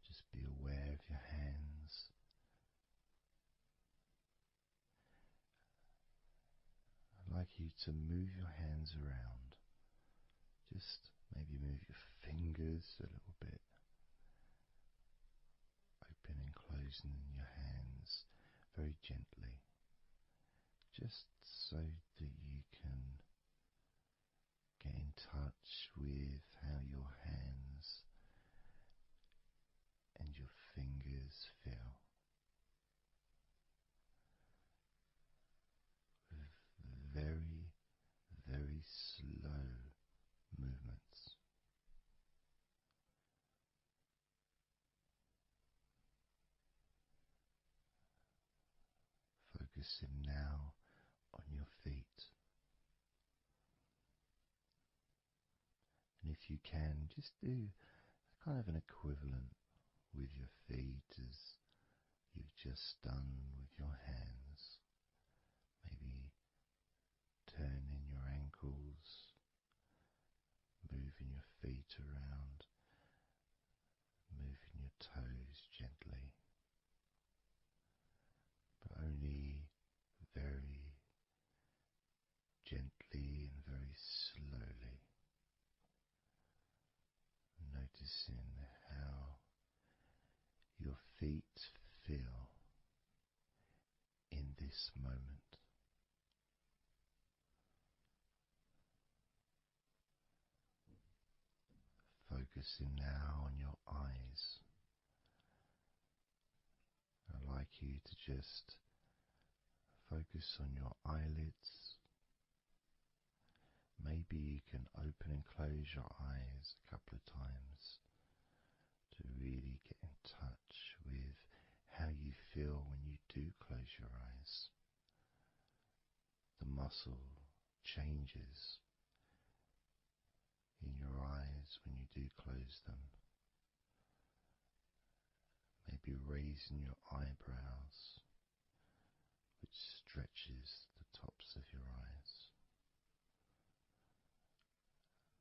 Just be aware of your hands. I'd like you to move your hands around. Just maybe move your fingers a little bit. Open and closing your hands very gently. Just so that you can get in touch with how your hands and your fingers feel. With very, very slow movements. Focusing now on your feet. And if you can, just do kind of an equivalent with your feet as you've just done with your hands. Maybe turning your ankles, moving your feet around, moving your toes gently, but only very gently and very slowly. Noticing how your feet feel in this moment. Focusing now on your eyes. I'd like you to just focus on your eyelids. Maybe you can open and close your eyes a couple of times to really get in touch with how you feel when you do close your eyes. The muscle changes in your eyes when you do close them. Maybe raising your eyebrows, which stretches the tops of your eyes.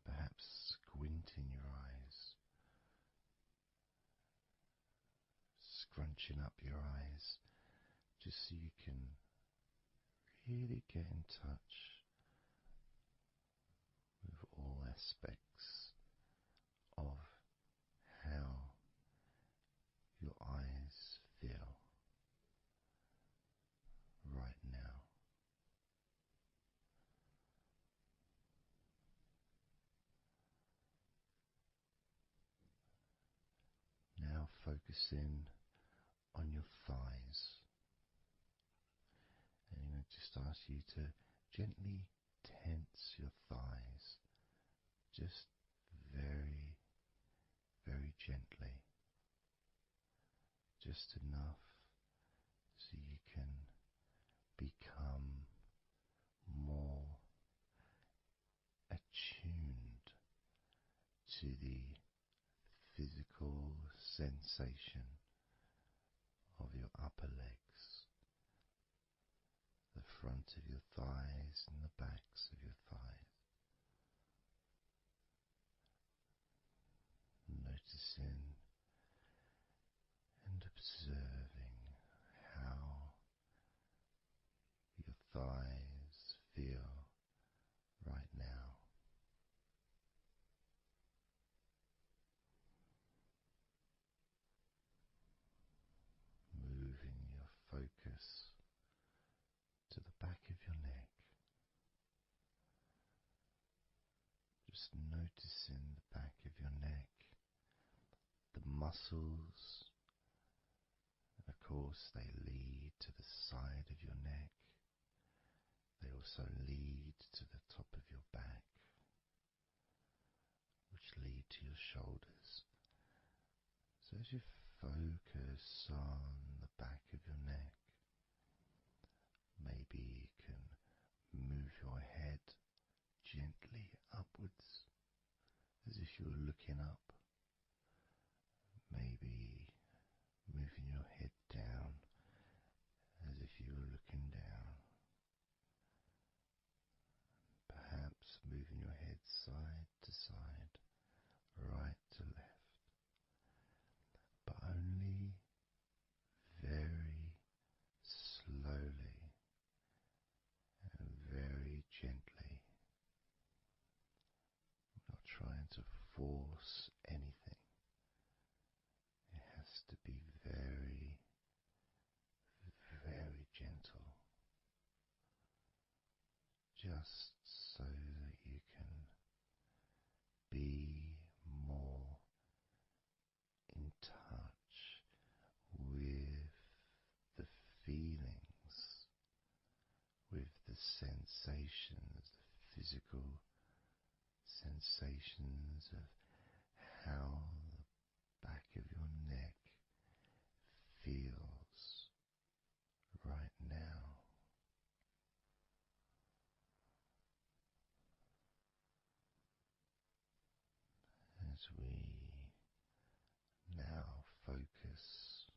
Perhaps squinting your eyes, scrunching up your eyes, just so you can really get in touch with all aspects of how your eyes feel right now. Now focusing on your thighs. And I'm going to just ask you to gently tense your thighs, just very, very gently. Just enough so you can become more attuned to the physical sensation of your upper legs, the front of your thighs and the backs of your thighs. Noticing and observing how your thighs feel right now. Moving your focus to the back of your neck. Just noticing the back of your neck, the muscles, and of course they lead to the side of your neck. They also lead to the top of your back, which lead to your shoulders. So as you focus on the back of your neck, maybe force anything. It has to be very, very gentle, just so that you can be more in touch with the feelings, with the sensations, the physical sensations of how the back of your neck feels right now. As we now focus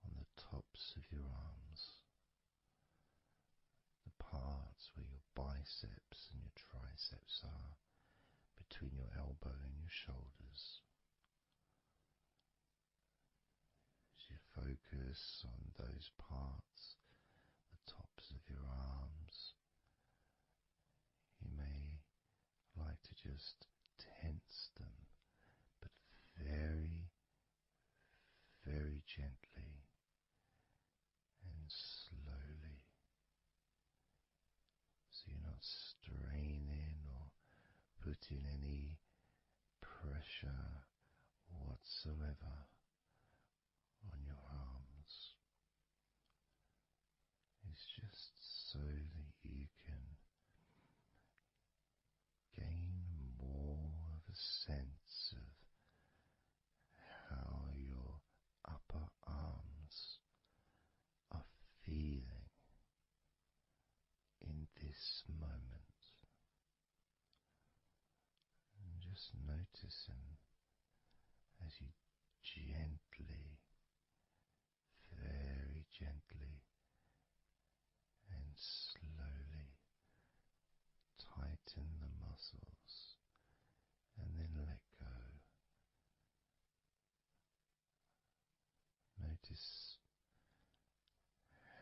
on the tops of your arms, the parts where your biceps and your triceps are, between your elbow and your shoulders. As you focus on those parts, the tops of your arms, you may like to just tense them, but very, very gently and slowly, so you're not straining or putting any pressure whatsoever on your arms. It's just so that you can gain more of a sense of how your upper arms are feeling in this moment, and just noticing as you gently, very gently and slowly tighten the muscles and then let go. Notice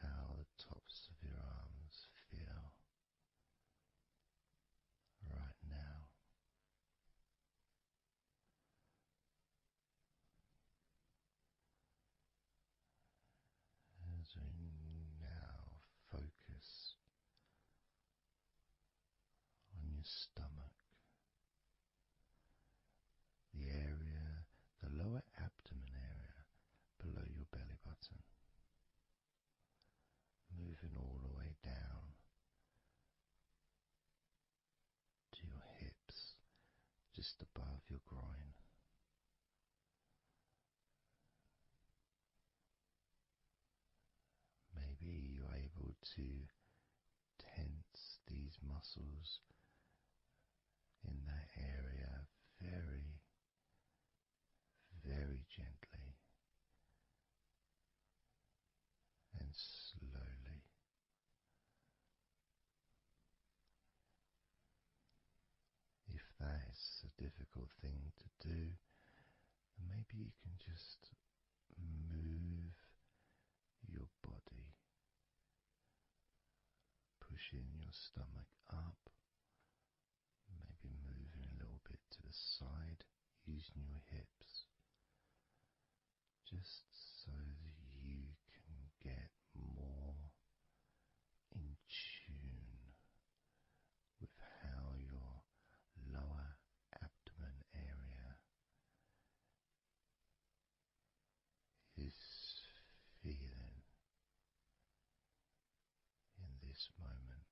how the tops of your arms feel right now. As we now focus on your stomach, the area, the lower abdomen area below your belly button, moving all the way down to your hips, just above your groin. Maybe you're able to tense these muscles in that area very, very gently and slowly. If that's a difficult thing to do, then maybe you can just move your body, pushing your stomach up, maybe moving a little bit to the side, using your hips, just so that you can get more in tune with how your lower abdomen area is feeling in this moment.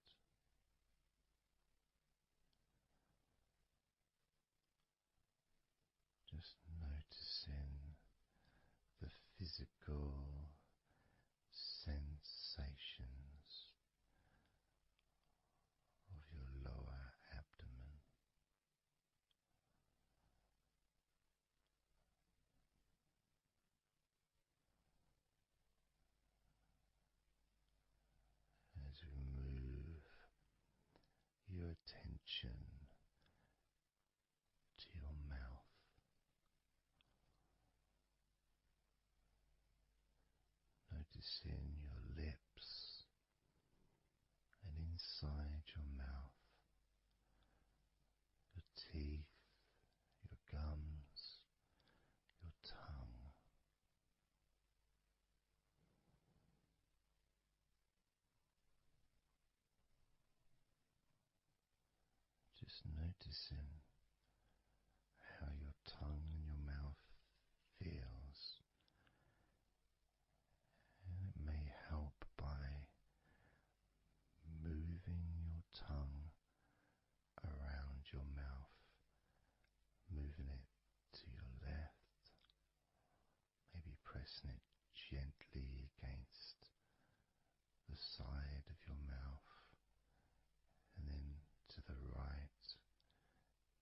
Just noticing the physical sensations of your lower abdomen. As we move your attention to your mouth, noticing your lips, and inside your mouth, your teeth, Just noticing how your tongue and your mouth feels, and it may help by moving your tongue around your mouth, moving it to your left, maybe pressing it gently against the side of your mouth, and then to the right,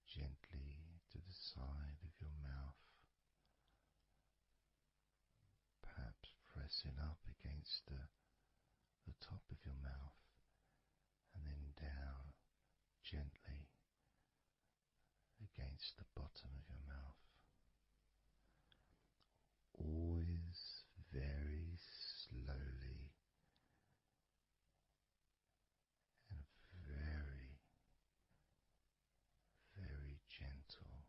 gently to the side of your mouth, perhaps pressing up against the top of your mouth, and then down gently against the bottom of your mouth. Always very slowly and very, very gentle,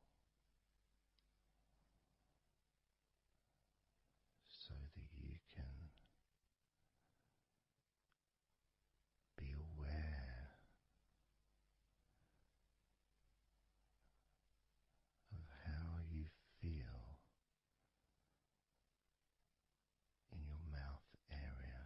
so that you can be aware of how you feel in your mouth area.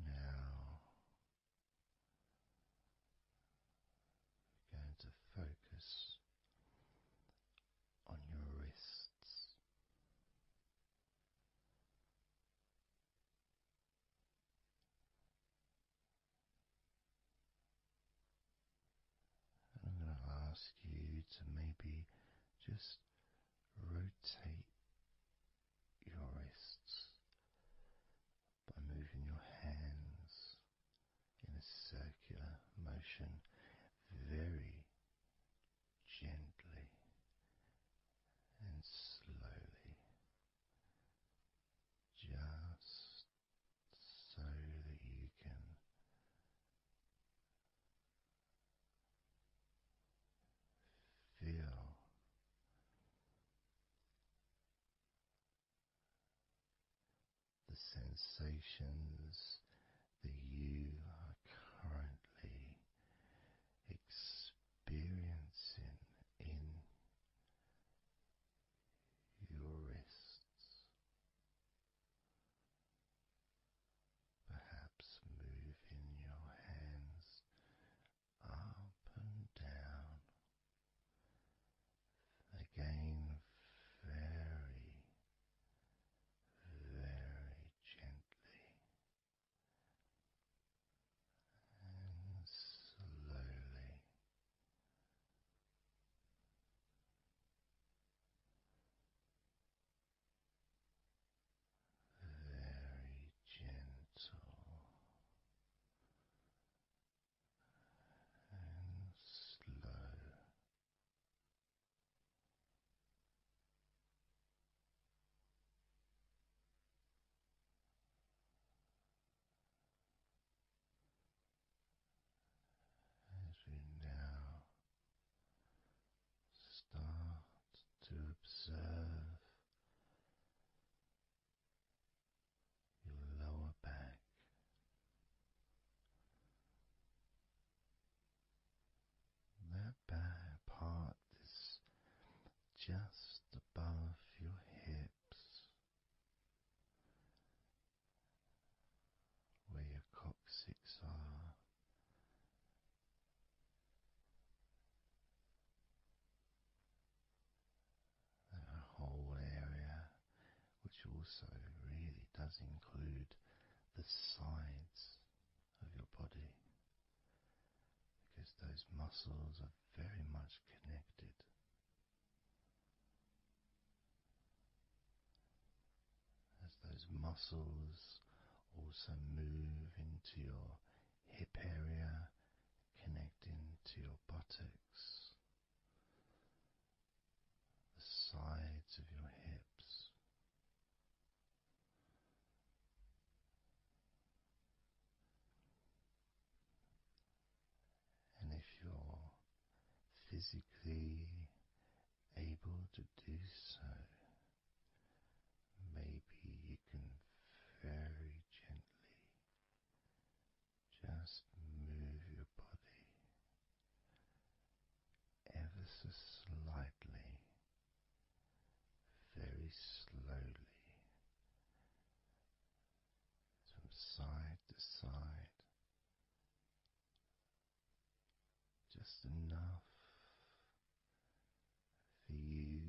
Now we're going to focus on your wrists. And I'm going to ask you to maybe just rotate your wrists by moving your hands in a circular motion very gently and slowly, just so that you can feel the sensations that you are currently experiencing in your wrists. Perhaps moving your hands up and down, again very, very gently and slowly. Very gentle and slow. As we now start to observe your lower back, that back part is just above your hips, where your coccyx are. That whole area, which also really does include the sides of your body, because those muscles are very much connected. As those muscles also move into your hip area, connecting to your buttocks, the sides of your hips. And if you're physically able to do so, so slightly, very slowly, from side to side, just enough for you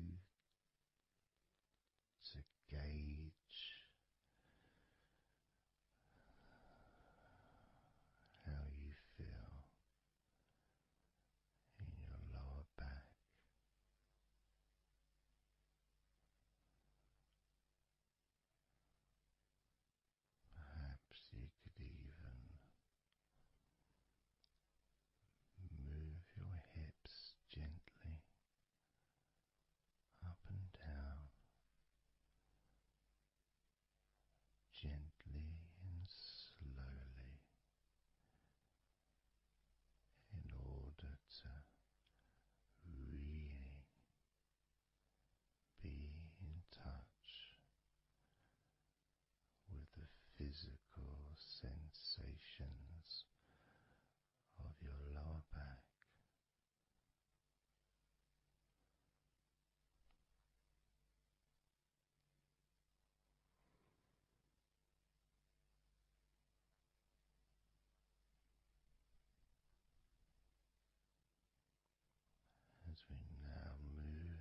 to gauge how you feel in your lower back. Perhaps you could even move your hips gently up and down, gently and slowly, in order to really be in touch with the physical sensations of your lower back. As we now move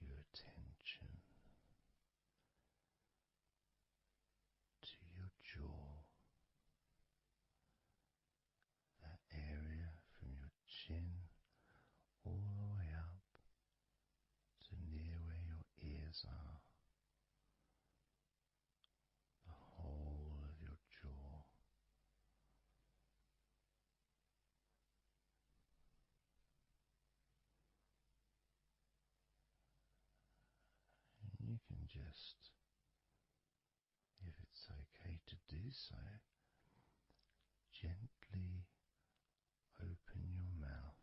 your attention to your jaw, that area from your chin all the way up to near where your ears are, the whole of your jaw. And you can just, if it's okay to do so, gently open your mouth,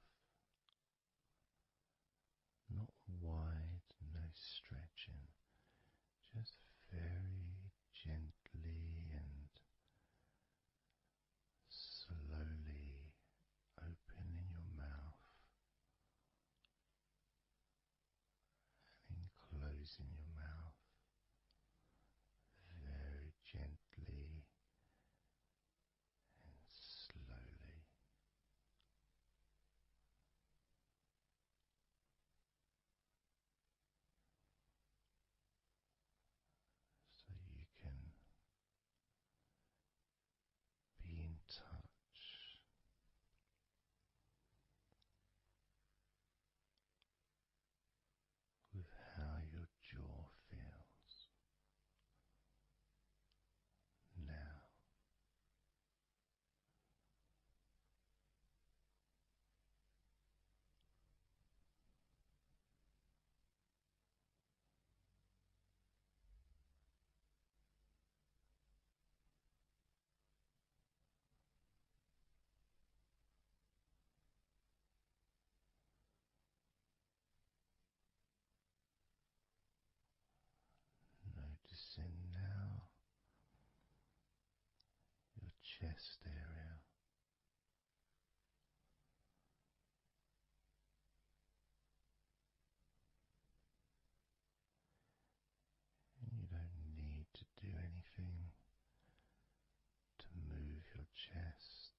not wide, no stretching, just very gently and slowly opening your mouth and closing your mouth very gently and slowly. So you can be in touch with how your jaw feels now. Noticing now your chest area. And you don't need to do anything to move your chest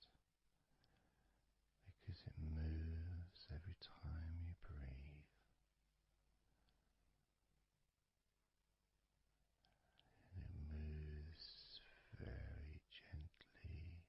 because it moves every time you breathe. And it moves very gently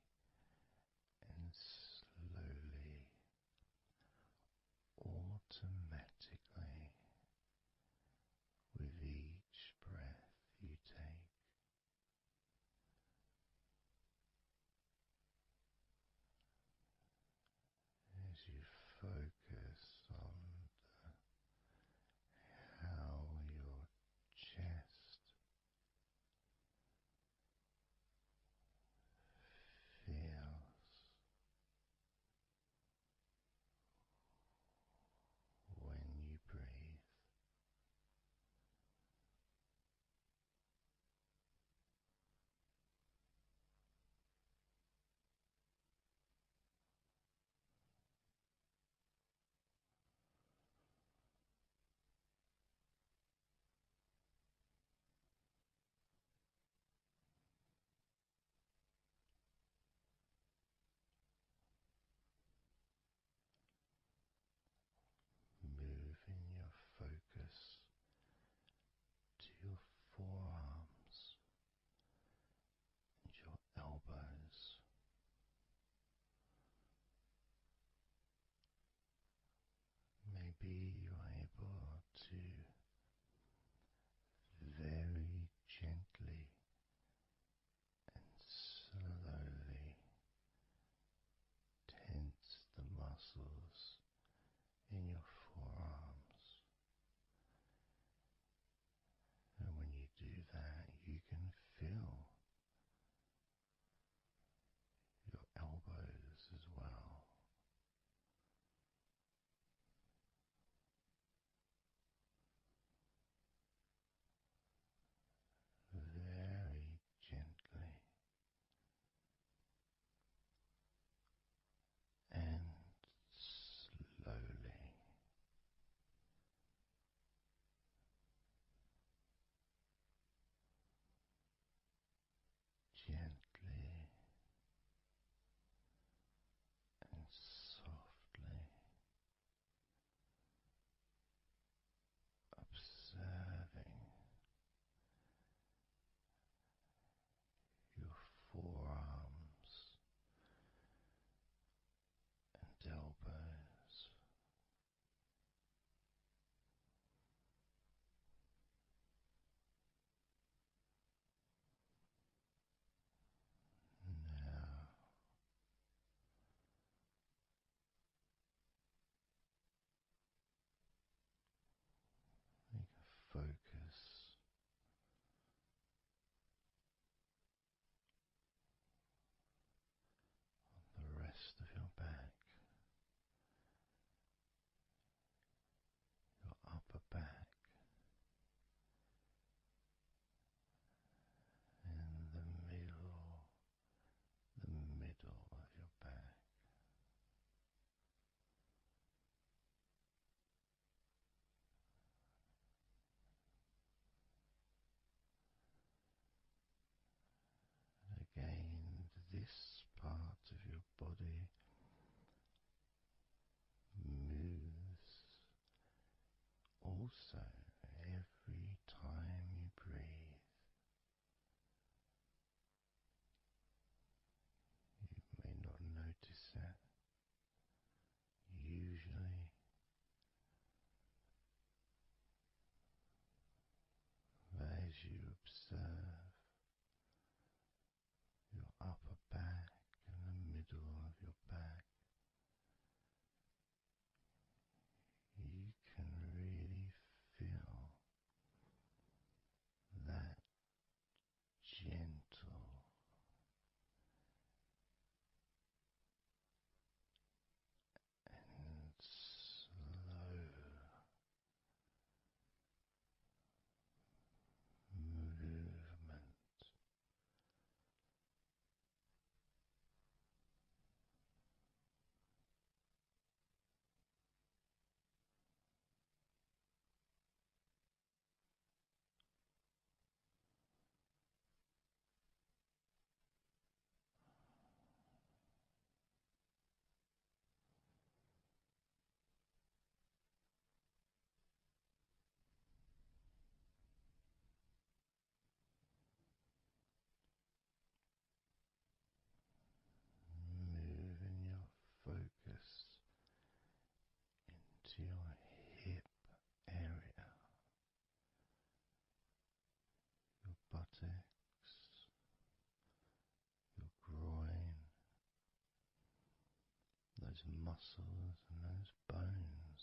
those muscles and those bones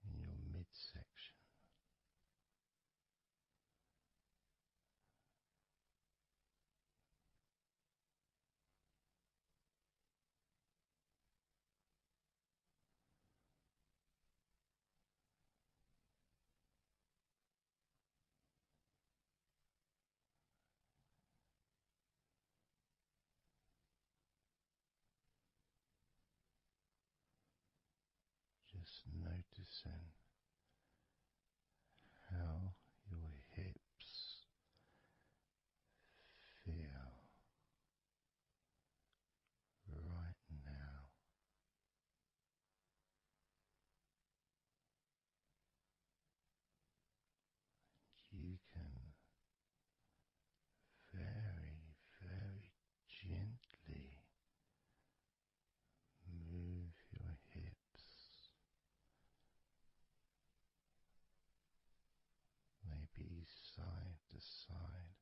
in your midsection. Just noticing how your hips feel right now. You can very, very gently move your hips, maybe side to side,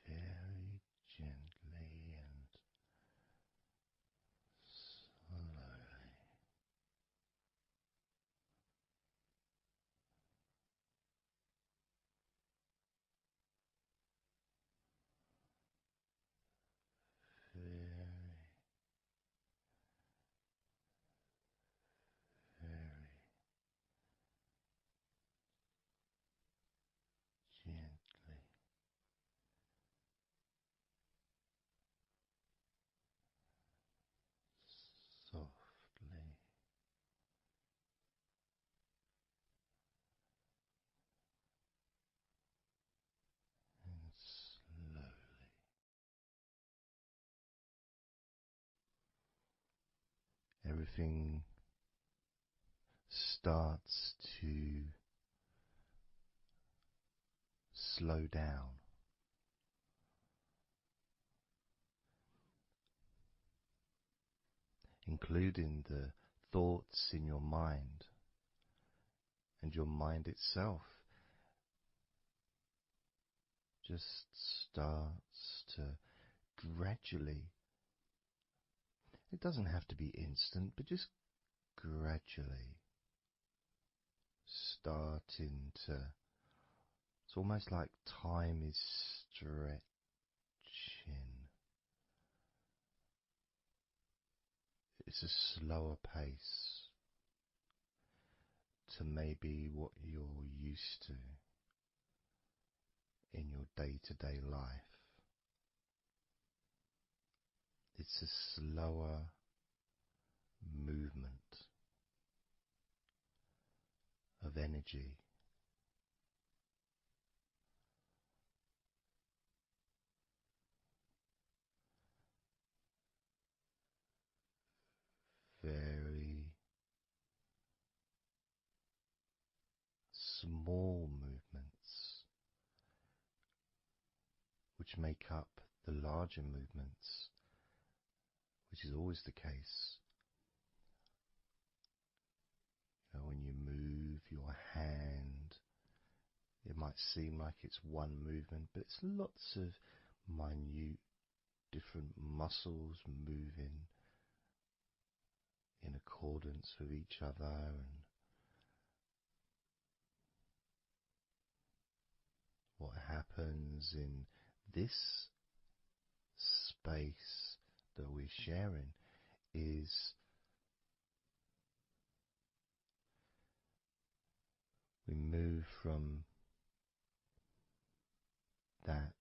very gently and slowly. Very, very gently, softly and slowly. Everything starts to slow down, including the thoughts in your mind, and your mind itself just starts to gradually, it doesn't have to be instant, but just gradually starting to, it's almost like time is stretching. It's a slower pace to maybe what you're used to in your day-to-day life. It's a slower movement of energy. Very small movements which make up the larger movements, which is always the case. You know, when you move your hand, it might seem like it's one movement, but it's lots of minute different muscles moving in accordance with each other, and what happens in this space that we're sharing is we move from that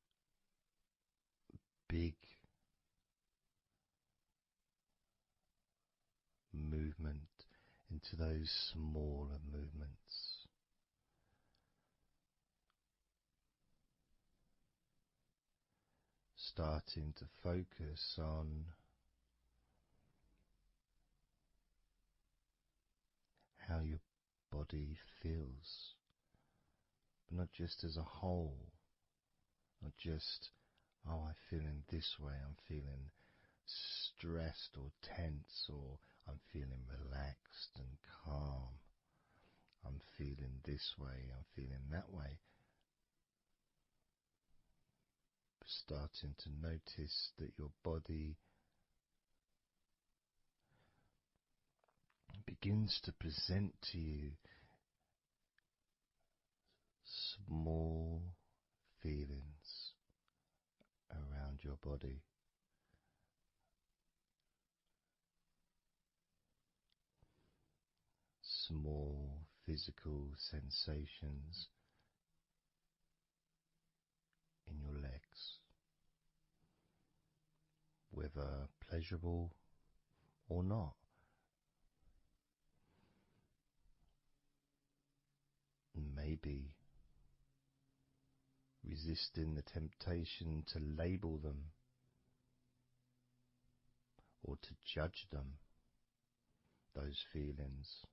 big movement into those smaller movements. Starting to focus on how your body feels, but not just as a whole, not just, oh, I feel in this way, I'm feeling stressed or tense, or I'm feeling relaxed and calm, I'm feeling this way, I'm feeling that way. Starting to notice that your body begins to present to you small feelings around your body. Small physical sensations in your legs, whether pleasurable or not. Maybe resisting the temptation to label them or to judge them, those feelings,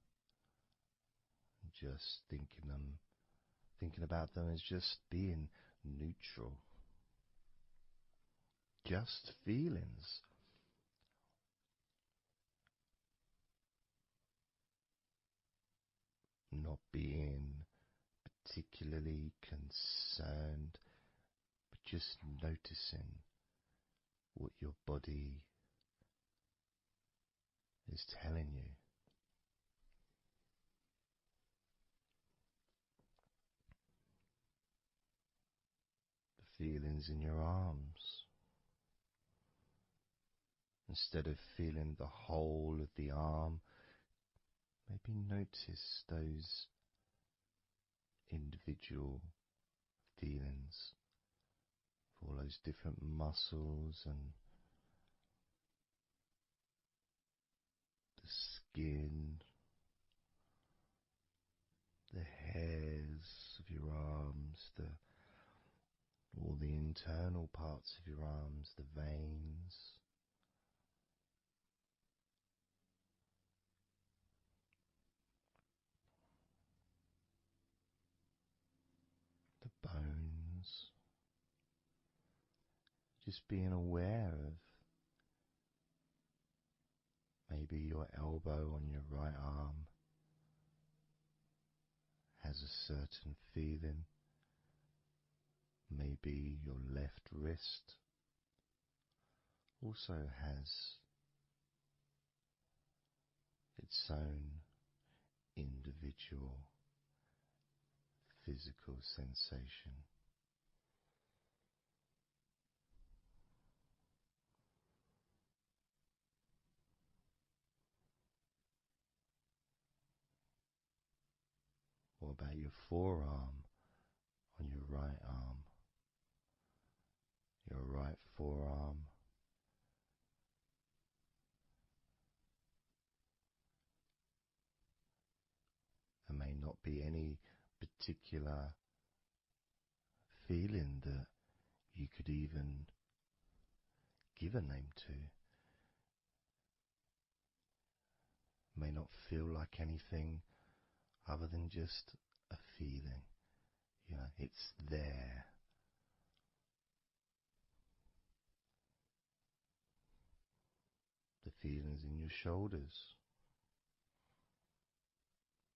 just thinking about them as just being neutral, just feelings. Not being particularly concerned, but just noticing what your body is telling you. The feelings in your arms. Instead of feeling the whole of the arm, maybe notice those individual feelings, all those different muscles and the skin, the hairs of your arms, all the internal parts of your arms, the veins, the bones. Just being aware of maybe your elbow on your right arm has a certain feeling. Maybe your left wrist also has its own individual physical sensation. What about your forearm on your right arm? Your right forearm. There may not be any particular feeling that you could even give a name to. May not feel like anything other than just a feeling. It's there. The feelings in your shoulders.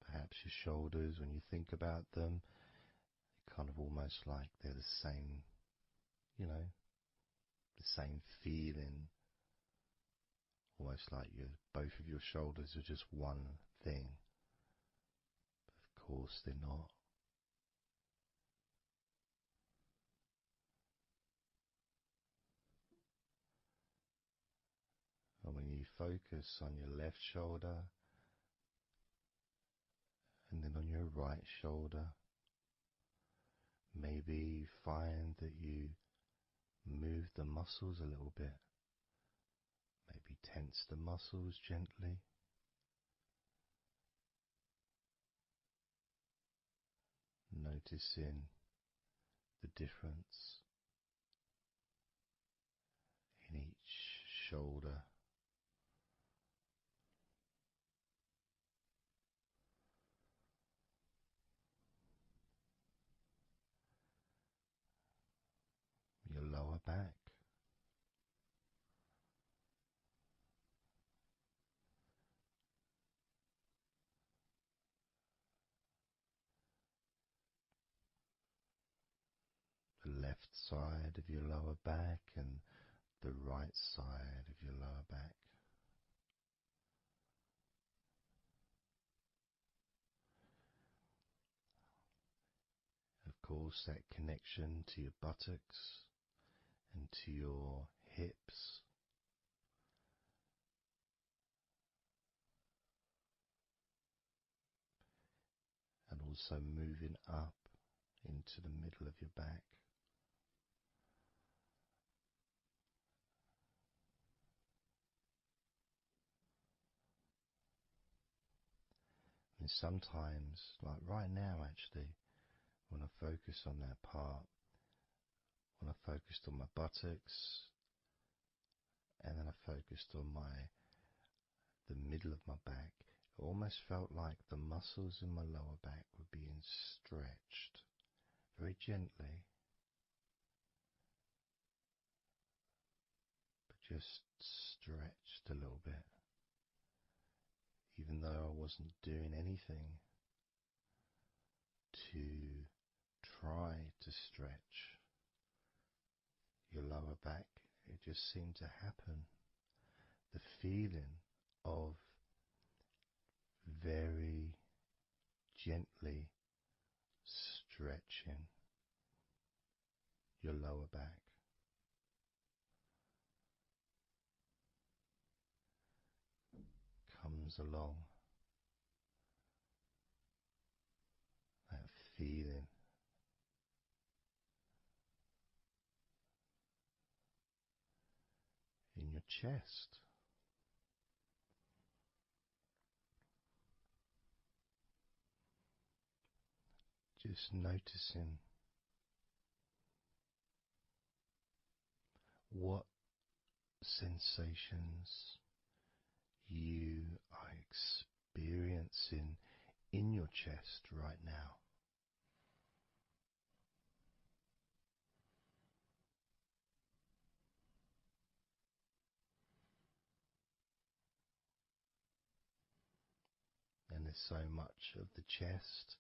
Perhaps your shoulders, when you think about them, they're kind of almost like they're the same, the same feeling. Almost like both of your shoulders are just one thing. But of course they're not. And when you focus on your left shoulder and then on your right shoulder, maybe you find that you move the muscles a little bit. Maybe tense the muscles gently. Noticing the difference in each shoulder. Your lower back. The left side of your lower back and the right side of your lower back. course, that connection to your buttocks and to your hips. And also moving up into the middle of your back. And sometimes, like right now actually, when I focus on that part, when I focused on my buttocks, and then I focused on the middle of my back, it almost felt like the muscles in my lower back were being stretched very gently, but just stretched a little bit, even though I wasn't doing anything to try to stretch your lower back. It just seemed to happen. The feeling of very gently stretching your lower back. Comes along, that feeling in your chest. Just noticing what sensations you are experiencing in your chest right now. And there's so much of the chest.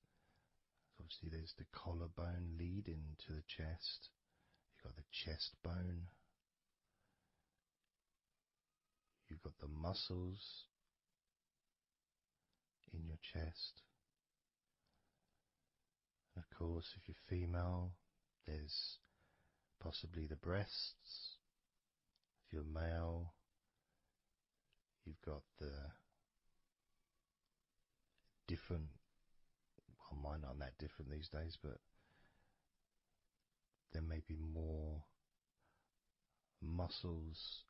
Obviously there's the collarbone leading to the chest. You've got the chest bone. You've got the muscles in your chest. And of course, if you're female, there's possibly the breasts. If you're male, you've got the different, well, mine aren't that different these days, but there may be more muscles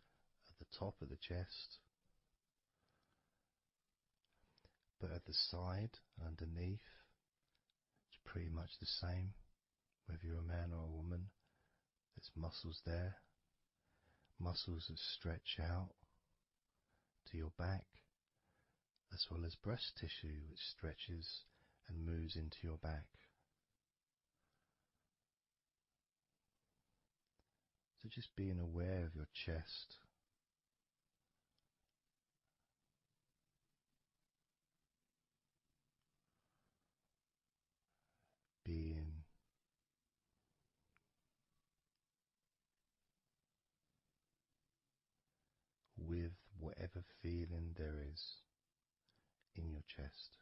at the top of the chest, but at the side, underneath, it's pretty much the same, whether you're a man or a woman. There's muscles there, muscles that stretch out to your back, as well as breast tissue which stretches and moves into your back. So just being aware of your chest, being with whatever feeling there is in your chest.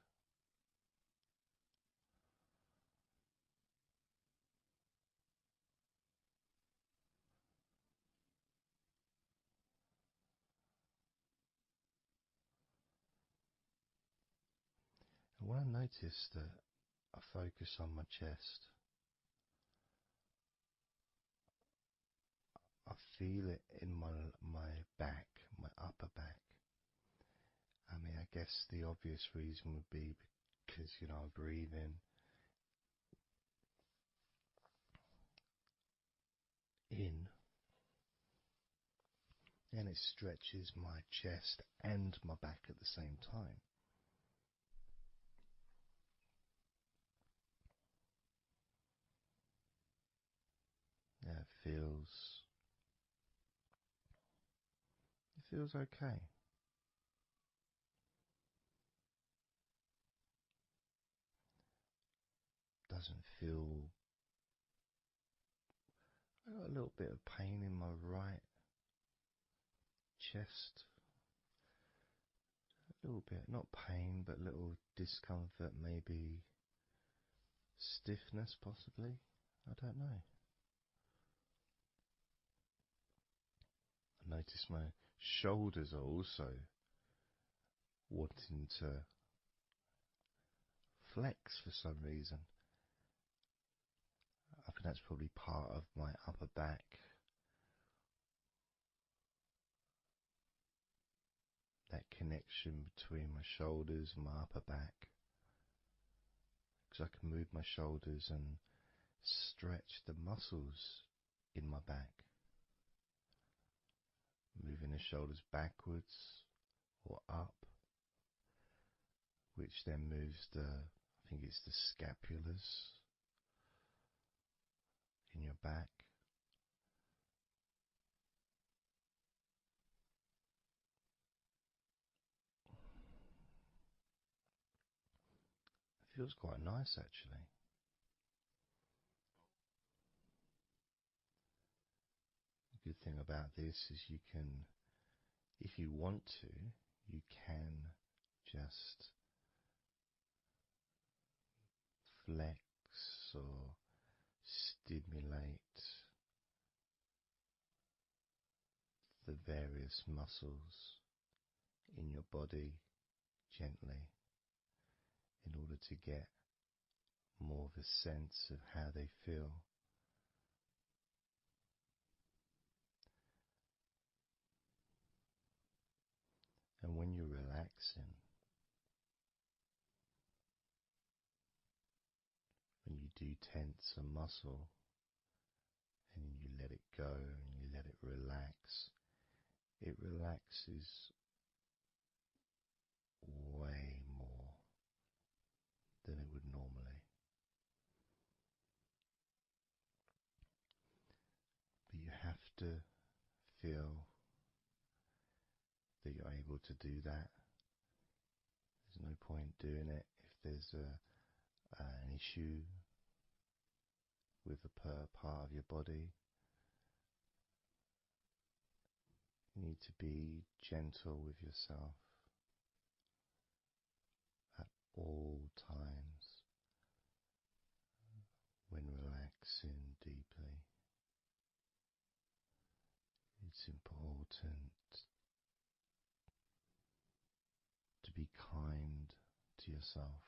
And when I notice that I focus on my chest, I feel it in my back, my upper back. I mean, I guess the obvious reason would be because, I breathe in, and it stretches my chest and my back at the same time. Yeah, it feels okay. Doesn't feel. I got a little bit of pain in my right chest. A little bit, not pain, but little discomfort, maybe stiffness, possibly. I don't know. I notice my shoulders are also wanting to flex for some reason. I think that's probably part of my upper back. That connection between my shoulders and my upper back. Because I can move my shoulders and stretch the muscles in my back. Moving the shoulders backwards or up, which then moves I think it's the scapulars in your back. It feels quite nice actually. The good thing about this is you can, if you want to, you can just flex or stimulate the various muscles in your body gently in order to get more of a sense of how they feel. And when you're relaxing, when you do tense a muscle and you let it go and you let it relaxes way more than it would normally. But you have to feel that you're able to do that. There's no point doing it if there's an issue with a part of your body. You need to be gentle with yourself at all times when relaxing deeply. It's important to be kind to yourself.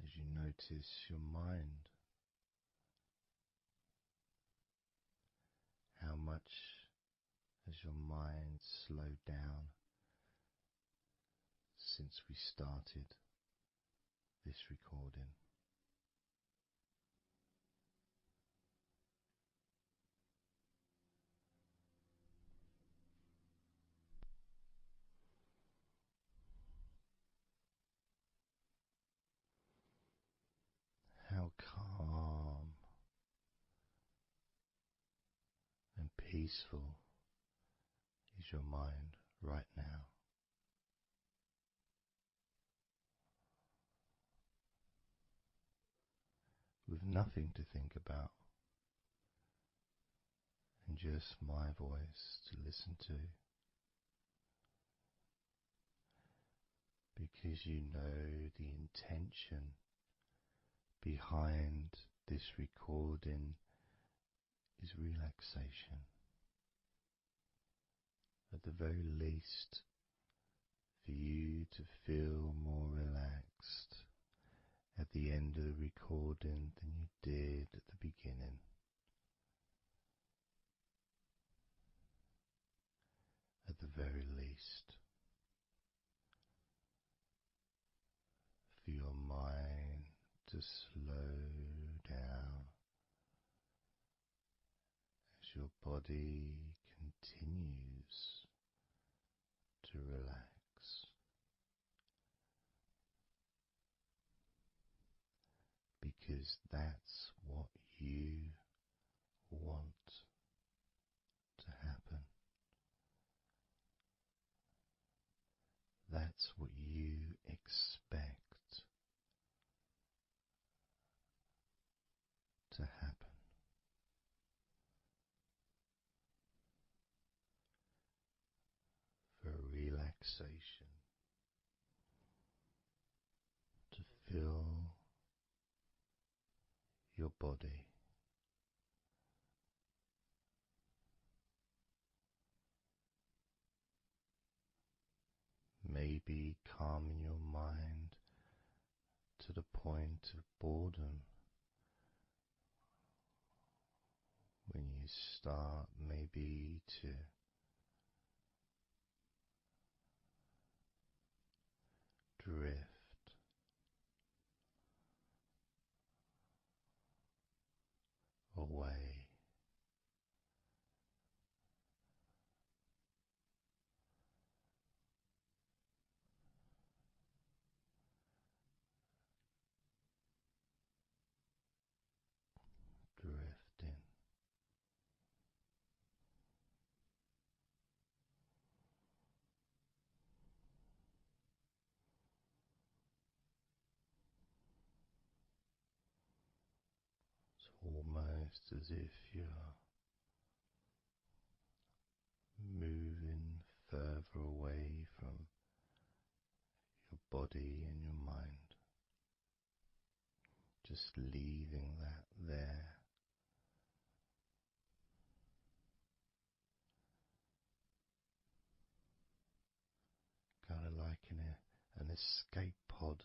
As you notice your mind, how much has your mind slowed down since we started this recording? How calm and peaceful is your mind right now? With nothing to think about and just my voice to listen to, because you know the intention behind this recording is relaxation. At the very least, for you to feel more relaxed at the end of the recording than you did at the beginning. At the very least, for your mind to slow down as your body continues to relax, because that's what you want to happen. That's what you expect to happen. For relaxation relaxation, to feel your body. Maybe calming your mind to the point of boredom when you start maybe to drift away. Drifting. It's almost as if you're moving further away from your body and your mind, just leaving that there. Kind of like an escape pod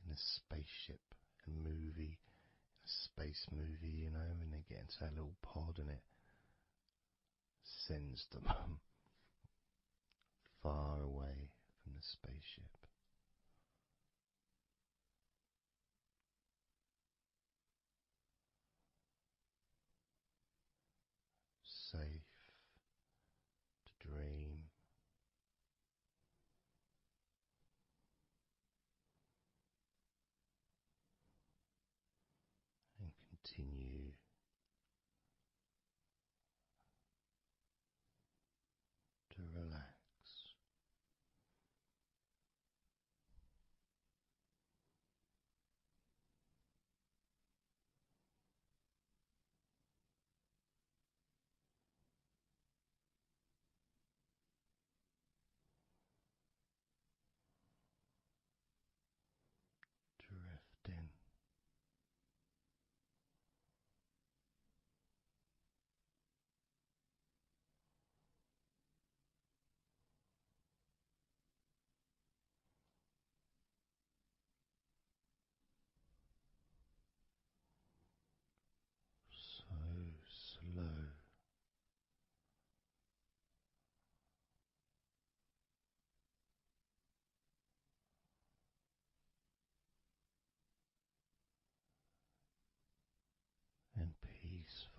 in a spaceship and movie, a space movie, you know, when they get into that little pod and it sends them far away from the spaceship. Safe to dream. And continue to relax. Drifting. So slow. And peaceful.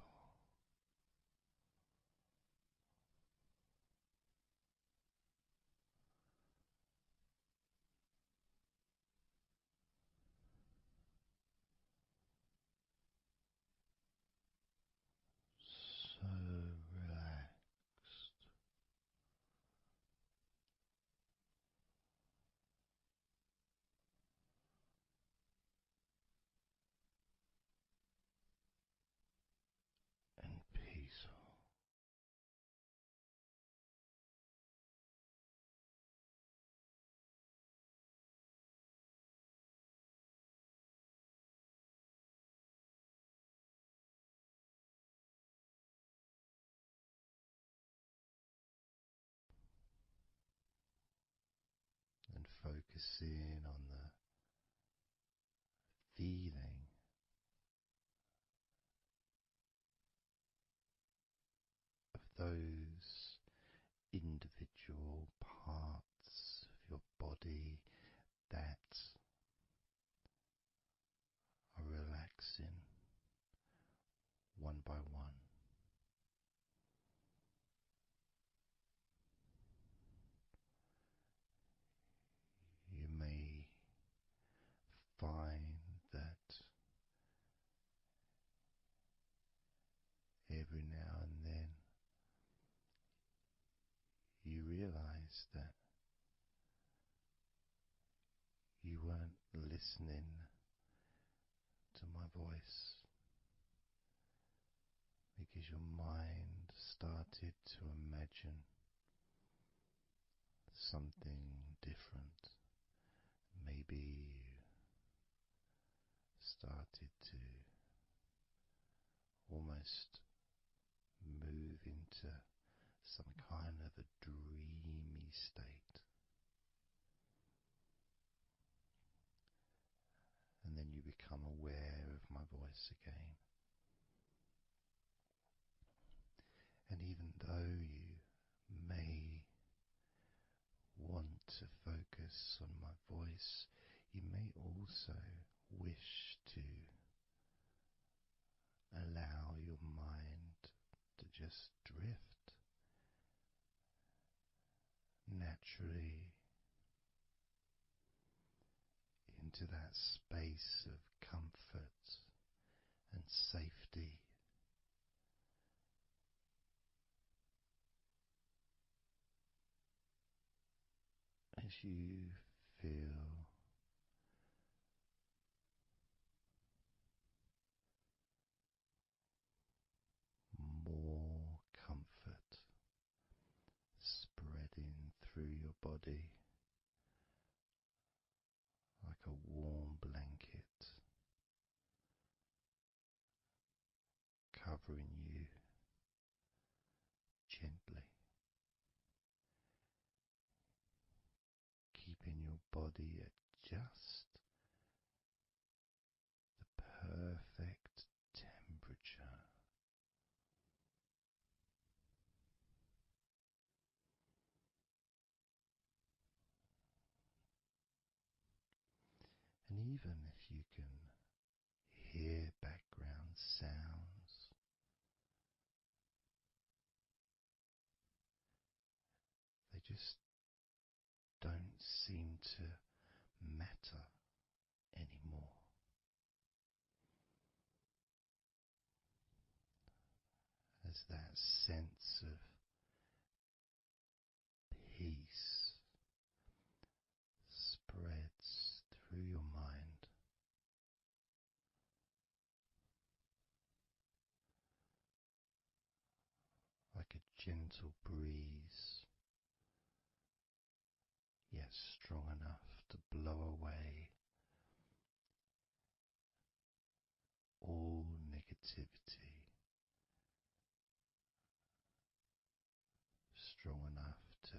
So relaxed. And peaceful. And focusing on the feeling of those individual parts of your body that are relaxing one by one. You may find that every now and then you realize that you weren't listening to my voice because your mind started to imagine something different. Maybe you started to almost move into some kind of a dreamy state. And then you become aware of my voice again. And even though you may want to focus on my voice, you may also wish to allow your mind to just drift naturally into that space of comfort and safety. As you feel more comfort spreading through your body like a warm blanket, covering you gently, keeping your body at just the perfect temperature. And even if you can hear background sounds, they just don't seem to matter anymore. As that sense of peace spreads through your mind, like a gentle breeze, yet strong enough to blow away all negativity, strong enough to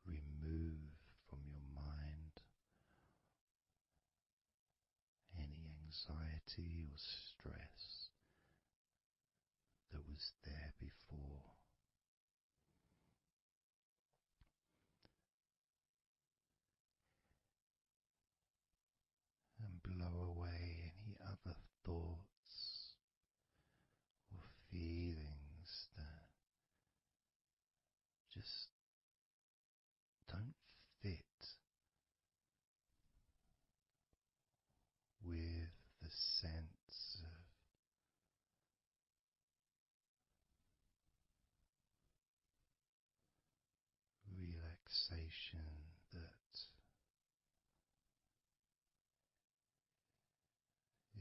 remove from your mind any anxiety or stress that was there before. And blow away any other thoughts or feelings that just don't fit with the sense of relaxation that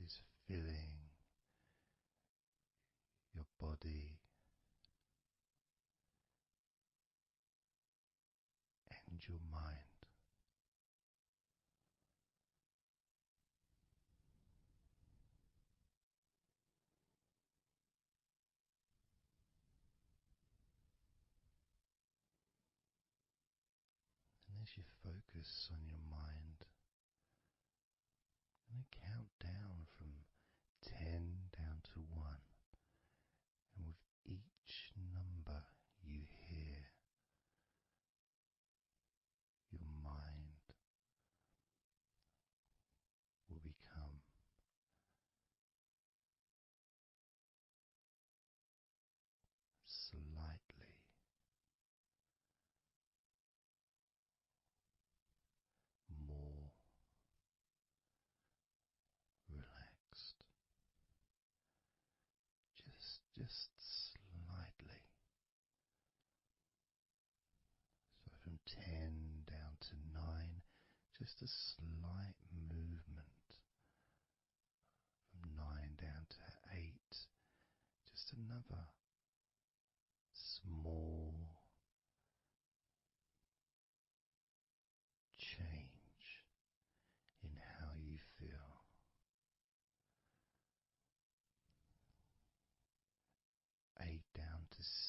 is filling your body and your mind. And as you focus on your mind, I'm going to count down from 10 down to 1. And with each number you hear, your mind will become slightly more relaxed. Just slightly. So from 10 down to 9, just a slight movement. From 9 down to 8, just another small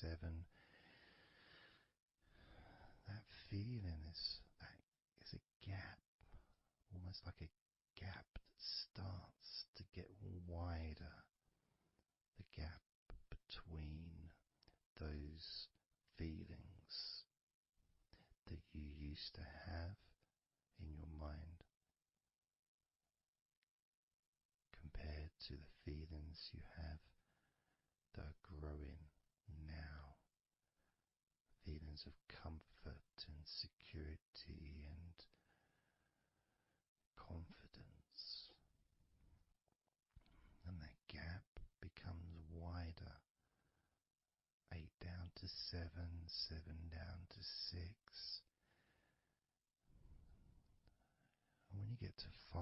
7, that feeling is a gap, almost like a gap that starts to get wider, the gap between those feelings that you used to have in your mind compared to the feelings you have that are growing now, feelings of comfort and security and confidence. And that gap becomes wider. 8 down to 7, 7 down to 6. And when you get to 5,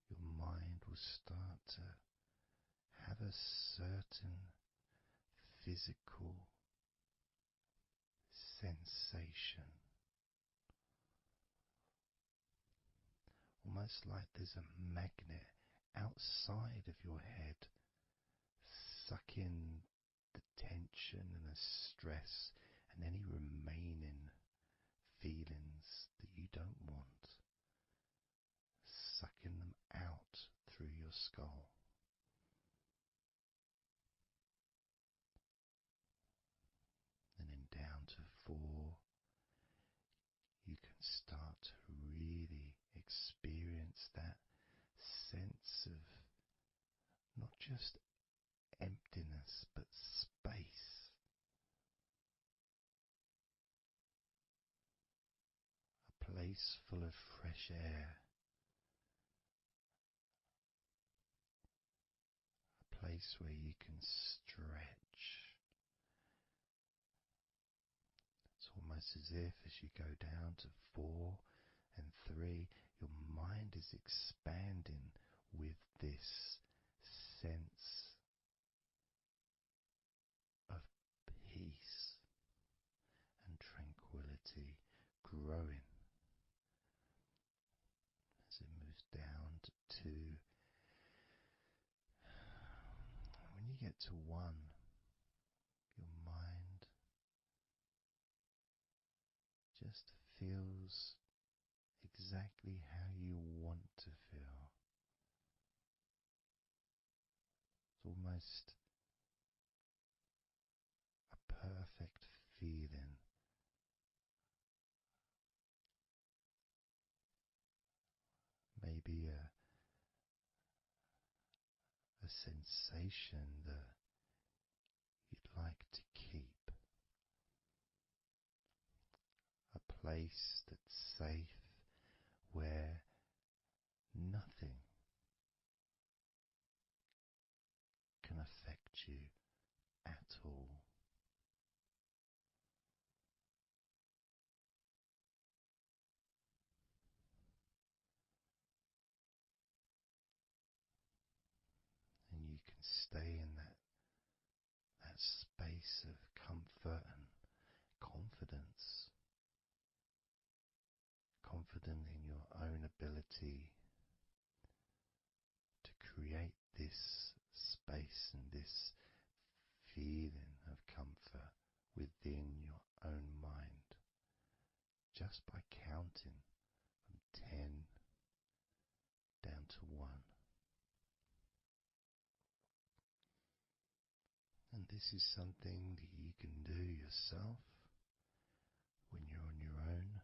your mind will start to have a certain physical sensation, almost like there's a magnet outside of your head sucking the tension and the stress and any remaining feelings that you don't want, sucking them out through your skull. And then down to 4, you can start to really experience that sense of not just emptiness but space. A place full of fresh air. A place where you can stretch. It's almost as if as you go down to 4 and 3, your mind is expanding with this sense of peace and tranquility growing. As it moves down to 2, when you get to 1, your mind just feels exactly how you want to feel. It's almost a perfect feeling. Maybe a sensation that you'd like to keep. A place that's safe where nothing can affect you at all. And you can stay in that space of comfort and confidence. Confident in your own ability to create this space and this feeling of comfort within your own mind, just by counting from 10 down to 1. And this is something that you can do yourself when you're on your own.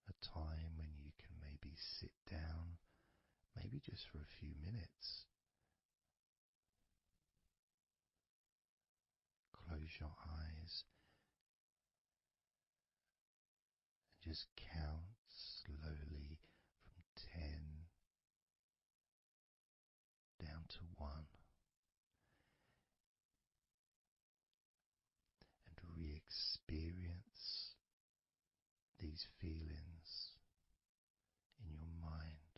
A time when you can maybe sit down, maybe just for a few minutes. Close your eyes and just count slowly from 10 down to 1. And re-experience these feelings in your mind.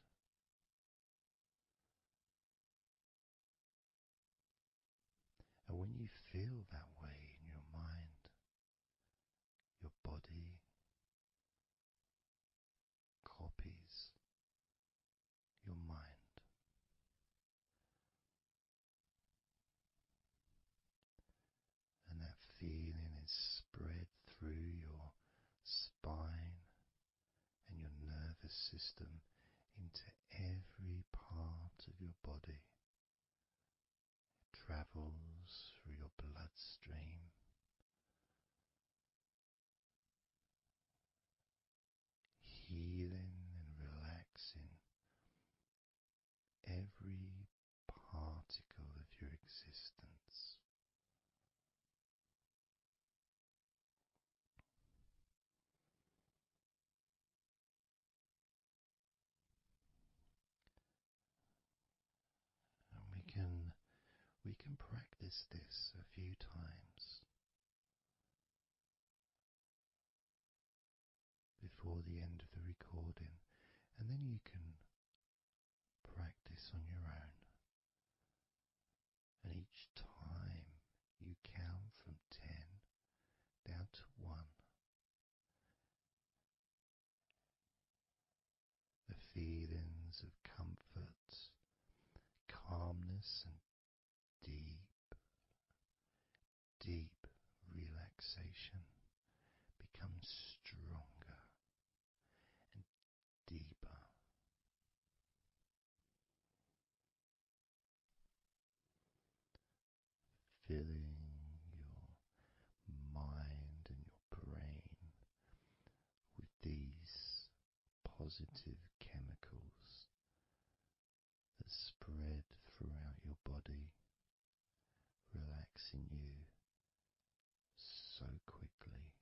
And when you feel that way in your mind, your body copies your mind. system into every part of your body. It travels through your bloodstream, healing and relaxing every particle of your existence. And we can practice this a few times before the end of the recording, and then you can practice on your own. And each time you count from 10 down to 1, the feelings of comfort, calmness, and deep, deep relaxation become stronger and deeper. Filling your mind and your brain with these positive chemicals that spread throughout your body, relaxing you so quickly,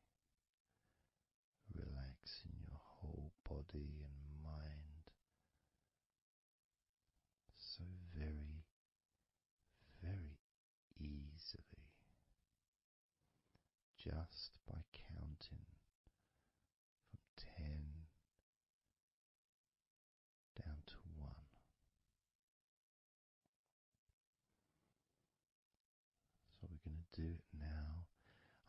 relaxing your whole body and mind so very, very easily, just by counting from 10 down to 1. So we're going to do it now.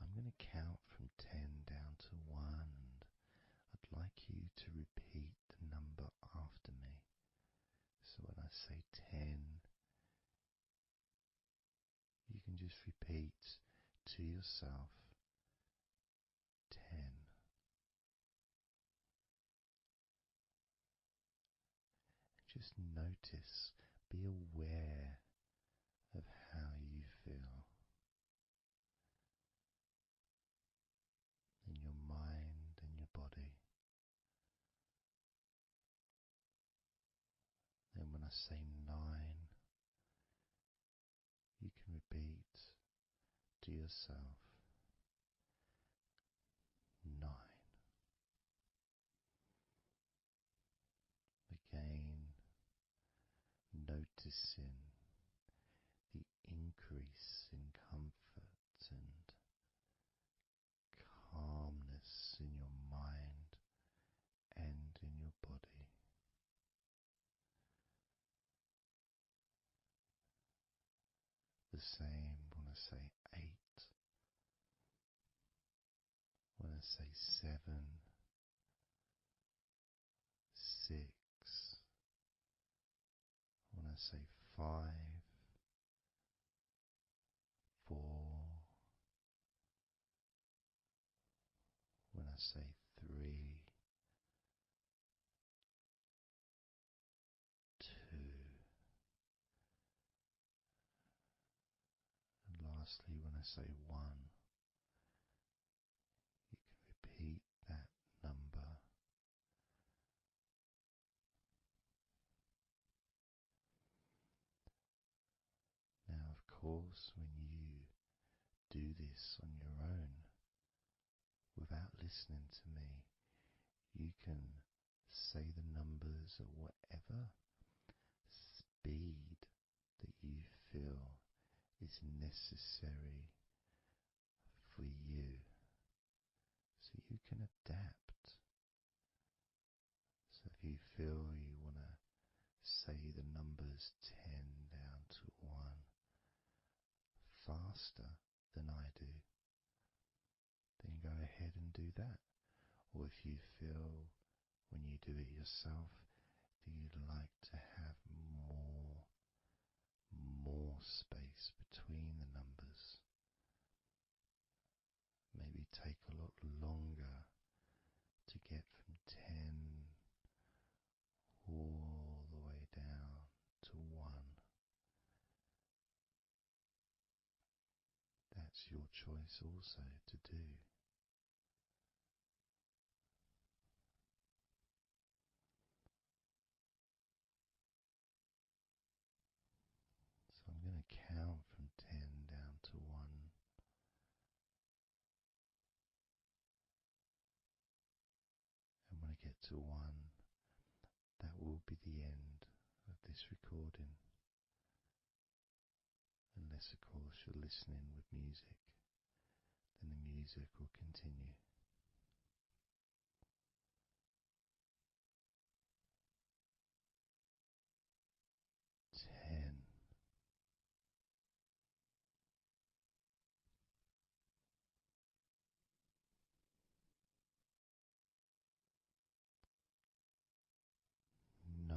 I'm going to count from 10 down to 1, and I'd like you to repeat the number after me. So when I say 10, you can just repeat to yourself 10. Just notice, be aware of how you feel in your mind and your body. Then when I say 9, you can repeat to yourself 9. Again, noticing the increase in comfort and calmness in your mind and in your body. The same when I say 8, when I say 7, 6, when I say 5, 4, when I say 3, 2, and lastly when I say 1, you can repeat that number. Now, of course, when you do this on your own, without listening to me, you can say the numbers at whatever speed that you feel is necessary for you, so you can adapt. So if you feel you want to say the numbers 10 down to 1 faster than I do, then go ahead and do that. Or if you feel when you do it yourself that you'd like to have more space between the numbers, maybe take a lot longer to get from 10 your choice also to do. So I'm going to count from 10 down to 1. And when I get to 1, that will be the end of this recording. Unless, of course, you're listening with music, then the music will continue. 10. 9.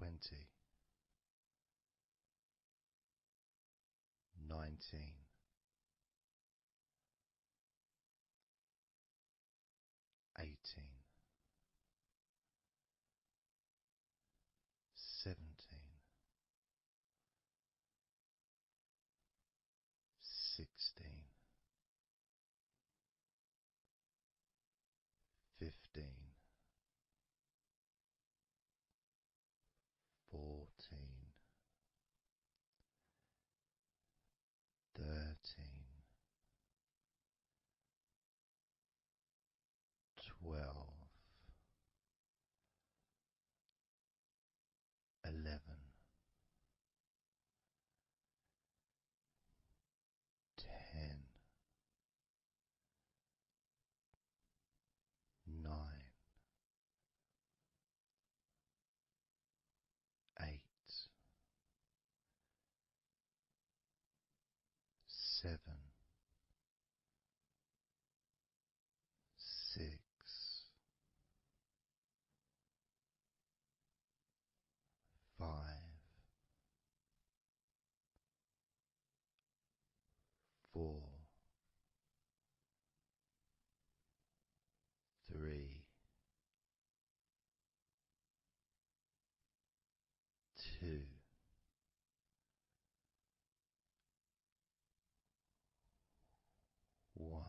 20, 19, 18, 17, 16, 15, 14, 13, 12, 11, 10, 9, 8, 7, 6, 5, 4, 3, 2, 1.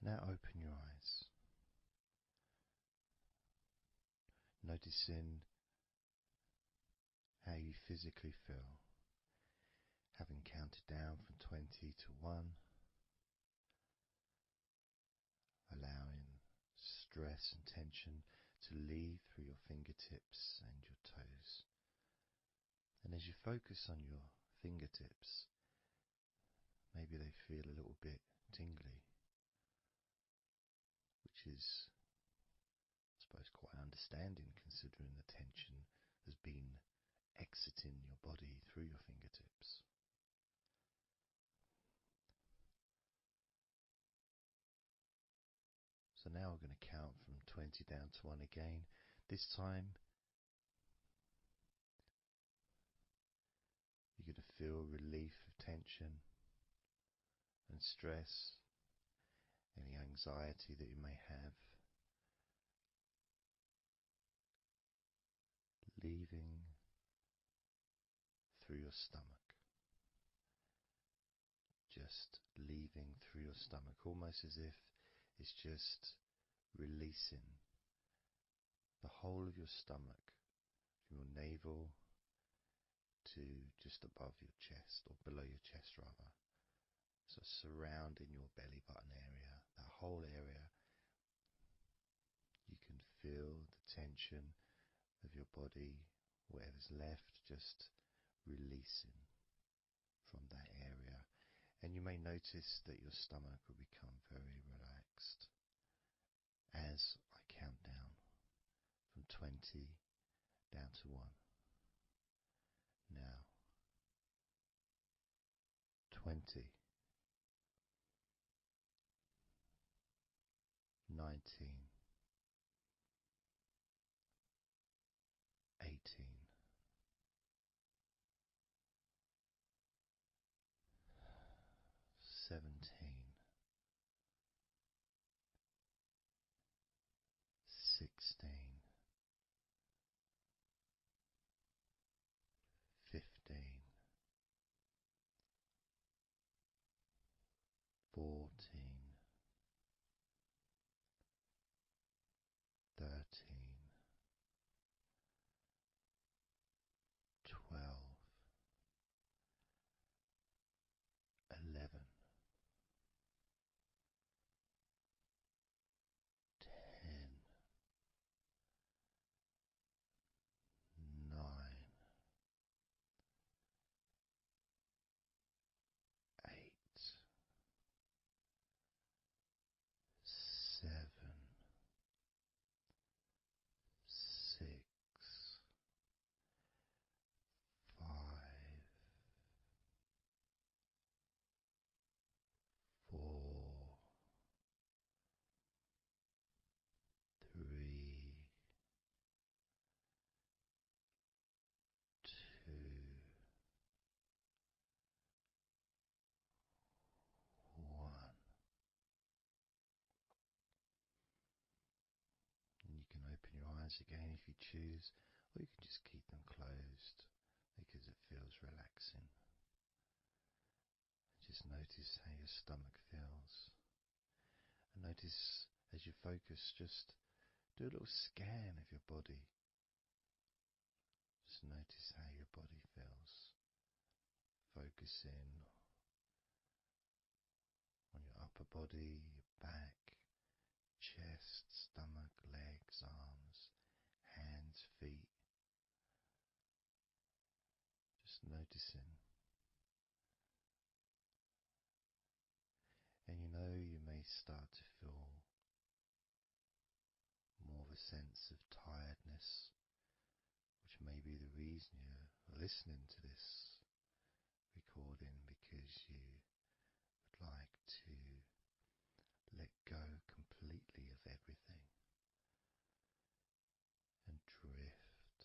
Now open your eyes, noticing how you physically feel, having counted down from 20 to 1, allowing stress and tension to leave through your fingertips and your toes. And as you focus on your fingertips, maybe they feel a little bit tingly, which is, I suppose, quite understanding considering the tension has been exiting your body through your fingertips. So now we're going to count from 20 down to 1 again. This time you're going to feel relief of tension and stress, any anxiety that you may have, leaving through your stomach. Just leaving through your stomach, almost as if it's just releasing the whole of your stomach, from your navel to just above your chest, or below your chest rather. So surrounding your belly button area, that whole area, you can feel the tension of your body, whatever's left, just releasing from that area. And you may notice that your stomach will become very relaxed as I count down from 20 down to 1. Now, 20, 19, 18, 17, 16, 15, 14, eyes again if you choose, or you can just keep them closed because it feels relaxing. Just notice how your stomach feels. And notice as you focus, just do a little scan of your body. Just notice how your body feels. Focus in on your upper body, your back, chest, stomach, legs, arms, hands, feet. Just noticing. And you may start to feel more of a sense of tiredness, which may be the reason you're listening to this recording, because you would like to let go completely of everything and drift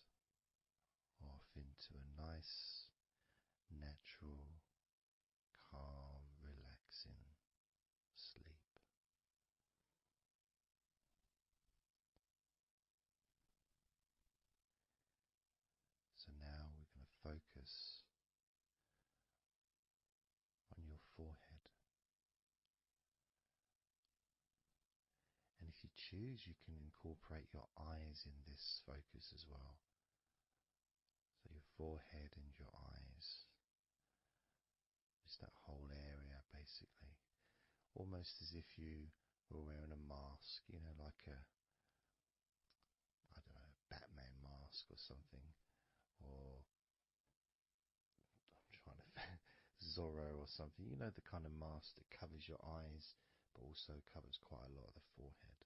off into a nice, natural, calm, relaxing sleep. So now we're going to focus on your forehead. And if you choose, you can incorporate your eyes in this focus as well. So your forehead and your eyes. Just that whole area, basically. Almost as if you were wearing a mask, like a, I don't know, Batman mask or something. Or, I'm trying to Zorro or something. The kind of mask that covers your eyes, but also covers quite a lot of the forehead.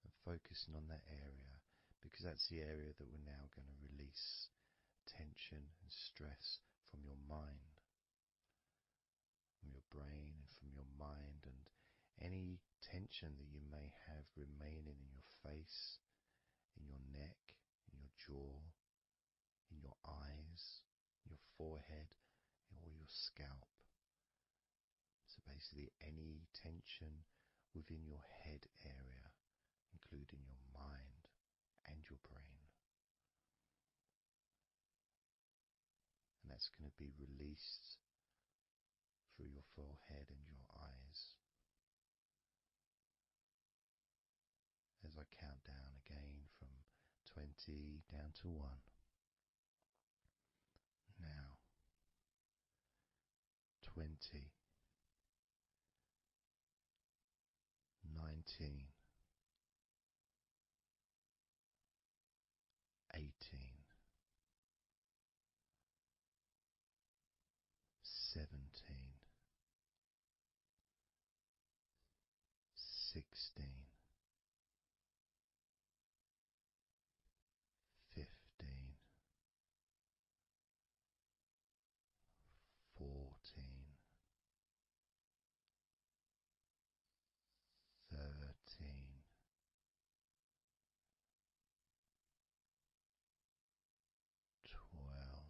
And focusing on that area, because that's the area that we're now going to release tension and stress from your mind, from your brain and from your mind, and any tension that you may have remaining in your face, in your neck, in your jaw, in your eyes, your forehead, or your scalp. So basically any tension within your head area, including your mind and your brain. And that's going to be released through your forehead and your eyes. As I count down again from 20 down to 1. Now, 20, 19, 18, 17, 16, 15, 14, 13, 12,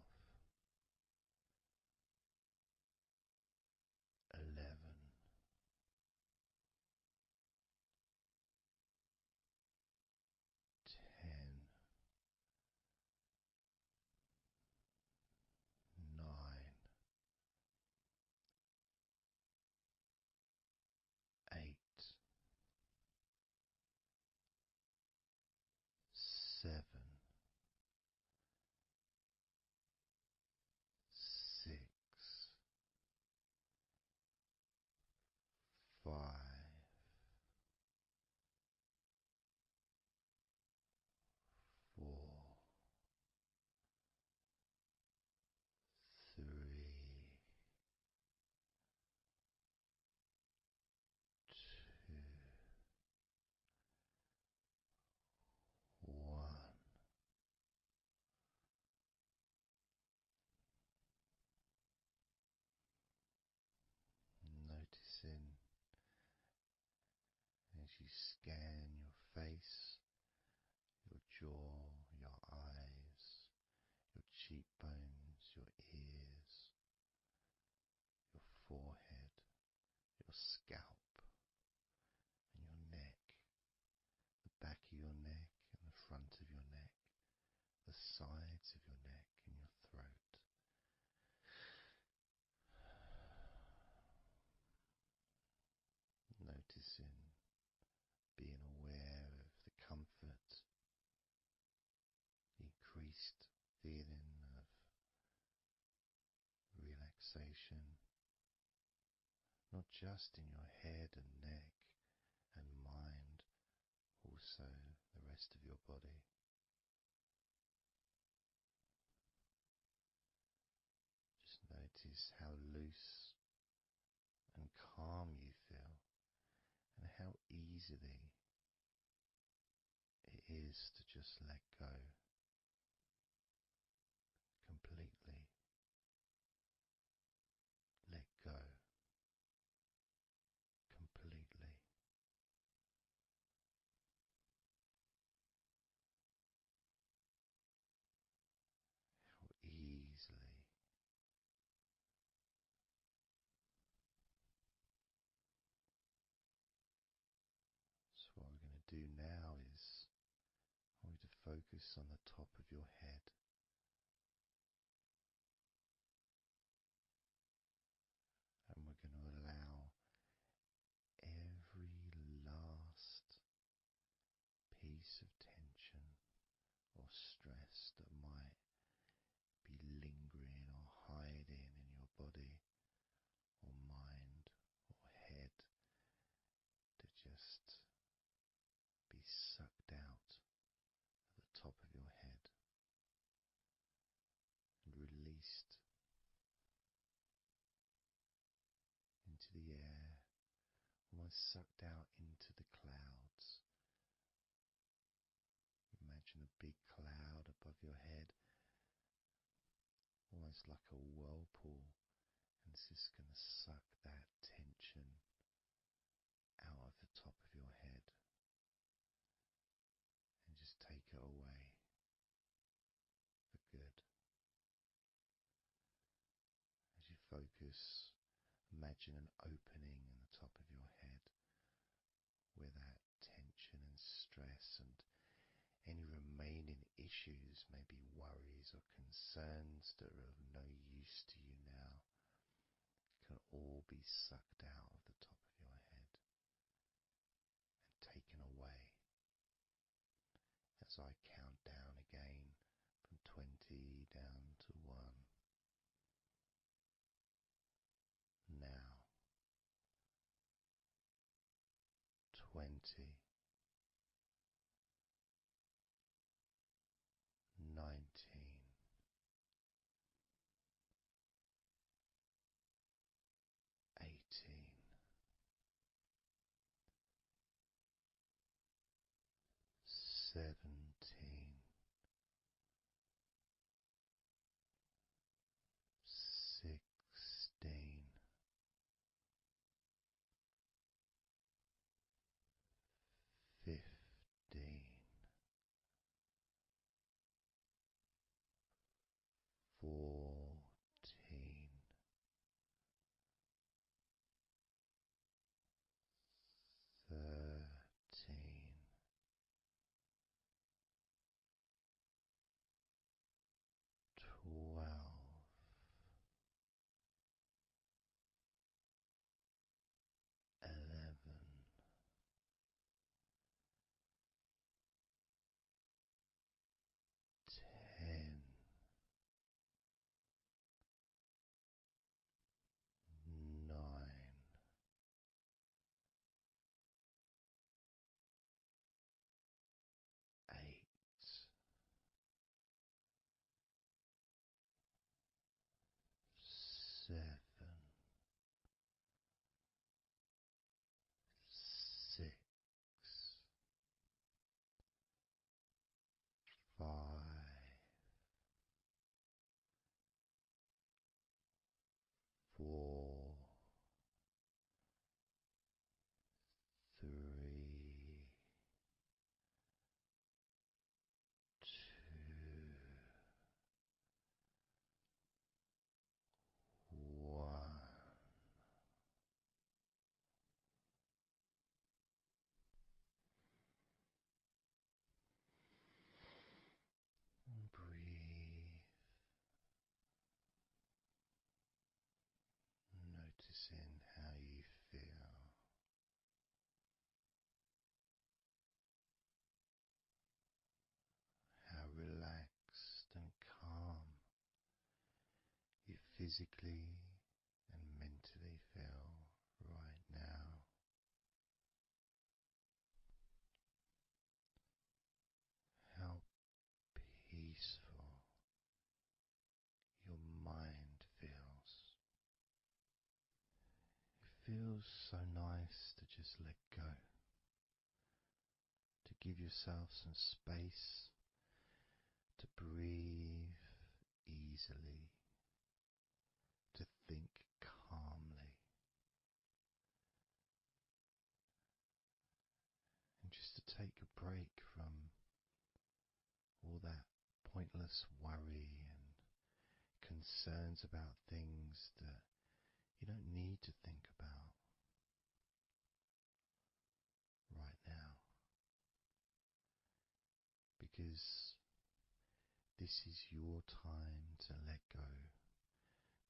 relaxation, not just in your head and neck and mind, also the rest of your body. Just notice how loose and calm you feel, and how easily it is to just let go completely. Let go completely. How easily. So what we're going to do now is I want you to focus on the top of your head. And we're going to allow every last piece of tension or stress that might be lingering or hiding in your body or mind or head to just be sucked out at the top of your head and released into the air, almost sucked out into the clouds. Imagine a big cloud above your head, almost like a whirlpool, and it's just going to suck that tension out of the top of your head and just take it away for good. As you focus, imagine an opening in the top of your head where that tension and stress and any remaining issues, maybe worries or concerns that are of no use to you now, can all be sucked out of the top of your head and taken away. As I count down again from 20 down to 1. Now 20, 19, 18, 17, 16, 15, 14, 13, 12, 11, 10, 9, 8, 7, 6, 5, 4, 3, 2, 1. And breathe, noticing how you feel. How relaxed and calm you physically feels so nice to just let go, to give yourself some space to breathe easily, to think calmly, and just to take a break from all that pointless worry and concerns about things that you don't need to think about right now, because this is your time to let go.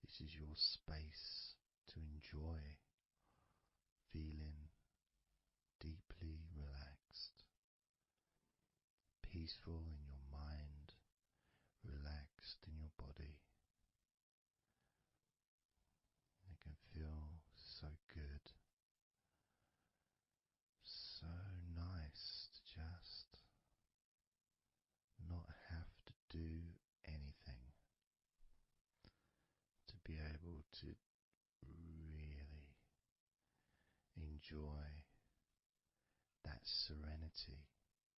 This is your space to enjoy feeling deeply relaxed, peaceful in your mind, relaxed in your body. It can feel so good, so nice to just not have to do anything, to be able to really enjoy that serenity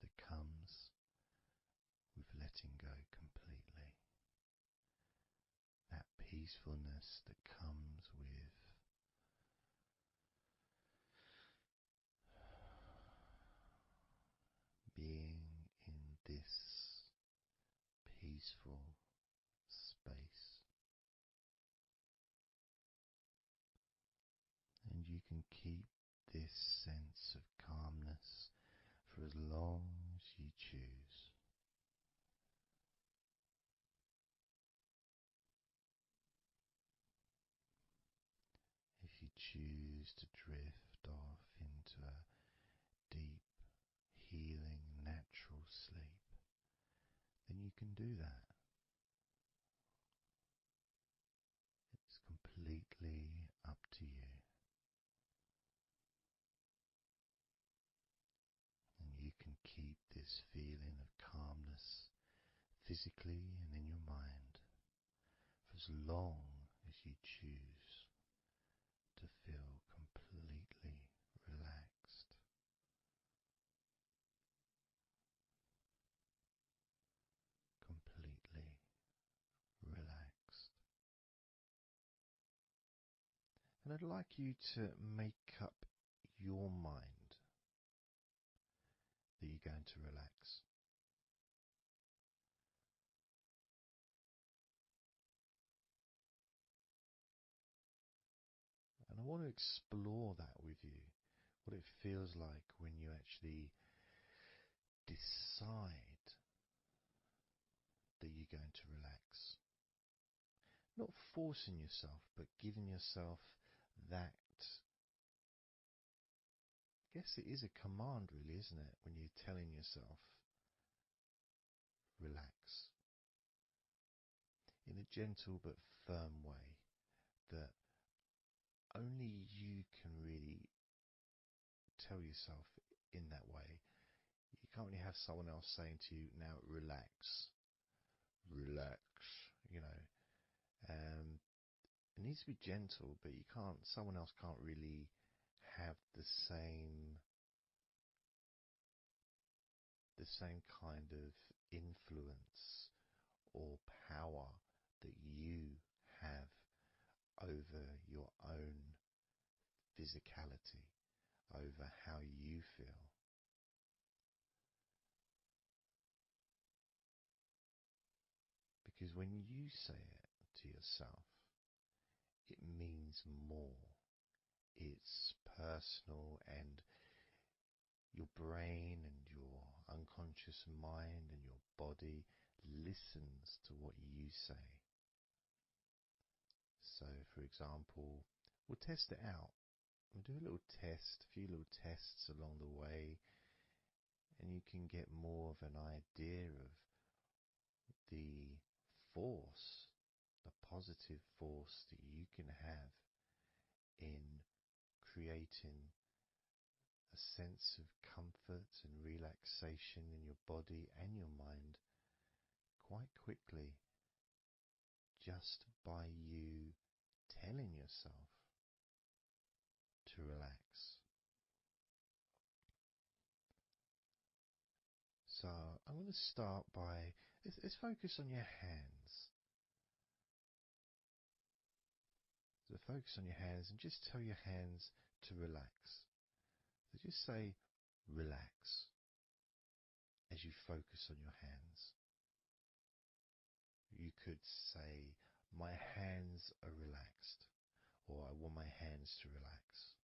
that comes with letting go completely, that peacefulness that comes with being in this peaceful space. And you can keep this sense of calmness for as long as you choose. If you choose to drift off into a deep, healing, natural sleep, then you can do that. It's completely up to you. And you can keep this feeling of calmness physically and in your mind for as long as you choose to feel completely relaxed. Completely relaxed. And I'd like you to make up your mind that you're going to relax. And I want to explore that with you, what it feels like when you actually decide that you're going to relax. Not forcing yourself, but giving yourself that. I guess it is a command, really, isn't it? When you're telling yourself, relax. In a gentle but firm way that only you can really tell yourself in that way. You can't really have someone else saying to you, now relax, relax, you know. It needs to be gentle, but someone else can't really have the same kind of influence or power that you have over your own physicality, over how you feel. Because when you say it to yourself, it means more. It's personal, and your brain and your unconscious mind and your body listens to what you say. So, for example, we'll test it out. We'll do a little test, a few little tests along the way, and you can get more of an idea of the force, the positive force that you can have in creating a sense of comfort and relaxation in your body and your mind quite quickly, just by you telling yourself to to relax. So I'm going to start by, let's focus on your hands. So focus on your hands and just tell your hands to relax. So just say relax as you focus on your hands. You could say, my hands are relaxed, or I want my hands to relax.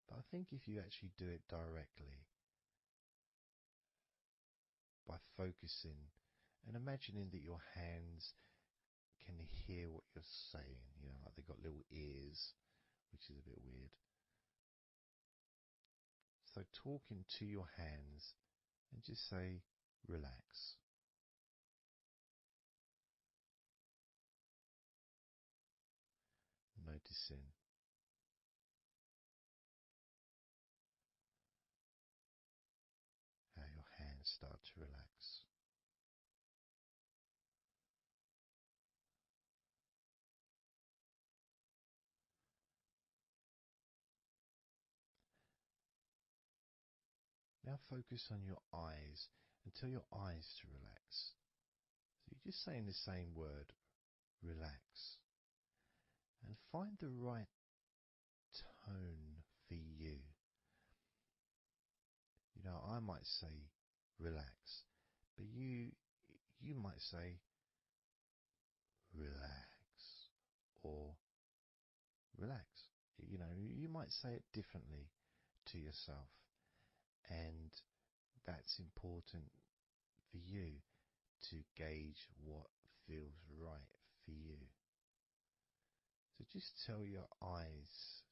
But I think if you actually do it directly, by focusing and imagining that your hands can hear what you're saying, like they've got little ears, which is a bit weird. So talking to your hands and just say, relax. Noticing how your hands start to relax. Now focus on your eyes and tell your eyes to relax. So you're just saying the same word, relax. And find the right tone for you. I might say relax, but you might say relax or relax. You might say it differently to yourself, and that's important for you to gauge what feels right for you. So just tell your eyes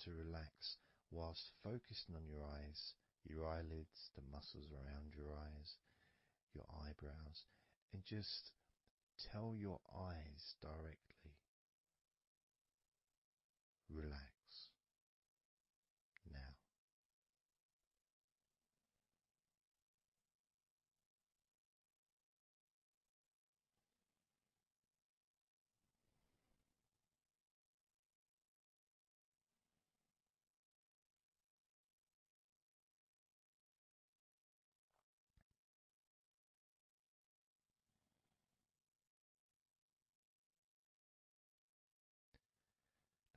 to relax whilst focusing on your eyes, your eyelids, the muscles around your eyes, your eyebrows, and just tell your eyes directly, relax now.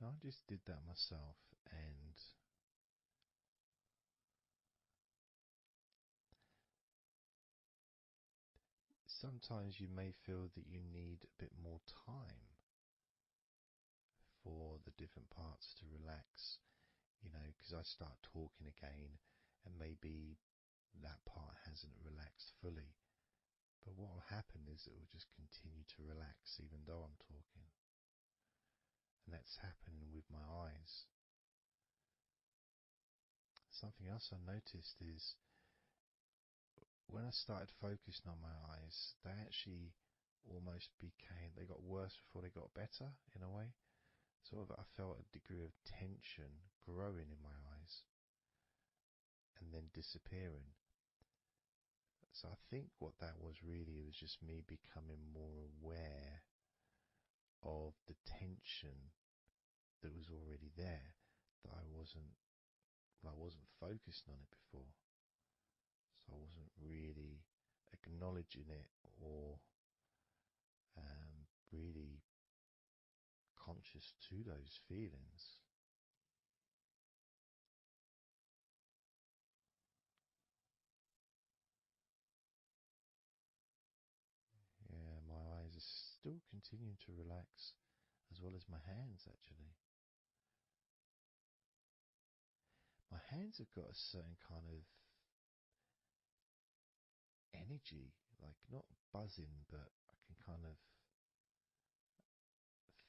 Now I just did that myself, and sometimes you may feel that you need a bit more time for the different parts to relax, because I start talking again and maybe that part hasn't relaxed fully. But what will happen is it will just continue to relax even though I'm talking. And that's happening with my eyes. Something else I noticed is when I started focusing on my eyes, they actually they got worse before they got better in a way. Sort of, I felt a degree of tension growing in my eyes and then disappearing. So I think what that was really was just me becoming more aware of the tension that was already there, that I wasn't focusing on it before. So I wasn't really acknowledging it or really conscious to those feelings. Yeah, my eyes are still continuing to relax, as well as my hands actually. My hands have got a certain kind of energy, like not buzzing, but I can kind of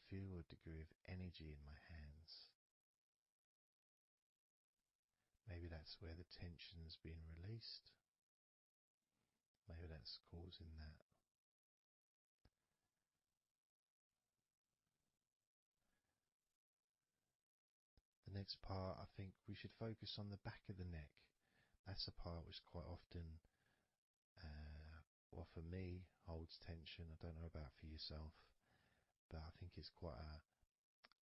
feel a degree of energy in my hands. Maybe that's where the tension's being released. Maybe that's causing that. The next part, I think we should focus on the back of the neck. That's a part which quite often, well for me, holds tension. I don't know about for yourself, but I think it's quite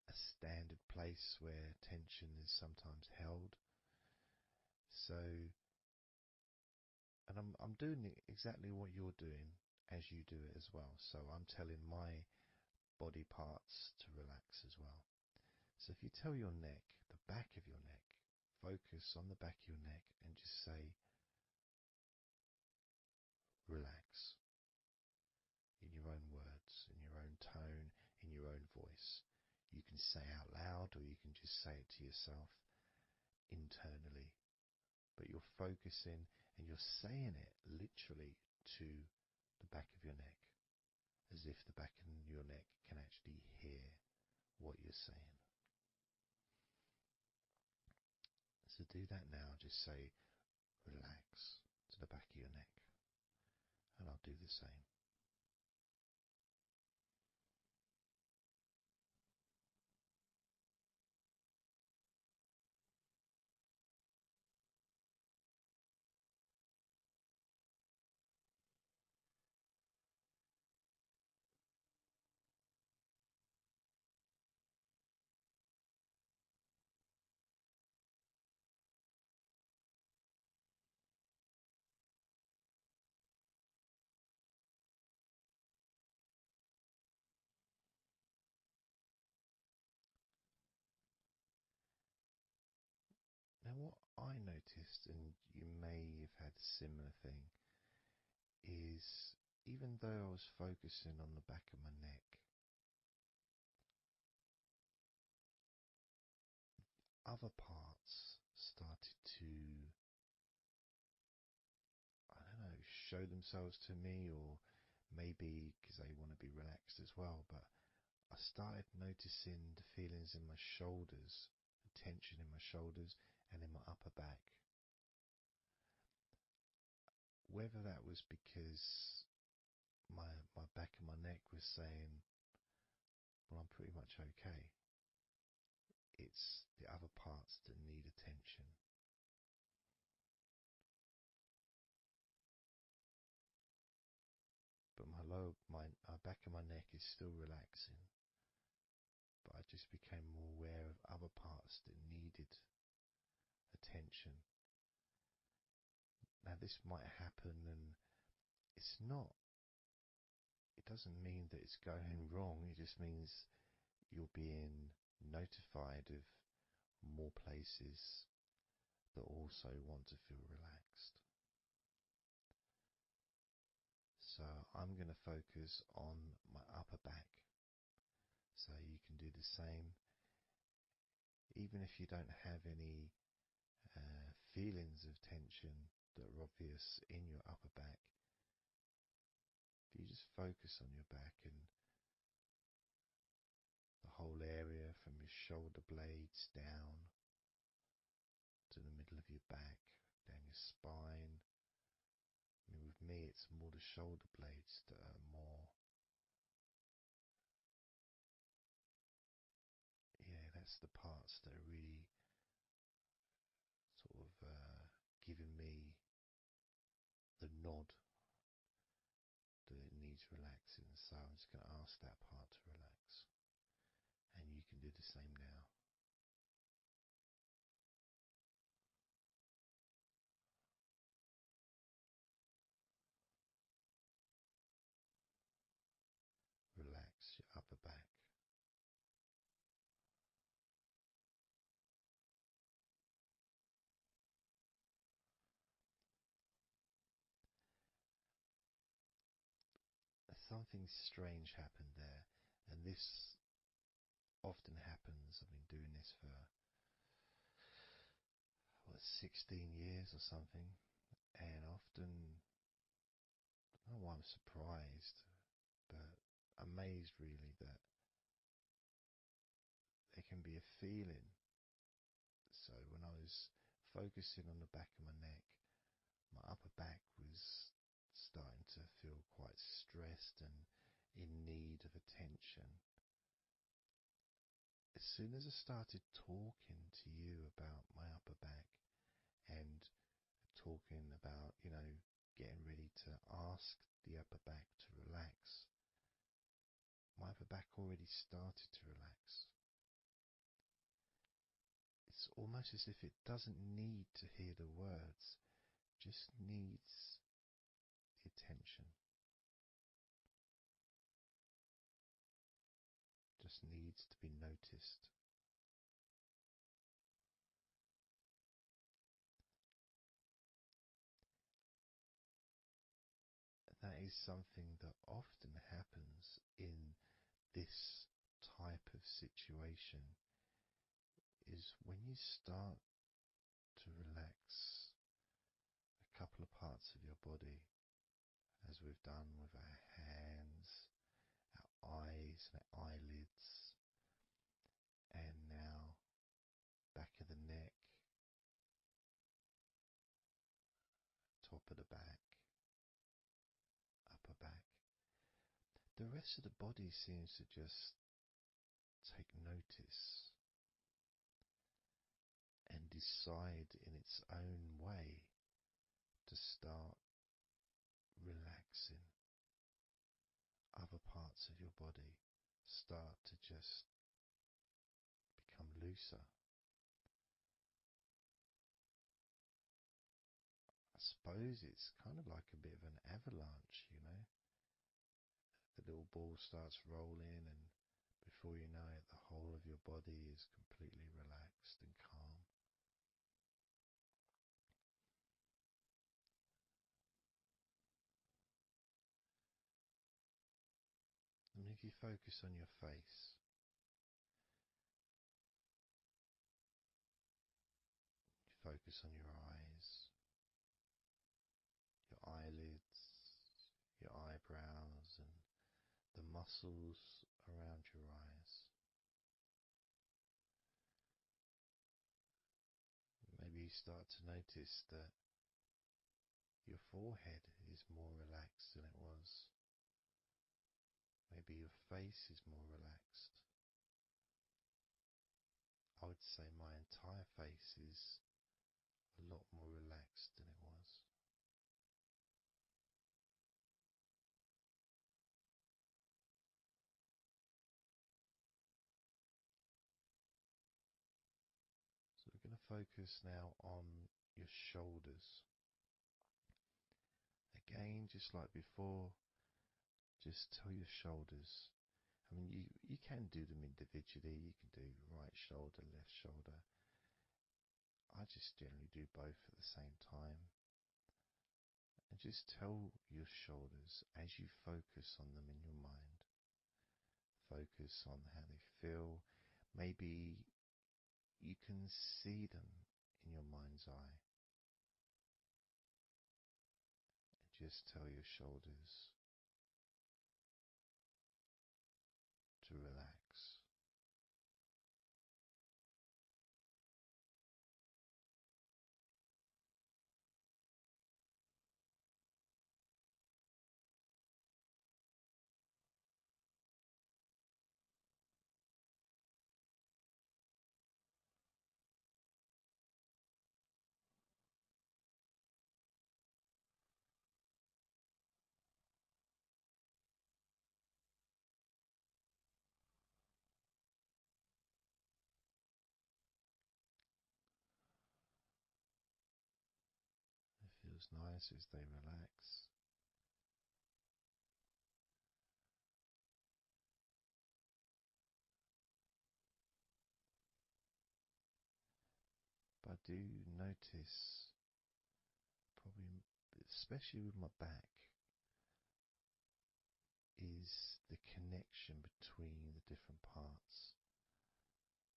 a standard place where tension is sometimes held. So, and I'm doing exactly what you're doing as you do it as well. So I'm telling my body parts to relax as well. So if you tell your neck, the back of your neck, focus on the back of your neck and just say, relax, in your own words, in your own tone, in your own voice. You can say out loud or you can just say it to yourself internally. But you're focusing and you're saying it literally to the back of your neck, as if the back of your neck can actually hear what you're saying. So do that now. Just say relax to the back of your neck. And I'll do the same. Now what I noticed, and you may have had a similar thing, is even though I was focusing on the back of my neck, other parts started to, I don't know, show themselves to me, or maybe because they want to be relaxed as well, but I started noticing the feelings in my shoulders, the tension in my shoulders and in my upper back. Whether that was because my back of my neck was saying, well, I'm pretty much okay. It's the other parts that need attention. But my back of my neck is still relaxing. But I just became more aware of other parts that needed attention. Now this might happen, and it's not. It doesn't mean that it's going wrong. It just means you're being notified of more places that also want to feel relaxed. So I'm going to focus on my upper back. So you can do the same. Even if you don't have any feelings of tension that are obvious in your upper back, if you just focus on your back and the whole area from your shoulder blades down to the middle of your back, down your spine. I mean, with me, it's more the shoulder blades that are more, yeah, that's the parts that are really sort of giving me the nod that it needs relaxing. So I'm just going to ask that part to relax. And you can do the same now. Relax your upper back. Something strange happened there, and this often happens. I've been doing this for 16 years or something, and often, I don't know why I'm surprised, but amazed really that there can be a feeling. So when I was focusing on the back of my neck, my upper back was starting to feel quite stressed and in need of attention. As soon as I started talking to you about my upper back and talking about, getting ready to ask the upper back to relax, my upper back already started to relax. It's almost as if it doesn't need to hear the words, just needs the attention, just needs to be noticed. That is something that often happens in this type of situation, is when you start to relax a couple of parts of your body, as we've done with our hands, our eyes and our eyelids, and now back of the neck, top of the back, upper back. The rest of the body seems to just take notice and decide in its own way to start relaxing. Other parts of your body start to just become looser. I suppose it's kind of like a bit of an avalanche, you know. The little ball starts rolling, and before you know it, the whole of your body is completely relaxed and calm. And if you focus on your face, you focus on your eyes, your eyelids, your eyebrows, and the muscles around your eyes. Maybe you start to notice that your forehead is more relaxed than it was. Maybe your face is more relaxed. I would say my entire face is a lot more relaxed than it was. So we're going to focus now on your shoulders. Again, just like before, just tell your shoulders. I mean, you can do them individually. You can do right shoulder, left shoulder. I just generally do both at the same time. And just tell your shoulders as you focus on them in your mind. Focus on how they feel. Maybe you can see them in your mind's eye. And just tell your shoulders to relax. It feels nice as they relax. But I do notice, probably especially with my back, is the connection between the different parts.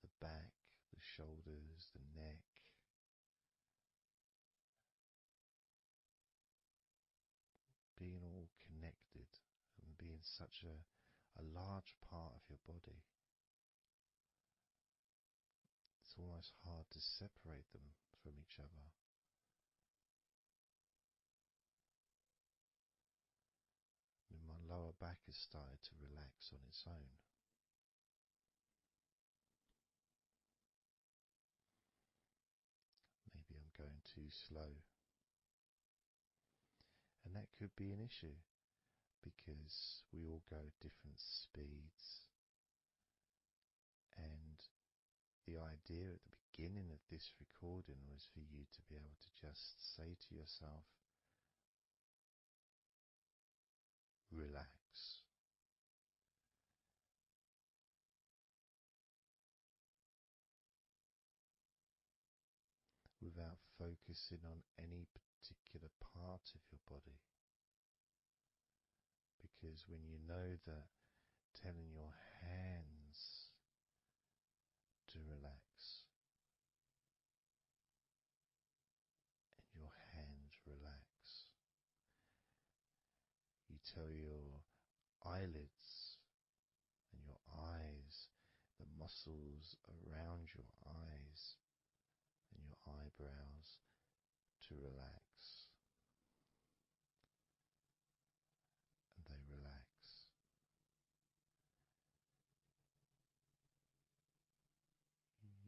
The back, the shoulders, the neck. Being all connected and being such a large part of your body. It's almost hard to separate them from each other. And my lower back has started to relax on its own. Maybe I'm going too slow. And that could be an issue, because we all go at different speeds. And the idea at the beginning of this recording was for you to be able to just say to yourself, relax. Without focusing on any particular part of your body. Because when you know that telling your hands to relax and your hands relax, you tell your eyelids and your eyes, the muscles around your eyes and your eyebrows to relax, and they relax.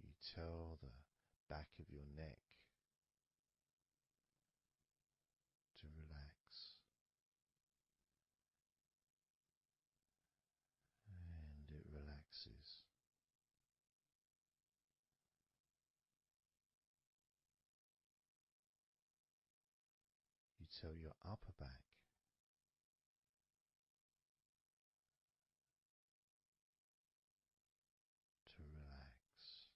You tell the back of your neck to relax, and it relaxes. You tell your upper back to relax,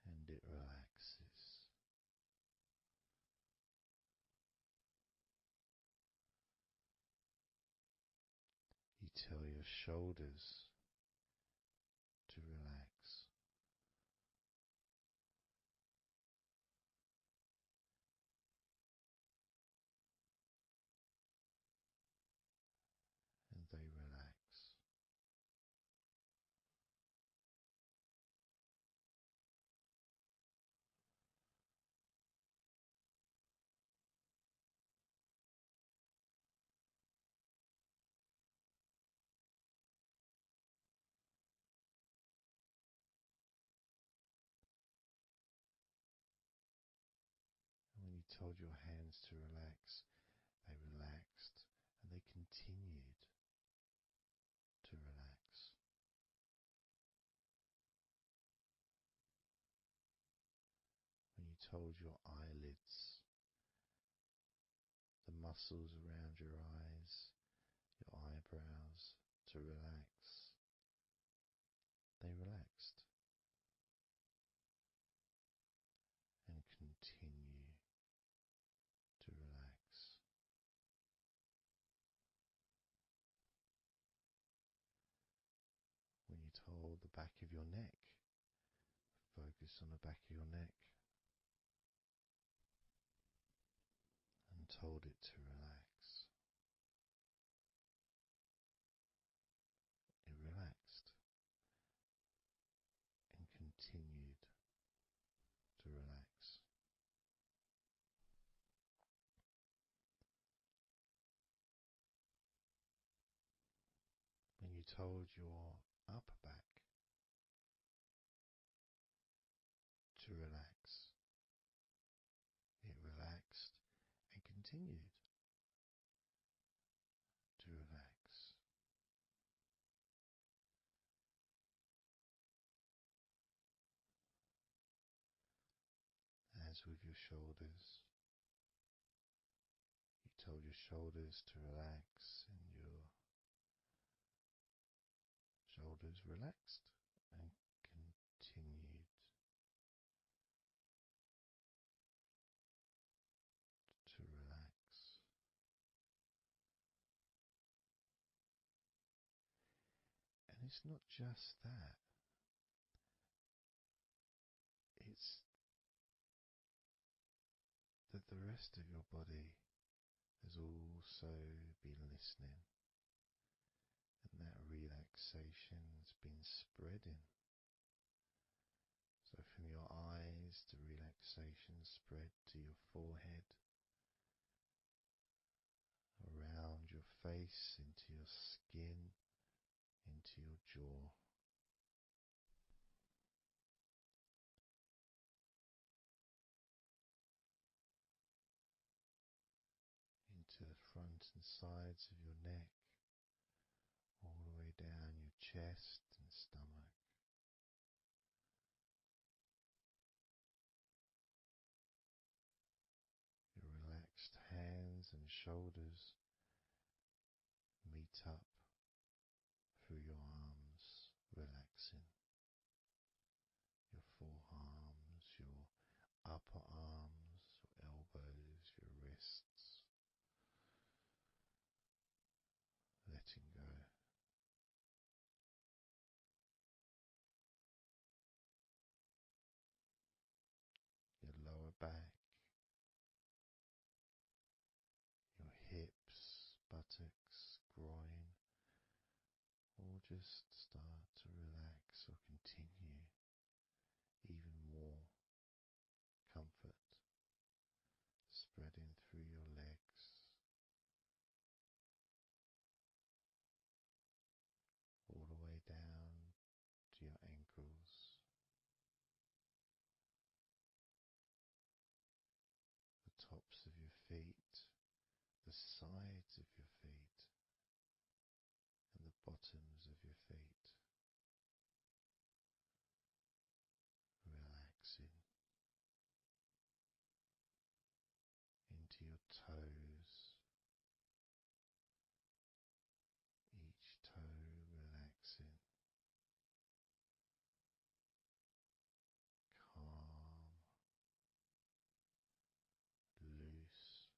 and it relaxes. You tell your shoulders to relax, and they relax. And when you told your hands to relax, they relaxed, and they continued to relax. When you told your eyelids, the muscles around your eyes, your eyebrows to relax, they relaxed and continue to relax. When you told the back of your neck, focus on the back of your neck, and told it to relax. It relaxed and continued to relax. When you told your upper back to relax, it relaxed and continued to relax. As with your shoulders, you told your shoulders to relax, and your shoulders relaxed and continued to relax. And it's not just that, it's that the rest of your body has also been listening, and that relaxation's been spreading. So from your eyes, the relaxation spread to your forehead, around your face, into your skin, into your jaw. Into the front and sides of your neck, all the way down your chest and stomach. Your relaxed hands and shoulders meet up through your arms, relaxing. Your forearms, your upper arms, your elbows, your wrists, letting go. Your lower back, your hips, buttocks, groin, all just start to relax or continue. Even more comfort spreading through your legs, all the way down to your ankles, the tops of your feet, the sides of your feet, and the bottoms of your feet. Relaxing into your toes, each toe relaxing, calm, loose.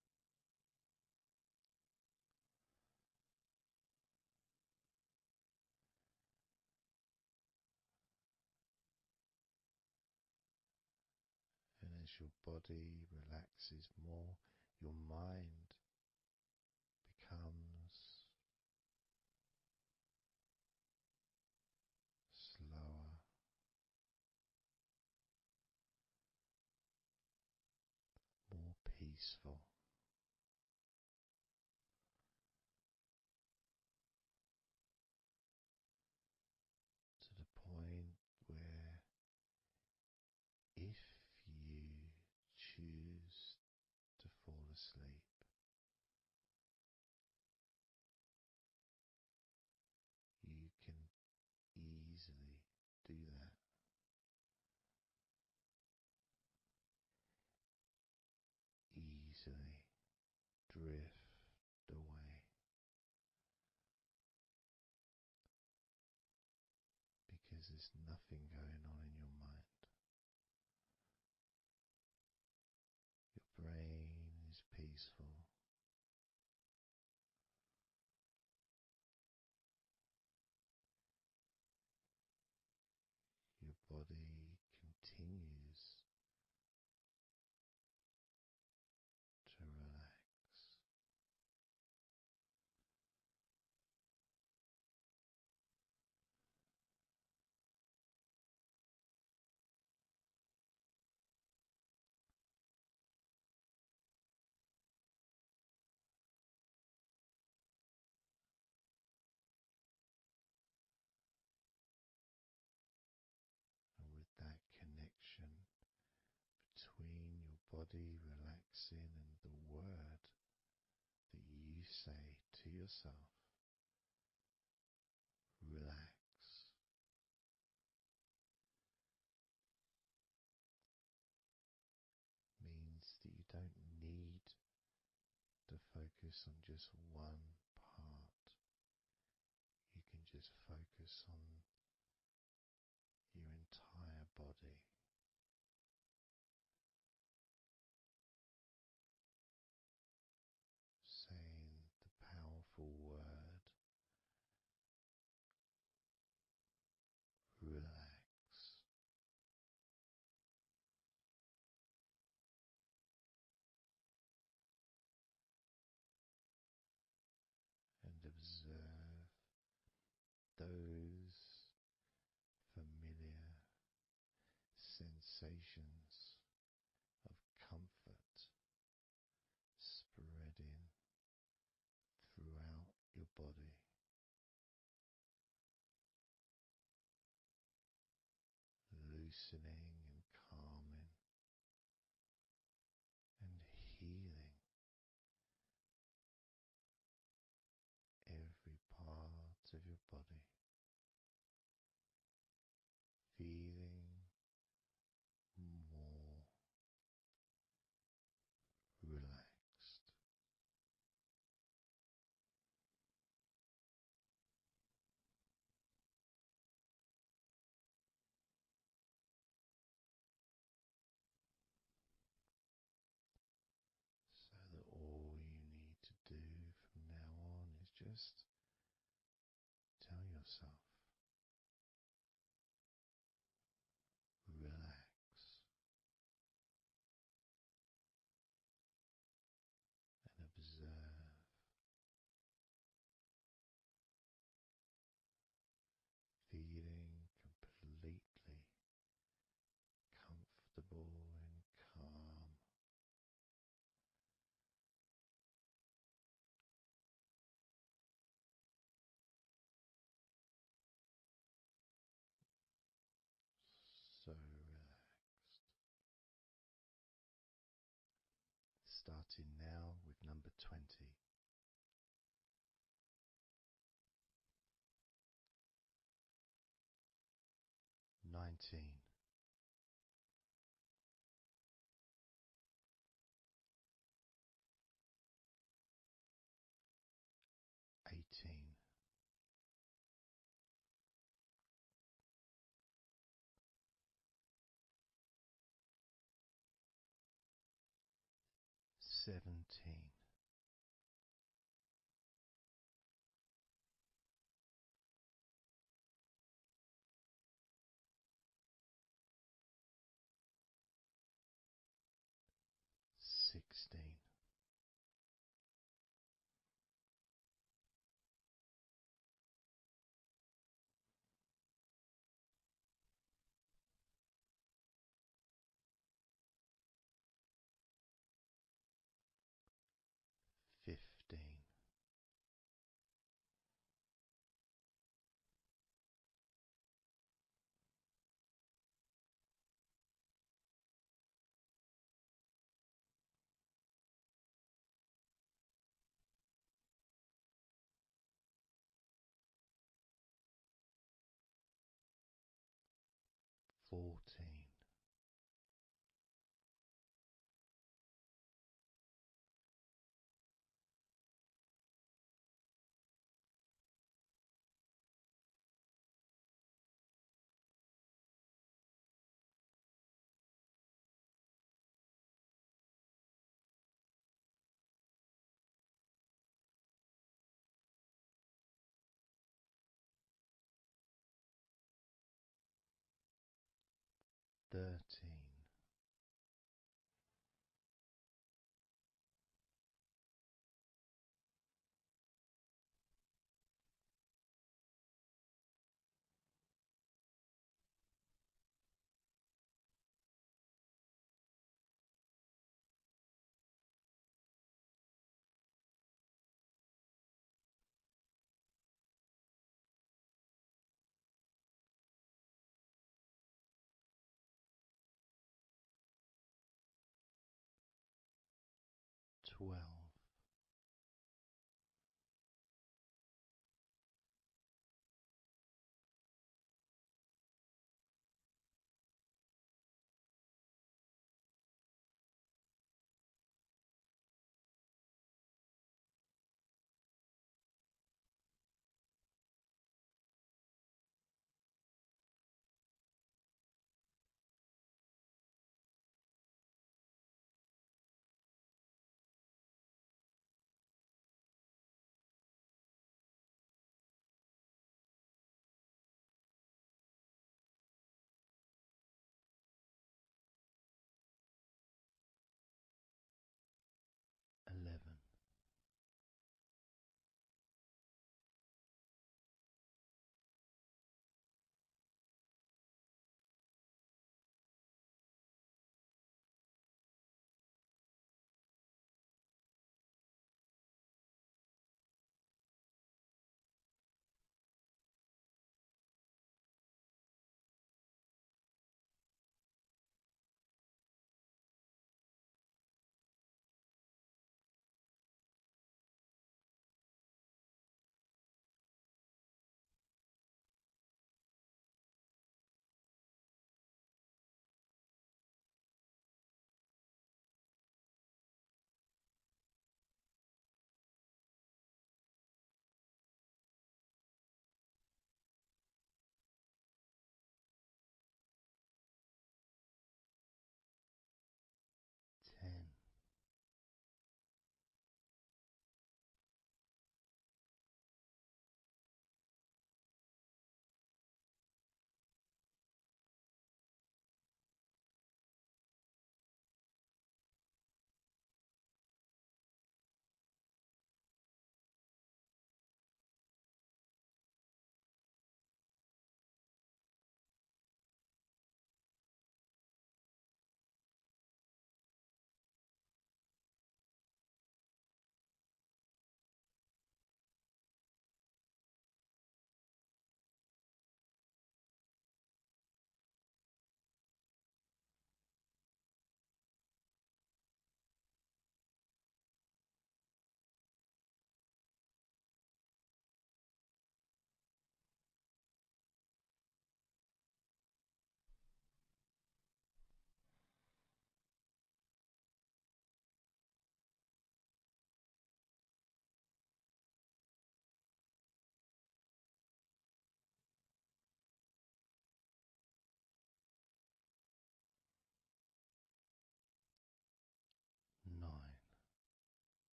And as your body relaxes more, your mind becomes slower, more peaceful, to the point where if you choose to fall asleep, you can easily do that. Easily drift away, because there's nothing going on in your mind. Your brain is peaceful. Your body continues to relax. And with that connection between your body relaxing and the word that you say to yourself, relax, means that you don't need to focus on just one part. You can just focus on your entire body. Saying the powerful word, relax. And observe those familiar sensations of comfort spreading throughout your body. Loosening and calming and healing Starting now with number 20. 19. 18. 17. 16. 15. 14. 13. Twelve.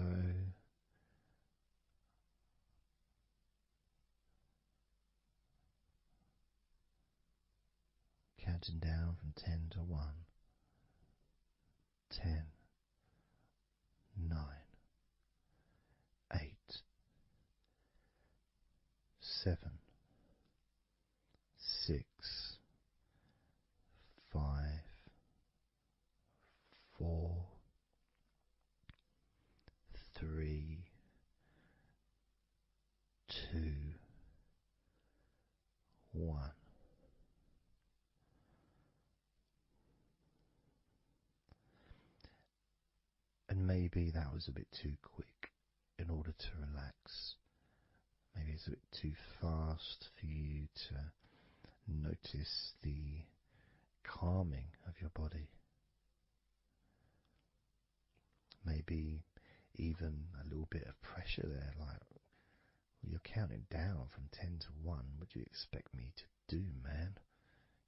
Jaso. Counting down from 10 to 1. 10, 9, 8, 7, 6, 5, 4, 3, 2, 1. And maybe that was a bit too quick in order to relax. Maybe it's a bit too fast for you to notice the calming of your body. Maybe even a little bit of pressure there, like you're counting down from 10 to 1. What do you expect me to do, man?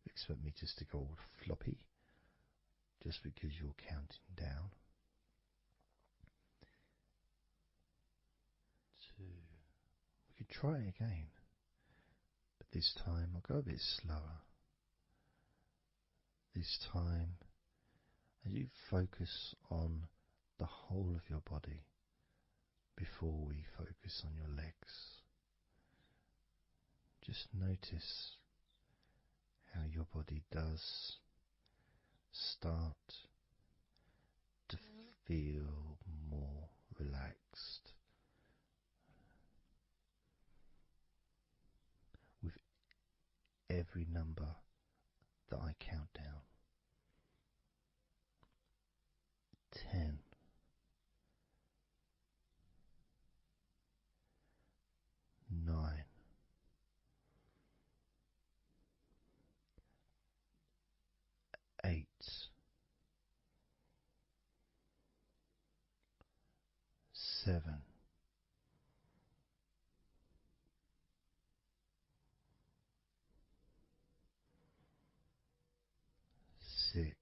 You expect me just to go all floppy just because you're counting down? 2. We could try again, but this time I'll go a bit slower. This time, as you focus on the whole of your body before we focus on your legs, just notice how your body does start to feel more relaxed with every number that I count down. 10, 9, 8, 7, 6,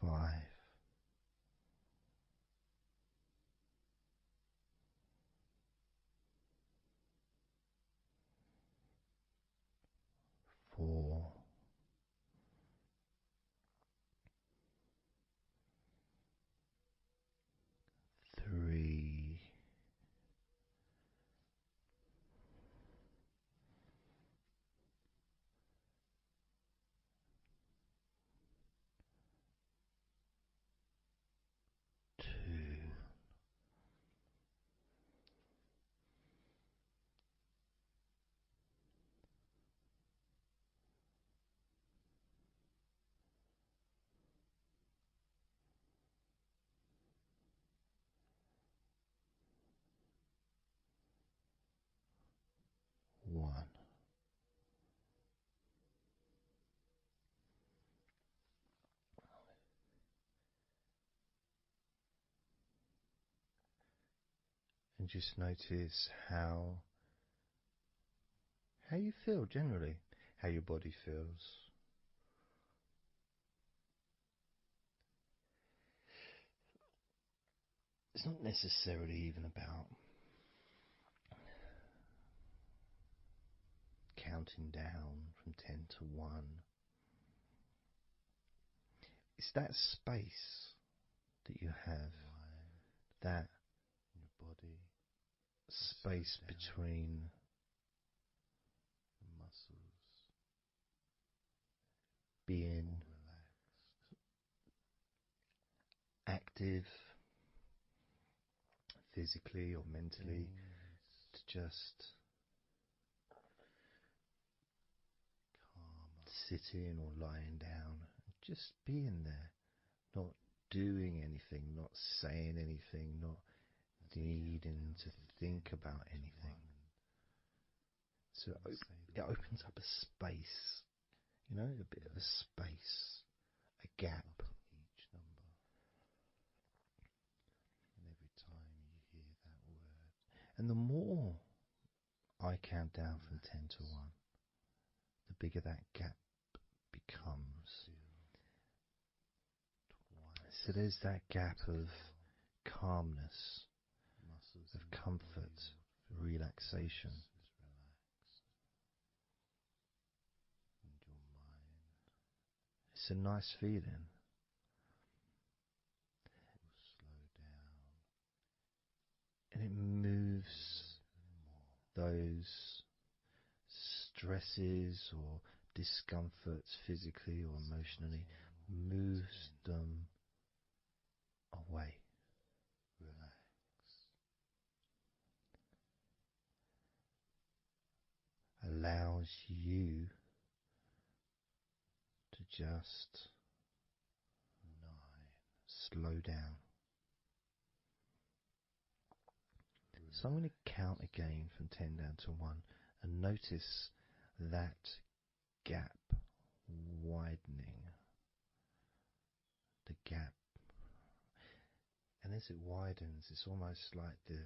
5, 4, 3, 2, 1. And just notice how you feel generally, how your body feels. It's not necessarily even about counting down from 10 to 1. It's that space that you have, that your body, space between the muscles, being active physically or mentally, to just sitting or lying down, just being there, not doing anything, not saying anything, not needing to think about anything. So it opens up a space, a bit of a space, a gap. Each number. And every time you hear that word. And the more I count down from 10 to 1, the bigger that gap becomes. So there's that gap of calmness, of comfort, relaxation. It's a nice feeling. And it moves those stresses or discomforts physically or emotionally, moves them away. Allows you to just slow down. So I'm going to count again from 10 down to 1 and notice that gap widening. The gap. And as it widens, it's almost like the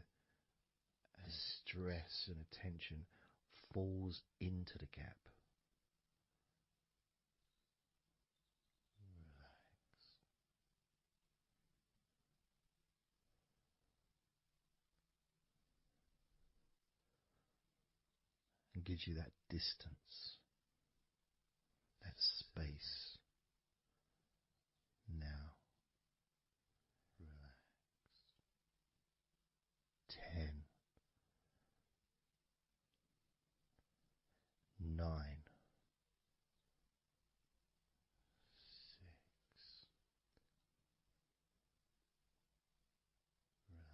stress and attention falls into the gap. And gives you that distance, that space. Now, 10, 9, 6,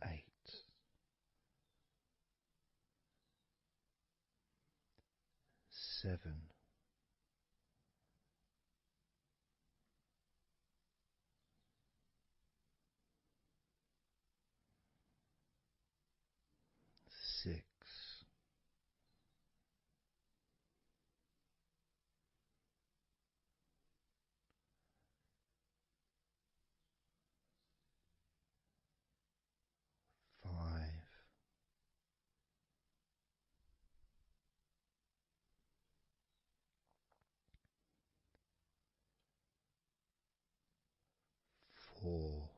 8, 7, 6, 5, 4,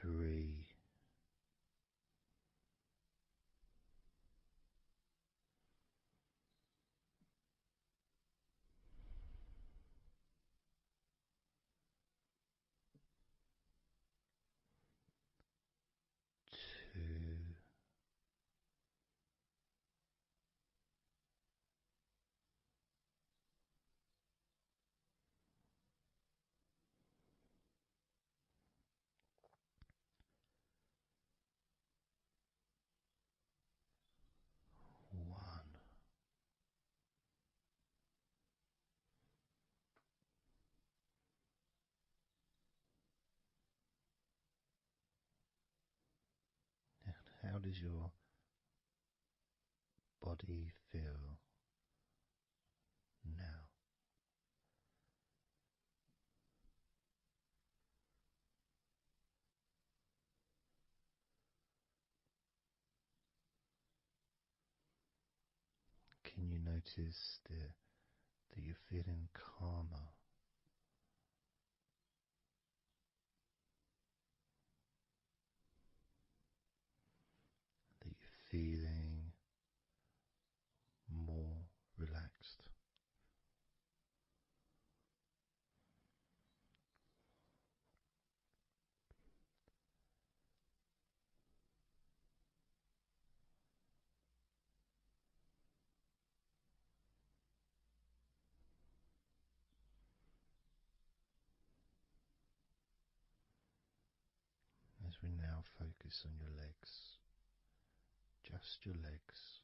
3, 2, 1. How does your body feel now? Can you notice that you're feeling calmer? That you're feeling more relaxed? As we now focus on your legs, just your legs.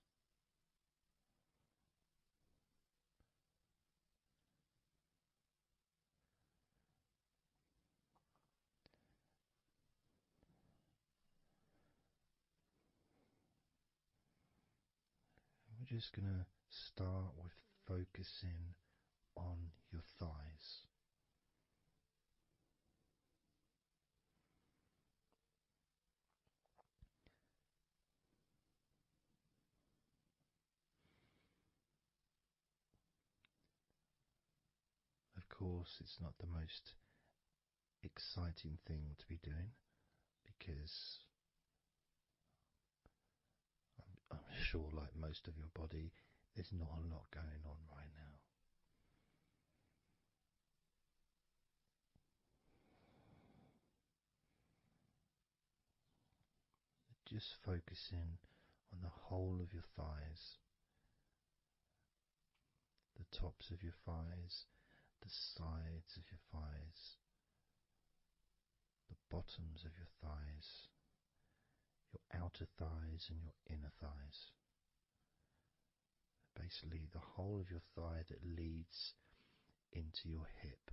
We're just going to start with focusing on your thighs. Of course, it's not the most exciting thing to be doing because I'm sure, like most of your body, there's not a lot going on right now. Just focusing on the whole of your thighs, the tops of your thighs, the sides of your thighs, the bottoms of your thighs, your outer thighs and your inner thighs. Basically, the whole of your thigh that leads into your hip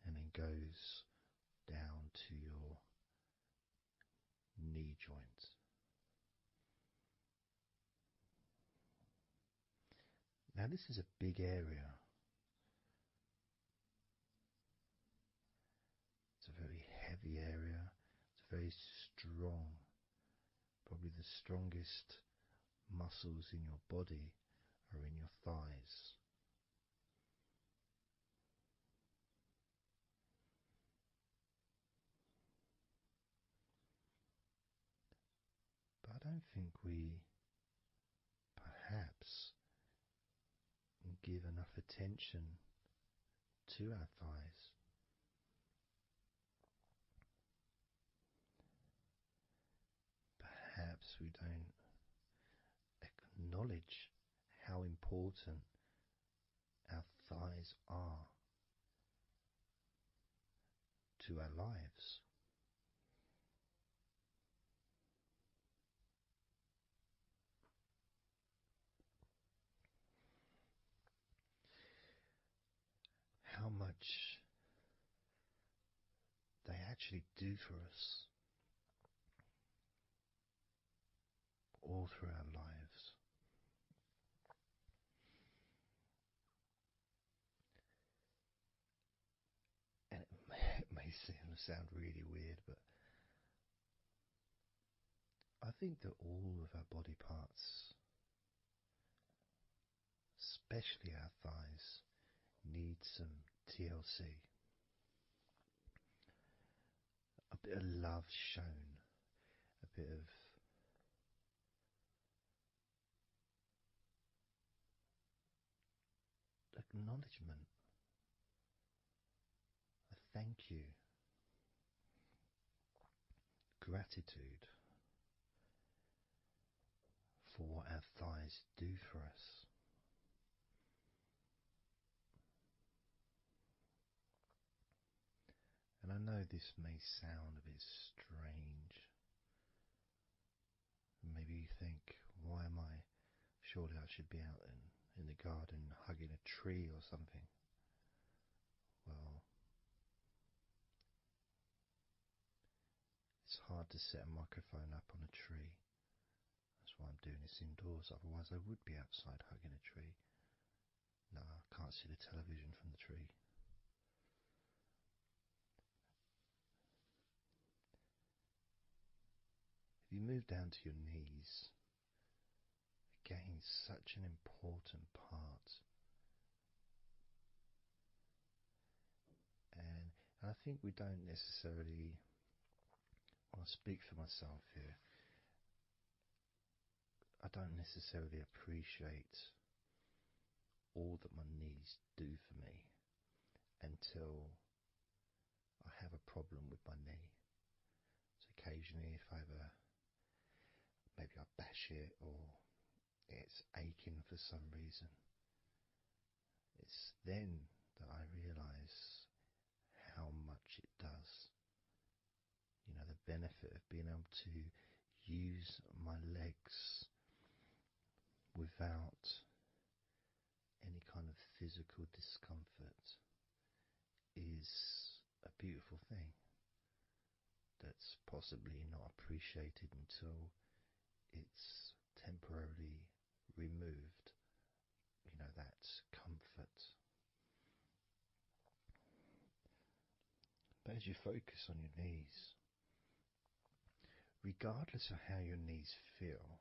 and then goes down to your knee joint. Now, this is a big area. It's a very heavy area. It's very strong. Probably the strongest muscles in your body are in your thighs. But I don't think we perhaps give enough attention to our thighs. Perhaps we don't acknowledge how important our thighs are to our lives. How much they actually do for us all through our lives. And it may sound really weird, but I think that all of our body parts, especially our thighs, need some TLC. A bit of love shown, a bit of acknowledgement, a thank you, gratitude for what our thighs do for us. And I know this may sound a bit strange. Maybe you think, why am I? Surely I should be out in the garden hugging a tree or something. Well, it's hard to set a microphone up on a tree. That's why I'm doing this indoors. Otherwise I would be outside hugging a tree. No, I can't see the television from the tree. If you move down to your knees, again, such an important part. And I think we don't necessarily, I'll speak for myself here, I don't necessarily appreciate all that my knees do for me until I have a problem with my knee. So occasionally if I have maybe I bash it or it's aching for some reason, it's then that I realise how much it does. You know, the benefit of being able to use my legs without any kind of physical discomfort is a beautiful thing that's possibly not appreciated until it's temporarily removed, that comfort. But as you focus on your knees, regardless of how your knees feel,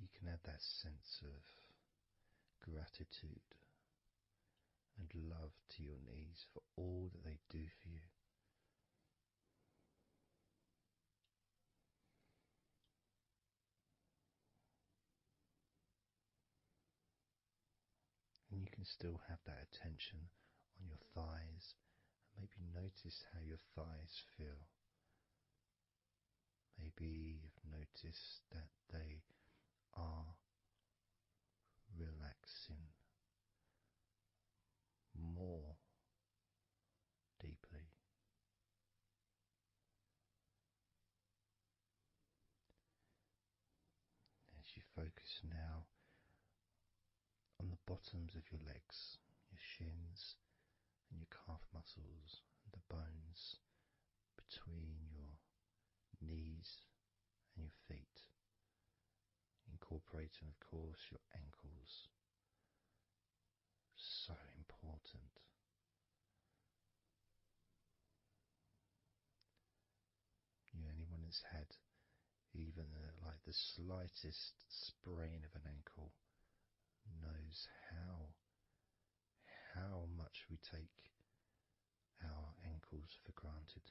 you can add that sense of gratitude and love to your knees for all that they do for you. And you can still have that attention on your thighs, and maybe notice how your thighs feel. Maybe you've noticed that they are relaxing more deeply. As you focus now on the bottoms of your legs, your shins and your calf muscles, and the bones between your knees and your feet, incorporating, of course, your ankles. So important. Anyone that's had even like the slightest sprain of an ankle knows how much we take our ankles for granted.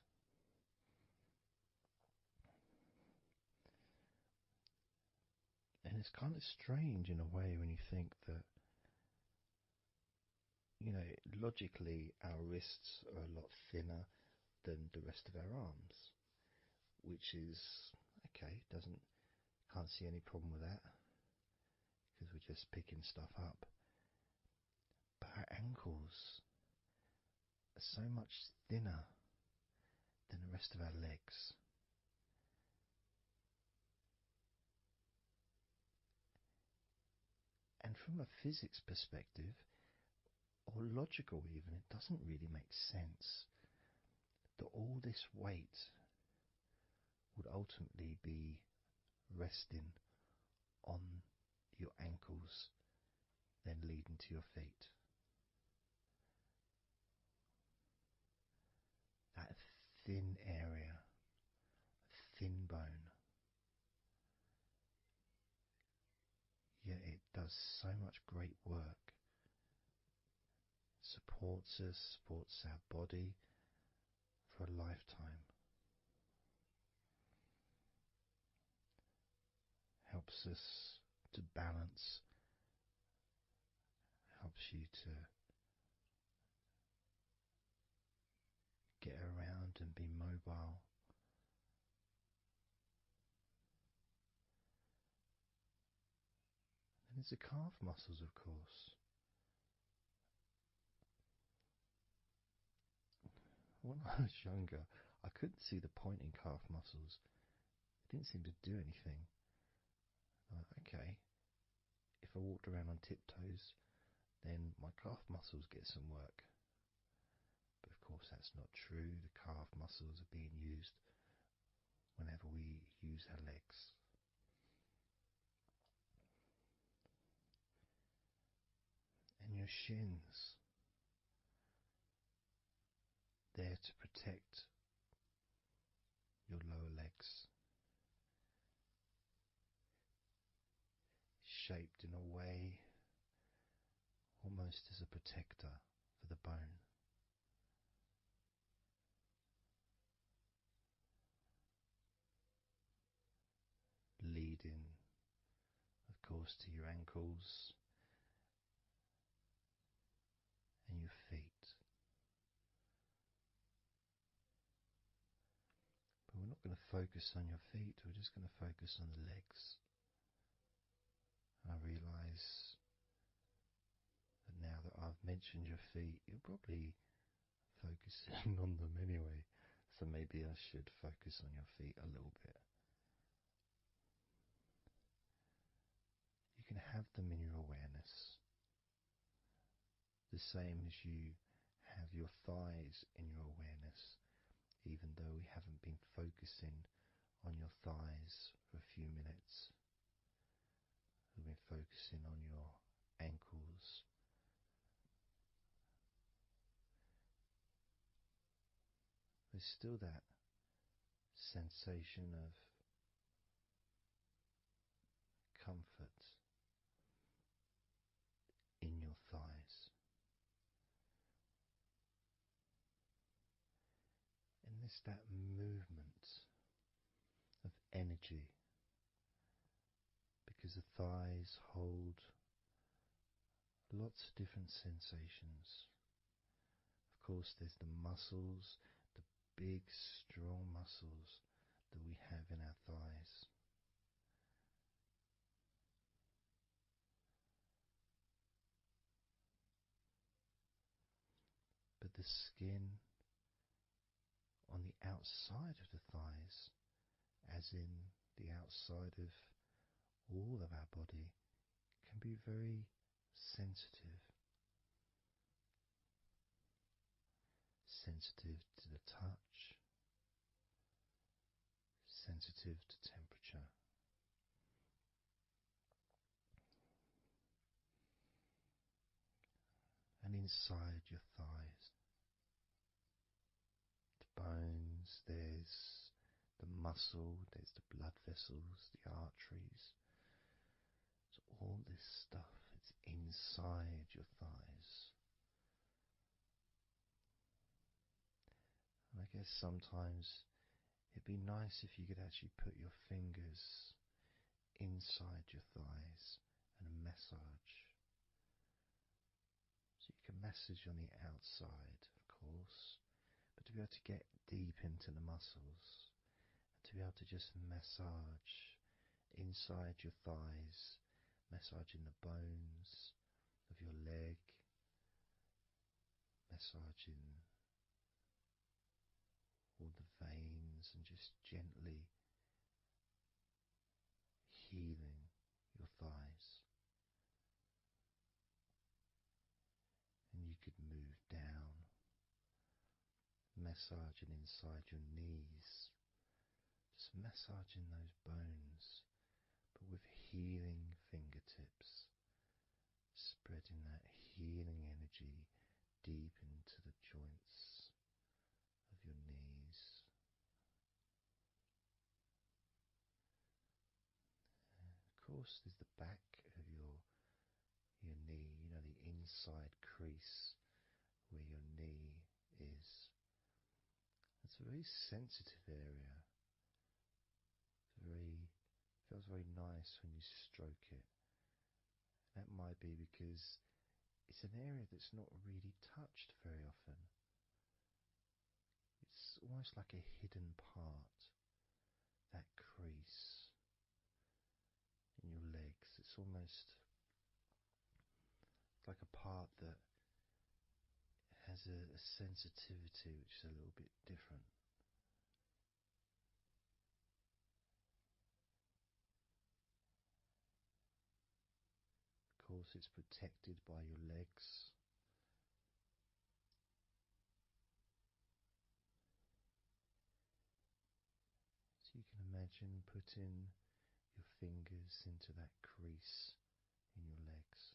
And it's kind of strange in a way when you think that, logically our wrists are a lot thinner than the rest of our arms, which is okay, can't see any problem with that because we're just picking stuff up. But our ankles are so much thinner than the rest of our legs. And from a physics perspective, or logical even, it doesn't really make sense that all this weight would ultimately be resting on your ankles, then leading to your feet. That thin area, thin bone, yet it does so much great work. Supports us, supports our body for a lifetime. Helps us to balance, helps you to get around and be mobile. And there's the calf muscles, of course. When I was younger, I couldn't see the point in calf muscles. It didn't seem to do anything. Okay, if I walked around on tiptoes, then my calf muscles get some work. But of course that's not true. The calf muscles are being used whenever we use our legs. And your shins, there to protect your lower legs, shaped in a way almost as a protector for the bone. Leading, of course, to your ankles and your feet. But we're not going to focus on your feet, we're just going to focus on the legs. I realise that now that I've mentioned your feet, you're probably focusing on them anyway, so maybe I should focus on your feet a little bit. You can have them in your awareness, the same as you have your thighs in your awareness, even though we haven't been focusing on your thighs for there's still that sensation of comfort in your thighs. And there's that movement of energy, because the thighs hold lots of different sensations. Of course, there's the muscles, the big, strong muscles that we have in our thighs. But the skin on the outside of the thighs, as in the outside of all of our body, can be very sensitive. Sensitive to the touch, sensitive to temperature. And inside your thighs, the bones, there's the muscle, there's the blood vessels, the arteries. So all this stuff, it's inside your thighs. And I guess sometimes it'd be nice if you could actually put your fingers inside your thighs and massage. So you can massage on the outside, of course, but to be able to get deep into the muscles, and to be able to just massage inside your thighs, massaging the bones of your leg, massaging all the veins, and just gently healing your thighs. And you could move down, massaging inside your knees, just massaging those bones, but with healing fingertips, spreading that healing energy deep into the joints of your knees. And of course, there's the back of your knee, you know, the inside crease where your knee is. It's a very sensitive area. Feels very nice when you stroke it. That might be because it's an area that's not really touched very often. It's almost like a hidden part, that crease in your legs. It's almost like a part that has a sensitivity which is a little bit different. Of course, it's protected by your legs. So you can imagine putting your fingers into that crease in your legs.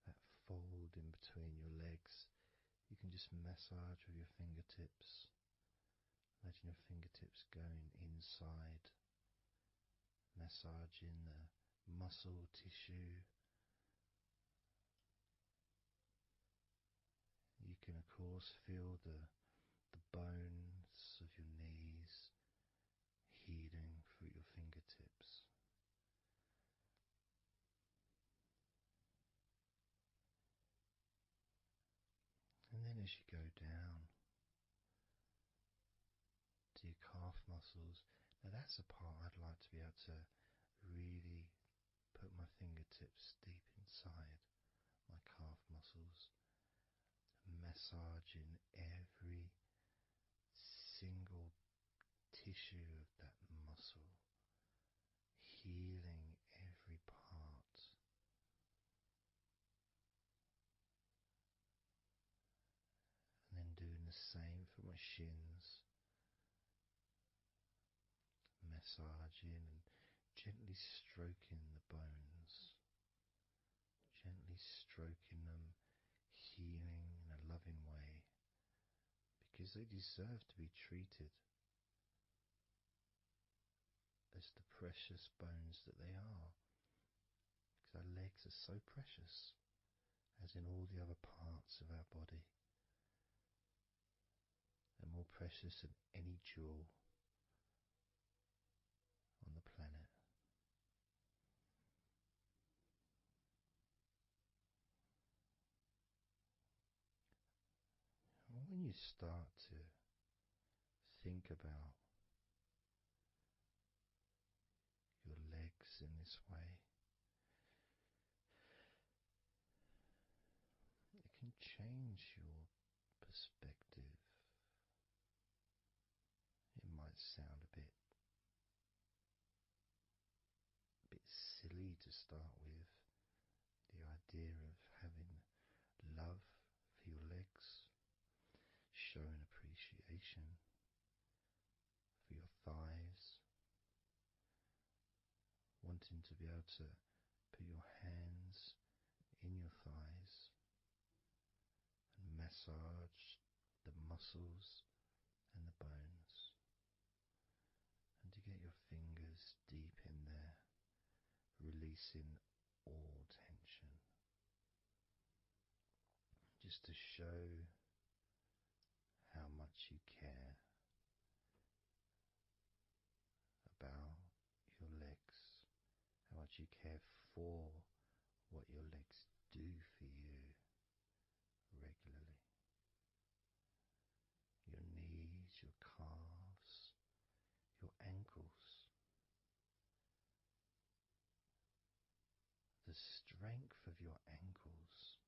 That fold in between your legs, you can just massage with your fingertips. Imagine your fingertips going inside, massaging the muscle tissue. You can of course feel the bones of your knees healing through your fingertips. And then as you go down to your calf muscles, now that's a part I'd like to be able to really put my fingertips deep inside my calf muscles, massaging every single tissue of that muscle, healing every part. And then doing the same for my shins, massaging and gently stroking the bones, gently stroking them, healing in a loving way, because they deserve to be treated as the precious bones that they are, because our legs are so precious, as in all the other parts of our body. They're more precious than any jewel on the planet. And when you start to think about your legs in this way, it can change your perspective. It might sound a bit silly to start with, the idea of having love for your legs, showing appreciation for your thighs, wanting to be able to put your hands in your thighs and massage the muscles and the bones, and to get your fingers deep in there, releasing all tension, just to show how much you care about your legs, how much you care for what your legs do for you regularly. Your knees, your calves, your ankles, the strength of your ankles,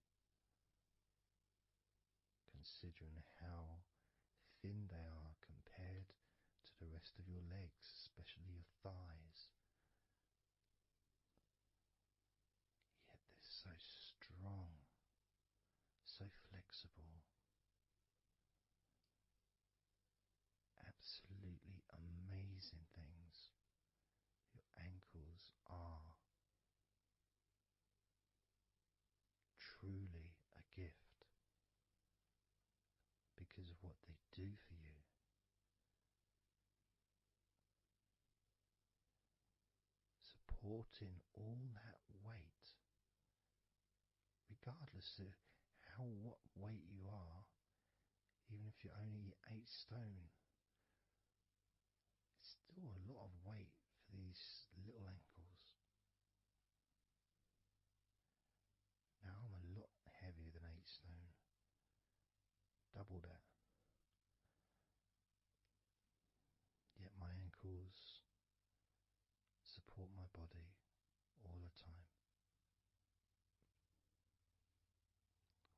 considering how thin they are compared to the rest of your legs, especially your thighs. Yet they're so strong, so flexible. Absolutely amazing things your ankles are. Truly a gift because of what they do for you. Supporting all that weight, regardless of what weight you are, even if you're only 8 stone, it's still a lot of weight for these little ankles. Now I'm a lot heavier than 8 stone, double that. Yet my ankles support my body all the time.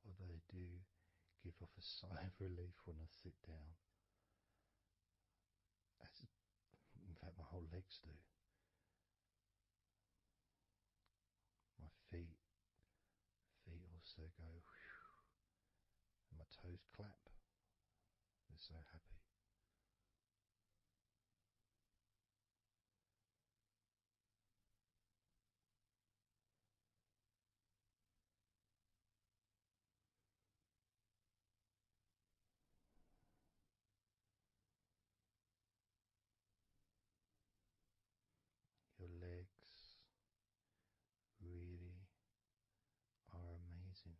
Although they do give off a sigh of relief when I sit down. In fact, my whole legs do. My feet also go whew, and my toes clap. They're so happy. Your legs really are amazing.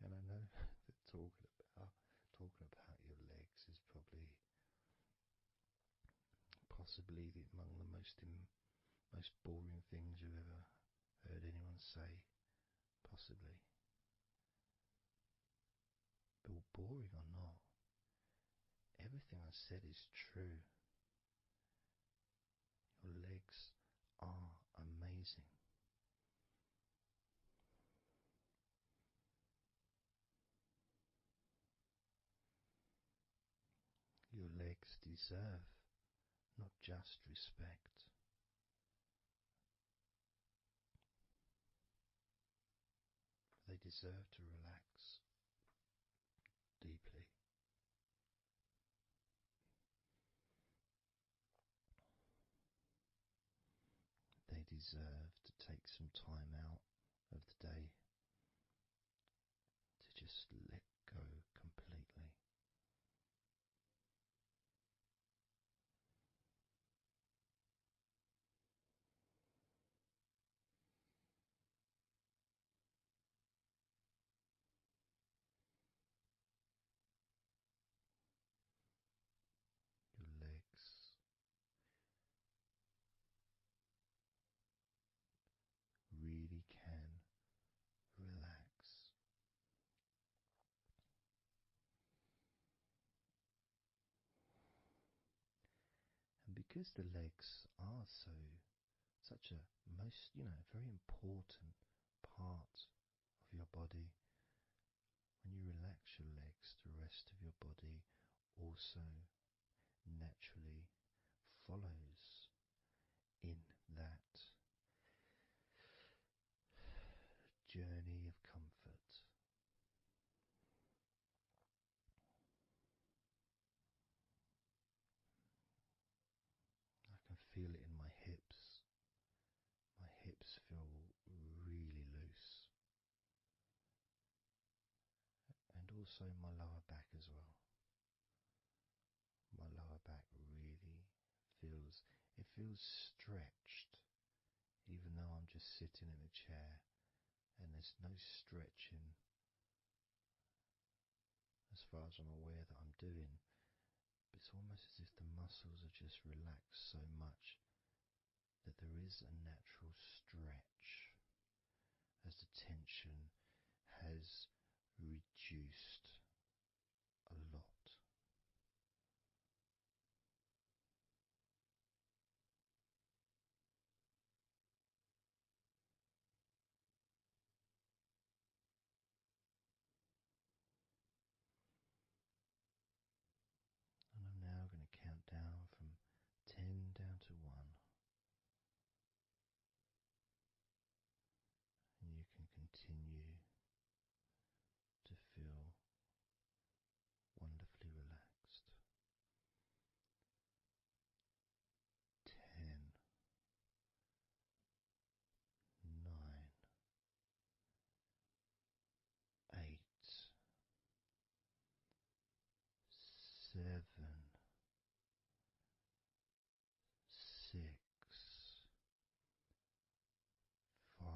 And I know that talking about your legs is probably possibly among the most boring things you've ever heard anyone say, possibly. But boring or not, everything I said is true. Your legs are amazing. Your legs deserve not just respect, they deserve to relax deeply. They deserve to take some time out of the day because the legs are such a very important part of your body, when you relax your legs, the rest of your body also naturally follows in that journey of comfort. I can feel it in my hips. My hips feel really loose. And also my lower back as well. My lower back really feels stretched, even though I'm just sitting in a chair and there's no stretching as far as I'm aware that I'm doing. But it's almost as if the muscles are just relaxed so much that there is a natural stretch as the tension has reduced a lot. And I'm now going to count down from 10 down to 1. And you can continue to feel wonderfully relaxed. 10, 9, 8, 7, 6, 5,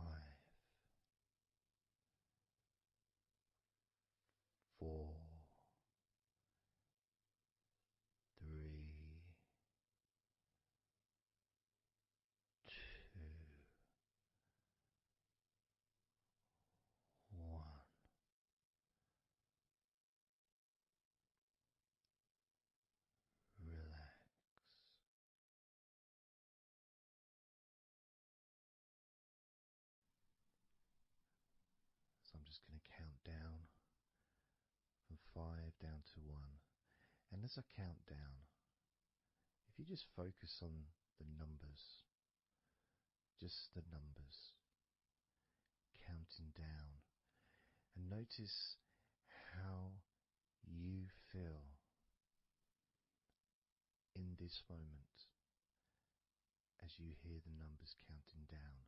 4, 3, 2, 1. Relax. So I'm just going to count down from 5 down to 1. And as I count down, if you just focus on the numbers, just the numbers, counting down, and notice how you feel in this moment as you hear the numbers counting down,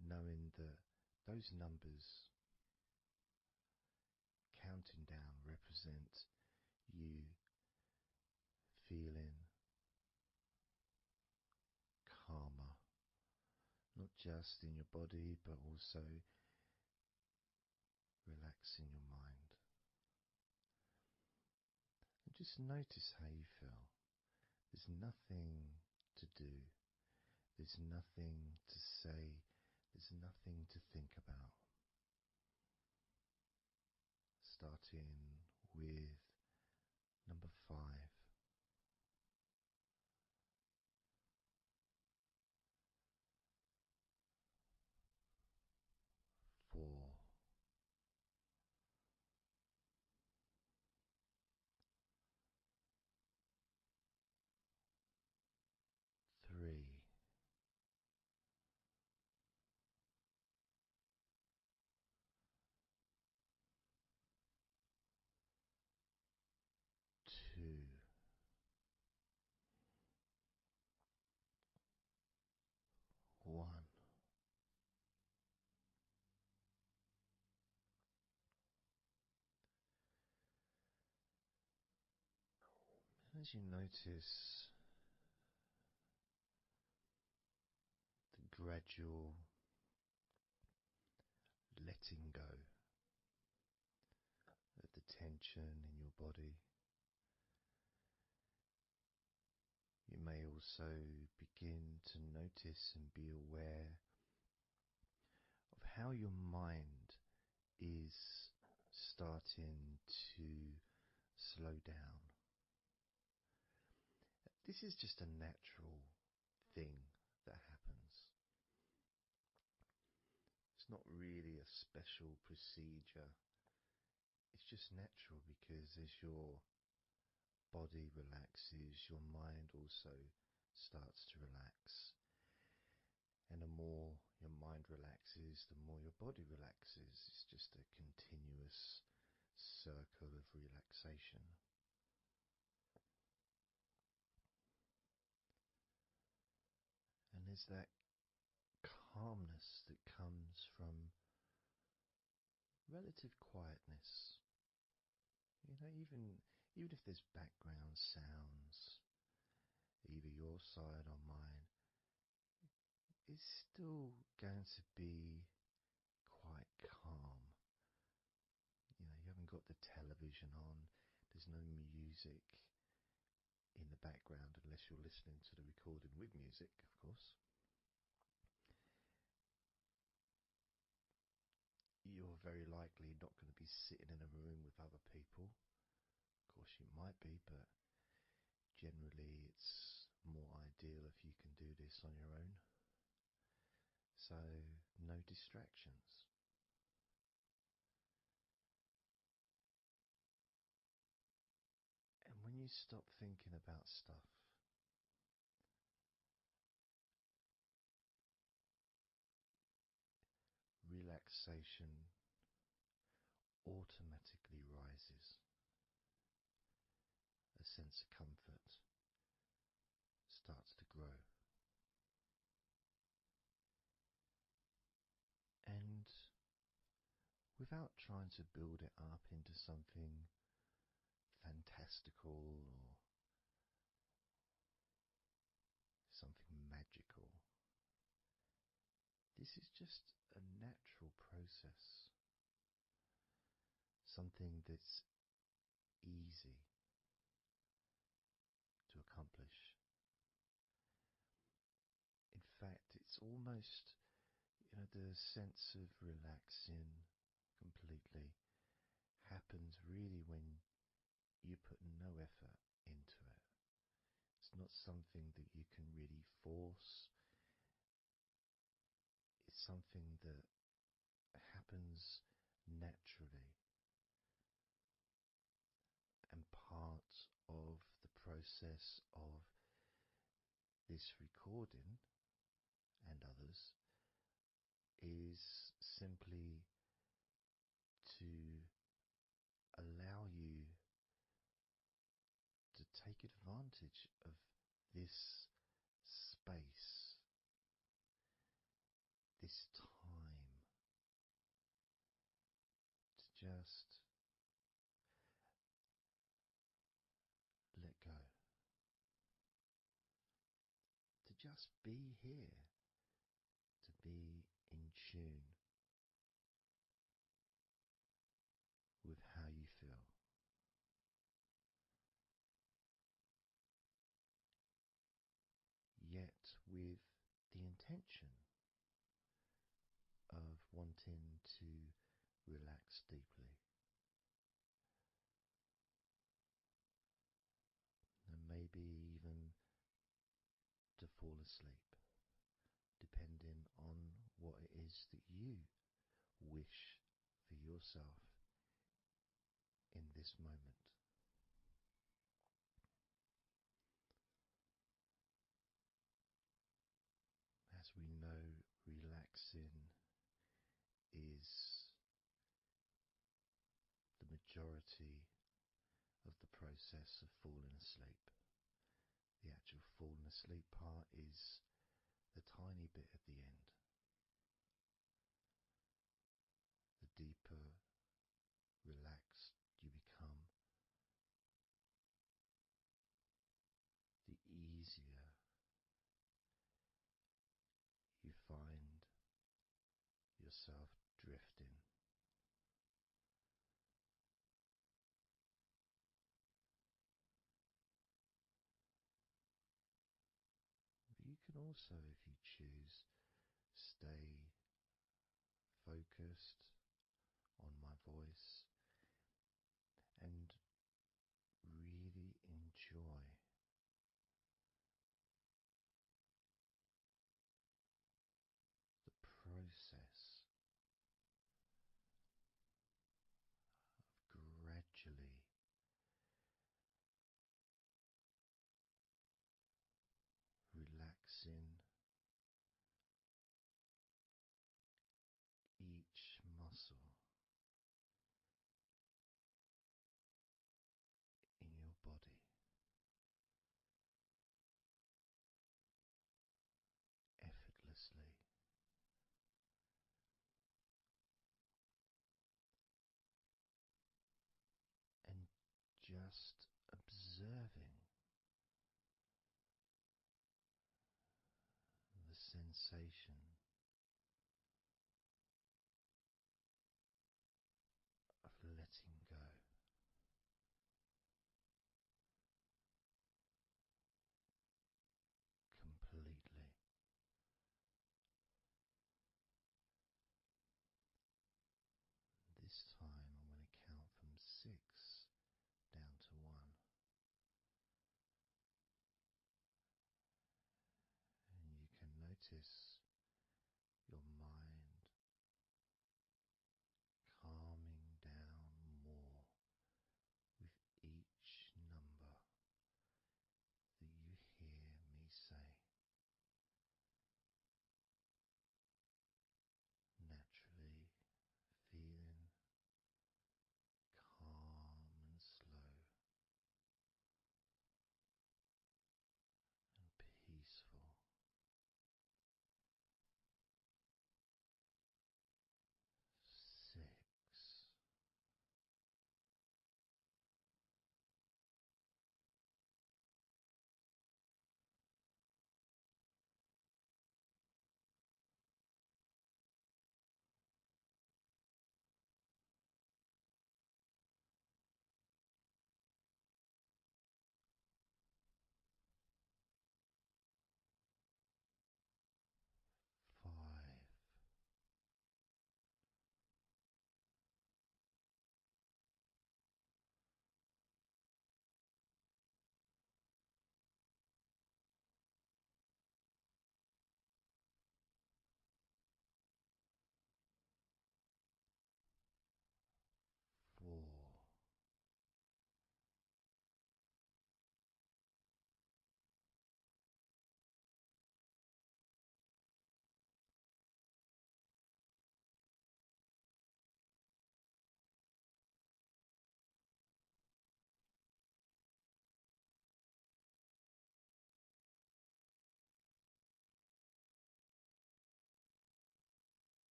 knowing that those numbers counting down represent you feeling calmer, not just in your body but also relaxing your mind. And just notice how you feel. There's nothing to do, there's nothing to say, there's nothing to think about. Starting with number 5. 4, 3, 2, 1. As you notice the gradual letting go of the tension in your body, you may also begin to notice and be aware of how your mind is starting to slow down. At this is just a natural thing that happens. It's not really a special procedure. It's just natural because as your body relaxes, your mind also starts to relax. And the more your mind relaxes, the more your body relaxes. It's just a continuous circle of relaxation. And there's that calmness that comes from relative quietness. You know, even if there's background sounds, either your side or mine, it's still going to be quite calm. You know, you haven't got the television on, there's no music in the background unless you're listening to the recording with music, of course. You're very likely not going to be sitting in a room with other people. Of course you might be, but generally it's more ideal if you can do this on your own. So no distractions. And when you stop thinking about stuff, relaxation automatically rises. A sense of comfort starts to grow. And without trying to build it up into something fantastical or something magical, this is just a natural process. Something that's easy to accomplish. In fact, it's almost, the sense of relaxing completely happens really when you put no effort into it. It's not something that you can really force. It's something that happens naturally. And part of the process of this recording and others is simply to allow you to take advantage of this space, this time, to just let go, to just be here, to be in tune with how you feel. Yet with the intention of wanting to relax deeply. And maybe even to fall asleep, depending on what it is that you wish for yourself in this moment. As we know, relaxing is the majority of the process of falling asleep. The actual falling asleep part is the tiny bit at the end. The deeper relaxed you become, the easier you find yourself drifting. But you can also, if you choose, stay focused on my voice and really enjoy noticing each muscle in your body effortlessly, and just observing the sensations